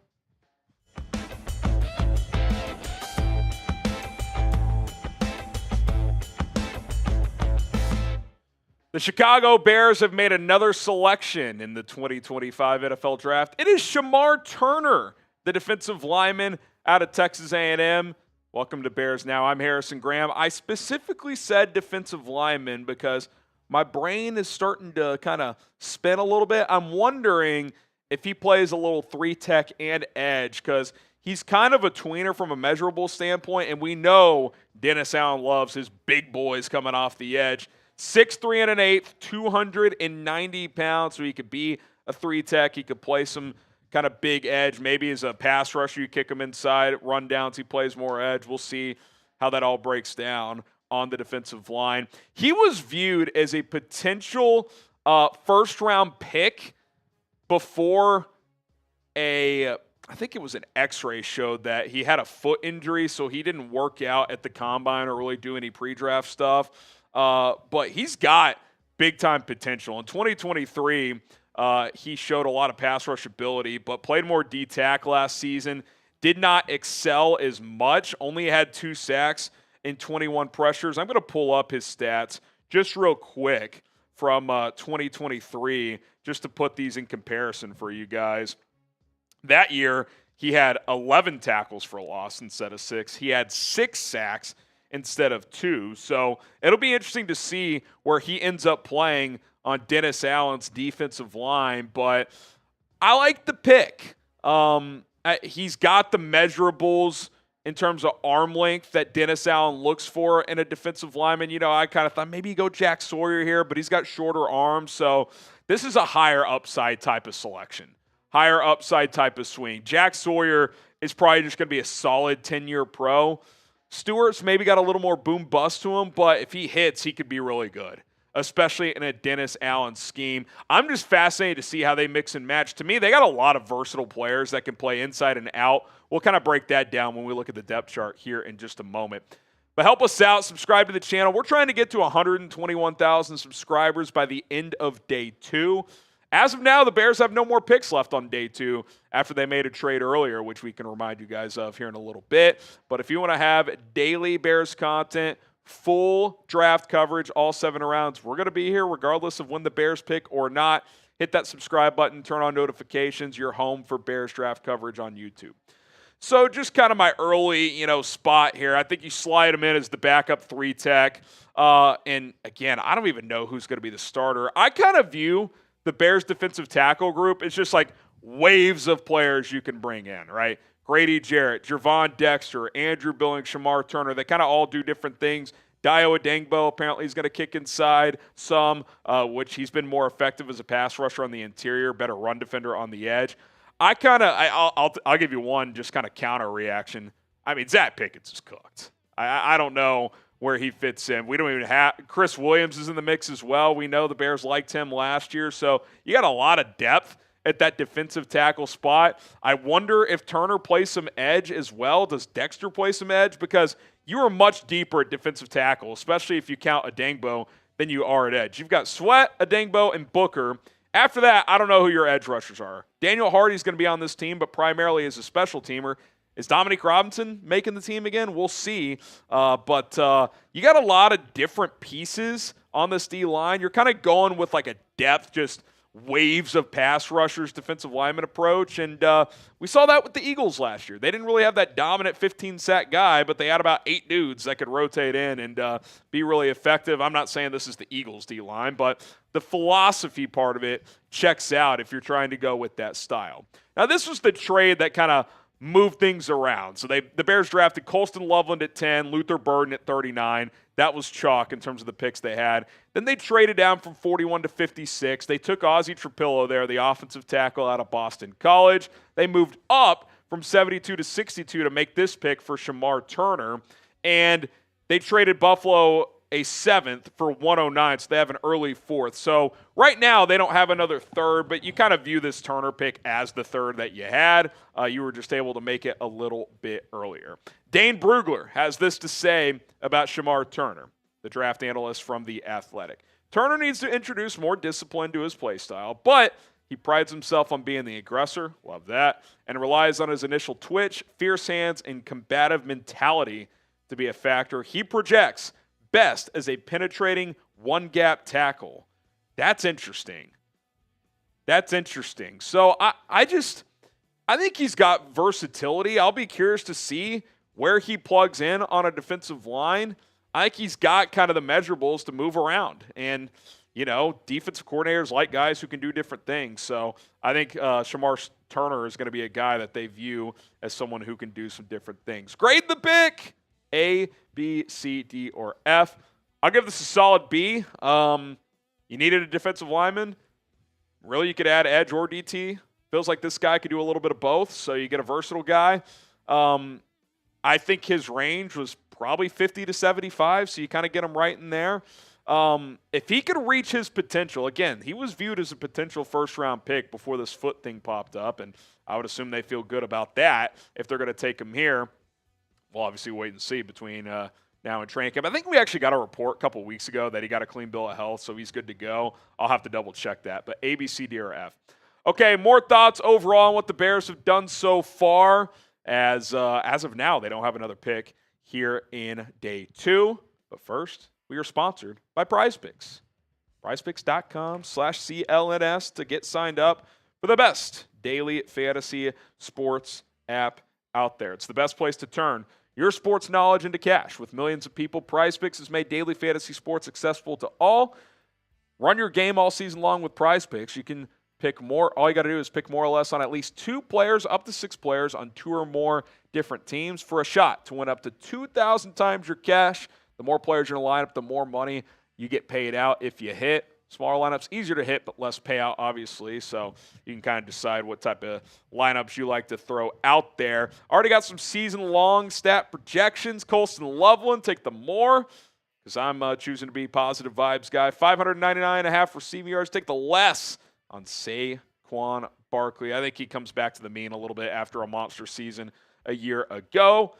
The Chicago Bears have made another selection in the 2025 NFL Draft. It is Shamar Turner, the defensive lineman out of Texas A&M. Welcome to Bears Now. I'm Harrison Graham. I specifically said defensive lineman because my brain is starting to kind of spin a little bit. I'm wondering if he plays a little 3-tech and edge, because he's kind of a tweener from a measurable standpoint, and we know Dennis Allen loves his big boys coming off the edge. 6'3 1/8", 290 pounds, so he could be a 3-tech. He could play some kind of big edge. Maybe as a pass rusher, you kick him inside. Rundowns, he plays more edge. We'll see how that all breaks down on the defensive line. He was viewed as a potential first-round pick before I think it was an x-ray showed that he had a foot injury, so he didn't work out at the combine or really do any pre-draft stuff. But he's got big-time potential. In 2023, he showed a lot of pass rush ability, but played more D-tack last season. Did not excel as much. Only had 2 sacks in 21 pressures. I'm going to pull up his stats just real quick from 2023 just to put these in comparison for you guys. That year, he had 11 tackles for loss instead of 6. He had 6 sacks instead of 2. So it'll be interesting to see where he ends up playing on Dennis Allen's defensive line. But I like the pick. He's got the measurables in terms of arm length that Dennis Allen looks for in a defensive lineman. You know, I kind of thought maybe you go Jack Sawyer here, but he's got shorter arms. So this is a higher upside type of selection. Higher upside type of swing. Jack Sawyer is probably just going to be a solid 10-year pro. Stewart's maybe got a little more boom bust to him, but if he hits, he could be really good, especially in a Dennis Allen scheme. I'm just fascinated to see how they mix and match. To me, they got a lot of versatile players that can play inside and out. We'll kind of break that down when we look at the depth chart here in just a moment. But help us out. Subscribe to the channel. We're trying to get to 121,000 subscribers by the end of day 2. As of now, the Bears have no more picks left on day 2 after they made a trade earlier, which we can remind you guys of here in a little bit. But if you want to have daily Bears content, full draft coverage, all 7 rounds, we're going to be here regardless of when the Bears pick or not. Hit that subscribe button, turn on notifications. You're home for Bears draft coverage on YouTube. So just kind of my early, spot here. I think you slide him in as the backup 3-tech. And again, I don't even know who's going to be the starter. I kind of view the Bears defensive tackle group is just like waves of players you can bring in, right? Grady Jarrett, Gervon Dexter, Andrew Billings, Shamar Turner. They kind of all do different things. Dio Adengbo apparently is going to kick inside some, which he's been more effective as a pass rusher on the interior, better run defender on the edge. I'll give you one just kind of counter reaction. I mean, Zach Pickett's is cooked. I don't know where he fits in. We don't even have – Chris Williams is in the mix as well. We know the Bears liked him last year. So you got a lot of depth at that defensive tackle spot. I wonder if Turner plays some edge as well. Does Dexter play some edge? Because you are much deeper at defensive tackle, especially if you count Adengbo, than you are at edge. You've got Sweat, Adengbo, and Booker. After that, I don't know who your edge rushers are. Daniel Hardy's going to be on this team, but primarily as a special teamer. Is Dominique Robinson making the team again? We'll see. But you got a lot of different pieces on this D-line. You're kind of going with like a depth, just waves of pass rushers, defensive lineman approach. And we saw that with the Eagles last year. They didn't really have that dominant 15-sack guy, but they had about 8 dudes that could rotate in and be really effective. I'm not saying this is the Eagles D-line, but the philosophy part of it checks out if you're trying to go with that style. Now, this was the trade that kind of move things around. So the Bears drafted Colston Loveland at 10, Luther Burden at 39. That was chalk in terms of the picks they had. Then they traded down from 41 to 56. They took Ozzie Trapillo there, the offensive tackle out of Boston College. They moved up from 72 to 62 to make this pick for Shamar Turner. And they traded Buffalo a 7th for 109, so they have an early 4th. So right now they don't have another 3rd, but you kind of view this Turner pick as the 3rd that you had. You were just able to make it a little bit earlier. Dane Brugler has this to say about Shamar Turner, the draft analyst from The Athletic. Turner needs to introduce more discipline to his play style, but he prides himself on being the aggressor, love that, and relies on his initial twitch, fierce hands, and combative mentality to be a factor. He projects best as a penetrating one-gap tackle. That's interesting. So I think he's got versatility. I'll be curious to see where he plugs in on a defensive line. I think he's got kind of the measurables to move around. And defensive coordinators like guys who can do different things. So I think Shamar Turner is going to be a guy that they view as someone who can do some different things. Grade the pick, A, B, C, D, or F. I'll give this a solid B. You needed a defensive lineman. Really, you could add edge or DT. Feels like this guy could do a little bit of both, so you get a versatile guy. I think his range was probably 50 to 75, so you kind of get him right in there. If he could reach his potential, again, he was viewed as a potential first-round pick before this foot thing popped up, and I would assume they feel good about that if they're going to take him here. We'll obviously wait and see between now and training camp. I think we actually got a report a couple of weeks ago that he got a clean bill of health, so he's good to go. I'll have to double-check that, but A, B, C, D, or F. Okay, more thoughts overall on what the Bears have done so far. As of now, they don't have another pick here in day 2. But first, we are sponsored by PrizePicks. PrizePicks.com/CLNS to get signed up for the best daily fantasy sports app out there. It's the best place to turn your sports knowledge into cash. With millions of people, PrizePicks has made daily fantasy sports accessible to all. Run your game all season long with PrizePicks. You can pick more. All you got to do is pick more or less on at least 2 players, up to 6 players on 2 or more different teams for a shot to win up to 2,000 times your cash. The more players you're in a lineup, the more money you get paid out if you hit. Smaller lineups, easier to hit, but less payout, obviously. So you can kind of decide what type of lineups you like to throw out there. Already got some season-long stat projections. Colson Loveland, take the more, because I'm choosing to be positive vibes guy. 599.5 receiving yards. Take the less on Saquon Barkley. I think he comes back to the mean a little bit after a monster season a year ago.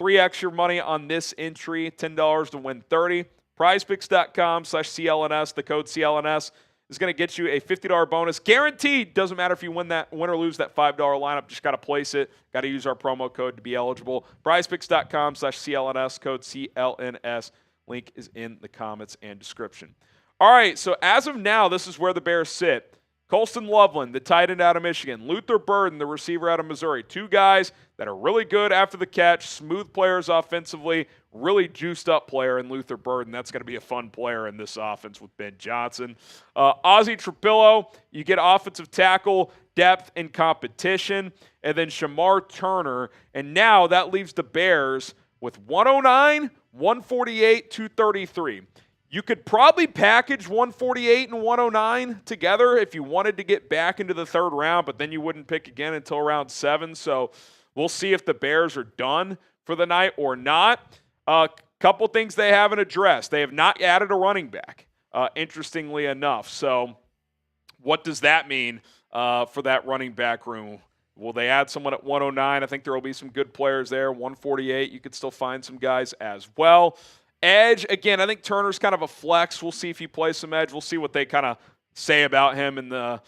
3x your money on this entry, $10 to win 30. PrizePicks.com/CLNS. The code CLNS is going to get you a $50 bonus. Guaranteed. Doesn't matter if you win or lose that $5 lineup. Just got to place it. Got to use our promo code to be eligible. PrizePicks.com/CLNS. Code CLNS. Link is in the comments and description. All right, so as of now, this is where the Bears sit. Colson Loveland, the tight end out of Michigan. Luther Burden, the receiver out of Missouri. 2 guys that are really good after the catch, smooth players offensively, really juiced up player in Luther Burden. That's going to be a fun player in this offense with Ben Johnson. Ozzie Trapillo, you get offensive tackle, depth, and competition. And then Shamar Turner. And now that leaves the Bears with 109, 148, 233. You could probably package 148 and 109 together if you wanted to get back into the 3rd round, but then you wouldn't pick again until round 7. So we'll see if the Bears are done for the night or not. Couple things they haven't addressed. They have not added a running back, interestingly enough. So what does that mean for that running back room? Will they add someone at 109? I think there will be some good players there. 148, you could still find some guys as well. Edge, again, I think Turner's kind of a flex. We'll see if he plays some edge. We'll see what they kind of say about him in the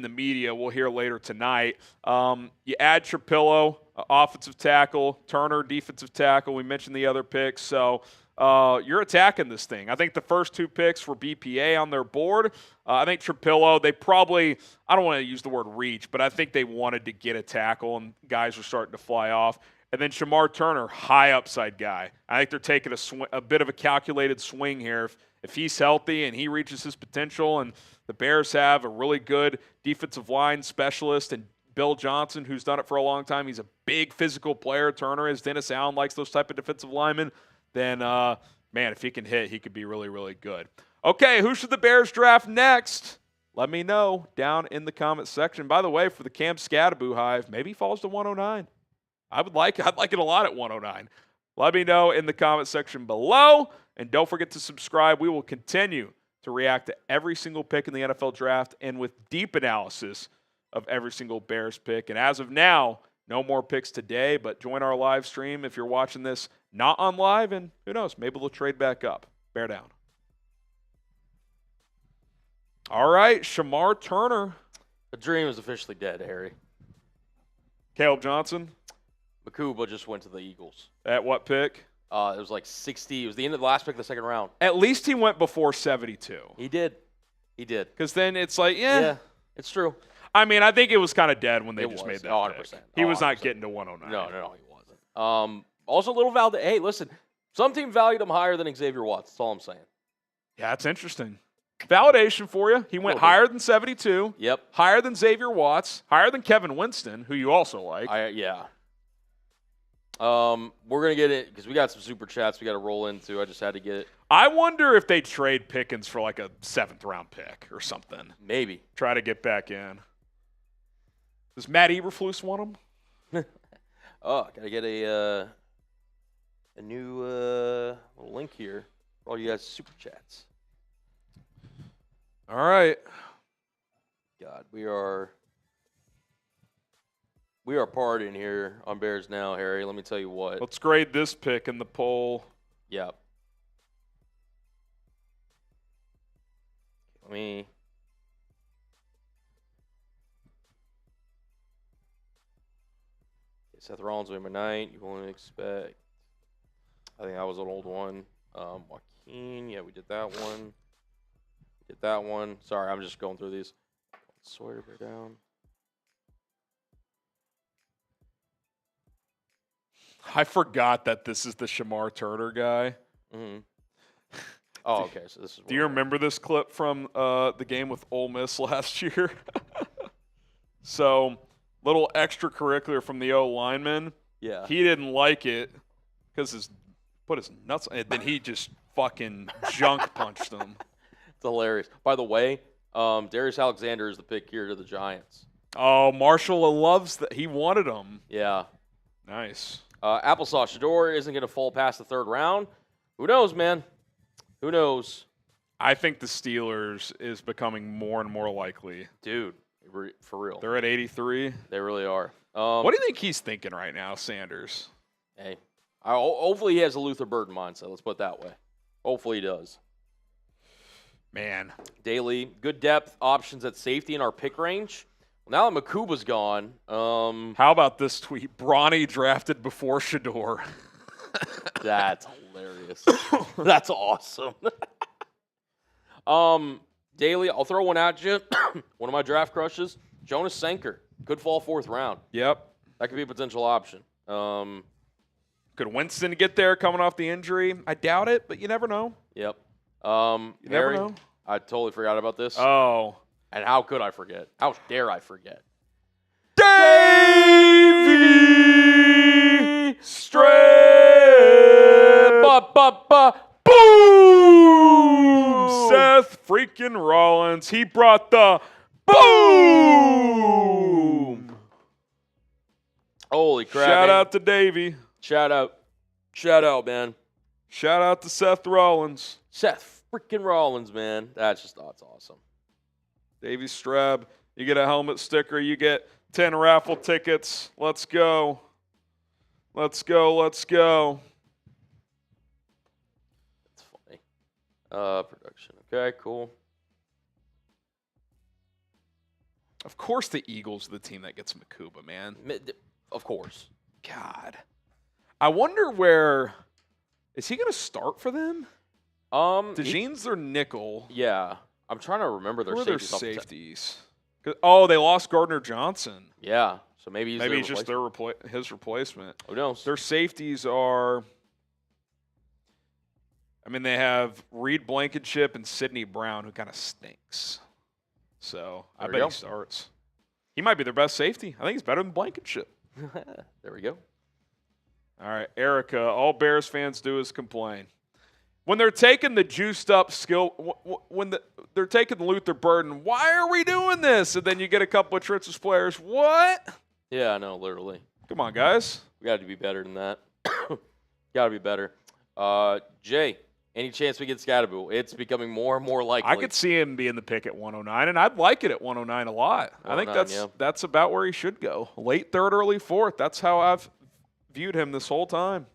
media. We'll hear later tonight. You add Trapillo, offensive tackle, Turner, defensive tackle. We mentioned the other picks. So you're attacking this thing. I think the first 2 picks were BPA on their board. I think Trapillo, they probably, I don't want to use the word reach, but I think they wanted to get a tackle, and guys were starting to fly off. And then Shamar Turner, high upside guy. I think they're taking a bit of a calculated swing here. If he's healthy and he reaches his potential, and the Bears have a really good defensive line specialist and Bill Johnson, who's done it for a long time. He's a big physical player. Turner is. Dennis Allen likes those type of defensive linemen. Then, man, if he can hit, he could be really, really good. Okay, who should the Bears draft next? Let me know down in the comment section. By the way, for the Cam Scadaboo Hive, maybe he falls to 109. I'd like it a lot at 109. Let me know in the comment section below. And don't forget to subscribe. We will continue to react to every single pick in the NFL draft and with deep analysis of every single Bears pick. And as of now, no more picks today, but join our live stream if you're watching this not on live, and who knows, maybe they'll trade back up. Bear down. All right, Shamar Turner. The dream is officially dead, Harry. Caleb Johnson. Makuba just went to the Eagles. At what pick? It was like 60. It was the end of the last pick of the 2nd round. At least he went before 72. He did. Because then it's like, yeah, it's true. I mean, I think it was kind of dead when they made that 100%. pick. He was not getting to 109. No, he wasn't. Also, a little valid. Hey, listen, some team valued him higher than Xavier Watts. That's all I'm saying. Yeah, it's interesting. validation for you. He went higher than 72. Yep. Higher than Xavier Watts. Higher than Kevin Winston, who you also like. Yeah. We're going to get it because we got some super chats we got to roll into. I just had to get it. I wonder if they trade Pickens for like a 7th-round pick or something. Maybe. Try to get back in. Does Matt Eberflus want him? Oh, got to get a new little link here for all you guys super chats. All right. God, we are partying here on Bears Now, Harry. Let me tell you what. Let's grade this pick in the poll. Yeah. Let me. Seth Rollins with my 9. You won't expect. I think that was an old one. Joaquin. Yeah, we did that one. Did that one. Sorry, I'm just going through these. Sawyer bear down. I forgot that this is the Shamar Turner guy. Mm-hmm. Oh, okay. So this is. Do you remember this clip from the game with Ole Miss last year? So, little extracurricular from the O lineman. Yeah. He didn't like it because put his nuts, and then he just fucking junk punched him. It's hilarious. By the way, Darius Alexander is the pick here to the Giants. Oh, Marshall loves that. He wanted him. Yeah. Nice. Applesauce Shador isn't going to fall past the 3rd round. Who knows, man? Who knows? I think the Steelers is becoming more and more likely. Dude, for real. They're at 83. They really are. What do you think he's thinking right now, Sanders? Hey, hopefully he has a Luther Burden mindset. Let's put it that way. Hopefully he does. Man. Daily, good depth options at safety in our pick range. Well, now that Makuba's gone. How about this tweet? Bronny drafted before Shador. That's hilarious. That's awesome. Daily, I'll throw one at you. One of my draft crushes, Jonas Senker. Could fall 4th round. Yep. That could be a potential option. Could Winston get there coming off the injury? I doubt it, but you never know. Yep. You never know. I totally forgot about this. Oh. And how could I forget? How dare I forget? Davey Strip! Boom! Seth freaking Rollins. He brought the boom! Holy crap. Shout man. out to Davey. Shout out. Shout out, man. Shout out to Seth Rollins. Seth freaking Rollins, man. That's awesome. Davey Strab, you get a helmet sticker, you get 10 raffle tickets. Let's go. Let's go, let's go. That's funny. Production. Okay, cool. Of course the Eagles are the team that gets Makuba, man. Of course. God. I wonder where – is he going to start for them? DeJean's their nickel. Yeah. I'm trying to remember their Who are safeties. their safeties? Oh, they lost Gardner Johnson. Yeah. So maybe he's just his replacement. Who knows? Their safeties are – I mean, they have Reed Blankenship and Sidney Brown, who kind of stinks. So I bet he starts. He might be their best safety. I think he's better than Blankenship. There we go. All right, Erica, all Bears fans do is complain. When they're taking the juiced up they're taking the Luther Burden, why are we doing this? And then you get a couple of Tritz's players. What? Yeah, I know, literally. Come on, guys. We got to be better than that. Got to be better. Jay, any chance we get Scatterbull? It's becoming more and more likely. I could see him being the pick at 109, and I'd like it at 109 a lot. I think that's about where he should go. Late 3rd, early 4th. That's how I've viewed him this whole time.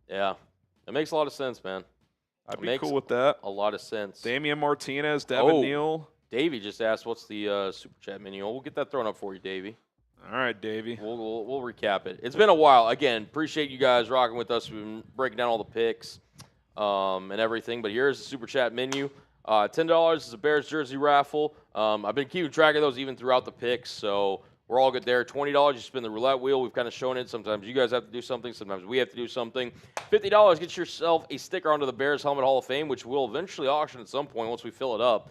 Yeah. It makes a lot of sense, man. I'd be cool with that. A lot of sense. Damian Martinez, Devin Neal. Davey just asked what's the Super Chat menu. We'll get that thrown up for you, Davey. All right, Davey. We'll recap it. It's been a while. Again, appreciate you guys rocking with us. We've been breaking down all the picks and everything. But here's the Super Chat menu. $10 is a Bears jersey raffle. I've been keeping track of those even throughout the picks. So We're all good there. $20, you spin the roulette wheel. We've kind of shown it. Sometimes you guys have to do something. Sometimes we have to do something. $50 gets yourself a sticker onto the Bears Helmet Hall of Fame, which we'll eventually auction at some point once we fill it up.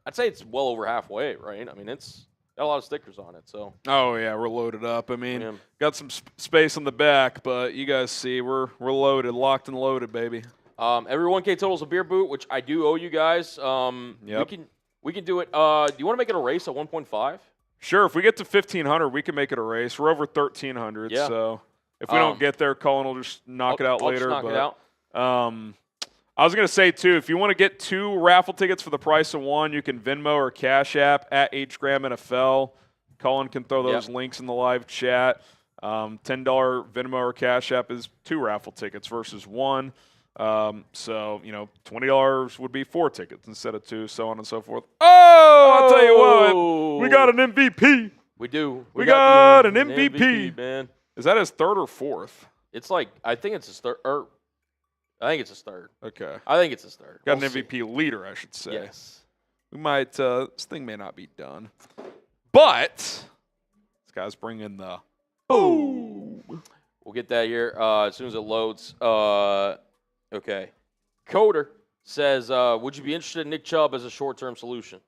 I'd say it's well over halfway, right? I mean, it's got a lot of stickers on it. So. Oh yeah, we're loaded up. I mean, got some space on the back, but you guys see we're loaded, locked and loaded, baby. Every 1K total is a beer boot, which I do owe you guys. Yep. We can do it. Do you want to make it a race at 1.5? Sure. If we get to 1,500, we can make it a race. We're over 1,300, Yeah. so if we don't get there, Colin will just knock it out later. I'll just knock it out. I was going to say, too, if you want to get 2 raffle tickets for the price of 1, you can Venmo or Cash App at HGramNFL. Colin can throw those links in the live chat. $10 Venmo or Cash App is 2 raffle tickets versus 1. So, $20 would be 4 tickets instead of 2, so on and so forth. Oh, I'll tell you what, we got an MVP. We do. We got an MVP. Man. Is that his 3rd or 4th? It's like, I think it's his 3rd. I think it's his 3rd. Okay. I think it's his 3rd. Got an MVP leader, I should say. Yes. We might, this thing may not be done. But, this guy's bringing the boom. We'll get that here as soon as it loads. Okay. Coder says, would you be interested in Nick Chubb as a short-term solution?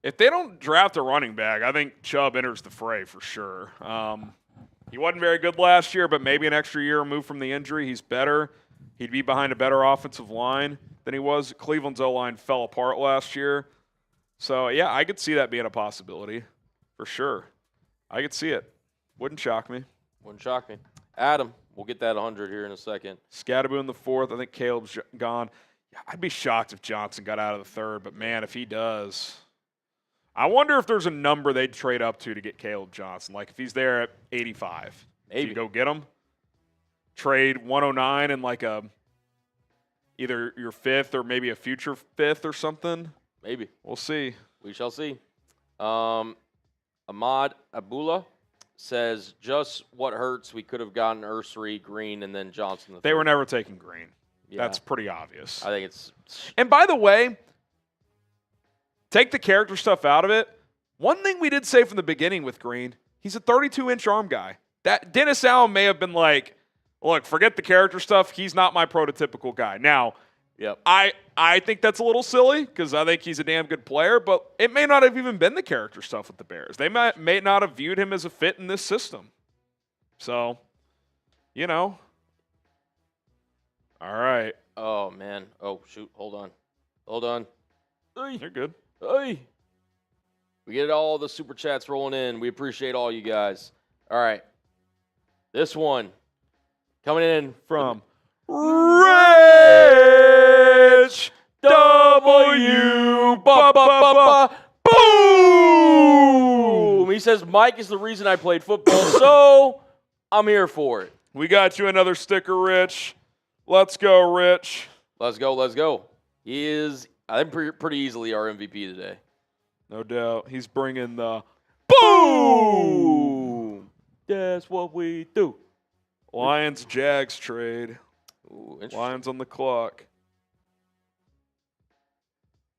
If they don't draft a running back, I think Chubb enters the fray for sure. He wasn't very good last year, but maybe an extra year removed from the injury. He's better. He'd be behind a better offensive line than he was. Cleveland's O-line fell apart last year. So, yeah, I could see that being a possibility for sure. I could see it. Wouldn't shock me. Wouldn't shock me. Adam, we'll get that 100 here in a second. Scatterboo in the 4th. I think Caleb's gone. Yeah, I'd be shocked if Johnson got out of the 3rd, but, man, if he does, I wonder if there's a number they'd trade up to get Caleb Johnson. Like, if he's there at 85, maybe you go get him. Trade 109 and like either your 5th or maybe a future 5th or something. Maybe. We'll see. We shall see. Ahmad Abullah says, just what hurts, we could have gotten Ursary, Green, and then Johnson. They were never taking Green. Yeah. That's pretty obvious. I think it's... And by the way, take the character stuff out of it. One thing we did say from the beginning with Green, he's a 32-inch arm guy. That Dennis Allen may have been like, look, forget the character stuff. He's not my prototypical guy. Now, I think that's a little silly because I think he's a damn good player, but it may not have even been the character stuff with the Bears. They may not have viewed him as a fit in this system. So, All right. Oh, man. Oh, shoot. Hold on. Hey. You're good. Hey. We get all the super chats rolling in. We appreciate all you guys. All right. This one coming in from Rich W. Boom! He says, Mike is the reason I played football, so I'm here for it. We got you another sticker, Rich. Let's go, Rich. Let's go. He is, I think, pretty easily our MVP today. No doubt. He's bringing the boom! That's what we do. Lions-Jags trade. Ooh, Lions on the clock.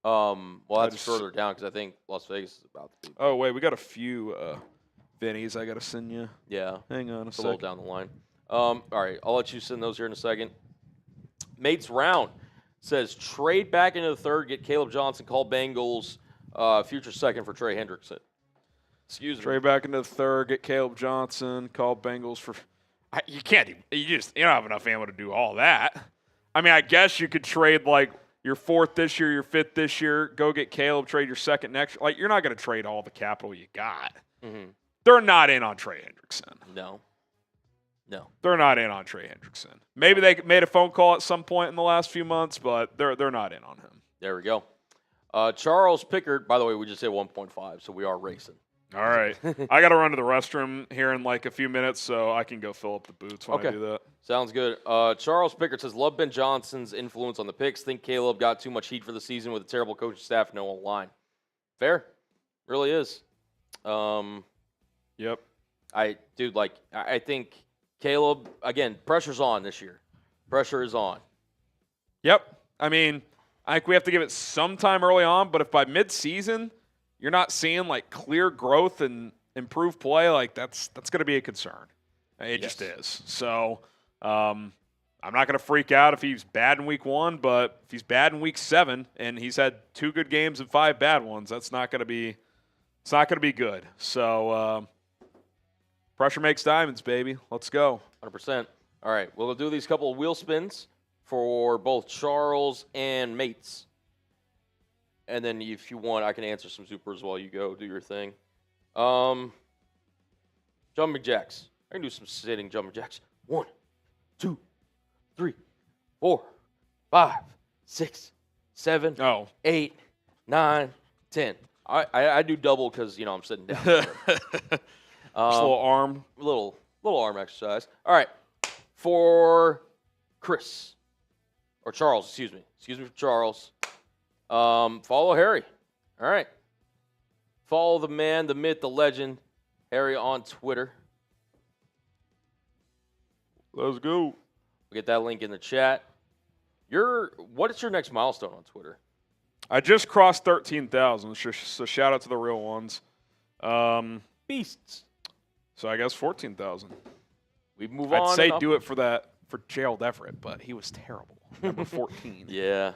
Well, that's further down because I think Las Vegas is about to be. Oh, wait. We got a few Vinnies I got to send you. Yeah. Hang on a It's a second. little down the line. All right. I'll let you send those here in a second. Mates Round says, trade back into the 3rd, get Caleb Johnson, call Bengals, future 2nd for Trey Hendrickson. Excuse me. Trade back into the 3rd, get Caleb Johnson, call Bengals for. You can't. You don't have enough ammo to do all that. I mean, I guess you could trade like your 4th this year, your 5th this year. Go get Caleb. Trade your 2nd next year. Like you're not going to trade all the capital you got. Mm-hmm. They're not in on Trey Hendrickson. No. They're not in on Trey Hendrickson. Maybe they made a phone call at some point in the last few months, but they're not in on him. There we go. Charles Pickard. By the way, we just hit 1.5, so we are racing. All right. I got to run to the restroom here in like a few minutes, so I can go fill up the boots when I do that. Sounds good. Charles Pickard says, love Ben Johnson's influence on the picks. Think Caleb got too much heat for the season with a terrible coaching staff, no one line. Fair. Really is. Yep. I think Caleb, again, pressure's on this year. Pressure is on. Yep. I mean, I think we have to give it some time early on, but if by mid-season you're not seeing like clear growth and improve play, like that's going to be a concern. It Yes. just is. So I'm not going to freak out if he's bad in week 1, but if he's bad in week 7 and he's had 2 good games and 5 bad ones, that's not going to be good. So pressure makes diamonds, baby. Let's go. 100%. All right, we'll do these couple of wheel spins for both Charles and Mates. And then if you want, I can answer some supers while you go do your thing. Jumping jacks. I can do some sitting jumping jacks. 1, 2, 3, 4, 5, 6, 7, Oh. 8, 9, 10. I do double because, I'm sitting down. Just a little arm. little arm exercise. All right. For Chris. Or Charles, excuse me. Excuse me for Charles. Follow Harry. All right. Follow the man, the myth, the legend, Harry on Twitter. Let's go. We'll get that link in the chat. What is your next milestone on Twitter? I just crossed 13,000, so shout out to the real ones. Beasts. So I guess 14,000. We move on. I'd say and do it for Gerald Everett, but he was terrible. Number 14. Yeah.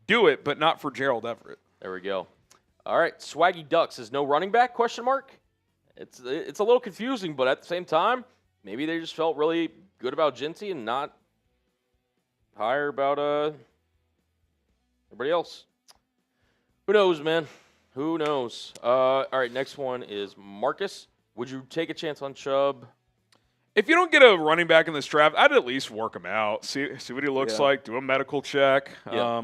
Do it, but not for Gerald Everett. There we go. All right. Swaggy Ducks is no running back? Question mark. It's a little confusing, but at the same time, maybe they just felt really good about Jinty and not higher about everybody else. Who knows, man? Who knows? All right, next one is Marcus. Would you take a chance on Chubb? If you don't get a running back in this draft, I'd at least work him out. See what he looks like. Do a medical check. Yeah.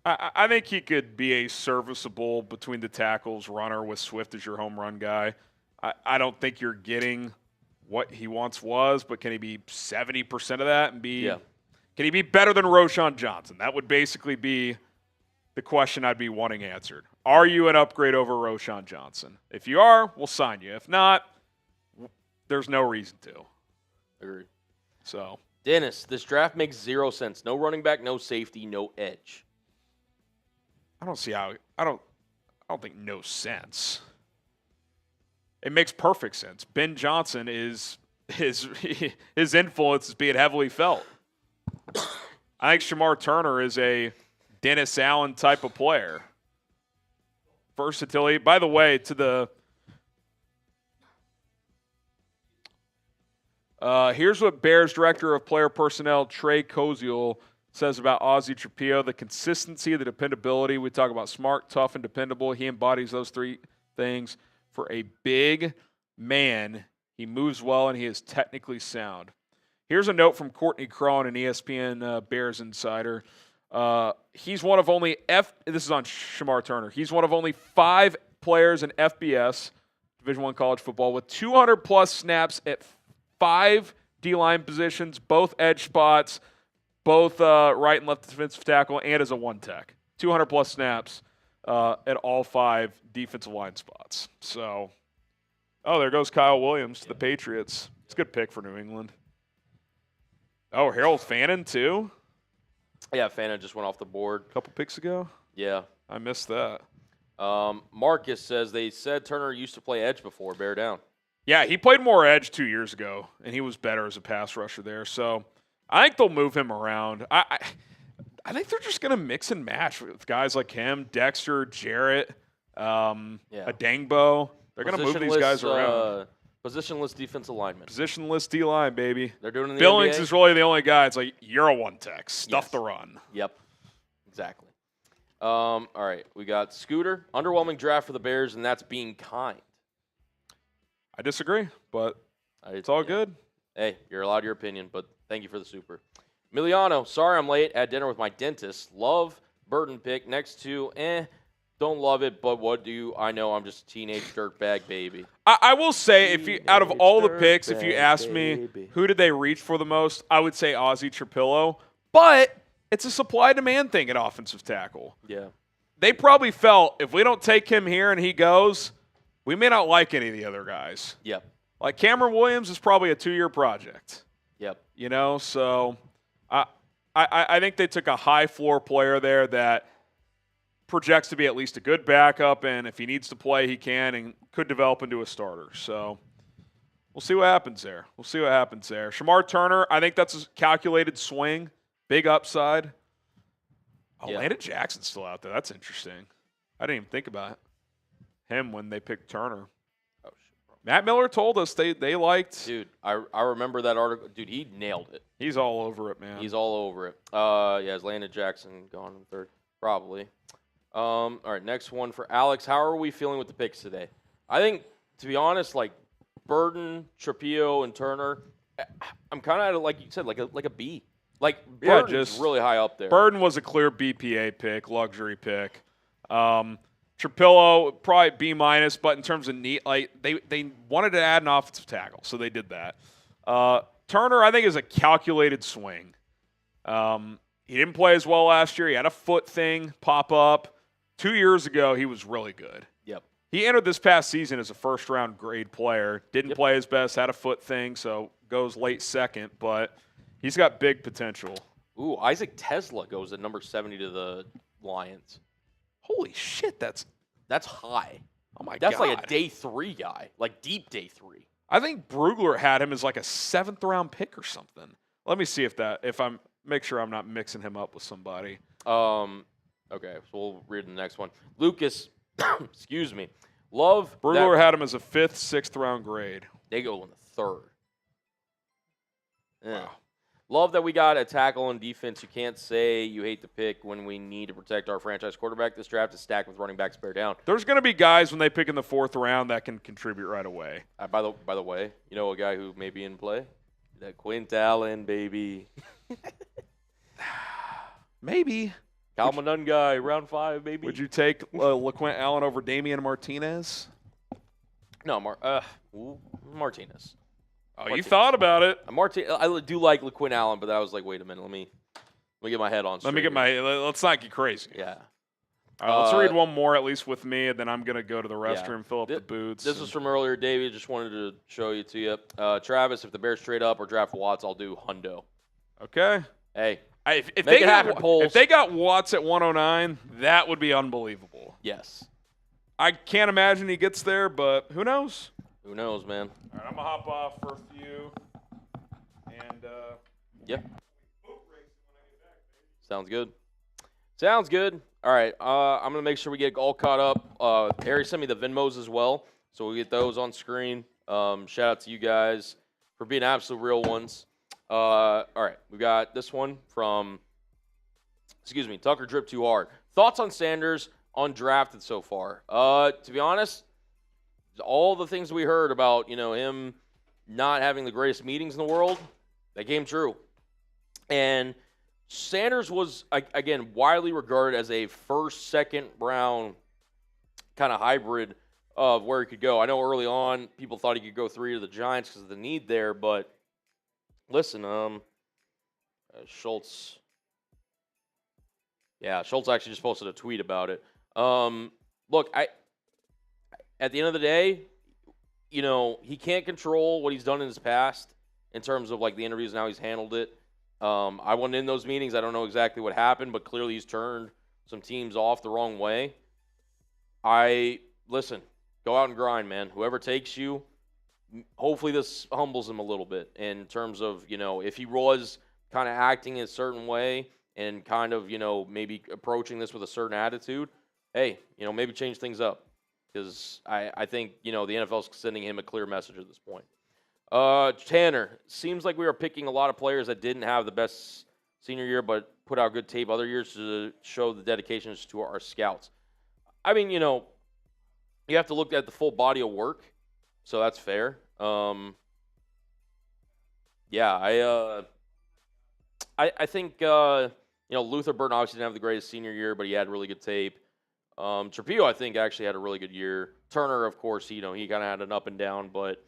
I think he could be a serviceable between the tackles runner with Swift as your home run guy. I don't think you're getting what he once was, but can he be 70% of that and be? Yeah. Can he be better than Roshan Johnson? That would basically be the question I'd be wanting answered. Are you an upgrade over Roshan Johnson? If you are, we'll sign you. If not, there's no reason to. Agreed. So, Dennis, this draft makes 0 sense. No running back, no safety, no edge. I don't see how. I don't think no sense. It makes perfect sense. Ben Johnson is his influence is being heavily felt. I think Shamar Turner is a Dennis Allen type of player. Versatility. By the way, to the here's what Bears Director of Player Personnel Trey Koziel says about Ozzie Trapio: the consistency, the dependability. We talk about smart, tough, and dependable. He embodies those 3 things. For a big man, he moves well and he is technically sound. Here's a note from Courtney Crone, an ESPN Bears insider. He's one of only this is on Shamar Turner. He's one of only 5 players in FBS, Division I college football, with 200-plus snaps at 5 D-line positions, both edge spots, both right and left defensive tackle, and as a one-tech. 200-plus snaps at all 5 defensive line spots. So, there goes Kyle Williams to the Patriots. It's a good pick for New England. Oh, Harold Fannin, too? Yeah, Fannin just went off the board. A couple picks ago? Yeah. I missed that. Marcus says they said Turner used to play edge before. Bear down. Yeah, he played more edge 2 years ago, and he was better as a pass rusher there. So I think they'll move him around. I think they're just going to mix and match with guys like him, Dexter, Jarrett, Adangbo. They're going to move these guys around. Positionless defensive lineman. Positionless D-line, baby. They're doing it in the Billings NBA. is really the only guy. It's like, you're a one-tech. Stuff the run. Yep. Exactly. All right. We got Scooter. Underwhelming draft for the Bears, and that's being kind. I disagree, but it's all good. Hey, you're allowed your opinion, but thank you for the super. Emiliano, sorry I'm late. At dinner with my dentist. Love Burton pick. Next to, don't love it, but what do I know? I'm just a teenage dirtbag baby. I will say, if you out of all the picks, if you ask me who did they reach for the most, I would say Ozzie Trapillo. But it's a supply-demand thing at offensive tackle. Yeah. They probably felt, if we don't take him here and he goes, we may not like any of the other guys. Yep. Like Cameron Williams is probably a 2-year project. Yep. So I think they took a high-floor player there that projects to be at least a good backup, and if he needs to play, he can and could develop into a starter. So we'll see what happens there. Shamar Turner, I think that's a calculated swing, big upside. Oh, Yeah. Landon Jackson's still out there. That's interesting. I didn't even think about him when they picked Turner. Oh, shit. Matt Miller told us they liked. Dude, I remember that article. Dude, he nailed it. He's all over it, man. He's all over it. Yeah, is Landon Jackson gone in third? Probably. All right, next one for Alex. How are we feeling with the picks today? I think, to be honest, like Burden, Trapillo, and Turner, I'm kind of like you said, like a B. Like Burden's just really high up there. Burden was a clear BPA pick, luxury pick. Trapillo probably B minus, but in terms of need, like they wanted to add an offensive tackle, so they did that. Turner, I think, is a calculated swing. He didn't play as well last year. He had a foot thing pop up. 2 years ago, he was really good. Yep. He entered this past season as a first-round grade player. Didn't play his best, had a foot thing, so goes late second, but he's got big potential. Ooh, Isaac Tesla goes at number 70 to the Lions. Holy shit, that's high. oh my god. That's like a day 3 guy, like deep day 3. I think Brugler had him as like a 7th-round pick or something. Let me see make sure I'm not mixing him up with somebody. Okay, so we'll read the next one. Lucas, excuse me. Love Brugler that had him as a 5th, 6th-round grade. they go in the 3rd. Yeah. Wow. Love that we got a tackle and defense. You can't say you hate the pick when we need to protect our franchise quarterback. This draft is stacked with running backs bear down. There's going to be guys when they pick in the 4th round that can contribute right away. By the way, you know a guy who may be in play? That Quint Allen, baby. Maybe. Kalman guy, round 5, baby. Would you take LaQuint Allen over Damian Martinez? No, Martinez. Oh, you thought about it. I do like LaQuint Allen, but I was like, wait a minute, let me get my head on straight. Let's not get crazy. Yeah. All right, let's read one more, at least with me, and then I'm going to go to the restroom, fill up the boots. This was from earlier, David. Just wanted to show you to you. Travis, if the Bears trade up or draft Watts, I'll do hundo. Okay. Hey, If make it happen, Poles. If they got Watts at 109, that would be unbelievable. Yes. I can't imagine he gets there, but who knows? Who knows, man? All right, I'm going to hop off for a few. And, Yep. Sounds good. Sounds good. All right, I'm going to make sure we get all caught up. Harry sent me the Venmos as well, so we'll get those on screen. Shout out to you guys for being absolute real ones. All right, we got this one from, Tucker Drip Too Hard. Thoughts on Sanders undrafted so far? To be honest, all the things we heard about, him not having the greatest meetings in the world, that came true. And Sanders was, again, widely regarded as a first, second round kind of hybrid of where he could go. I know early on people thought he could go 3 to the Giants because of the need there, but listen, Schultz. Yeah, Schultz actually just posted a tweet about it. Look, at the end of the day, he can't control what he's done in his past in terms of like the interviews and how he's handled it. I wasn't in those meetings. I don't know exactly what happened, but clearly he's turned some teams off the wrong way. Listen, go out and grind, man. Whoever takes you, hopefully this humbles him a little bit in terms of, if he was kind of acting in a certain way and kind of, maybe approaching this with a certain attitude, hey, maybe change things up. Because I think, the NFL is sending him a clear message at this point. Tanner, seems like we are picking a lot of players that didn't have the best senior year but put out good tape other years to show the dedications to our scouts. I mean, you have to look at the full body of work, so that's fair. Yeah, I think, Luther Burton obviously didn't have the greatest senior year, but he had really good tape. Trapillo, I think, actually had a really good year. Turner, of course, he kind of had an up and down, but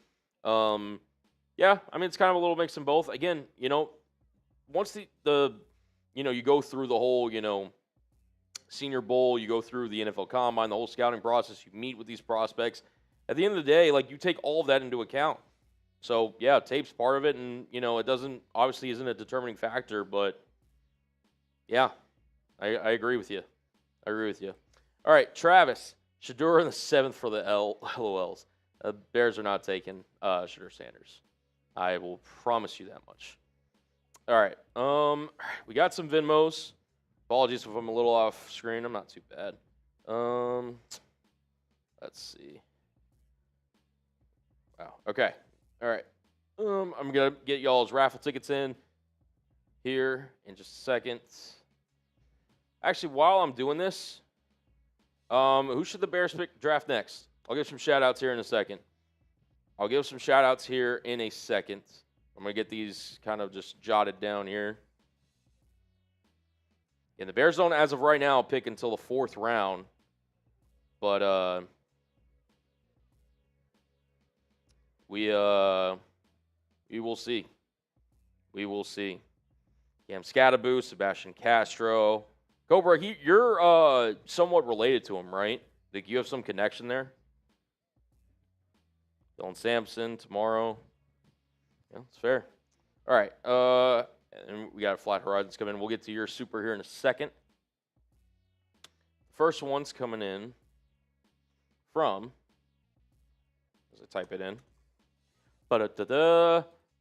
yeah, I mean, it's kind of a little mix in both. Again, once the you go through the whole, Senior Bowl, you go through the NFL Combine, the whole scouting process, you meet with these prospects. At the end of the day, like, you take all of that into account. So, yeah, tape's part of it, and, it obviously isn't a determining factor, but, yeah, I agree with you. All right, Travis. Shedeur in the 7th for the LOLs. Bears are not taking Shedeur Sanders. I will promise you that much. All right. We got some Venmos. Apologies if I'm a little off screen. I'm not too bad. Let's see. Wow. Okay. All right. I'm gonna get y'all's raffle tickets in here in just a second. Actually, while I'm doing this, who should the Bears pick draft next? I'll give some shout outs here in a second. I'm going to get these kind of just jotted down here. And the Bears don't, as of right now, pick until the 4th round. But we will see. We will see. Cam Scattaboo, Sebastian Castro. Cobra, you're somewhat related to him, right? Like you have some connection there? Dylan Sampson tomorrow. Yeah, it's fair. All right. And we got Flat Horizons coming in. We'll get to your super here in a second. First one's coming in from, as I type it in,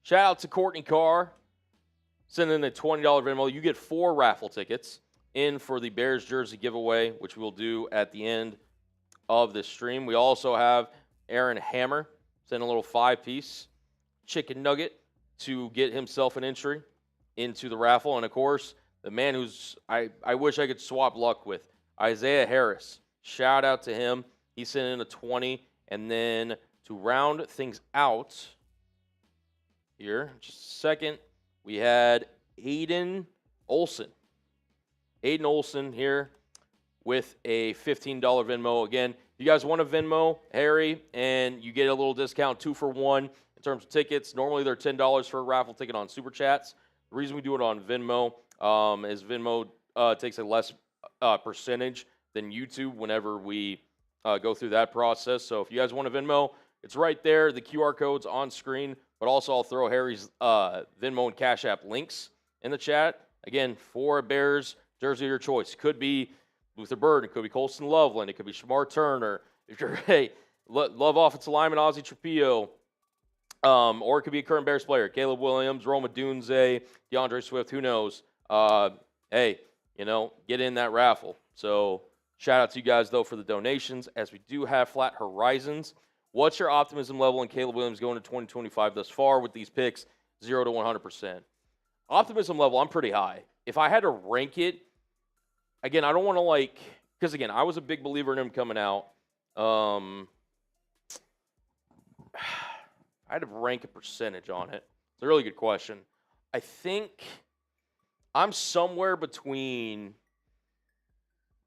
shout out to Courtney Carr. Send in a $20 Venmo. You get 4 raffle tickets in for the Bears jersey giveaway, which we'll do at the end of this stream. We also have Aaron Hammer send a little 5-piece chicken nugget to get himself an entry into the raffle. And, of course, the man who's I wish I could swap luck with, Isaiah Harris. Shout out to him. He sent in a 20. And then to round things out here, just a second, we had Aiden Olson. Aiden Olson here with a $15 Venmo. Again, if you guys want a Venmo, Harry, and you get a little discount, 2 for 1 in terms of tickets. Normally they're $10 for a raffle ticket on Super Chats. The reason we do it on Venmo is Venmo takes a less percentage than YouTube whenever we go through that process. So if you guys want a Venmo, it's right there. The QR code's on screen, but also I'll throw Harry's Venmo and Cash App links in the chat. Again, for a Bears jersey of your choice. Could be Luther Bird. It could be Colson Loveland. It could be Shamar Turner. If you're love offensive lineman Ozzie Trapillo. Or it could be a current Bears player. Caleb Williams, Roma Dunze, DeAndre Swift. Who knows? Hey, get in that raffle. So shout out to you guys, though, for the donations. As we do have Flat Horizons. What's your optimism level in Caleb Williams going to 2025 thus far with these picks, 0 to 100%? Optimism level, I'm pretty high. If I had to rank it, again, I don't want to because again, I was a big believer in him coming out. I had to rank a percentage on it. It's a really good question. I think I'm somewhere between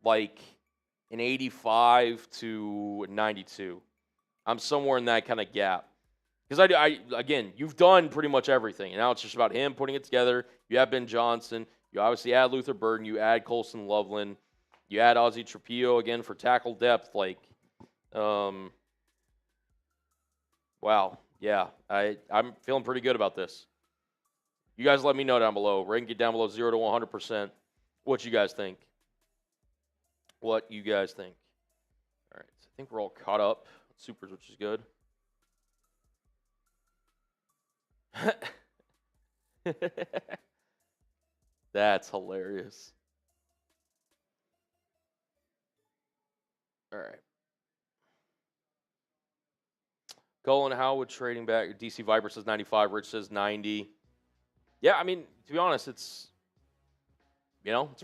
an 85 to 92. I'm somewhere in that kind of gap. Because again, you've done pretty much everything. And now it's just about him putting it together. You have Ben Johnson. You obviously add Luther Burden. You add Colson Loveland. You add Ozzie Trapillo again for tackle depth. Wow. Yeah, I'm feeling pretty good about this. You guys let me know down below. Rank it down below 0 to 100%. What you guys think? All right, so I think we're all caught up. Supers, which is good. That's hilarious. All right. Colin, how would trading back? DC Viper says 95. Rich says 90. Yeah, I mean, to be honest, it's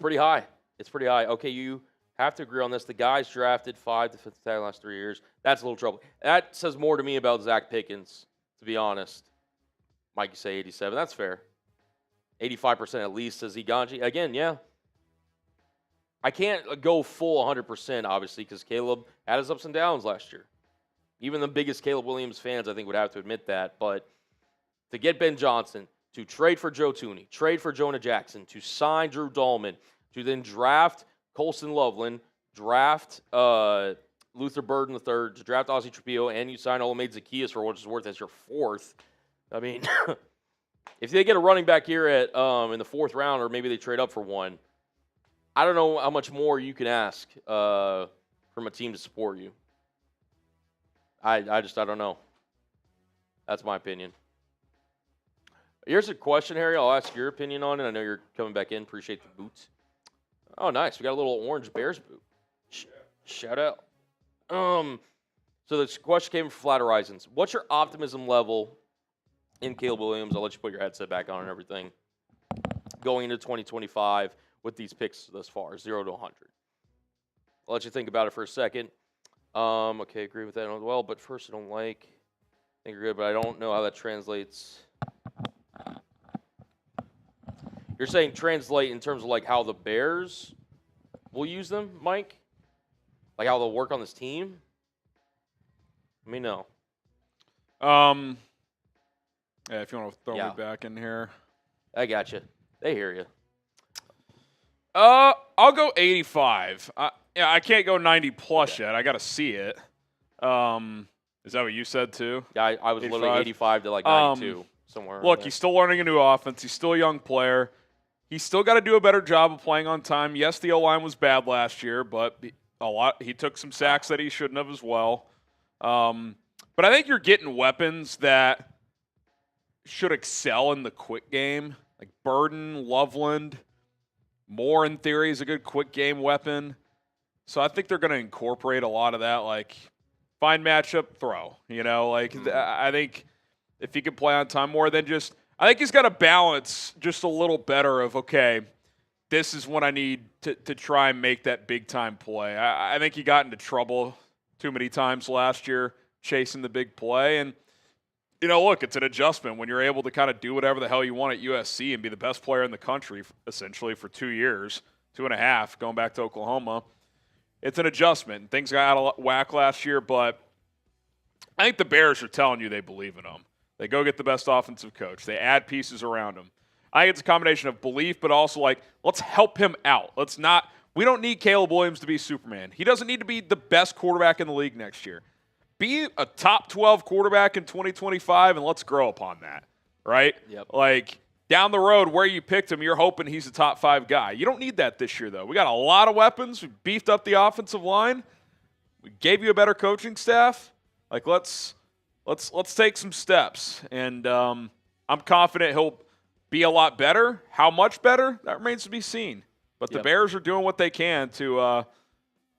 pretty high. It's pretty high. Okay, you have to agree on this. The guys drafted 5 to 5th tag in the last 3 years. That's a little trouble. That says more to me about Zach Pickens, to be honest. Mike, you say 87. That's fair. 85% at least, says Iganji. Again, yeah. I can't go full 100%, obviously, because Caleb had his ups and downs last year. Even the biggest Caleb Williams fans, I think, would have to admit that. But to get Ben Johnson, to trade for Joe Thuney, trade for Jonah Jackson, to sign Drew Dahlman, to then draft Colson Loveland, draft Luther Burden III, to draft Ozzie Trapillo, and you sign Olamide Zaccheaus for what it's worth as your 4th. I mean, if they get a running back here at in the 4th round, or maybe they trade up for one, I don't know how much more you can ask from a team to support you. I don't know. That's my opinion. Here's a question, Harry. I'll ask your opinion on it. I know you're coming back in. Appreciate the boots. Oh, nice. We got a little orange Bears boot. Shout out. So this question came from Flat Horizons. What's your optimism level in Caleb Williams? I'll let you put your headset back on and everything. Going into 2025 with these picks thus far, 0 to 100. I'll let you think about it for a second. Okay, agree with that as well. But first, I don't like. I think you're good, but I don't know how that translates. You're saying translate in terms of like how the Bears will use them, Mike? Like how they'll work on this team? Let me know. Yeah, if you want to throw me back in here. I got you. They hear you. I'll go 85. I can't go 90 plus yet. I got to see it. Is that what you said too? Yeah, I was 85? Literally 85 to like 92 somewhere. Look, he's still learning a new offense. He's still a young player. He's still got to do a better job of playing on time. Yes, the O-line was bad last year, but he took some sacks that he shouldn't have as well. But I think you're getting weapons that should excel in the quick game, like Burden, Loveland. Moore, in theory, is a good quick game weapon. So I think they're going to incorporate a lot of that, like find matchup, throw. I think if he can play on time more than just – I think he's got to balance just a little better of, okay, this is when I need to try and make that big-time play. I think he got into trouble too many times last year chasing the big play. And, look, it's an adjustment when you're able to kind of do whatever the hell you want at USC and be the best player in the country, essentially, for 2 years, 2.5, going back to Oklahoma. It's an adjustment. Things got out of whack last year, but I think the Bears are telling you they believe in him. They go get the best offensive coach. They add pieces around him. I think it's a combination of belief, but also like, let's help him out. We don't need Caleb Williams to be Superman. He doesn't need to be the best quarterback in the league next year. Be a top 12 quarterback in 2025, and let's grow upon that, right? Yep. Like, down the road where you picked him, you're hoping he's a top 5 guy. You don't need that this year, though. We got a lot of weapons. We beefed up the offensive line. We gave you a better coaching staff. Like, let's take some steps. And I'm confident he'll be a lot better. How much better? That remains to be seen. But the Bears are doing what they can to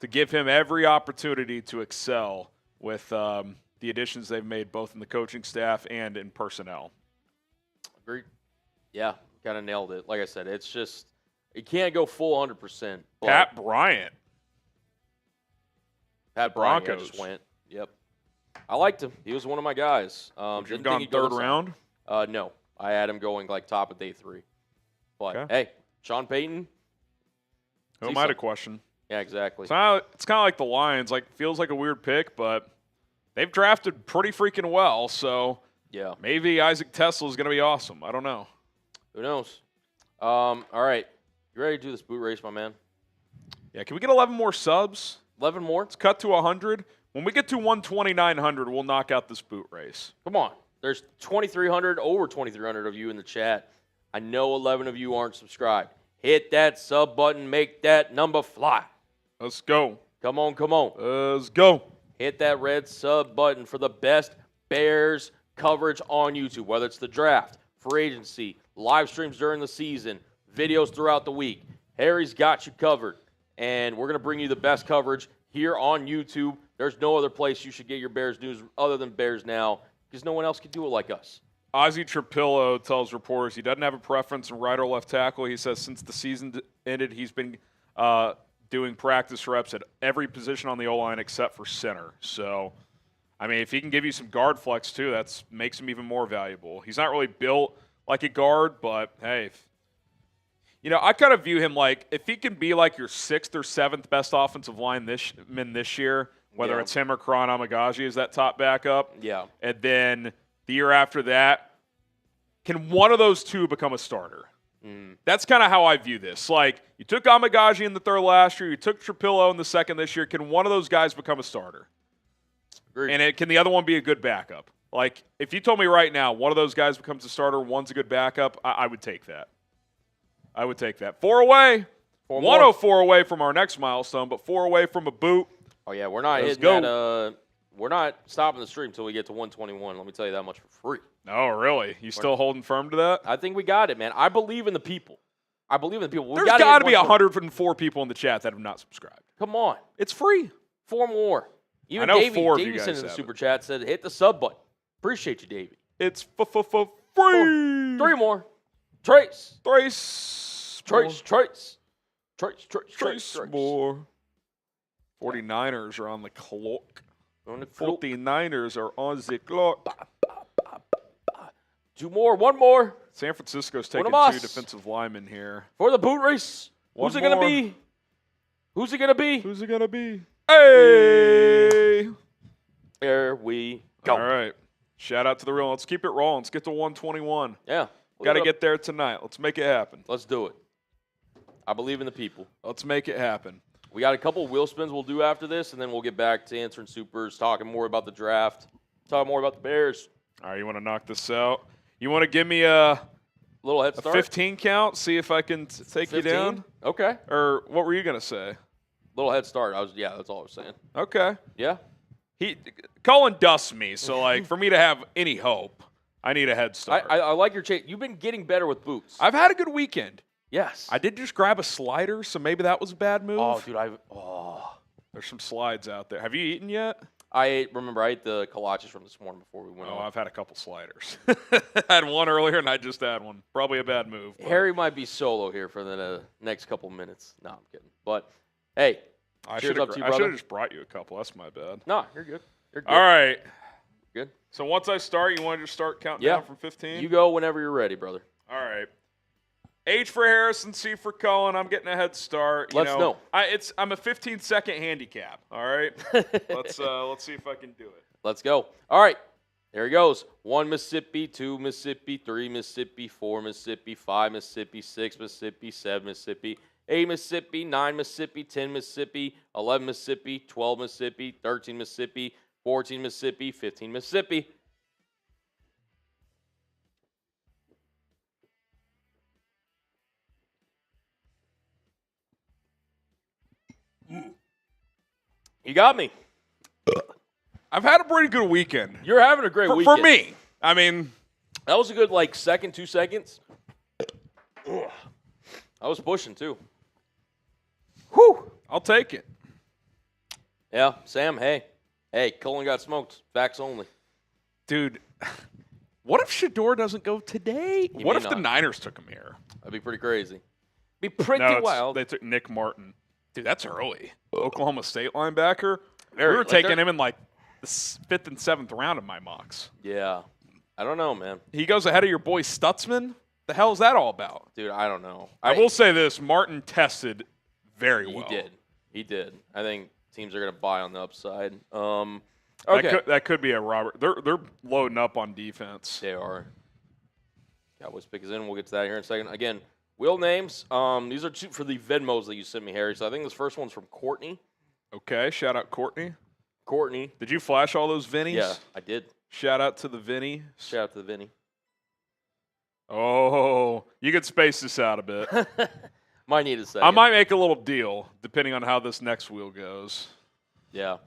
give him every opportunity to excel with the additions they've made both in the coaching staff and in personnel. Agreed. Yeah, kind of nailed it. Like I said, it's just it can't go full 100%. Pat Bryant. Pat Bryant just went. Yep. I liked him. He was one of my guys. Would you have gone third round? No. I had him going like top of day 3. But, hey, Sean Payton. Who am I to question? Yeah, exactly. It's kind of like the Lions. Like, feels like a weird pick, but they've drafted pretty freaking well. So yeah, maybe Isaac Tesla is going to be awesome. I don't know. Who knows? All right. You ready to do this boot race, my man? Yeah, can we get 11 more subs? 11 more? Let's cut to 100. When we get to 12900, we'll knock out this boot race. Come on. There's 2,300, over 2,300 of you in the chat. I know 11 of you aren't subscribed. Hit that sub button. Make that number fly. Let's go. Come on, come on. Let's go. Hit that red sub button for the best Bears coverage on YouTube, whether it's the draft, free agency, live streams during the season, videos throughout the week. Harry's got you covered, and we're going to bring you the best coverage here on YouTube. There's no other place you should get your Bears news other than Bears Now, because no one else can do it like us. Ozzie Trapillo tells reporters he doesn't have a preference in right or left tackle. He says since the season ended, he's been doing practice reps at every position on the O-line except for center. So, I mean, if he can give you some guard flex too, that makes him even more valuable. He's not really built like a guard, but hey, I kind of view him like if he can be like your 6th or 7th best offensive line this year, whether it's him or Kron Amagaji as that top backup. Yeah. And then the year after that, can one of those two become a starter? That's kind of how I view this. Like, you took Amagaji in the 3rd last year, you took Trapillo in the 2nd this year. Can one of those guys become a starter? Agreed. And can the other one be a good backup? Like, if you told me right now one of those guys becomes a starter, one's a good backup, I would take that. I would take that. 4 away. 104 away from our next milestone, but 4 away from a boot. Oh yeah, we're not Let's hitting go. that. We're not stopping the stream until we get to 121. Let me tell you that much for free. Oh, really? You still holding firm to that? I think we got it, man. I believe in the people. There's got to be 104 people in the chat that have not subscribed. Come on. It's free. 4 more. Even I know Davey, 4 of you Davey guys sent in the have super chat, said hit the sub button. Appreciate you, Davey. It's free. 3 more. Trace. Trace Trace. more. 49ers are on the clock. 49ers are on the clock. 2 more. 1 more. San Francisco's taking One of 2 us. defensive linemen here. For the boot race. One Who's it going to more. be? Who's it going to be? Who's it going to be? Hey! There we go. All right. Shout out to the real. Let's keep it rolling. Let's get to 121. Yeah. Got to get there tonight. Let's make it happen. Let's do it. I believe in the people. Let's make it happen. We got a couple wheel spins we'll do after this, and then we'll get back to answering supers, talking more about the draft, talking more about the Bears. All right, you want to knock this out? You want to give me a Little head start. 15 count? See if I can take you 15? down? Okay. Or what were you going to say? Little head start. That's all I was saying. Okay. Yeah. Colin dusts me, so like for me to have any hope, I need a head start. I like your change. You've been getting better with boots. I've had a good weekend. Yes. I did just grab a slider, so maybe that was a bad move. Oh, dude, There's some slides out there. Have you eaten yet? I ate the kolaches from this morning before we went Oh, on. I've had a couple sliders. I had one earlier, and I just had one. Probably a bad move. but Harry might be solo here for the next couple minutes. No, I'm kidding. But, hey, I cheers should up to you, have brother. just brought you a couple. That's my bad. No, you're good. You're good. All right. Good. So once I start, you want to just start counting Yeah. down from 15? You go whenever you're ready, brother. All right. H for Harrison, C for Cullen. I'm getting a head start. Let's know. I'm a 15-second handicap. All right. Let's see if I can do it. Let's go. All right. There he goes. 1 Mississippi, 2 Mississippi, 3 Mississippi, 4 Mississippi, 5 Mississippi, 6 Mississippi, 7 Mississippi, 8 Mississippi, 9 Mississippi, 10 Mississippi, 11 Mississippi, 12 Mississippi, 13 Mississippi, 14 Mississippi, 15 Mississippi. You got me. I've had a pretty good weekend. You're having a great For weekend. me. I mean, That was a good, 2 seconds. Ugh. I was pushing, too. whew, I'll take it. Yeah, Sam, hey. Hey, Cullen got smoked. Facts only. Dude, what if Shador doesn't go today? He What may if the not. Niners took him here? That'd be pretty crazy. Be pretty No, wild. they took Nick Martin. Dude, that's early. Oklahoma State linebacker. Very, we were like taking they're- him in the 5th and 7th round of my mocks. Yeah. I don't know, man. He goes ahead of your boy Stutzman. The hell is that all about? Dude, I don't know. I will say this: Martin tested very well. He did. I think teams are going to buy on the upside. Okay. That could be a Robert. They're loading up on defense. They are. Cowboys pick is in. We'll get to that here in a second. Again, wheel names. These are 2 for the Venmos that you sent me, Harry. So I think this first one's from Courtney. Okay, shout out Courtney. Courtney. Did you flash all those Vinnies? Yeah, I did. Shout out to the Vinny. Shout out to Vinny. Oh, you could space this out a bit. Might need a second. I might make a little deal depending on how this next wheel goes. Yeah.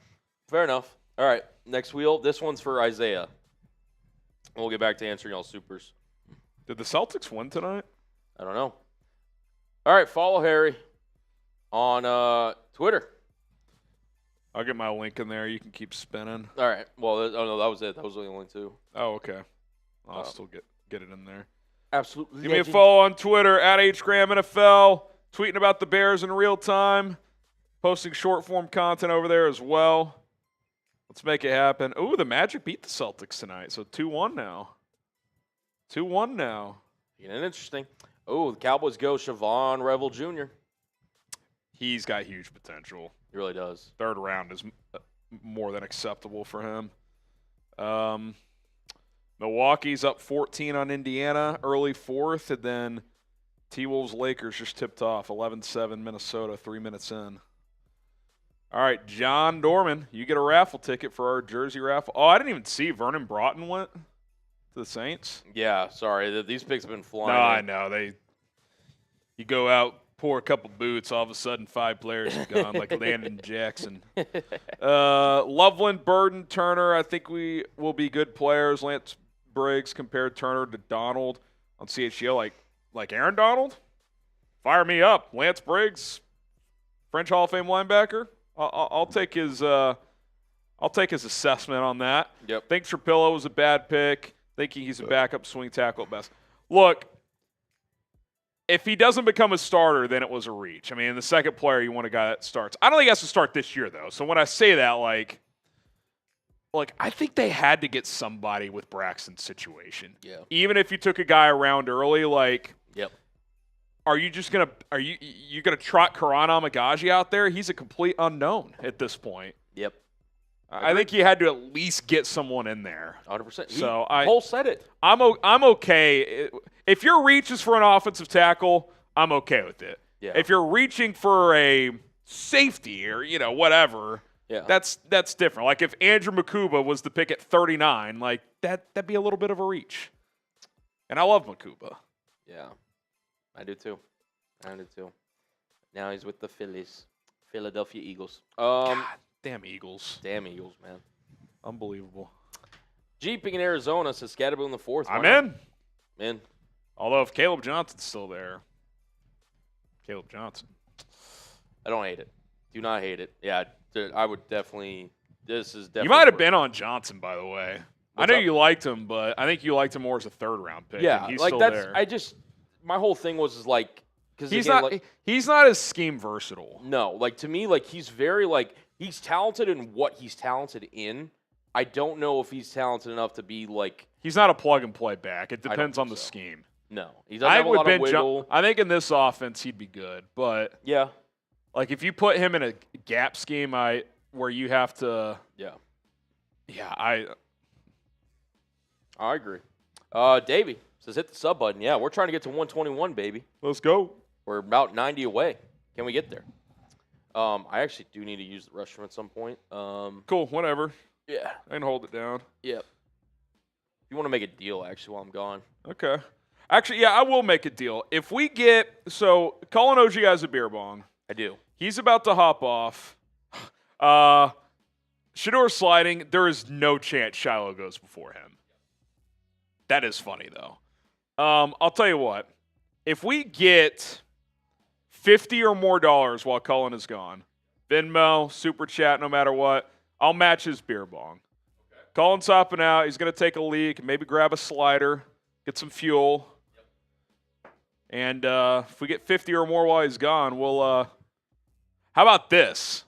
Fair enough. All right. Next wheel. This one's for Isaiah. We'll get back to answering y'all supers. Did the Celtics win tonight? I don't know. All right. Follow Harry on Twitter. I'll get my link in there. You can keep spinning. All right. Well, no, that was it. That was the only 2. Oh, okay. I'll still get it in there. Absolutely. Give me a follow on Twitter at HGramNFL. Tweeting about the Bears in real time. Posting short form content over there as well. Let's make it happen. Ooh, the Magic beat the Celtics tonight. So 2-1 now. 2-1 now. Getting interesting. Oh, the Cowboys go Siobhan Revel Jr. He's got huge potential. He really does. 3rd round is more than acceptable for him. Milwaukee's up 14 on Indiana, early 4th, and then T-Wolves Lakers just tipped off 11-7 Minnesota 3 minutes in. All right, John Dorman, you get a raffle ticket for our jersey raffle. Oh, I didn't even see Vernon Broughton went to the Saints. Yeah, sorry. These picks have been flying. No, I know. You go out pour a couple boots, all of a sudden 5 players are gone, like Landon Jackson. Loveland, Burden, Turner, I think we will be good players. Lance Briggs compared Turner to Donald on CHGO, like Aaron Donald. Fire me up. Lance Briggs, French Hall of Fame linebacker. I'll take his assessment on that. Yep. Think Trapillo was a bad pick. Thinking he's a backup swing tackle at best. Look, if he doesn't become a starter, then it was a reach. I mean, the second player, you want a guy that starts. I don't think he has to start this year, though. So when I say that, like I think they had to get somebody with Braxton's situation. Yeah. Even if you took a guy around early, like, Yep. are you gonna trot Karan Amagaji out there? He's a complete unknown at this point. Yep. I think you had to at least get someone in there. 100%. So Cole said it. I'm okay. If your reach is for an offensive tackle, I'm okay with it. Yeah. If you're reaching for a safety or whatever, Yeah. that's different. Like if Andrew Makuba was the pick at 39, like that'd be a little bit of a reach. And I love Makuba. Yeah. I do too. Now he's with the Philadelphia Eagles. God, damn Eagles. Damn Eagles, man. Unbelievable. Jeeping in Arizona says Scatterbill in the 4th. I'm in. In. Although if Caleb Johnson's still there. Caleb Johnson. I don't hate it. Do not hate it. Yeah, I would definitely. This is definitely. You might have been on Johnson, by the way. What's I know up? you liked him, but I think you liked him more as a 3rd-round pick. Yeah, and he's like still that's. there. My whole thing was like, because He's not as scheme versatile. No, like to me, like he's very he's talented in what he's talented in. I don't know if he's talented enough to be like. He's not a plug and play back. It depends on the so. scheme. No, he doesn't have a lot of wiggle. I think in this offense he'd be good, but Yeah. like if you put him in a gap scheme, where you have to. Yeah, I agree. Davey says hit the sub button. Yeah, we're trying to get to 121, baby. Let's go. We're about 90 away. Can we get there? I actually do need to use the restroom at some point. Cool. Whatever. Yeah. I can hold it down. Yep. If you want to make a deal, actually, while I'm gone. Okay. Actually, yeah, I will make a deal. If we get Colin OG has a beer bong. I do. He's about to hop off. Shador sliding. There is no chance Shiloh goes before him. That is funny though. I'll tell you what. If we get $50 or more while Cullen is gone, Venmo, Super Chat, no matter what, I'll match his beer bong. Okay. Cullen's hopping out. He's going to take a leak, maybe grab a slider, get some fuel. Yep. And if we get 50 or more while he's gone, we'll how about this?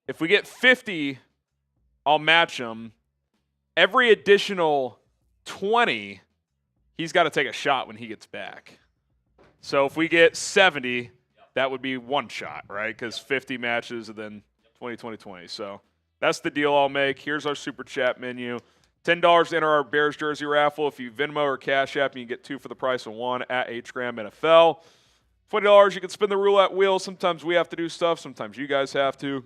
If we get 50, I'll match him. Every additional 20, he's got to take a shot when he gets back. So if we get 70, that would be one shot, right? Because 50 matches and then 20. So that's the deal I'll make. Here's our Super Chat menu. $10 to enter our Bears jersey raffle. If you Venmo or Cash App, you can get 2 for the price of 1 at HGram NFL. $20, you can spin the roulette wheel. Sometimes we have to do stuff. Sometimes you guys have to.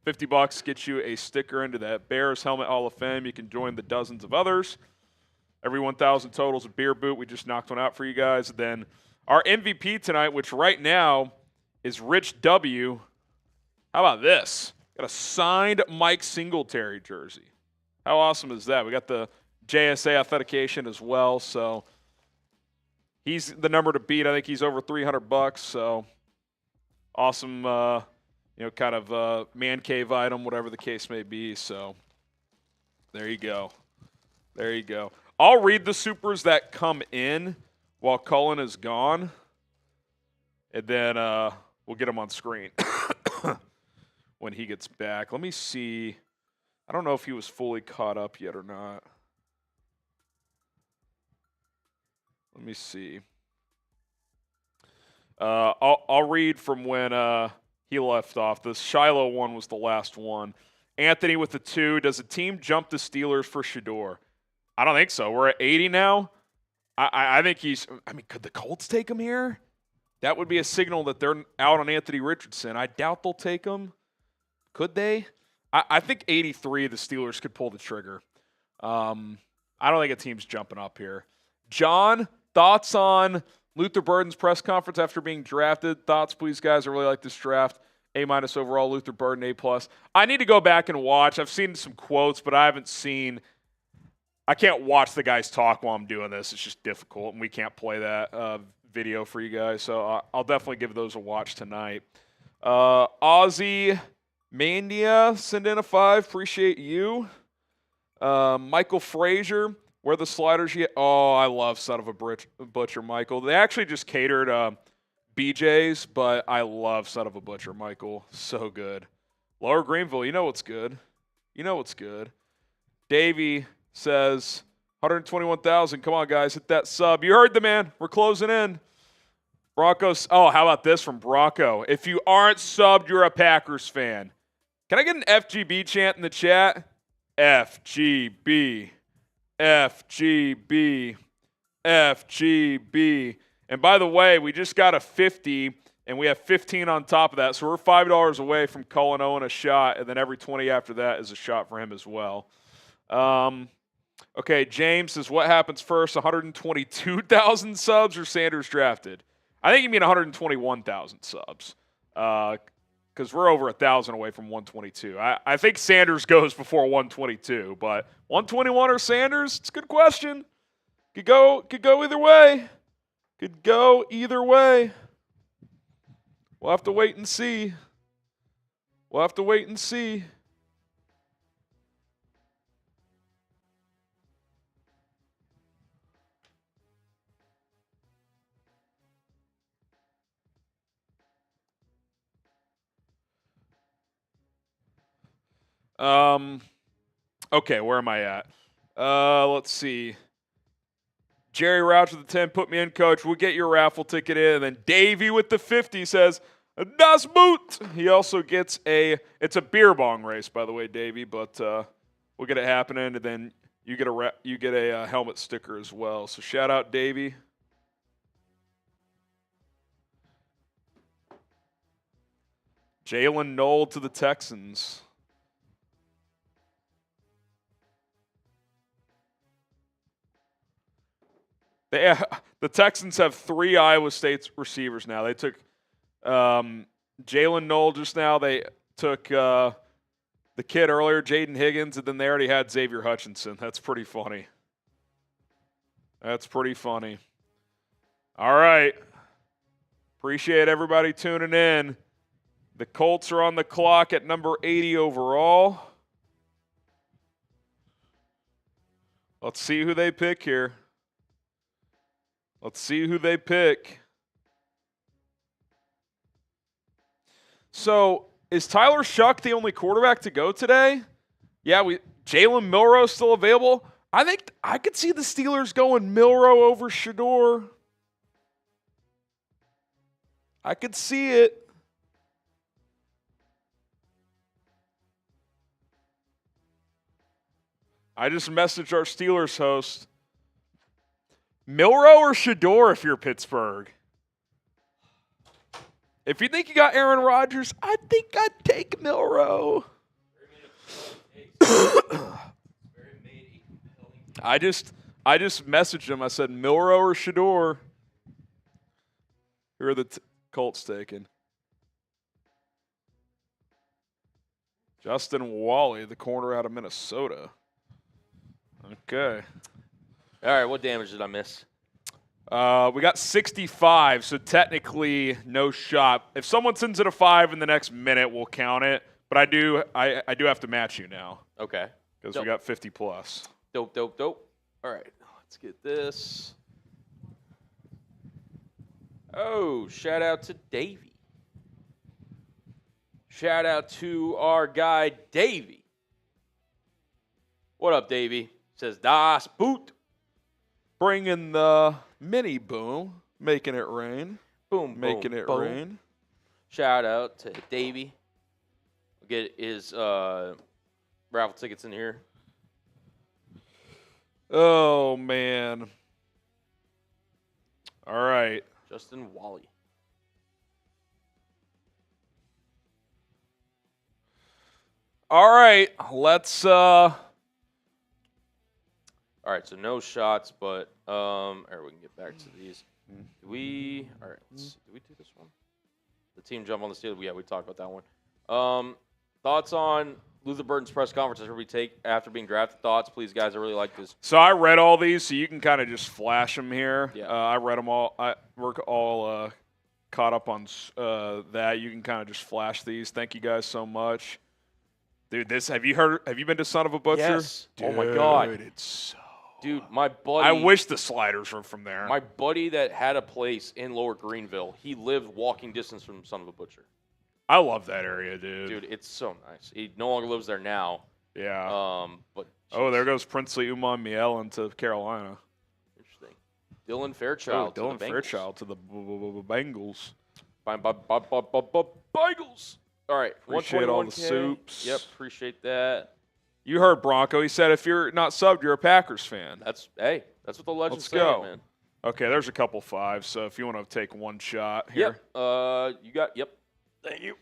$50 gets you a sticker into that Bears Helmet Hall of Fame. You can join the dozens of others. Every 1,000 total is a beer boot. We just knocked one out for you guys. Then our MVP tonight, which right now is Rich W. How about this? Got a signed Mike Singletary jersey. How awesome is that? We got the JSA authentication as well. So he's the number to beat. I think he's over $300. So awesome, kind of man cave item, whatever the case may be. So there you go. There you go. I'll read the supers that come in while Cullen is gone, and then we'll get them on screen when he gets back. Let me see. I don't know if he was fully caught up yet or not. Let me see. I'll read from when he left off. The Shiloh one was the last one. Anthony with the 2. Does a team jump the Steelers for Shador? I don't think so. We're at 80 now. I think could the Colts take him here? That would be a signal that they're out on Anthony Richardson. I doubt they'll take him. Could they? I think 83, the Steelers could pull the trigger. I don't think a team's jumping up here. John, thoughts on Luther Burden's press conference after being drafted. Thoughts, please, guys. I really like this draft. A- overall, Luther Burden, A+. I need to go back and watch. I've seen some quotes, but I haven't seen – I can't watch the guys talk while I'm doing this. It's just difficult, and we can't play that video for you guys. So I'll definitely give those a watch tonight. Ozzy Mania, send in a 5. Appreciate you. Michael Frazier, where the sliders yet? Oh, I love Son of a Butcher, Michael. They actually just catered BJ's, but I love Son of a Butcher, Michael. So good. Lower Greenville, you know what's good. You know what's good. Davey says, 121,000. Come on, guys, hit that sub. You heard the man. We're closing in. Broncos. Oh, how about this from Bronco? If you aren't subbed, you're a Packers fan. Can I get an FGB chant in the chat? FGB. FGB. FGB. And by the way, we just got a 50, and we have 15 on top of that. So we're $5 away from Cullen Owen a shot, and then every 20 after that is a shot for him as well. Okay, James says, what happens first, 122,000 subs or Sanders drafted? I think you mean 121,000 subs because we're over 1,000 away from 122. I think Sanders goes before 122, but 121 or Sanders? It's a good question. Could go either way. Could go either way. We'll have to wait and see. We'll have to wait and see. Okay, where am I at? Let's see. Jerry Rouch with the 10, put me in, coach. We'll get your raffle ticket in. And then Davey with the 50 says, Das Boot. He also gets it's a beer bong race, by the way, Davey, but we'll get it happening. And then you get a helmet sticker as well. So shout out, Davey. Jalen Knoll to the Texans. The Texans have 3 Iowa State receivers now. They took Jalen Knoll just now. They took the kid earlier, Jaden Higgins, and then they already had Xavier Hutchinson. That's pretty funny. That's pretty funny. All right. Appreciate everybody tuning in. The Colts are on the clock at number 80 overall. Let's see who they pick here. Let's see who they pick. So, is Tyler Shuck the only quarterback to go today? Yeah, Jalen Milroe still available. I think I could see the Steelers going Milroe over Shedeur. I could see it. I just messaged our Steelers host. Milroe or Shedeur if you're Pittsburgh? If you think you got Aaron Rodgers, I think I'd take Milroe. I just messaged him. I said, Milroe or Shedeur? Who are the Colts taking? Justin Wally, the corner out of Minnesota. Okay. All right, what damage did I miss? We got 65, so technically no shot. If someone sends it a 5 in the next minute, we'll count it. But I do have to match you now. Okay. Because we got 50 plus. Dope. All right, let's get this. Oh, shout out to Davey. Shout out to our guy, Davey. What up, Davey? Says, Das Boot. Bringing the mini boom, making it rain. Boom, making boom, it boom. rain. Shout out to Davey. We'll get his raffle tickets in here. Oh, man. All right. Justin Wally. All right. Let's All right, so no shots, but all right, we can get back to these. All right, let's see. Did we do this one? The team jump on the Steelers. Yeah, we talked about that one. Thoughts on Luther Burden's press conference after being drafted? Thoughts, please, guys. I really like this. So I read all these, so you can kind of just flash them here. Yeah. I read them all. We're all caught up on that. You can kind of just flash these. Thank you guys so much. Dude, have you been to Son of a Butcher? Yes. Dude, Oh, my God. It's so... Dude, my buddy. I wish the sliders were from there. My buddy that had a place in Lower Greenville, he lived walking distance from Son of a Butcher. I love that area, dude. Dude, it's so nice. He no longer lives there now. Yeah. But oh, there goes Princely Uman Mielen to Carolina. Interesting. Dylan Fairchild. Oh, Dylan Fairchild to the Bengals. Bengals. All right. Appreciate all the 121K. soups. Yep, appreciate that. You heard Bronco. He said if you're not subbed, you're a Packers fan. That's what the legends Let's say, go. man. Okay, there's a couple fives, so if you want to take one shot here. Yep. Thank you.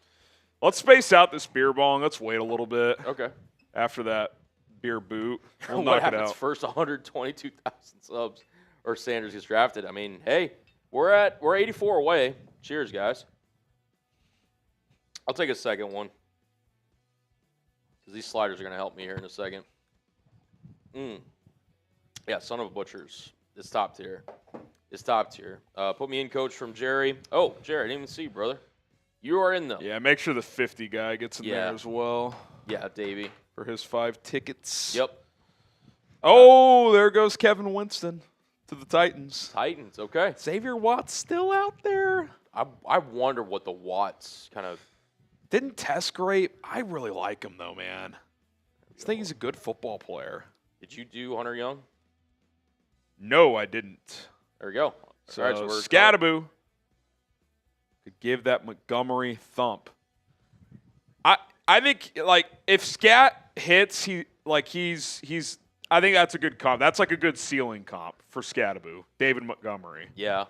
Let's space out this beer bong. Let's wait a little bit Okay. after that beer boot. We'll What knock it happens out. first 122,000 subs or Sanders gets drafted? I mean, hey, we're 84 away. Cheers, guys. I'll take a second one. Because these sliders are going to help me here in a second. Yeah, Son of a Butchers. It's top tier. Put me in, coach, from Jerry. Oh, Jerry, I didn't even see you, brother. You are in, though. Yeah, make sure the 50 guy gets in there as well Yeah, Davey. for his 5 tickets. Yep. Oh, there goes Kevin Winston to the Titans. Titans, okay. Xavier Watt's still out there. I wonder what the Watts kind of... Didn't test great. I really like him, though, man. I think he's a good football player. Did you do Hunter Young? No, I didn't. There we go. So, All right, so we're Scattaboo could give that Montgomery thump. I think, like, if Scat hits, he's I think that's a good comp. That's like a good ceiling comp for Scattaboo, David Montgomery. Yeah.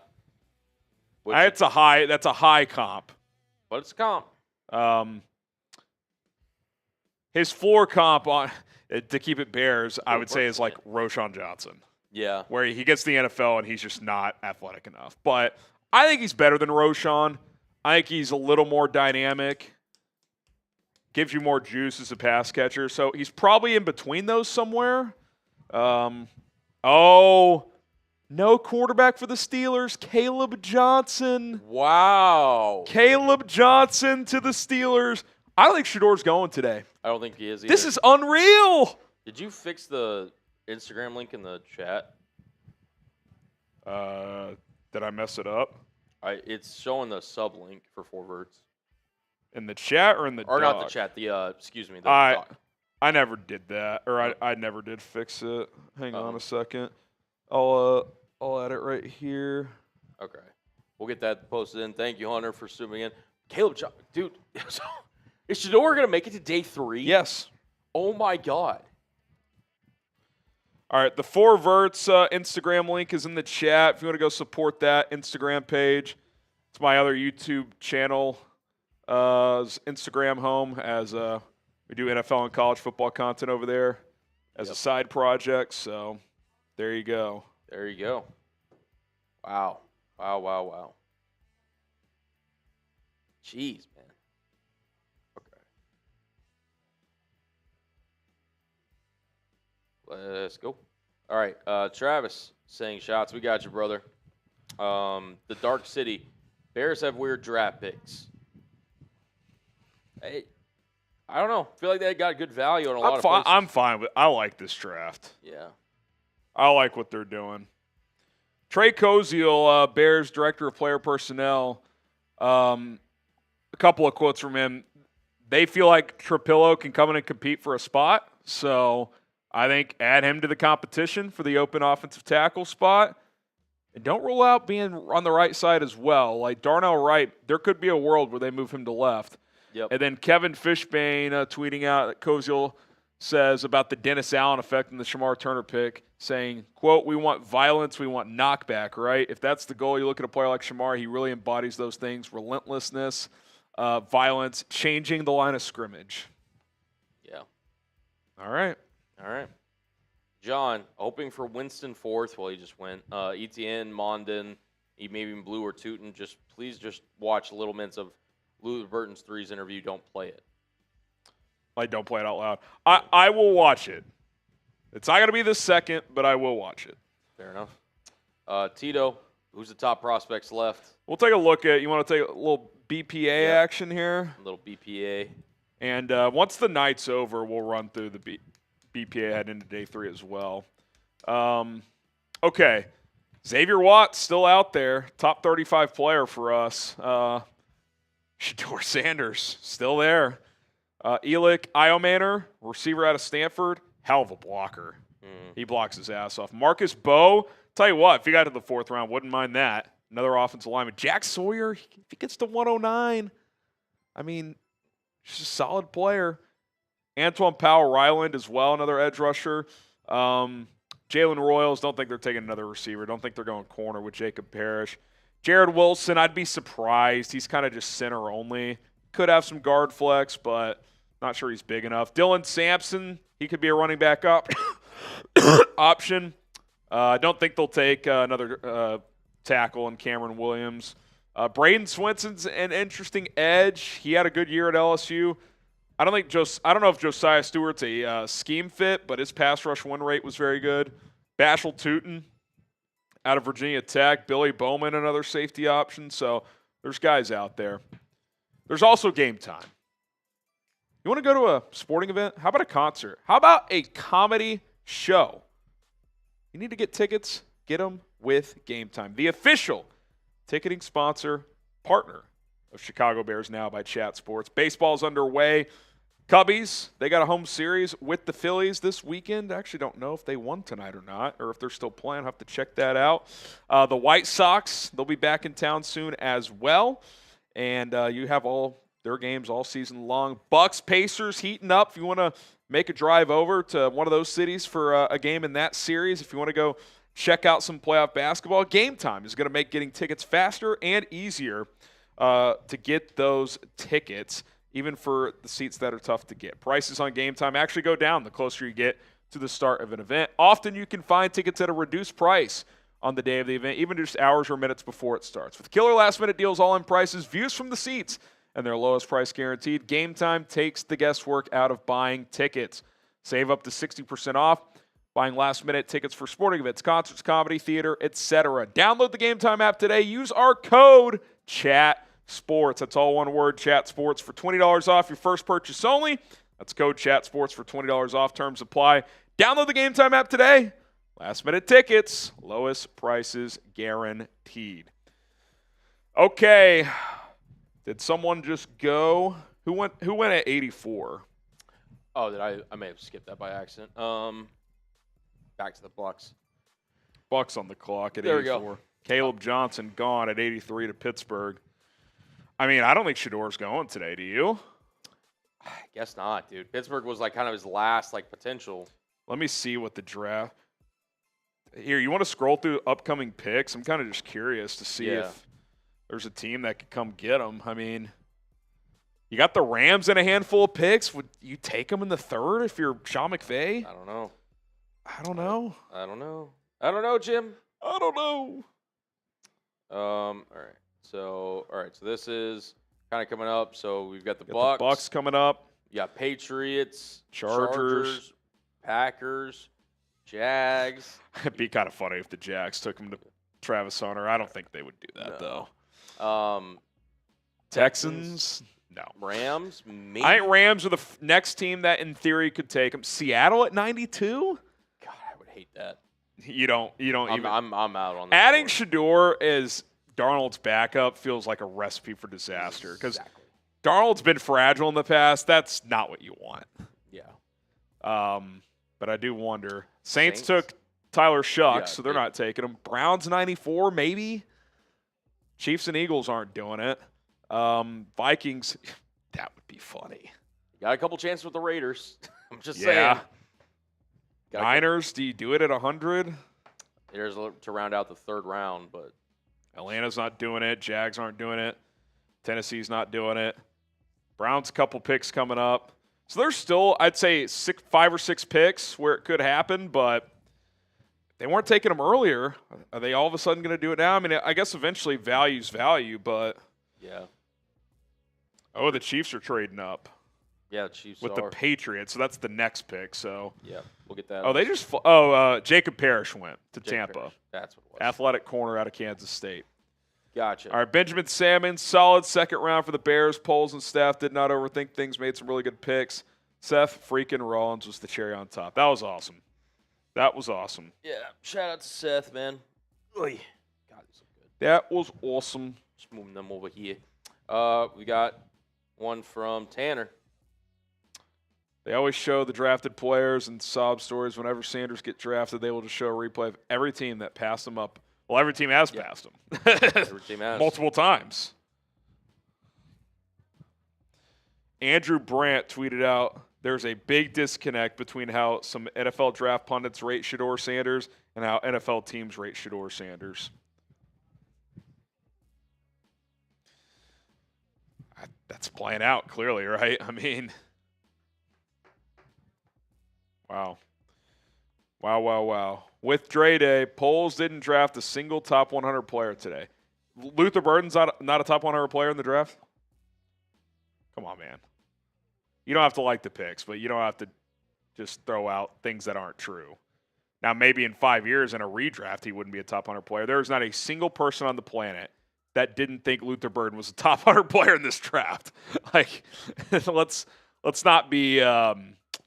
That's a high comp. But it's a comp. His floor comp on to keep it Bears, I would say, is like Yeah. Roshan Johnson, Yeah. where he gets to the NFL and he's just not athletic enough. But I think he's better than Roshan. I think he's a little more dynamic, gives you more juice as a pass catcher. So he's probably in between those somewhere. No quarterback for the Steelers, Caleb Johnson. Wow. Caleb Johnson to the Steelers. I don't think Shador's going today. I don't think he is either. This is unreal. Did you fix the Instagram link in the chat? Did I mess it up? It's showing the sub link for 4 verts. In the chat or in the Or doc? not the chat, excuse me, the I doc. I never did that, or I never did fix it. Hang on a second. I'll add it right here. Okay. We'll get that posted in. Thank you, Hunter, for zooming in. Caleb, dude, is Shador going to make it to day 3? Yes. Oh, my God. All right, the 4 verts Instagram link is in the chat. If you want to go support that Instagram page, it's my other YouTube channel, Instagram home, as we do NFL and college football content over there as a side project. So there you go. There you go. Wow. Wow. Jeez, man. Okay. Let's go. All right. Travis saying shots. We got you, brother. The Dark City. Bears have weird draft picks. I don't know. I feel like they got good value on a lot of places. I'm fine with. I like this draft. Yeah. I like what they're doing. Trey Koziel, Bears Director of Player Personnel, a couple of quotes from him. They feel like Trapillo can come in and compete for a spot, so I think add him to the competition for the open offensive tackle spot. And don't rule out being on the right side as well. Like Darnell Wright, there could be a world where they move him to left. Yep. And then Kevin Fishbane tweeting out that Koziel says about the Dennis Allen effect and the Shamar Turner pick, saying, quote, we want violence, we want knockback, right? If that's the goal, you look at a player like Shamar, he really embodies those things, relentlessness, violence, changing the line of scrimmage. Yeah. All right. John, hoping for Winston 4th. Well, he just went. Etienne, Mondin, maybe even Blue or Tootin, please watch little minutes of Luther Burton's threes interview. Don't play it. Like, don't play it out loud. I will watch it. It's not going to be the second, but I will watch it. Fair enough. Tito, who's the top prospects left? We'll take a look at, you want to take a little BPA action here? A little BPA. And once the night's over, we'll run through the BPA head into day 3 as well. Okay. Xavier Watt still out there. Top 35 player for us. Shedeur Sanders still there. Elick Iomaner, receiver out of Stanford, hell of a blocker. He blocks his ass off. Marcus Bowe, tell you what, if he got to the 4th round, wouldn't mind that. Another offensive lineman. Jack Sawyer, if he gets to 109, I mean, he's a solid player. Antoine Powell-Ryland as well, another edge rusher. Jalen Royals, don't think they're taking another receiver. Don't think they're going corner with Jacob Parrish. Jared Wilson, I'd be surprised. He's kind of just center only. Could have some guard flex, but not sure he's big enough. Dylan Sampson, he could be a running back option. I don't think they'll take another tackle in Cameron Williams. Braden Swenson's an interesting edge. He had a good year at LSU. I don't know if Josiah Stewart's a scheme fit, but his pass rush win rate was very good. Bashal Tootin out of Virginia Tech. Billy Bowman, another safety option. So there's guys out there. There's also Game Time. You want to go to a sporting event? How about a concert? How about a comedy show? You need to get tickets. Get them with Game Time, the official ticketing sponsor, partner of Chicago Bears Now by Chat Sports. Baseball's underway. Cubbies, they got a home series with the Phillies this weekend. I actually don't know if they won tonight or not, or if they're still playing. I'll have to check that out. The White Sox, they'll be back in town soon as well. And you have all their games all season long. Bucks, Pacers heating up. If you want to make a drive over to one of those cities for a game in that series, if you want to go check out some playoff basketball, Game Time is going to make getting tickets faster and easier to get those tickets, even for the seats that are tough to get. Prices on Game Time actually go down the closer you get to the start of an event. Often you can find tickets at a reduced price on the day of the event, even just hours or minutes before it starts. With killer last-minute deals, all-in prices, views from the seats, and their lowest price guaranteed, Game Time takes the guesswork out of buying tickets. Save up to 60% off buying last-minute tickets for sporting events, concerts, comedy, theater, etc. Download the Game Time app today. Use our code CHATSPORTS. That's all one word, CHATSPORTS, for $20 off your first purchase only. That's code CHATSPORTS for $20 off. Terms apply. Download the Game Time app today. Last-minute tickets, lowest prices guaranteed. Okay. Did someone just go? Who went at 84? Oh, I may have skipped that by accident. Back to the Bucks. Bucks on the clock at There 84. we go. Caleb Johnson gone at 83 to Pittsburgh. I mean, I don't think Shedeur's going today, do you? I guess not, dude. Pittsburgh was like kind of his last potential. Let me see what the draft. Here, you want to scroll through upcoming picks? I'm kind of just curious to see if there's a team that could come get them. I mean, you got the Rams in a handful of picks. Would you take them in the 3rd if you're Sean McVay? I don't know. I don't know. I don't know, Jim. I don't know. All right. So this is kind of coming up. So we've got the Got Bucks. the Bucks coming up. Yeah, Patriots, Chargers, Packers, Jags. It'd be kind of funny if the Jags took him to Travis Hunter. I don't think they would do that, though. Texans? No. Rams? Maybe. I think Rams are the next team that, in theory, could take him. Seattle at 92? God, I would hate that. You don't even. I'm out on that. Adding Shedeur as Darnold's backup feels like a recipe for disaster because Darnold's been fragile in the past. That's not what you want. Yeah. But I do wonder. Saints took Tyler Shucks, Yeah, so they're not taking him. Browns 94, maybe. Chiefs and Eagles aren't doing it. Vikings, that would be funny. Got a couple chances with the Raiders. I'm just saying. Niners, do you do it at 100? There's to round out the 3rd round, but Atlanta's not doing it. Jags aren't doing it. Tennessee's not doing it. Browns, a couple picks coming up. So there's still, I'd say, 5 or 6 picks where it could happen, but they weren't taking him earlier. Are they all of a sudden going to do it now? I mean, I guess eventually value's value, but Yeah. oh, the Chiefs are trading up Yeah, the Chiefs with are. the Patriots, so that's the next pick. So Yeah, we'll get that. oh, they just Jacob Parrish went to Tampa, Parrish. That's what it was. athletic corner out of Kansas State. Gotcha. All right, Benjamin Salmon, solid second round for the Bears. Poles and staff did not overthink things, made some really good picks. Seth freaking Rollins was the cherry on top. That was awesome. That was awesome. Yeah, shout out to Seth, man. Oy. God, he's so good. That was awesome. Just moving them over here. We got one from Tanner. They always show the drafted players and sob stories. Whenever Sanders get drafted, they will just show a replay of every team that passed him up. Well, every team has passed him. Every team has. Multiple times. Andrew Brandt tweeted out, there's a big disconnect between how some NFL draft pundits rate Shedeur Sanders and how NFL teams rate Shedeur Sanders. That's playing out clearly, right? I mean, wow. Wow. With Dre Day, Poles didn't draft a single top 100 player today. Luther Burden's not a top 100 player in the draft? Come on, man. You don't have to like the picks, but you don't have to just throw out things that aren't true. Now, maybe in 5 years in a redraft, he wouldn't be a top 100 player. There is not a single person on the planet that didn't think Luther Burden was a top 100 player in this draft. Like, let's not be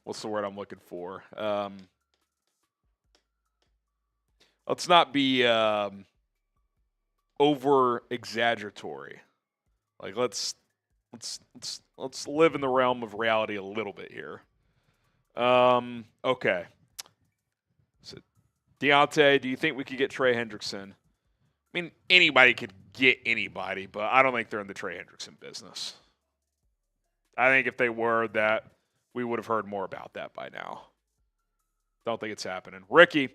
what's the word I'm looking for? Let's not be over exaggeratory. Like, let's live in the realm of reality a little bit here. Okay. So, Deontay, do you think we could get Trey Hendrickson? I mean, anybody could get anybody, but I don't think they're in the Trey Hendrickson business. I think if they were, that we would have heard more about that by now. Don't think it's happening. Ricky,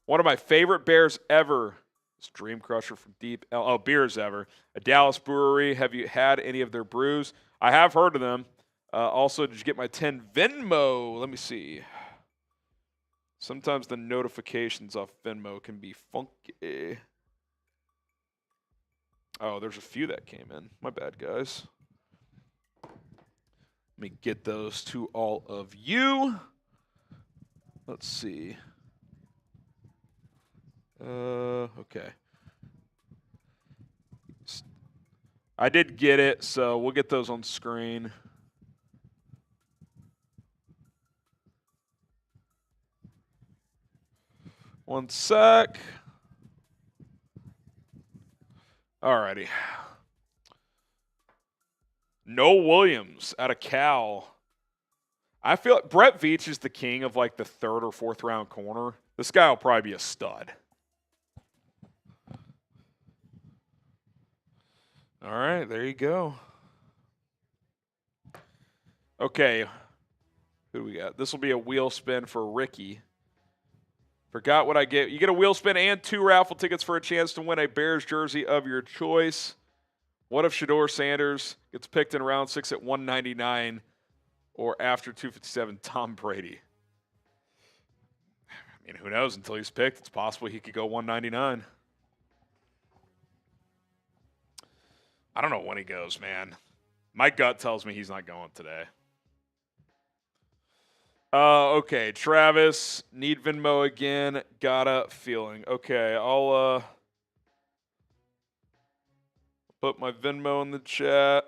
one of my favorite beers ever. It's Dream Crusher from Deep. Beers ever. A Dallas brewery. Have you had any of their brews? I have heard of them. Also, did you get my 10 Venmo? Let me see. Sometimes the notifications off Venmo can be funky. Oh, there's a few that came in. My bad, guys. Let me get those to all of you. Let's see. Okay. I did get it, so we'll get those on screen. One sec. Alrighty. Noah Williams out of Cal. I feel like Brett Veach is the king of like the third or fourth round corner. This guy will probably be a stud. All right, there you go. Okay. Who do we got? This will be a wheel spin for Ricky. Forgot what I get. You get a wheel spin and 2 raffle tickets for a chance to win a Bears jersey of your choice. What if Shedeur Sanders gets picked in round 6 at 199 or after 257 Tom Brady? I mean, who knows until he's picked. It's possible he could go 199. I don't know when he goes, man. My gut tells me he's not going today. Okay, Travis, need Venmo again. Got a feeling. Okay, I'll put my Venmo in the chat.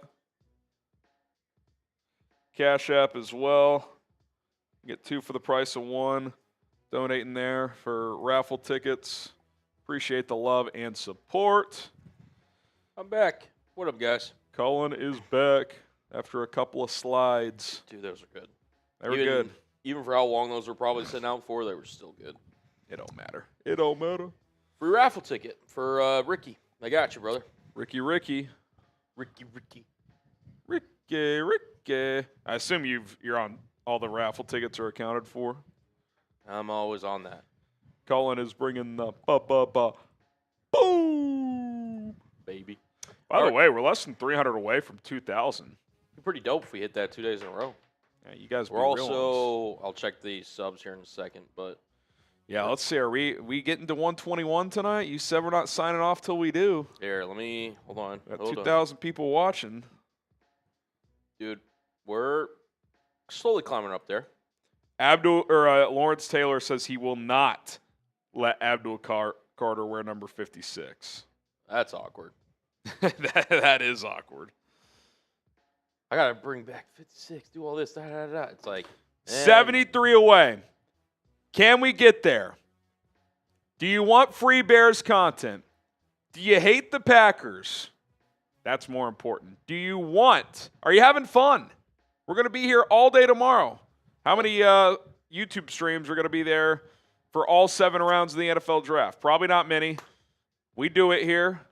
Cash App as well. Get 2 for the price of 1. Donating there for raffle tickets. Appreciate the love and support. I'm back. What up, guys? Cullen is back after a couple of slides. Dude, those are good. They were good. Even for how long those were probably sitting out for, they were still good. It don't matter. It don't matter. Free raffle ticket for Ricky. I got you, brother. Ricky. Ricky. I assume you're on all the raffle tickets are accounted for. I'm always on that. Cullen is bringing the boom, baby. By the way, we're less than 300 away from 2,000. It'd be pretty dope if we hit that 2 days in a row. Yeah, you guys. We're also. I'll check the subs here in a second, but Yeah, let's see. Are we getting to 121 tonight? You said we're not signing off till we do. Here, let me hold on. Got Hold 2,000 people watching. Dude, we're slowly climbing up there. Lawrence Taylor says he will not let Abdul Carter wear number 56. That's awkward. that is awkward. I gotta bring back 56. Do all this. It's like 73 away. Can we get there? Do you want free Bears content? Do you hate the Packers? That's more important. Are you having fun? We're going to be here all day tomorrow. How many YouTube streams are going to be there for all 7 rounds of the NFL draft? Probably not many. We do it here.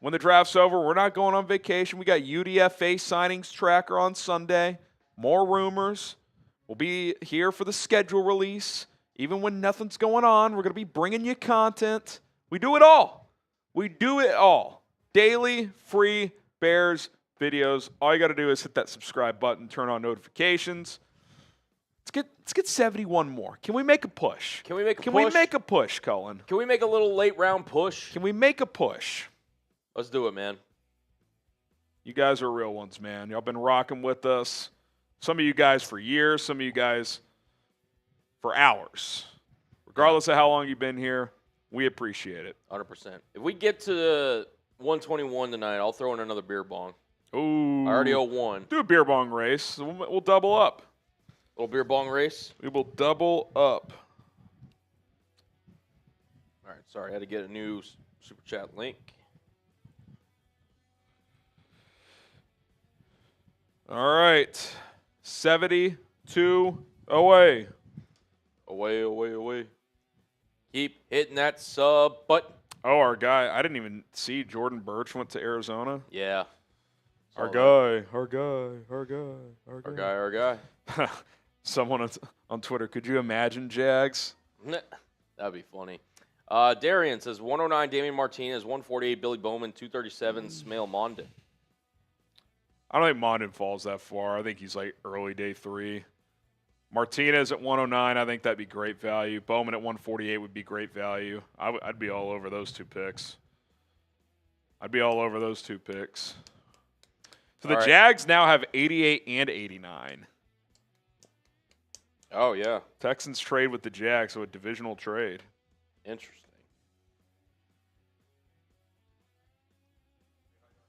When the draft's over, we're not going on vacation. We got UDFA signings tracker on Sunday. More rumors. We'll be here for the schedule release. Even when nothing's going on, we're going to be bringing you content. We do it all. We do it all. Daily, free Bears videos. All you got to do is hit that subscribe button, turn on notifications. Let's get 71 more. Can we make a push? Can we make a push? Can we make a push, Cullen? Can we make a little late round push? Can we make a push? Let's do it, man. You guys are real ones, man. Y'all been rocking with us. Some of you guys for years, some of you guys for hours. Regardless of how long you've been here, we appreciate it. 100%. If we get to 121 tonight, I'll throw in another beer bong. Ooh. I already owe one. Do a beer bong race. We'll double up. Little beer bong race? We will double up. All right, sorry. I had to get a new Super Chat link. All right. 72 away. Away. Keep hitting that sub button. Oh, our guy. I didn't even see Jordan Birch went to Arizona. Yeah. Our guy. Someone on Twitter, could you imagine, Jags? That'd be funny. Darian says 109 Damian Martinez, 148 Billy Bowman, 237 Smail Mondin. I don't think Mondin falls that far. I think he's like early day 3. Martinez at 109, I think that'd be great value. Bowman at 148 would be great value. I'd be all over those two picks. So the Jags now have 88 and 89. Oh, yeah. Texans trade with the Jags, so a divisional trade. Interesting.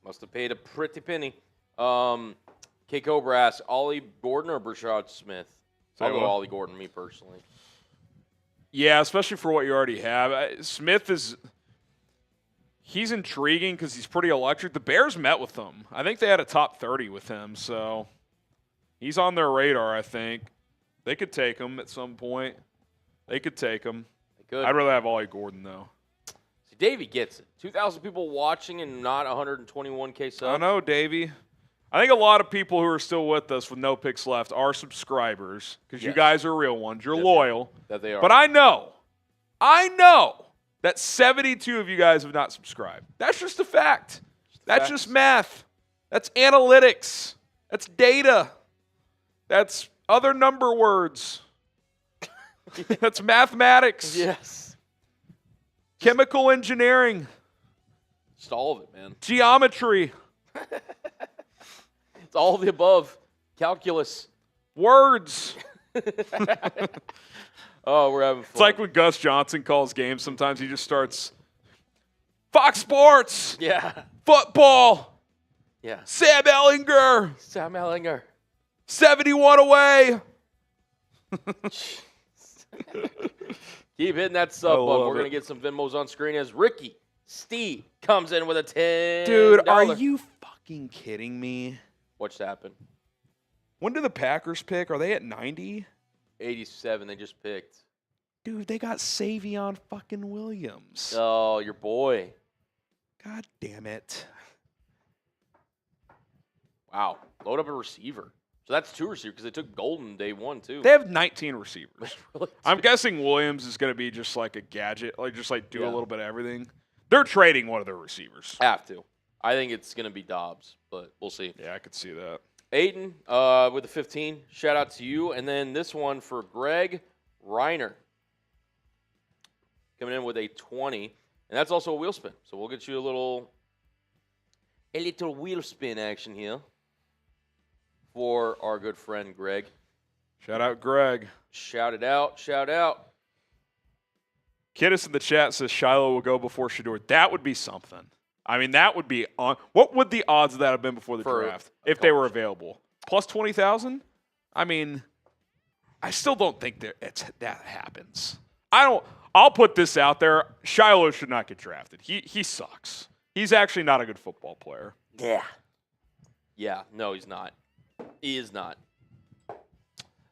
Must have paid a pretty penny. K. Cobra asks, Ollie Gordon or Brashad Smith? I'll go Ollie Gordon, me personally. Yeah, especially for what you already have. Smith he's intriguing because he's pretty electric. The Bears met with him. I think they had a top 30 with him, so he's on their radar, I think. They could take him at some point. They could take him. I'd rather have Ollie Gordon, though. See, Davey gets it. 2,000 people watching and not 121K subs. I know, Davey. I think a lot of people who are still with us with no picks left are subscribers because you guys are real ones. You're loyal. That they are. But I know that 72 of you guys have not subscribed. That's just a fact. That's just math. That's analytics. That's data. That's other number words. That's mathematics. Yes. Chemical engineering. Just all of it, man. Geometry. It's all of the above. Calculus. Words. Oh, we're having fun. It's like when Gus Johnson calls games. Sometimes he just starts, Fox Sports. Yeah. Football. Yeah. Sam Ellinger. 71 away. Keep hitting that sub button. We're going to it. get some Venmos on screen as Ricky Steve comes in with a $10. Dude, are you fucking kidding me? What's happened? When do the Packers pick? Are they at 90? 87 they just picked. Dude, they got Savion fucking Williams. Oh, your boy. God damn it. Wow. Load up a receiver. So that's 2 receivers because they took Golden day 1, too. They have 19 receivers. Really? I'm guessing Williams is going to be just like a gadget, do a little bit of everything. They're trading one of their receivers. Have to. I think it's going to be Dobbs, but we'll see. Yeah, I could see that. Aiden with the 15. Shout out to you. And then this one for Greg Reiner. coming in with a 20, and that's also a wheel spin. So we'll get you a little wheel spin action here for our good friend Greg. Shout out, Greg. Shout it out. Shout out. Kiddis in the chat says Shiloh will go before Shador. That would be something. I mean, that would be on. What would the odds of that have been before the draft if they were available? Plus 20,000? I mean, I still don't think that happens. I'll put this out there. Shiloh should not get drafted. He sucks. He's actually not a good football player. Yeah. Yeah, no, he's not. He is not.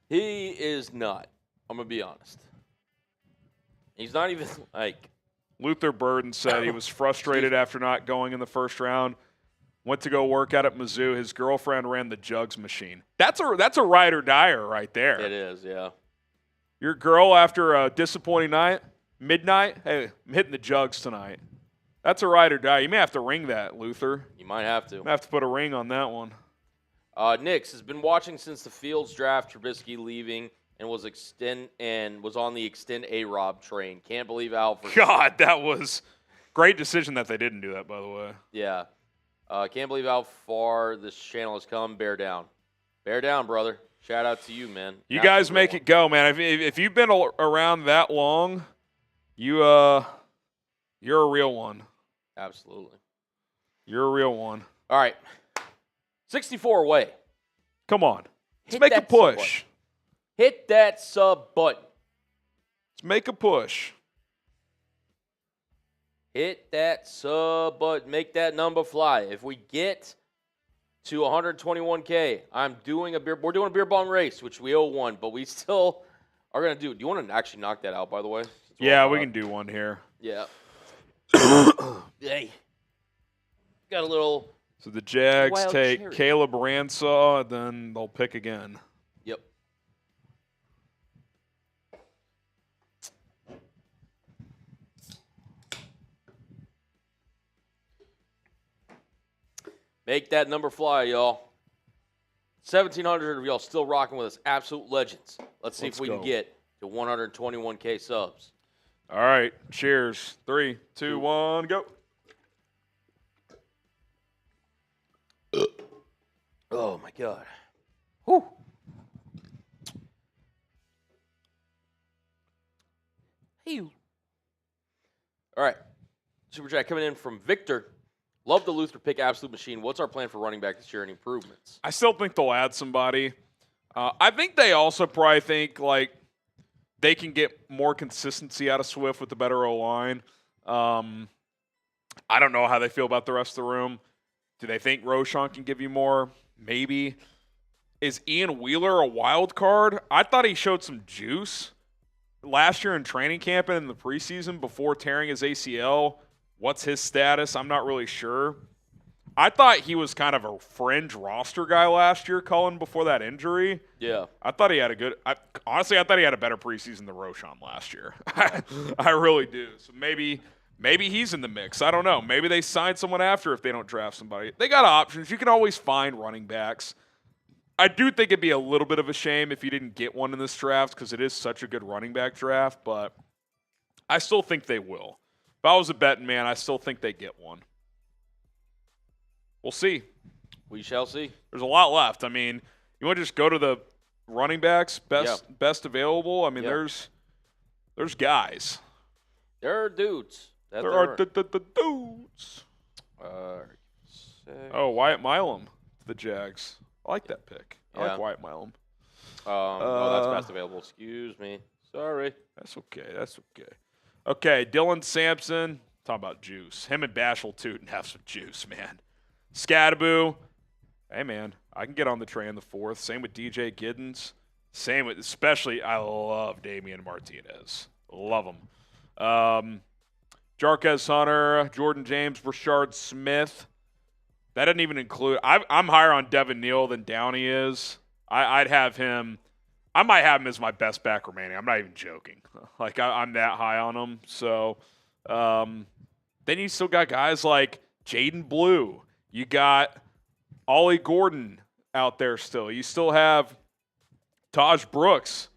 He is not. I'm going to be honest. He's not even like. Luther Burden said he was frustrated after not going in the first round. Went to go work out at Mizzou. His girlfriend ran the jugs machine. That's a ride or dyer right there. It is, yeah. Your girl after a disappointing night, midnight, hey, I'm hitting the jugs tonight. That's a ride or die. You may have to ring that, Luther. You might have to. You may have to put a ring on that one. Nix has been watching since the Fields draft, Trubisky leaving, and was on the extend A-Rob train. Can't believe Alfred. God, that was great decision that they didn't do that, by the way. Yeah. Can't believe how far this channel has come. Bear down. Bear down, brother. Shout out to you, man. You guys make it go, man. If you've been around that long, you're a real one. Absolutely. You're a real one. All right. 64 away. Come on. Let's make a push. Hit that sub button. Let's make a push. Hit that sub button. Make that number fly. If we get to 121K, we're doing a beer bong race, which we owe one, but we still are going to do. Do you want to actually knock that out, by the way? Yeah, we can do one here. Yeah. Hey. Got a little. So the Jags Wild take cherry. Caleb Ransaw, and then they'll pick again. Yep. Make that number fly, y'all. 1,700 of y'all still rocking with us. Absolute legends. Let's see if we can get to 121K subs. All right. Cheers. 3, 2, 1, go. Oh, my God. Whew. Hey. All right. Super chat coming in from Victor. Love the Luther pick, absolute machine. What's our plan for running back this year and improvements? I still think they'll add somebody. I think they also probably think, like, they can get more consistency out of Swift with the better O-line. I don't know how they feel about the rest of the room. Do they think Roschon can give you more? Maybe. Is Ian Wheeler a wild card? I thought he showed some juice last year in training camp and in the preseason before tearing his ACL. What's his status? I'm not really sure. I thought he was kind of a fringe roster guy last year, Cullen, before that injury. Yeah. I thought he had honestly, I thought he had a better preseason than Roschon last year. I really do. So maybe he's in the mix. I don't know. Maybe they sign someone after if they don't draft somebody. They got options. You can always find running backs. I do think it'd be a little bit of a shame if you didn't get one in this draft because it is such a good running back draft, but I still think they will. If I was a betting man, I still think they get one. We'll see. We shall see. There's a lot left. I mean, you want to just go to the running backs, best available? I mean, there's guys. There are dudes. There are dudes. Wyatt Milam to the Jags. I like that pick. I like Wyatt Milam. That's best available. Excuse me. Sorry. That's okay. Okay, Dylan Sampson. Talking about juice. Him and Bashel Tootin have some juice, man. Scadaboo. Hey, man. I can get on the train in the 4th. Same with DJ Giddens. Especially, I love Damian Martinez. Love him. Jarquez Hunter, Jordan James, Rashard Smith. That doesn't even include – I'm higher on Devin Neal than Downey is. I'd have him – I might have him as my best back remaining. I'm not even joking. Like, I'm that high on him. So, then you still got guys like Jaden Blue. You got Ollie Gordon out there still. You still have Taj Brooks,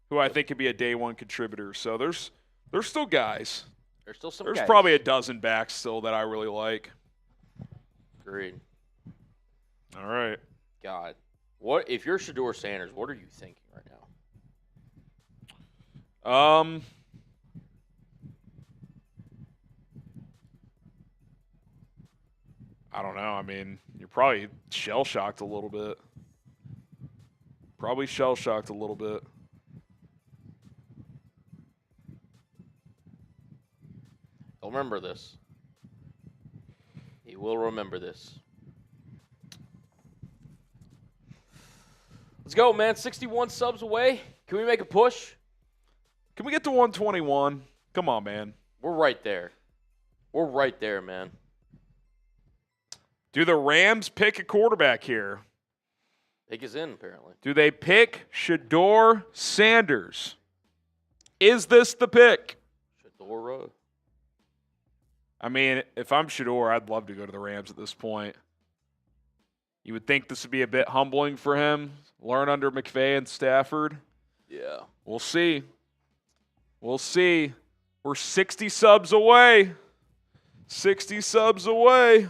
who I think could be a day one contributor. So there's There's still guys. There's still some There's guys. probably a dozen backs still that I really like. Agreed. All right. God. What if you're Shedeur Sanders, what are you thinking right now? I don't know. I mean, you're probably shell-shocked a little bit. He'll remember this. He will remember this. Let's go, man. 61 subs away. Can we make a push? Can we get to 121? Come on, man. We're right there. We're right there, man. Do the Rams pick a quarterback here? Pick is in, apparently. Do they pick Shedeur Sanders? Is this the pick? Shedeur. I mean, if I'm Shedeur, I'd love to go to the Rams at this point. You would think this would be a bit humbling for him. Learn under McAfee and Stafford. Yeah. We'll see. We're 60 subs away. 60 subs away.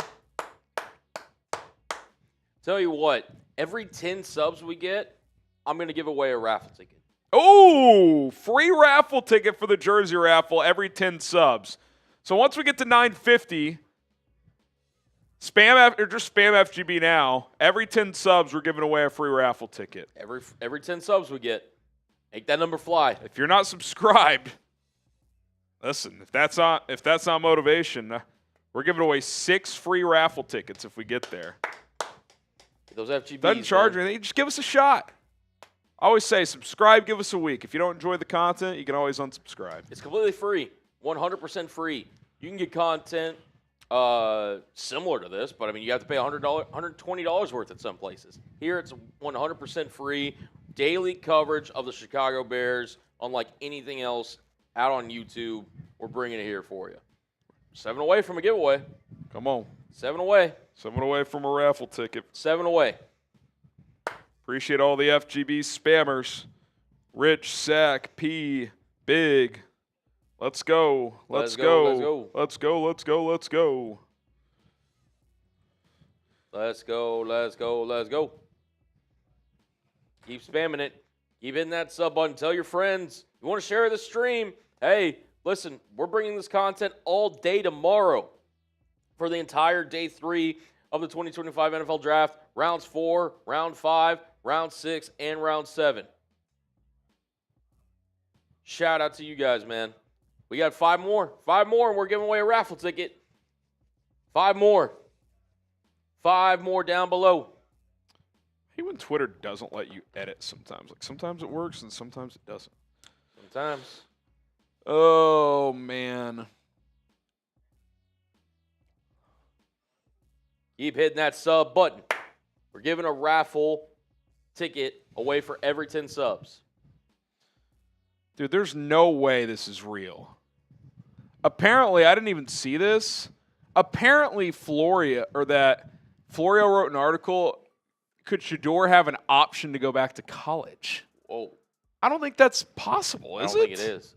Tell you what, every 10 subs we get, I'm going to give away a raffle ticket. Oh, free raffle ticket for the jersey raffle every 10 subs. So once we get to 950, just spam FGB now. Every 10 subs, we're giving away a free raffle ticket. Every 10 subs we get, make that number fly. If you're not subscribed, listen, if that's not motivation, we're giving away 6 free raffle tickets if we get there. Those FGBs. Doesn't charge anything. Just give us a shot. I always say, subscribe, give us a week. If you don't enjoy the content, you can always unsubscribe. It's completely free, 100% free. You can get content similar to this, but I mean, you have to pay $120 worth at some places. Here, it's 100% free, daily coverage of the Chicago Bears, unlike anything else out on YouTube. We're bringing it here for you. 7 away from a giveaway. Come on. 7 away. 7 away from a raffle ticket. 7 away. Appreciate all the FGB spammers. Rich, Sack, P, Big. Let's go. Let's go. Let's go. Let's go. Let's go. Let's go. Let's go. Let's go. Keep spamming it. Keep hitting that sub button. Tell your friends. You want to share the stream? Hey, listen, we're bringing this content all day tomorrow for the entire day 3 of the 2025 NFL Draft. Rounds 4, Round 5, Round 6, and Round 7. Shout out to you guys, man. We got 5 more. 5 more, and we're giving away a raffle ticket. 5 more. 5 more down below. Hey, when Twitter doesn't let you edit sometimes. Like, sometimes it works and sometimes it doesn't. Sometimes. Oh, man. Keep hitting that sub button. We're giving a raffle ticket away for every 10 subs. Dude, there's no way this is real. Apparently, I didn't even see this. Apparently, Florio wrote an article. Could Shedeur have an option to go back to college? Whoa. I don't think that's possible, is it? I don't think it is.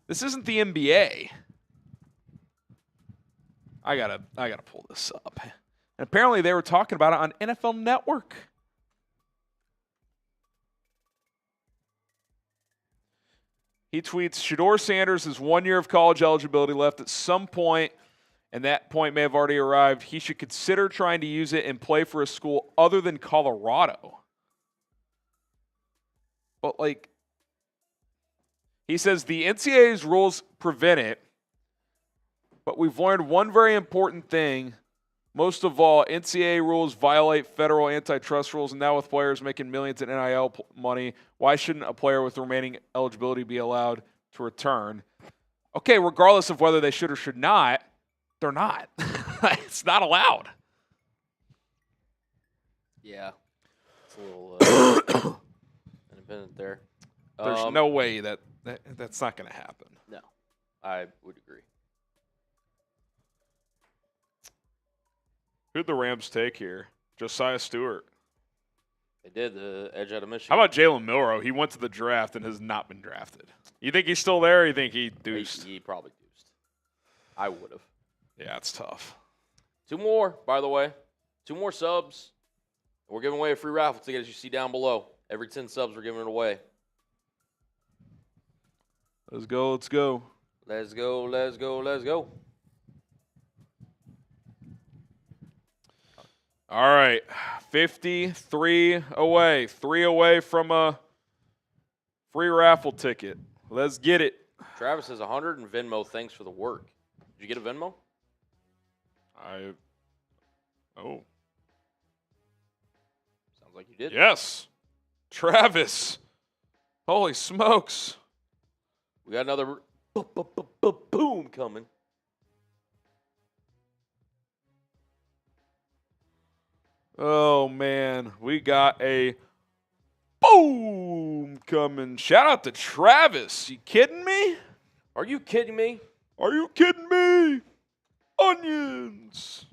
This isn't the NBA. I gotta pull this up. And apparently they were talking about it on NFL Network. He tweets, Shedeur Sanders has 1 year of college eligibility left at some point, and that point may have already arrived. He should consider trying to use it and play for a school other than Colorado. But, like, he says the NCAA's rules prevent it, but we've learned one very important thing. Most of all, NCAA rules violate federal antitrust rules, and now with players making millions in NIL money, why shouldn't a player with remaining eligibility be allowed to return? Okay, regardless of whether they should or should not, they're not. It's not allowed. Yeah. It's a little independent there. There's no way that's not going to happen. No, I would agree. Who'd the Rams take here? Josiah Stewart. They did, the edge out of Michigan. How about Jalen Milroe? He went to the draft and has not been drafted. You think he's still there or you think he deuced? He probably deuced. I would have. Yeah, it's tough. 2 more, by the way. 2 more subs. We're giving away a free raffle ticket, as you see down below. Every 10 subs, we're giving it away. Let's go, let's go. Let's go, let's go, let's go. All right, 53 away. 3 away from a free raffle ticket. Let's get it. Travis says 100 and Venmo, thanks for the work. Did you get a Venmo? Oh. Sounds like you did. Yes. Travis. Holy smokes. We got another boom coming. Oh, man. We got a boom coming. Shout out to Travis. You kidding me? Are you kidding me? Are you kidding me? Onions.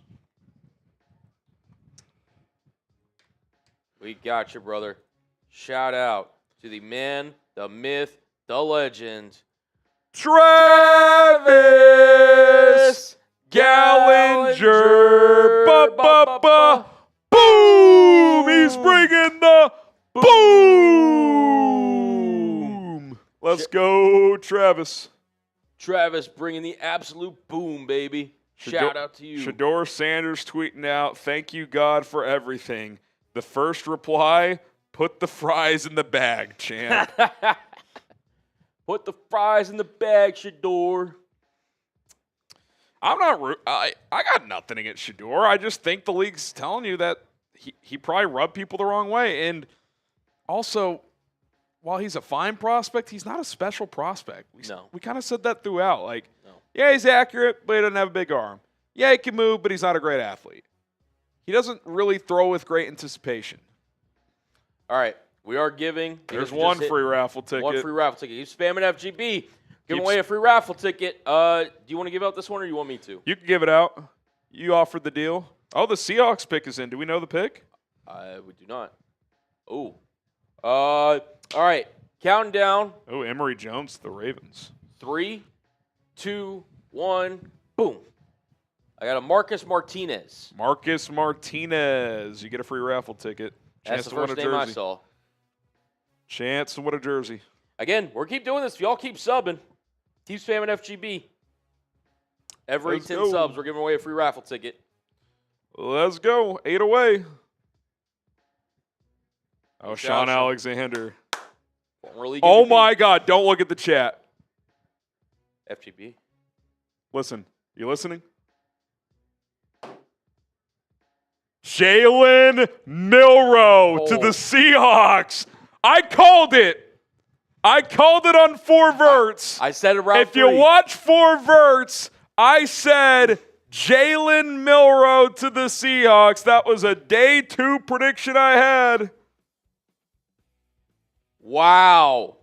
We got you, brother. Shout out to the man, the myth, the legend, Travis Gallinger. Ba-ba-ba. Boom! He's bringing the boom! Let's go, Travis. Travis bringing the absolute boom, baby. Shout out to you. Shador Sanders tweeting out, thank you, God, for everything. The first reply, put the fries in the bag, champ. Put the fries in the bag, Shador. I'm not I got nothing against Shador. I just think the league's telling you that he probably rubbed people the wrong way. And also, while he's a fine prospect, he's not a special prospect. We kind of said that throughout. Like, yeah, he's accurate, but he doesn't have a big arm. Yeah, he can move, but he's not a great athlete. He doesn't really throw with great anticipation. All right, we are giving. There's one free raffle ticket. One free raffle ticket. Keep spamming FGB. Giving away a free raffle ticket. Do you want to give out this one or do you want me to? You can give it out. You offered the deal. Oh, the Seahawks pick is in. Do we know the pick? We do not. Oh. All right. Counting down. Oh, Emory Jones to the Ravens. 3, 2, 1. Boom. I got a Marcus Martinez. Marcus Martinez. You get a free raffle ticket. That's the first name I saw. Chance to win a jersey. Again, we'll keep doing this. If y'all keep subbing, keep spamming FGB. Every 10 subs, we're giving away a free raffle ticket. Let's go. 8 away. Oh, Sean Alexander. Oh, my God. Don't look at the chat. FGB. Listen. You listening? Jalen Milroe to the Seahawks. I called it. I called it on 4 verts. I said it around 3. If you watch 4 verts, I said Jalen Milroe to the Seahawks. That was a day 2 prediction I had. Wow.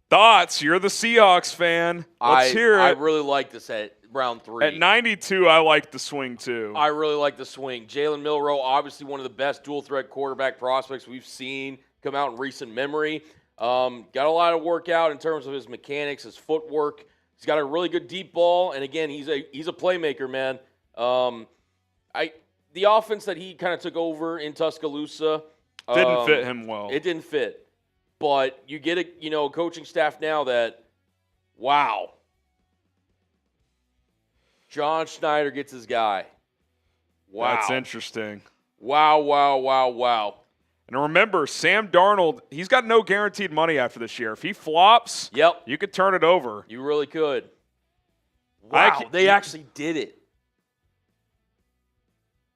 Thoughts? You're the Seahawks fan. Let's hear it. I really like this at round 3. At 92, I like the swing too. I really like the swing. Jalen Milroe, obviously one of the best dual-threat quarterback prospects we've seen come out in recent memory. Got a lot of work out in terms of his mechanics, his footwork. He's got a really good deep ball, and again, he's a playmaker, man. The offense that he kind of took over in Tuscaloosa didn't fit him well. It didn't fit, but you get a coaching staff now that, wow. John Schneider gets his guy. Wow. That's interesting. Wow. And remember, Sam Darnold, he's got no guaranteed money after this year. If he flops, you could turn it over. You really could. Wow, they actually did it.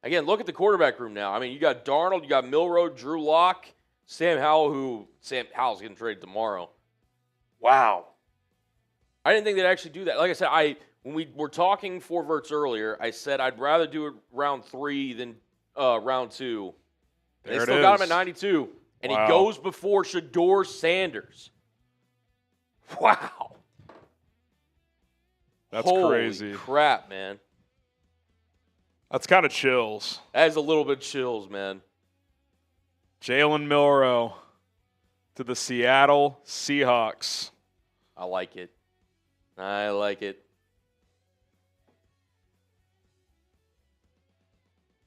Again, look at the quarterback room now. I mean, you got Darnold, you got Milroe, Drew Lock, Sam Howell's getting traded tomorrow. Wow. I didn't think they'd actually do that. Like I said, when we were talking 4 verts earlier, I said I'd rather do it round 3 than round 2. They still got him at 92, and he goes before Shador Sanders. Wow. That's crazy. Holy crap, man. That's kind of chills. That is a little bit chills, man. Jalen Milroe to the Seattle Seahawks. I like it. I like it.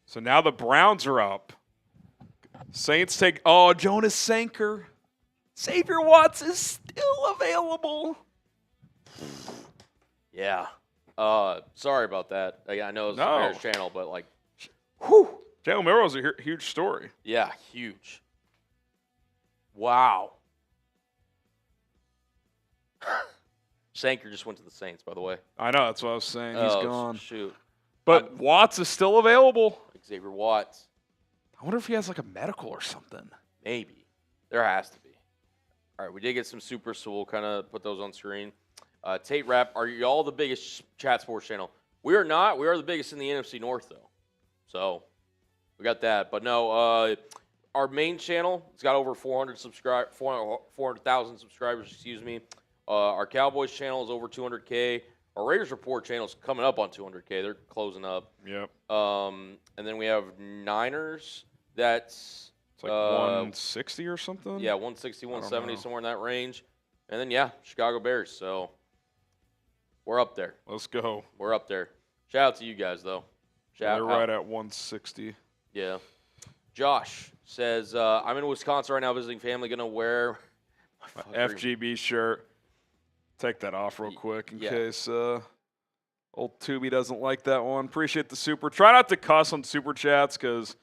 So now the Browns are up. Saints take, Jonas Sanker. Xavier Watts is still available. Yeah. Sorry about that. I know it's No. a Bears channel, but like, Whew. Jalen Milroe's a huge story. yeah, huge. Wow. Sanker just went to the Saints, by the way. I know, that's what I was saying. He's gone. Shoot. But Watts is still available. Xavier Watts. I wonder if he has like a medical or something. Maybe. There has to be. All right, we did get some super, so we'll kind of put those on screen. Tate Rap, are y'all the biggest chat sports channel? We are not. We are the biggest in the NFC North, though. So we got that. But no, our main channel, it's got over 400,000 subscribers, excuse me. Our Cowboys channel is over 200K. Our Raiders Report channel is coming up on 200K. They're closing up. Yep. And then we have Niners. That's It's like 160 or something? yeah, 160, 170, know. somewhere in that range. And then, yeah, Chicago Bears. So we're up there. Let's go. We're up there. Shout out to you guys, though. They're right at 160. Yeah. Josh says, I'm in Wisconsin right now visiting family. Going to wear my FGB shirt. Take that off real quick in case old Tubi doesn't like that one. Appreciate the super. Try not to cuss on super chats because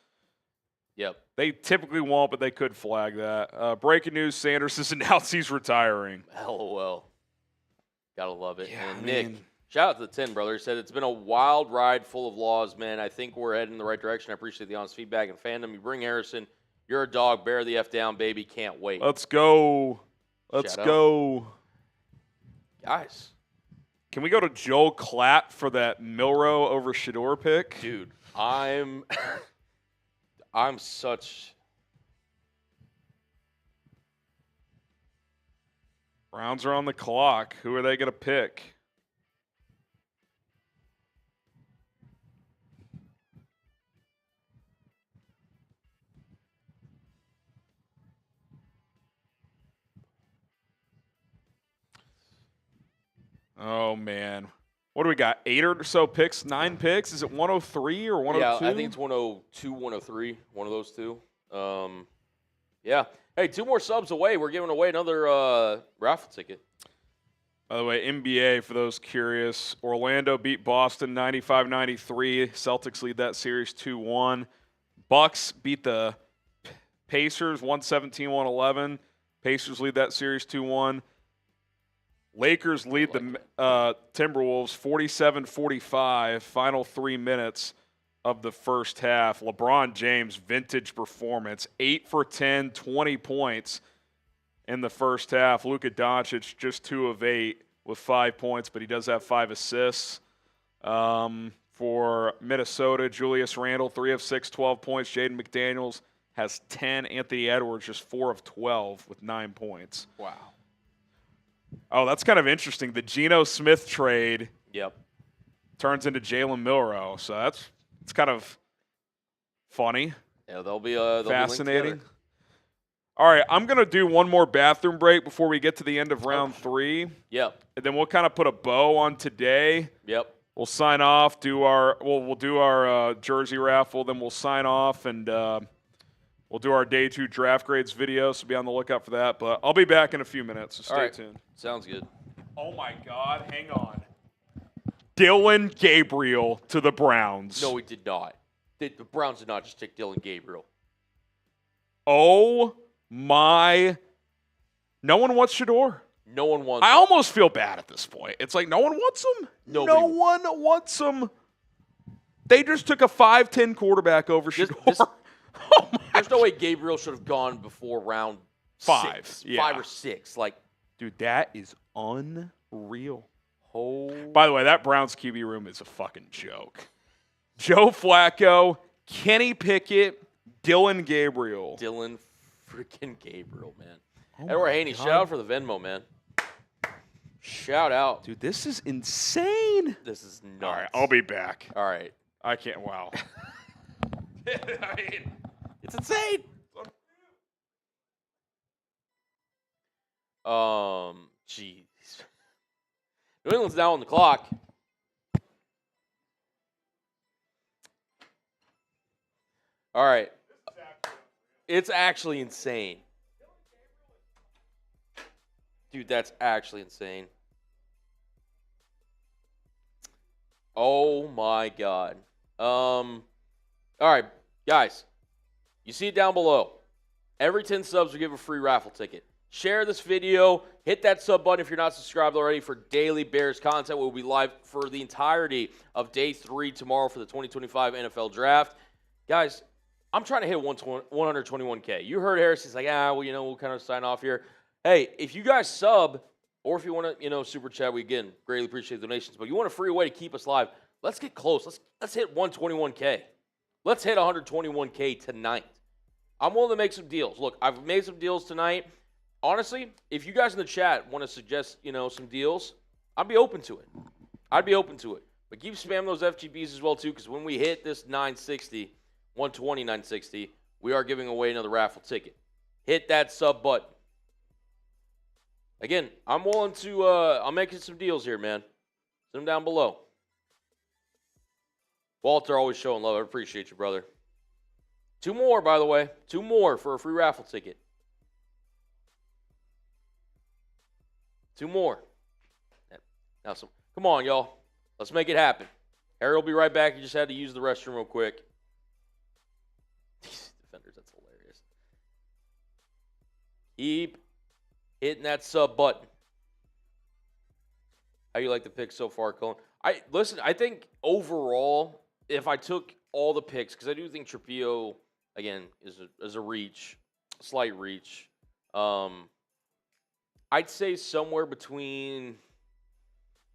Yep. they typically won't, but they could flag that. Breaking news, Sanders has announced he's retiring. LOL. Gotta love it. Yeah, and I Nick, mean- shout out to the 10 brother. Said, it's been a wild ride full of laws, man. I think we're heading in the right direction. I appreciate the honest feedback and fandom. You bring Harrison. You're a dog. Bear the F down, baby. Can't wait. Let's go. Let's Shout out. go. Guys. Can we go to Joel Klatt for that Milroe over Shador pick? Dude, I'm such... Browns are on the clock. Who are they going to pick? Oh, man. What do we got? 8 or so picks? 9 picks? Is it 103 or 102? Yeah, I think it's 102, 103, one of those two. Yeah. Hey, 2 more subs away. We're giving away another raffle ticket. By the way, NBA, for those curious, Orlando beat Boston 95-93. Celtics lead that series 2-1. Bucks beat the Pacers 117-111. Pacers lead that series 2-1. Lakers lead the Timberwolves 47-45, final 3 minutes of the first half. LeBron James, vintage performance, 8 for 10, 20 points in the first half. Luka Doncic, just 2 of 8 with 5 points, but he does have 5 assists. For Minnesota, Julius Randle, 3 of 6, 12 points. Jaden McDaniels has 10. Anthony Edwards, just 4 of 12 with 9 points. Wow. Oh, that's kind of interesting. The Geno Smith trade Yep. turns into Jalen Milroe, so it's kind of funny, Yeah, they'll be fascinating. All right, I'm going to do one more bathroom break before we get to the end of round 3, Yep. and then we'll kind of put a bow on today. Yep. We'll sign off, we'll do our jersey raffle, then we'll sign off, and we'll do our day 2 draft grades video, so be on the lookout for that. But I'll be back in a few minutes, so stay All right. tuned. Sounds good. Oh, my God. Hang on. Dylan Gabriel to the Browns. No, he did not. The Browns did not just take Dylan Gabriel. Oh, my. No one wants Shador. No one wants I almost feel bad at this point. It's like no one wants him. Nobody- No one wants him. They just took a 5'10" quarterback over Shador. Oh, my. There's no way Gabriel should have gone before round 5. 6. Yeah. 5 or 6. Like, Dude, that is unreal. oh. By the way, that Browns QB room is a fucking joke. Joe Flacco, Kenny Pickett, Dylan Gabriel. Dylan freaking Gabriel, man. Oh Edward my Haney, God. shout out for the Venmo, man. Shout out. Dude, this is insane. This is nuts. All right, I'll be back. All right. I can't. Wow. I mean, It's insane. Jeez. New England's now on the clock. All right. It's actually insane. Dude, that's actually insane. Oh my God. All right, guys. You see it down below. Every 10 subs we give a free raffle ticket. Share this video. Hit that sub button if you're not subscribed already for daily Bears content. We'll be live for the entirety of day 3 tomorrow for the 2025 NFL Draft. Guys, I'm trying to hit 121K. You heard Harris. He's like, we'll kind of sign off here. Hey, if you guys sub, or if you want to, super chat, we again greatly appreciate the donations. But you want a free way to keep us live? Let's get close. Let's hit 121K. Let's hit 121K tonight. I'm willing to make some deals. Look, I've made some deals tonight. Honestly, if you guys in the chat want to suggest, some deals, I'd be open to it. But keep spamming those FGBs as well too, because when we hit this 960, 120 960, we are giving away another raffle ticket. Hit that sub button. Again, I'm willing to, I'm making some deals here, man. Send them down below. Walter, always showing love. I appreciate you, brother. 2 more, by the way. 2 more for a free raffle ticket. 2 more. Now, come on, y'all. Let's make it happen. Harry will be right back. He just had to use the restroom real quick. These defenders, that's hilarious. Keep hitting that sub button. How you like the picks so far, Colin? I think overall, if I took all the picks, because I do think Trapio, again, is a reach, slight reach. I'd say somewhere between,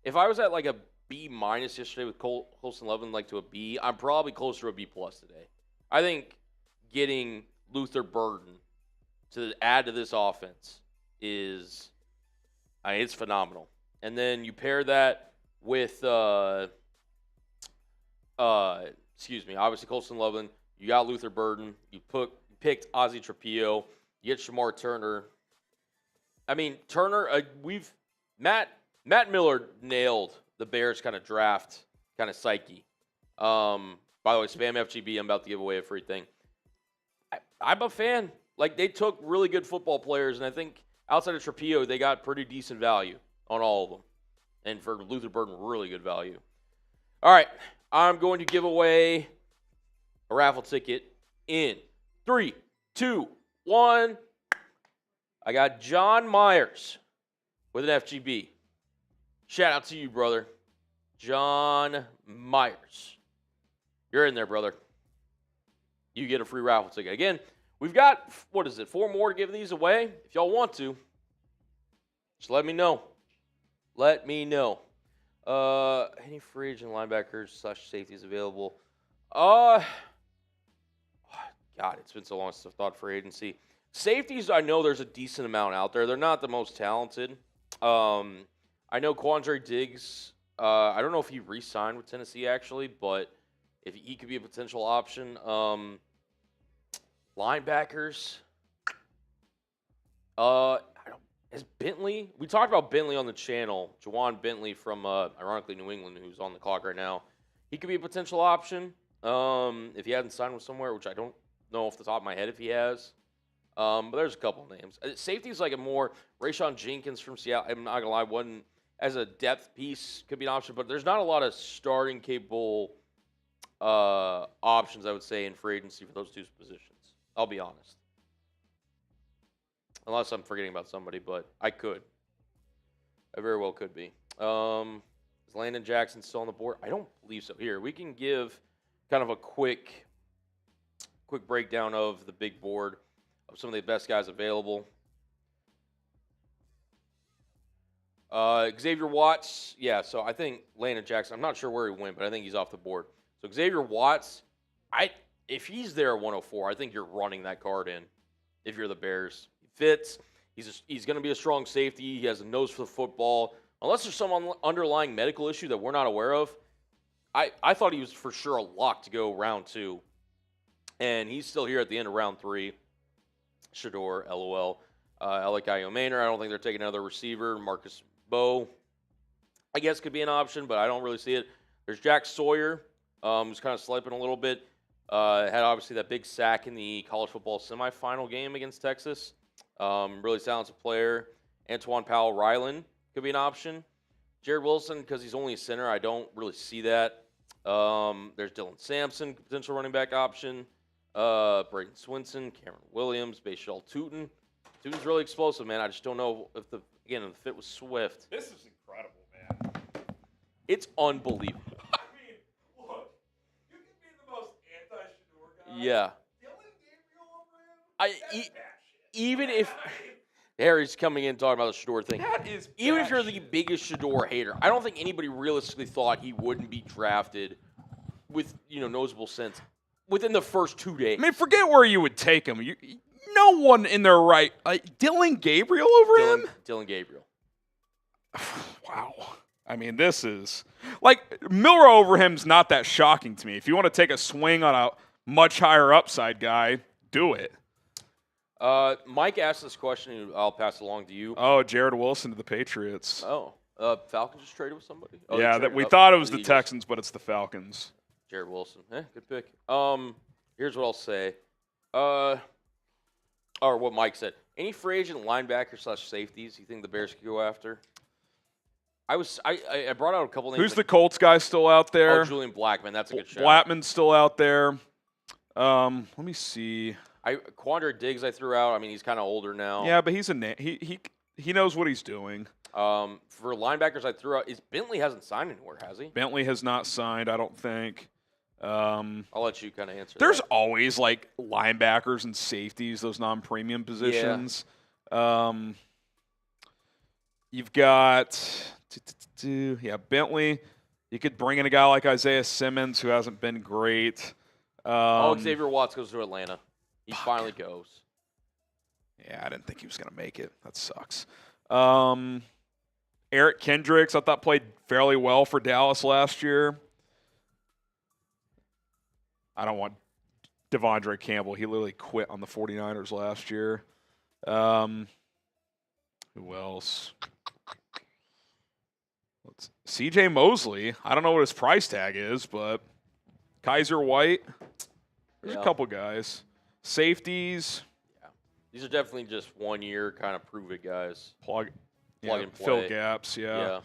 if I was at like a B- yesterday with Colson Loveland, like to a B, I'm probably closer to a B+ today. I think getting Luther Burden to add to this offense is, it's phenomenal. And then you pair that with, obviously Colson Loveland. You got Luther Burden. You picked Ozzie Trapio. You get Shamar Turner. I mean, Turner, Matt Miller nailed the Bears kind of draft, kind of psyche. By the way, spam FGB, I'm about to give away a free thing. I'm a fan. Like, they took really good football players, and I think outside of Trapio, they got pretty decent value on all of them. And for Luther Burden, really good value. All right, I'm going to give away a raffle ticket in 3, 2, 1. I got John Myers with an FGB. Shout out to you, brother. John Myers. You're in there, brother. You get a free raffle ticket. Again, we've got, 4 more to give these away? If y'all want to, just let me know. Any free agent linebackers / safeties available? God, it's been so long since I've thought free agency. Safeties, I know there's a decent amount out there. They're not the most talented. I know Quandre Diggs. I don't know if he re-signed with Tennessee, actually, but if he could be a potential option. Linebackers. Is Bentley? We talked about Bentley on the channel. Juwan Bentley from, ironically, New England, who's on the clock right now. He could be a potential option if he hadn't signed with somewhere, which I don't know off the top of my head if he has. But there's a couple names. Safety's like a more Rayshon Jenkins from Seattle. I'm not gonna lie, one as a depth piece could be an option, but there's not a lot of starting capable options, I would say, in free agency for those 2 positions. I'll be honest. Unless I'm forgetting about somebody, but I could. I very well could be. Is Landon Jackson still on the board? I don't believe so. Here, we can give kind of a quick breakdown of the big board of some of the best guys available. Xavier Watts, yeah, so I think Landon Jackson, I'm not sure where he went, but I think he's off the board. So Xavier Watts, if he's there at 104, I think you're running that card in if you're the Bears. He fits. He's going to be a strong safety. He has a nose for the football. Unless there's some underlying medical issue that we're not aware of, I thought he was for sure a lock to go round 2. And he's still here at the end of round 3. Shador, LOL. I like Io Maynard. I don't think they're taking another receiver. Marcus Bowe, I guess, could be an option, but I don't really see it. There's Jack Sawyer, who's kind of slipping a little bit. Had obviously that big sack in the college football semifinal game against Texas. Really talented player. Antoine Powell-Ryland could be an option. Jared Wilson, because he's only a center, I don't really see that. There's Dylan Sampson, potential running back option. Braden Swinson, Cameron Williams, Bashal Tootin. Tootin's really explosive, man. I just don't know if the fit was Swift. This is incredible, man. It's unbelievable. I mean, look, you can be the most anti-Shador guy. Yeah. Dylan Gabriel over him? Even if Harry's coming in talking about the Shador thing. That is Even if you're the biggest Shador hater, I don't think anybody realistically thought he wouldn't be drafted with, noticeable sense within the first 2 days. I mean, forget where you would take him. No one in their right. Dylan Gabriel over him? Dylan Gabriel. Wow. I mean, this is Miller over him's not that shocking to me. If you want to take a swing on a much higher upside guy, do it. Mike asked this question, and I'll pass it along to you. Oh, Jared Wilson to the Patriots. Oh, Falcons just traded with somebody? Oh, yeah, we thought it was the Texans, but it's the Falcons. Jared Wilson. Good pick. Here's what I'll say. Or what Mike said. Any free agent linebacker / safeties you think the Bears could go after? I brought out a couple names. Who's the Colts guy still out there? Oh, Julian Blackman. That's a good shot. Blackman's still out there. Let me see. Quandre Diggs I threw out. I mean, he's kind of older now. Yeah, but he's he knows what he's doing. For linebackers I threw out, Bentley hasn't signed anywhere, has he? Bentley has not signed, I don't think. I'll let you kind of answer There's that. always linebackers and safeties, those non-premium positions. Yeah. You've got Bentley. You could bring in a guy like Isaiah Simmons, who hasn't been great. Xavier Watts goes to Atlanta. He finally goes. Yeah, I didn't think he was going to make it. That sucks. Eric Kendricks, I thought played fairly well for Dallas last year. I don't want Devondre Campbell. He literally quit on the 49ers last year. Who else? CJ Mosley. I don't know what his price tag is, but Kaiser White. There's a couple guys. Safeties. Yeah. These are definitely just 1 year kind of prove it guys. Plug and play. Fill gaps, yeah.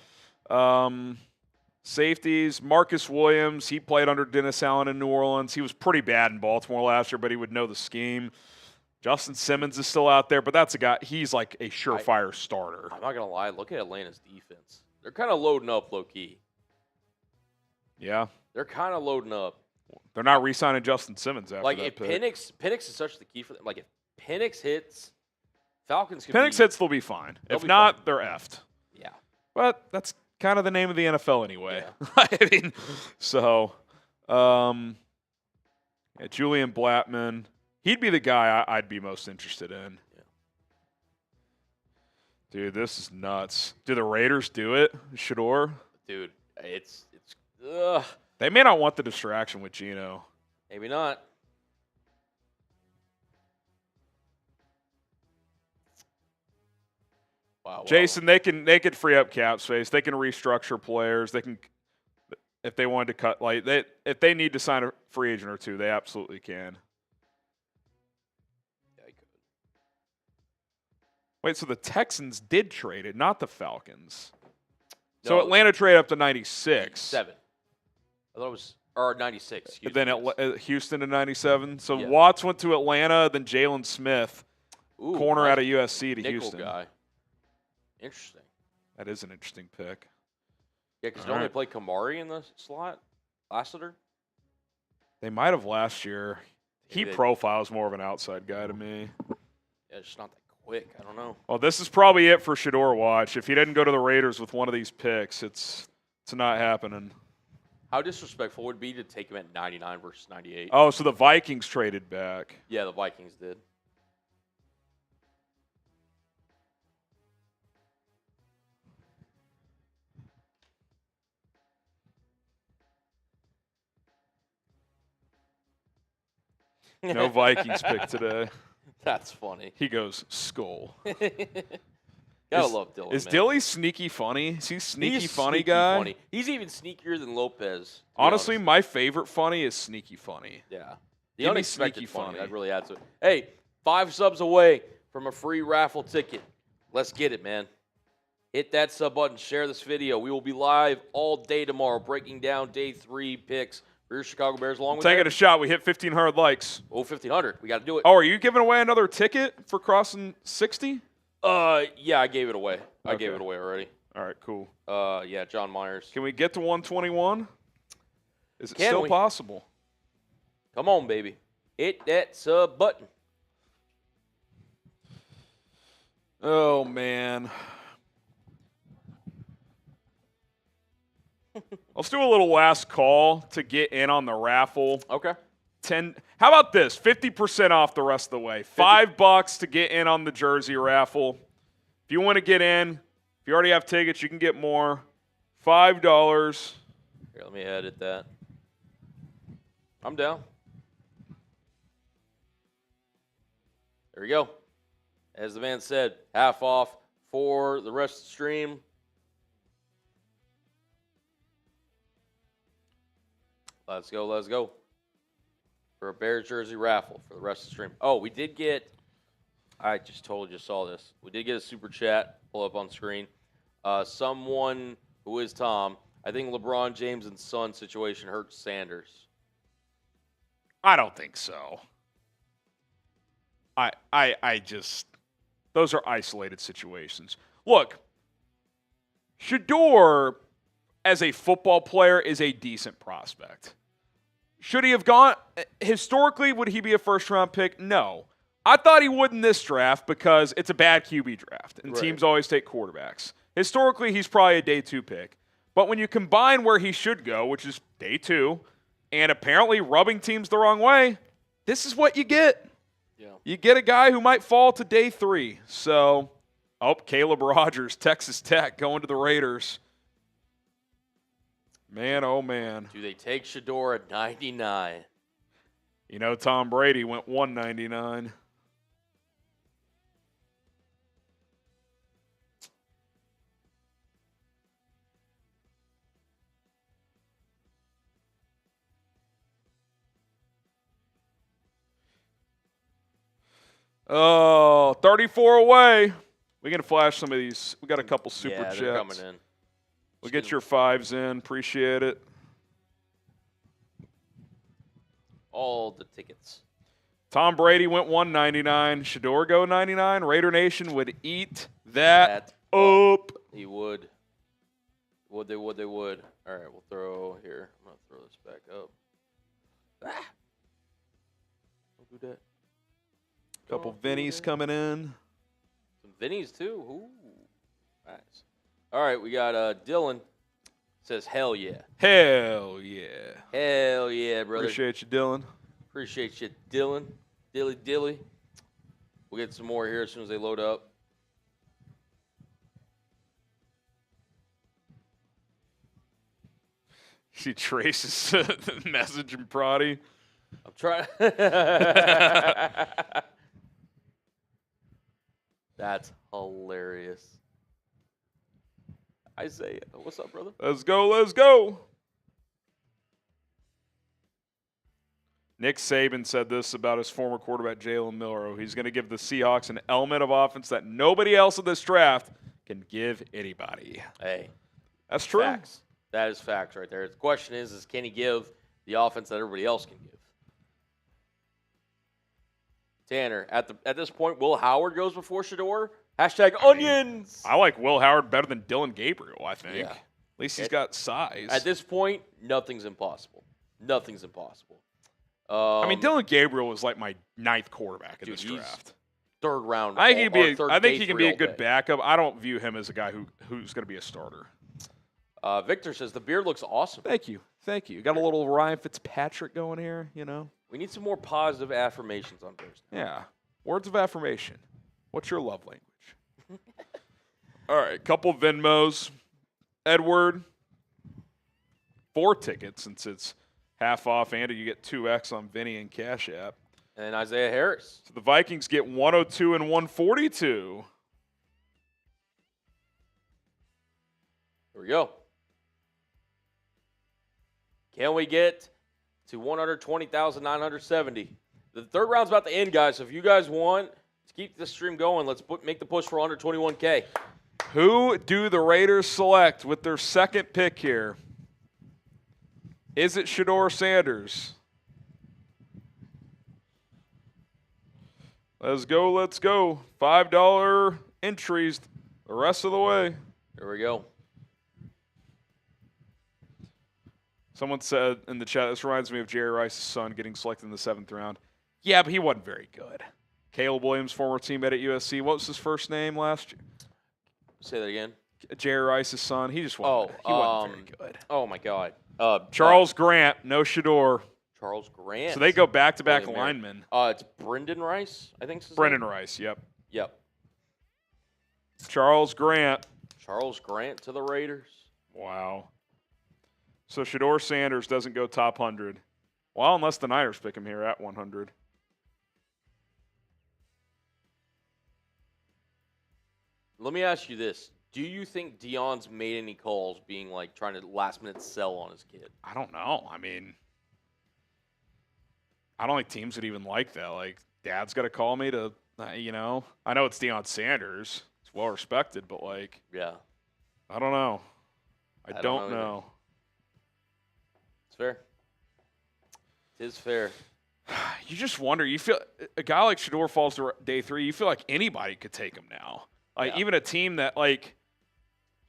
Safeties, Marcus Williams. He played under Dennis Allen in New Orleans. He was pretty bad in Baltimore last year, but he would know the scheme. Justin Simmons is still out there, but that's a guy. He's like a surefire starter. I'm not going to lie. Look at Atlanta's defense. They're kind of loading up low-key. Yeah. They're kind of loading up. They're not re-signing Justin Simmons after that if pick. Penix is such the key for them. Like, if Penix hits, Falcons could Penix hits, they'll be fine. If not, they're effed. Yeah. But that's kind of the name of the NFL anyway. Yeah. I mean, so, Julian Blackman. He'd be the guy I'd be most interested in. Yeah. Dude, this is nuts. Do the Raiders do it, Shador? Dude, it's They may not want the distraction with Geno. Maybe not. Wow. Jason, they could free up cap space. They can restructure players. They can, if they wanted to cut, if they need to sign a free agent or two, they absolutely can. Yeah, he could. Wait, so the Texans did trade it, not the Falcons. No, So Atlanta traded up to 96. 7. I thought it was, or 96. Excuse Then me. Houston to 97. So Yeah. Watts went to Atlanta, then Jalen Smith, Ooh, corner nice out of USC to nickel Houston. guy. Interesting. That is an interesting pick. Yeah, because All don't they right. play Kamari in the slot? Lassiter? They might have last year. He Maybe they- profiles more of an outside guy to me. Yeah, it's just not that quick. I don't know. Well, this is probably it for Shador Watch. If he didn't go to the Raiders with one of these picks, it's not happening. How disrespectful would it be to take him at 99 versus 98? Oh, so the Vikings traded back. Yeah, the Vikings did. No Vikings pick today. That's funny. He goes, skull. Gotta love Dylan. Is man. Dilly sneaky funny? Is he sneaky He's funny sneaky guy? Funny. He's even sneakier than Lopez. Honestly, my favorite funny is sneaky funny. Yeah. The Give me unexpected sneaky funny. funny. That really adds to it. Hey, 5 subs away from a free raffle ticket. Let's get it, man. Hit that sub button. Share this video. We will be live all day tomorrow breaking down day 3 picks for your Chicago Bears along with Taking a shot. We hit 1,500 likes. 1,500. We got to do it. Oh, are you giving away another ticket for crossing 60? Yeah, I gave it away. I Okay. gave it away already. All right, cool. Yeah, John Myers. Can we get to 121? Is it Can still we? possible? Come on, baby. Hit that sub button. Oh, man. Let's do a little last call to get in on the raffle. Okay. 10. How about this? 50% off the rest of the way. $5 to get in on the jersey raffle. If you want to get in, if you already have tickets, you can get more. $5. Here, let me edit that. I'm down. There we go. As the man said, half off for the rest of the stream. Let's go, let's go. For a Bears jersey raffle for the rest of the stream. Oh, we did get, I just totally just saw this. We did get a super chat, pull up on screen. Someone who is Tom, I think LeBron James and son situation hurts Sanders. I don't think so. I just, those are isolated situations. Look, Shador, as a football player, is a decent prospect. Should he have gone, historically, would he be a first-round pick? No. I thought he would in this draft because it's a bad QB draft, and Right. teams always take quarterbacks. Historically, he's probably a day 2 pick. But when you combine where he should go, which is day 2, and apparently rubbing teams the wrong way, this is what you get. Yeah. You get a guy who might fall to day 3. So, Caleb Rogers, Texas Tech, going to the Raiders. Man, oh man. Do they take Shador at 99? You know, Tom Brady went 199. Oh, 34 away. We can flash some of these. We got a couple super Yeah, chats. they're coming in. We'll get your 5s in. Appreciate it. All the tickets. Tom Brady went 199. Shador go 99. Raider Nation would eat that up. He would. They would. All right, we'll throw here. I'm going to throw this back up. Ah! Don't do that. Couple Don't do Vinnies that. coming in. Some Vinnies, too. Ooh. Nice. All right, we got Dylan. Says, hell yeah. Hell yeah. Hell yeah, brother. Appreciate you, Dylan. Appreciate you, Dylan. Dilly. We'll get some more here as soon as they load up. She traces the message in Prodi. I'm trying. That's hilarious. Isaiah, what's up, brother? Let's go. Nick Saban said this about his former quarterback, Jalen Milroe. He's going to give the Seahawks an element of offense that nobody else in this draft can give anybody. Hey, That's true. facts. That is facts right there. The question is can he give the offense that everybody else can give? Tanner, at this point, Will Howard goes before Shador. #onions. I like Will Howard better than Dylan Gabriel, I think. Yeah. At least he's got size. At this point, nothing's impossible. I mean, Dylan Gabriel was like my 9th quarterback in Dude, this he's draft. third round. I think he can be a all good day. backup. I don't view him as a guy who's going to be a starter. Victor says the beard looks awesome. Thank you. Got a little Ryan Fitzpatrick going here, you know. We need some more positive affirmations on Thursday. Yeah. Words of affirmation. What's your love language? All right, couple Venmos. Edward, 4 tickets since it's half off, and you get 2x on Vinny and Cash App. And then Isaiah Harris. So the Vikings get 102 and 142. Here we go. Can we get to 120,970? The third round's about to end, guys. So if you guys want to keep this stream going, let's make the push for under 21K. Who do the Raiders select with their second pick here? Is it Shedeur Sanders? Let's go, let's go. $5 entries the rest of the way. Here we go. Someone said in the chat, this reminds me of Jerry Rice's son getting selected in the 7th round. Yeah, but he wasn't very good. Caleb Williams, former teammate at USC. What was his first name last year? Say that again. Jerry Rice's son. He just wasn't, wasn't very good. Oh, my God. Charles Grant, no Shedeur. Charles Grant. So they go back-to-back linemen. It's Brendan Rice, I think. Brendan Rice, yep. Yep. Charles Grant. Charles Grant to the Raiders. Wow. So Shedeur Sanders doesn't go top 100. Well, unless the Niners pick him here at 100. Let me ask you this. Do you think Deion's made any calls being like trying to last-minute sell on his kid? I don't know. I mean, I don't think teams would even like that. Like, Dad's got to call me to, I know it's Deion Sanders. It's well-respected, but, like, yeah, I don't know. I don't know. know. It's fair. It is fair. You just wonder. You feel a guy like Shedeur falls to day 3. You feel like anybody could take him now. Like, even a team that, like,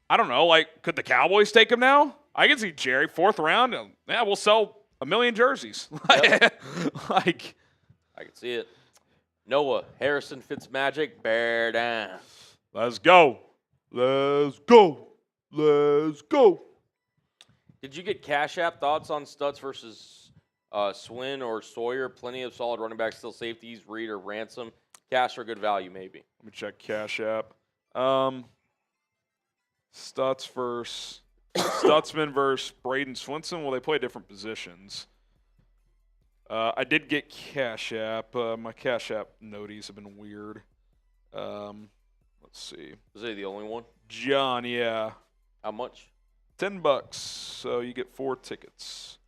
I don't know, like, could the Cowboys take him now? I can see Jerry, 4th round, and, yeah, we'll sell 1 million jerseys. Yep. Like, I can see it. Noah, Harrison Fitzmagic, bear down. Let's go. Let's go. Let's go. Did you get Cash App thoughts on Stutz versus Swin or Sawyer? Plenty of solid running backs, still safeties, Reed or Ransom. Cash or good value, maybe. Let me check Cash App. Stutzman versus Braden Swinson. Well, they play different positions. I did get Cash App. My Cash App noties have been weird. Let's see. Was he the only one? John, yeah. How much? $10. So you get 4 tickets.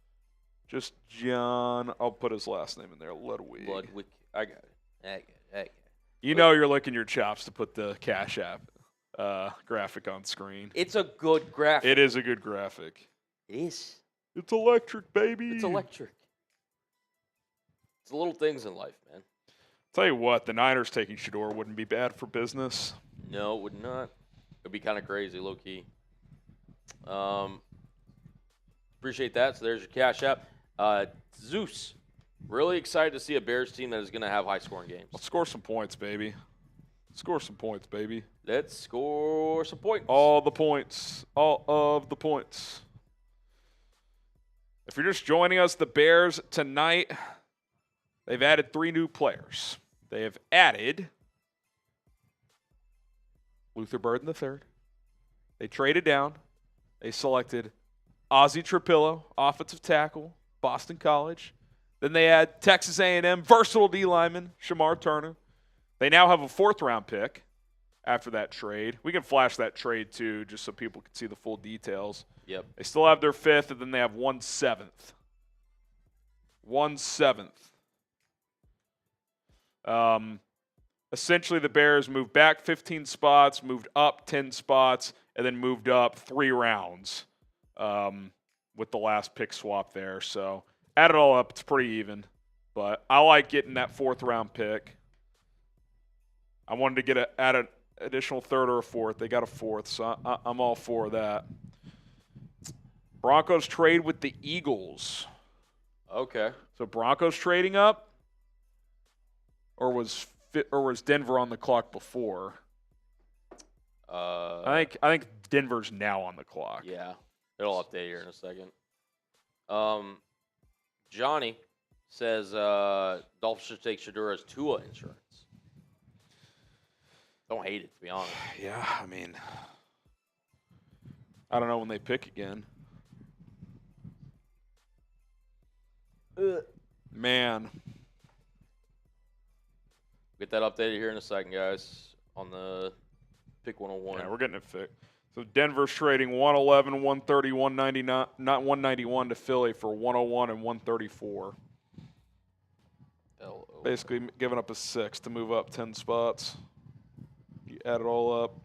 Just John. I'll put his last name in there. Ludwig. Ludwig. I got it. You know you're licking your chops to put the Cash App graphic on screen. It's a good graphic. It is a good graphic. It is. It's electric, baby. It's electric. It's the little things in life, man. Tell you what, the Niners taking Shedeur wouldn't be bad for business. No, it would not. It would be kind of crazy, low-key. Appreciate that. So there's your Cash App. Zeus. Really excited to see a Bears team that is going to have high-scoring games. Let's score some points, baby. Score some points, baby. Let's score some points. All the points. All of the points. If you're just joining us, the Bears tonight, they've added 3 new players. They have added Luther Burden III. They traded down. They selected Ozzie Trapillo, offensive tackle, Boston College. Then they add Texas A&M versatile D lineman Shamar Turner. They now have a 4th-round pick after that trade. We can flash that trade, too, just so people can see the full details. Yep. They still have their 5th, and then they have 1 7th. 1 7th. Essentially, the Bears moved back 15 spots, moved up 10 spots, and then moved up 3 rounds with the last pick swap there. So, add it all up, it's pretty even. But I like getting that 4th-round pick. I wanted to add an additional 3rd or a 4th. They got a 4th, so I'm all for that. Broncos trade with the Eagles. Okay. So Broncos trading up, or was Denver on the clock before? I think Denver's now on the clock. Yeah, it'll update here in a second. Johnny says Dolphins should take Shedeur as Tua insurance. Don't hate it, to be honest. Yeah, I mean, I don't know when they pick again. Man. Get that updated here in a second, guys, on the pick 101. Yeah, we're getting it fixed. So Denver's trading 111, 130, 199, not 191 to Philly for 101 and 134. Basically giving up a 6 to move up 10 spots. You add it all up.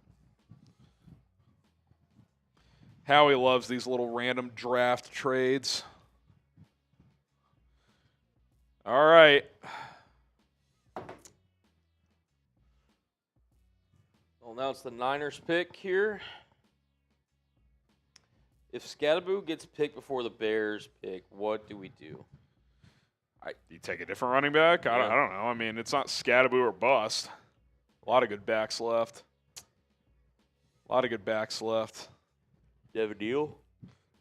Howie loves these little random draft trades. All right. Well, now it's the Niners pick here. If Scadaboo gets picked before the Bears pick, what do we do? You take a different running back? I don't know. I mean, it's not Scadaboo or bust. A lot of good backs left. Devin Neal?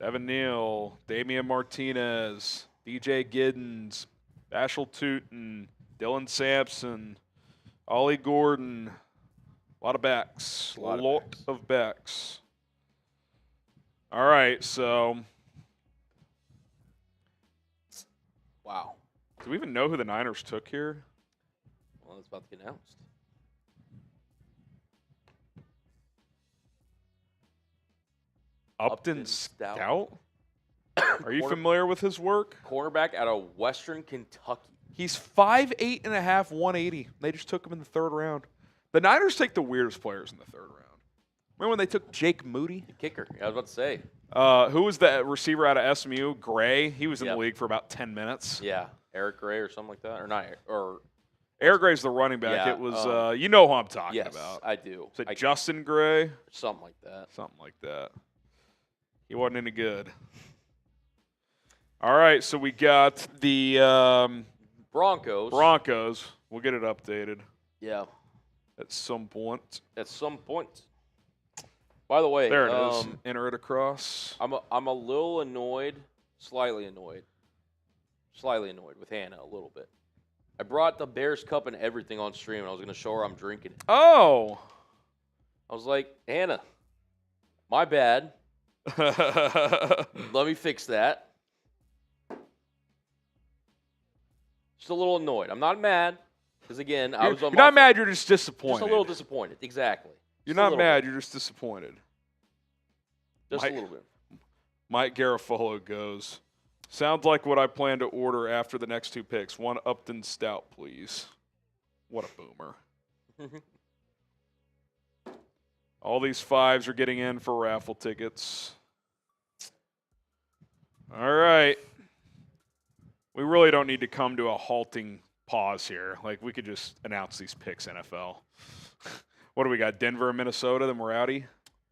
Devin Neal, Damian Martinez, DJ Giddens, Bashal Tootin, Dylan Sampson, Ollie Gordon. A lot of backs. A lot of backs. All right, so. Wow. Do we even know who the Niners took here? Well, it's about to get announced. Upton Stout? Are you familiar with his work? Cornerback out of Western Kentucky. He's 5'8 and a half, 180. They just took him in the 3rd round. The Niners take the weirdest players in the 3rd round. Remember when they took Jake Moody? The kicker. I was about to say. Who was the receiver out of SMU? Gray. He was in the league for about 10 minutes. Yeah. Eric Gray or something like that. Or not. Eric Gray's the running back. Yeah, It was, you know who I'm talking yes, about. I do. Is it Justin Gray? Something like that. Something like that. He wasn't any good. All right, so we got the Broncos. We'll get it updated. Yeah. At some point. By the way, there it is. Enter it across. I'm a little annoyed, slightly annoyed with Hannah a little bit. I brought the Bears Cup and everything on stream, and I was going to show her I'm drinking it. Oh. I was like, Hannah, my bad. Let me fix that. Just a little annoyed. I'm not mad, because again, I was on. You're not mad. You're just disappointed. Just a little disappointed. Exactly. You're not mad. You're just disappointed. Just a little bit. Mike Garofalo goes. Sounds like what I plan to order after the next 2 picks. 1 Upton Stout, please. What a boomer. All these 5s are getting in for raffle tickets. All right. We really don't need to come to a halting pause here. Like, we could just announce these picks, NFL. What do we got? Denver and Minnesota, then we're outie?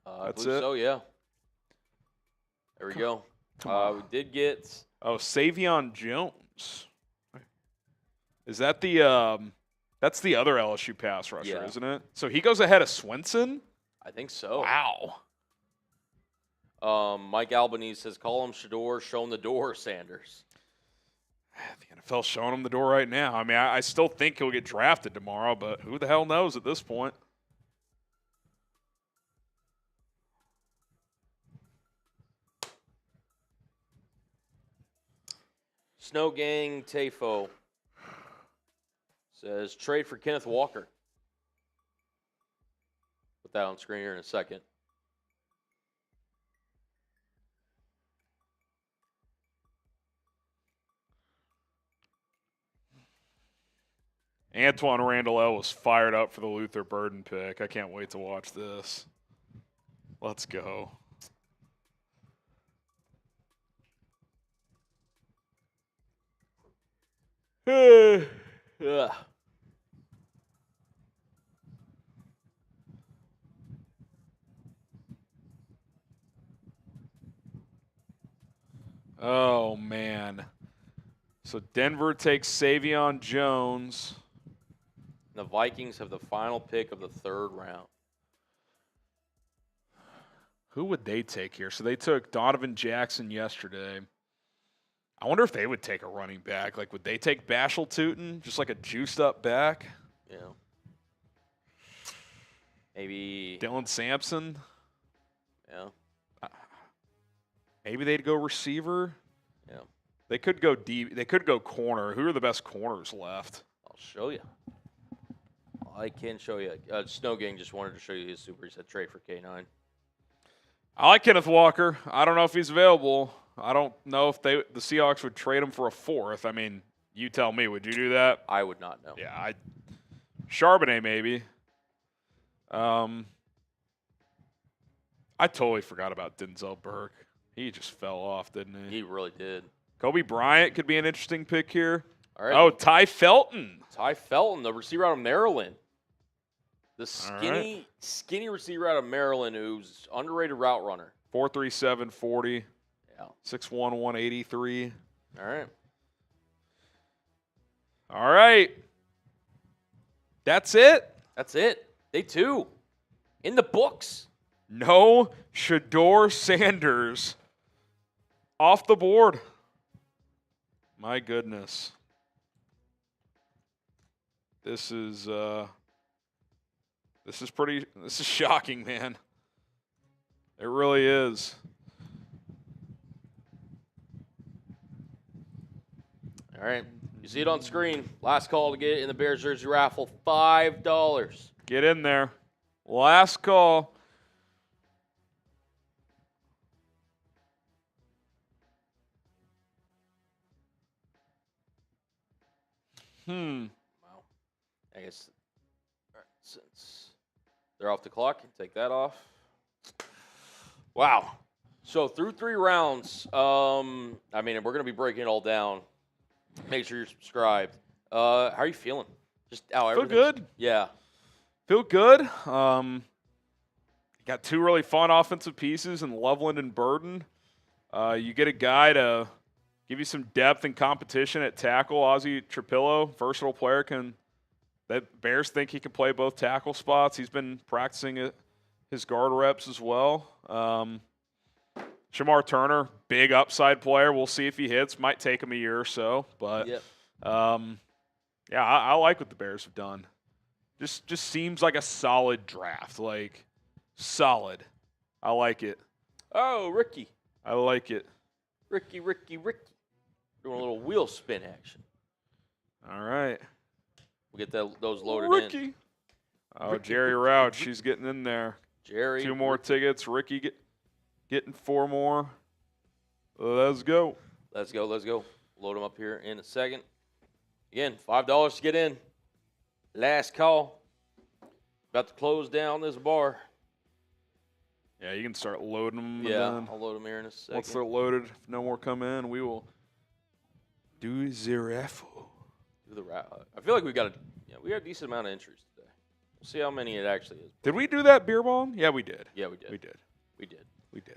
That's it? So, yeah. There we go. We did get... Oh, Savion Jones. Is that the that's the other LSU pass rusher, isn't it? So he goes ahead of Swenson? I think so. Wow. Mike Albanese says, call him Shador, show him the door, Sanders. The NFL's showing him the door right now. I mean, I still think he'll get drafted tomorrow, but who the hell knows at this point? Snow Gang Tafo says, trade for Kenneth Walker. Put that on screen here in a second. Antoine Randall was fired up for the Luther Burden pick. I can't wait to watch this. Let's go. Ugh. Oh, man. So Denver takes Savion Jones. The Vikings have the final pick of the 3rd round. Who would they take here? So they took Donovan Jackson yesterday. I wonder if they would take a running back. Like, would they take Bashal Tootin, just like a juiced-up back? Yeah. Maybe Dylan Sampson? Yeah. Maybe they'd go receiver? Yeah. They could go deep. They could go corner. Who are the best corners left? I'll show you. I can show you. Snow Gang just wanted to show you his super. He said trade for K9. I like Kenneth Walker. I don't know if he's available. I don't know if the Seahawks would trade him for a fourth. I mean, you tell me. Would you do that? I would not know. Yeah, Charbonnet maybe. I totally forgot about Denzel Burke. He just fell off, didn't he? He really did. Kobe Bryant could be an interesting pick here. All right. Oh, Ty Felton. Ty Felton, the receiver out of Maryland. The right. skinny receiver out of Maryland who's underrated route runner. 4.37 40. Yeah. 6'1", 183. All right. All right. That's it. That's it. Day 2. In the books. No Shador Sanders off the board. My goodness. This is shocking, man. It really is. All right. You see it on screen. Last call to get in the Bears jersey raffle, $5. Get in there. Last call. Wow. I guess all right, since they're off the clock, take that off. Wow. So through 3 rounds, I mean, we're going to be breaking it all down. Make sure you're subscribed. How are you feeling? Just Feel good. Yeah. Feel good. Got 2 really fun offensive pieces in Loveland and Burden. You get a guy to give you some depth and competition at tackle. Ozzie Trapillo, versatile player. That Bears think he can play both tackle spots. He's been practicing his guard reps as well. Shamar Turner, big upside player. We'll see if he hits. Might take him a year or so, but Yep. yeah, I like what the Bears have done. Just seems like a solid draft. Like solid. I like it. Oh, Ricky. I like it. Ricky. Doing a little wheel spin action. All right. We'll get those loaded Ricky. in. Oh, Ricky, Jerry Ricky, Rouch, Ricky. she's getting in there. Jerry. 2 more tickets. Ricky getting 4 more. Let's go. Let's go. Load them up here in a second. Again, $5 to get in. Last call. About to close down this bar. Yeah, you can start loading them. Yeah, I'll load them here in a second. Once they're loaded, if no more come in, we will do the raffle. I feel like we got a decent amount of entries today. We'll see how many it actually is. Did we do that beer bong? Yeah, we did. Yeah, we did. We did.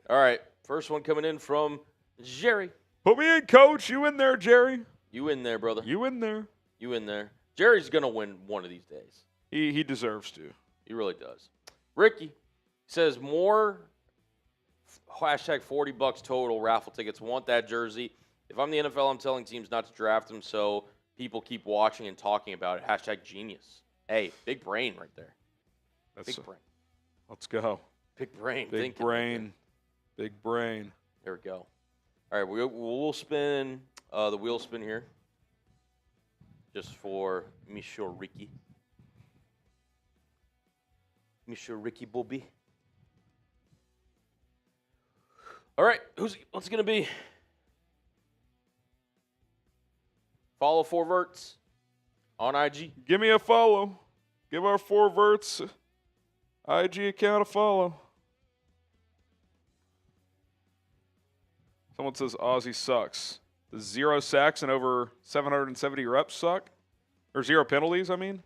All right, first one coming in from Jerry. Put me in, coach. You in there, Jerry. You in there, brother. You in there. You in there. Jerry's going to win one of these days. He deserves to. He really does. Ricky says more $40 total raffle tickets. Want that jersey. If I'm the NFL, I'm telling teams not to draft him so people keep watching and talking about it. #genius. Hey, big brain right there. Big brain. Let's go. Big brain. Big brain. Big brain. There we go. All right, we'll spin the wheel spin here. Just for Monsieur Ricky. Monsieur Ricky Bobby. All right, what's it going to be? Follow 4 Verts on IG. Give me a follow. Give our 4 Verts IG account a follow. Someone says Ozzie sucks. Does 0 sacks and over 770 reps suck? Or 0 penalties, I mean?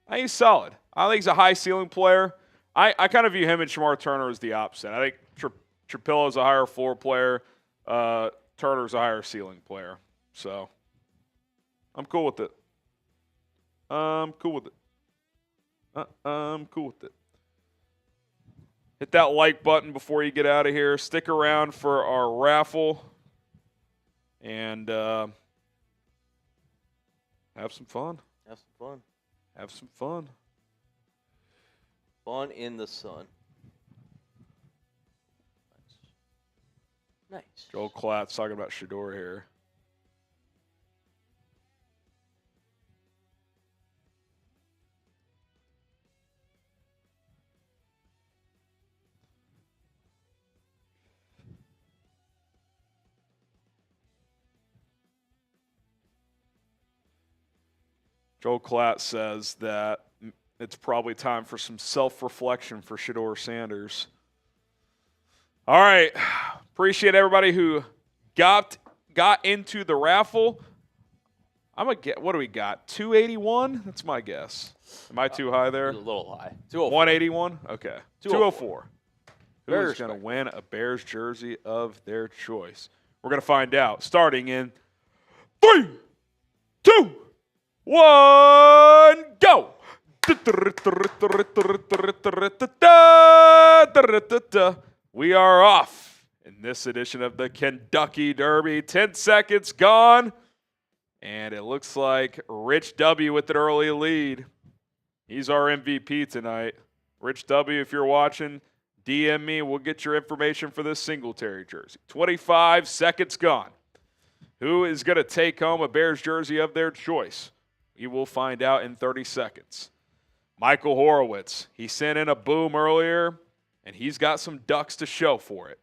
I think he's solid. I think he's a high ceiling player. I kind of view him and Shamar Turner as the opposite. I think Trapillo's a higher floor player. Turner's a higher ceiling player. So I'm cool with it. I'm cool with it. Hit that like button before you get out of here. Stick around for our raffle. And have some fun. Have some fun. Fun in the sun. Nice. Joel Klatt's talking about Shador here. Joel Klatt says that it's probably time for some self-reflection for Shedeur Sanders. All right. Appreciate everybody who got into the raffle. What do we got? 281? That's my guess. Am I too high there? A little high. 204. 181? Okay. 204. Bears Who's going to win a Bears jersey of their choice? We're going to find out starting in 3, 2, 1, go! We are off in this edition of the Kentucky Derby. 10 seconds gone, and it looks like Rich W with an early lead. He's our MVP tonight. Rich W, if you're watching, DM me. We'll get your information for this Singletary jersey. 25 seconds gone. Who is going to take home a Bears jersey of their choice? We will find out in 30 seconds. Michael Horowitz, he sent in a boom earlier, and he's got some ducks to show for it.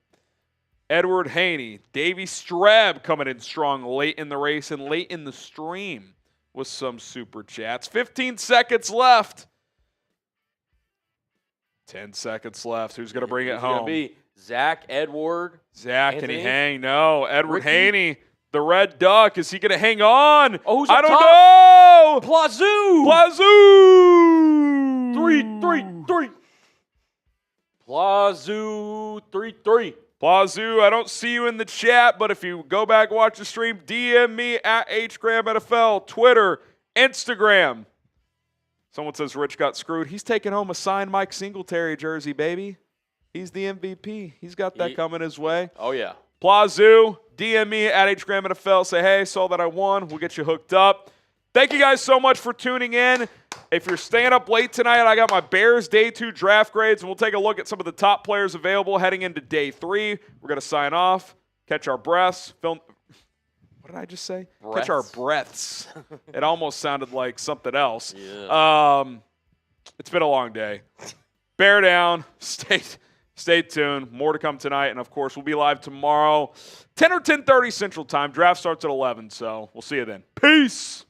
Edward Haney, Davey Strab coming in strong late in the race and late in the stream with some super chats. 15 seconds left. 10 seconds left. Who's going to bring it home? It's going to be Zach, Edward, Zach, Anthony? can he hang? No. Edward Ricky? Haney, the Red Duck. Is he going to hang on? Oh, who's I up don't top? know. Plazoo! Plazoo! 3-3-3. Plazoo 3-3. Plazoo, I don't see you in the chat, but if you go back and watch the stream, DM me at HGramNFL, Twitter, Instagram. Someone says Rich got screwed. He's taking home a signed Mike Singletary jersey, baby. He's the MVP. He's got that coming his way. Oh, yeah. Plazoo, DM me at HGramNFL. Say, hey, saw that I won. We'll get you hooked up. Thank you guys so much for tuning in. If you're staying up late tonight, I got my Bears Day 2 draft grades, and we'll take a look at some of the top players available heading into Day 3. We're going to sign off, catch our breaths, film. What did I just say? Breaths. Catch our breaths. It almost sounded like something else. Yeah. It's been a long day. Bear down. Stay tuned. More to come tonight. And, of course, we'll be live tomorrow, 10 or 10:30 Central Time. Draft starts at 11, so we'll see you then. Peace.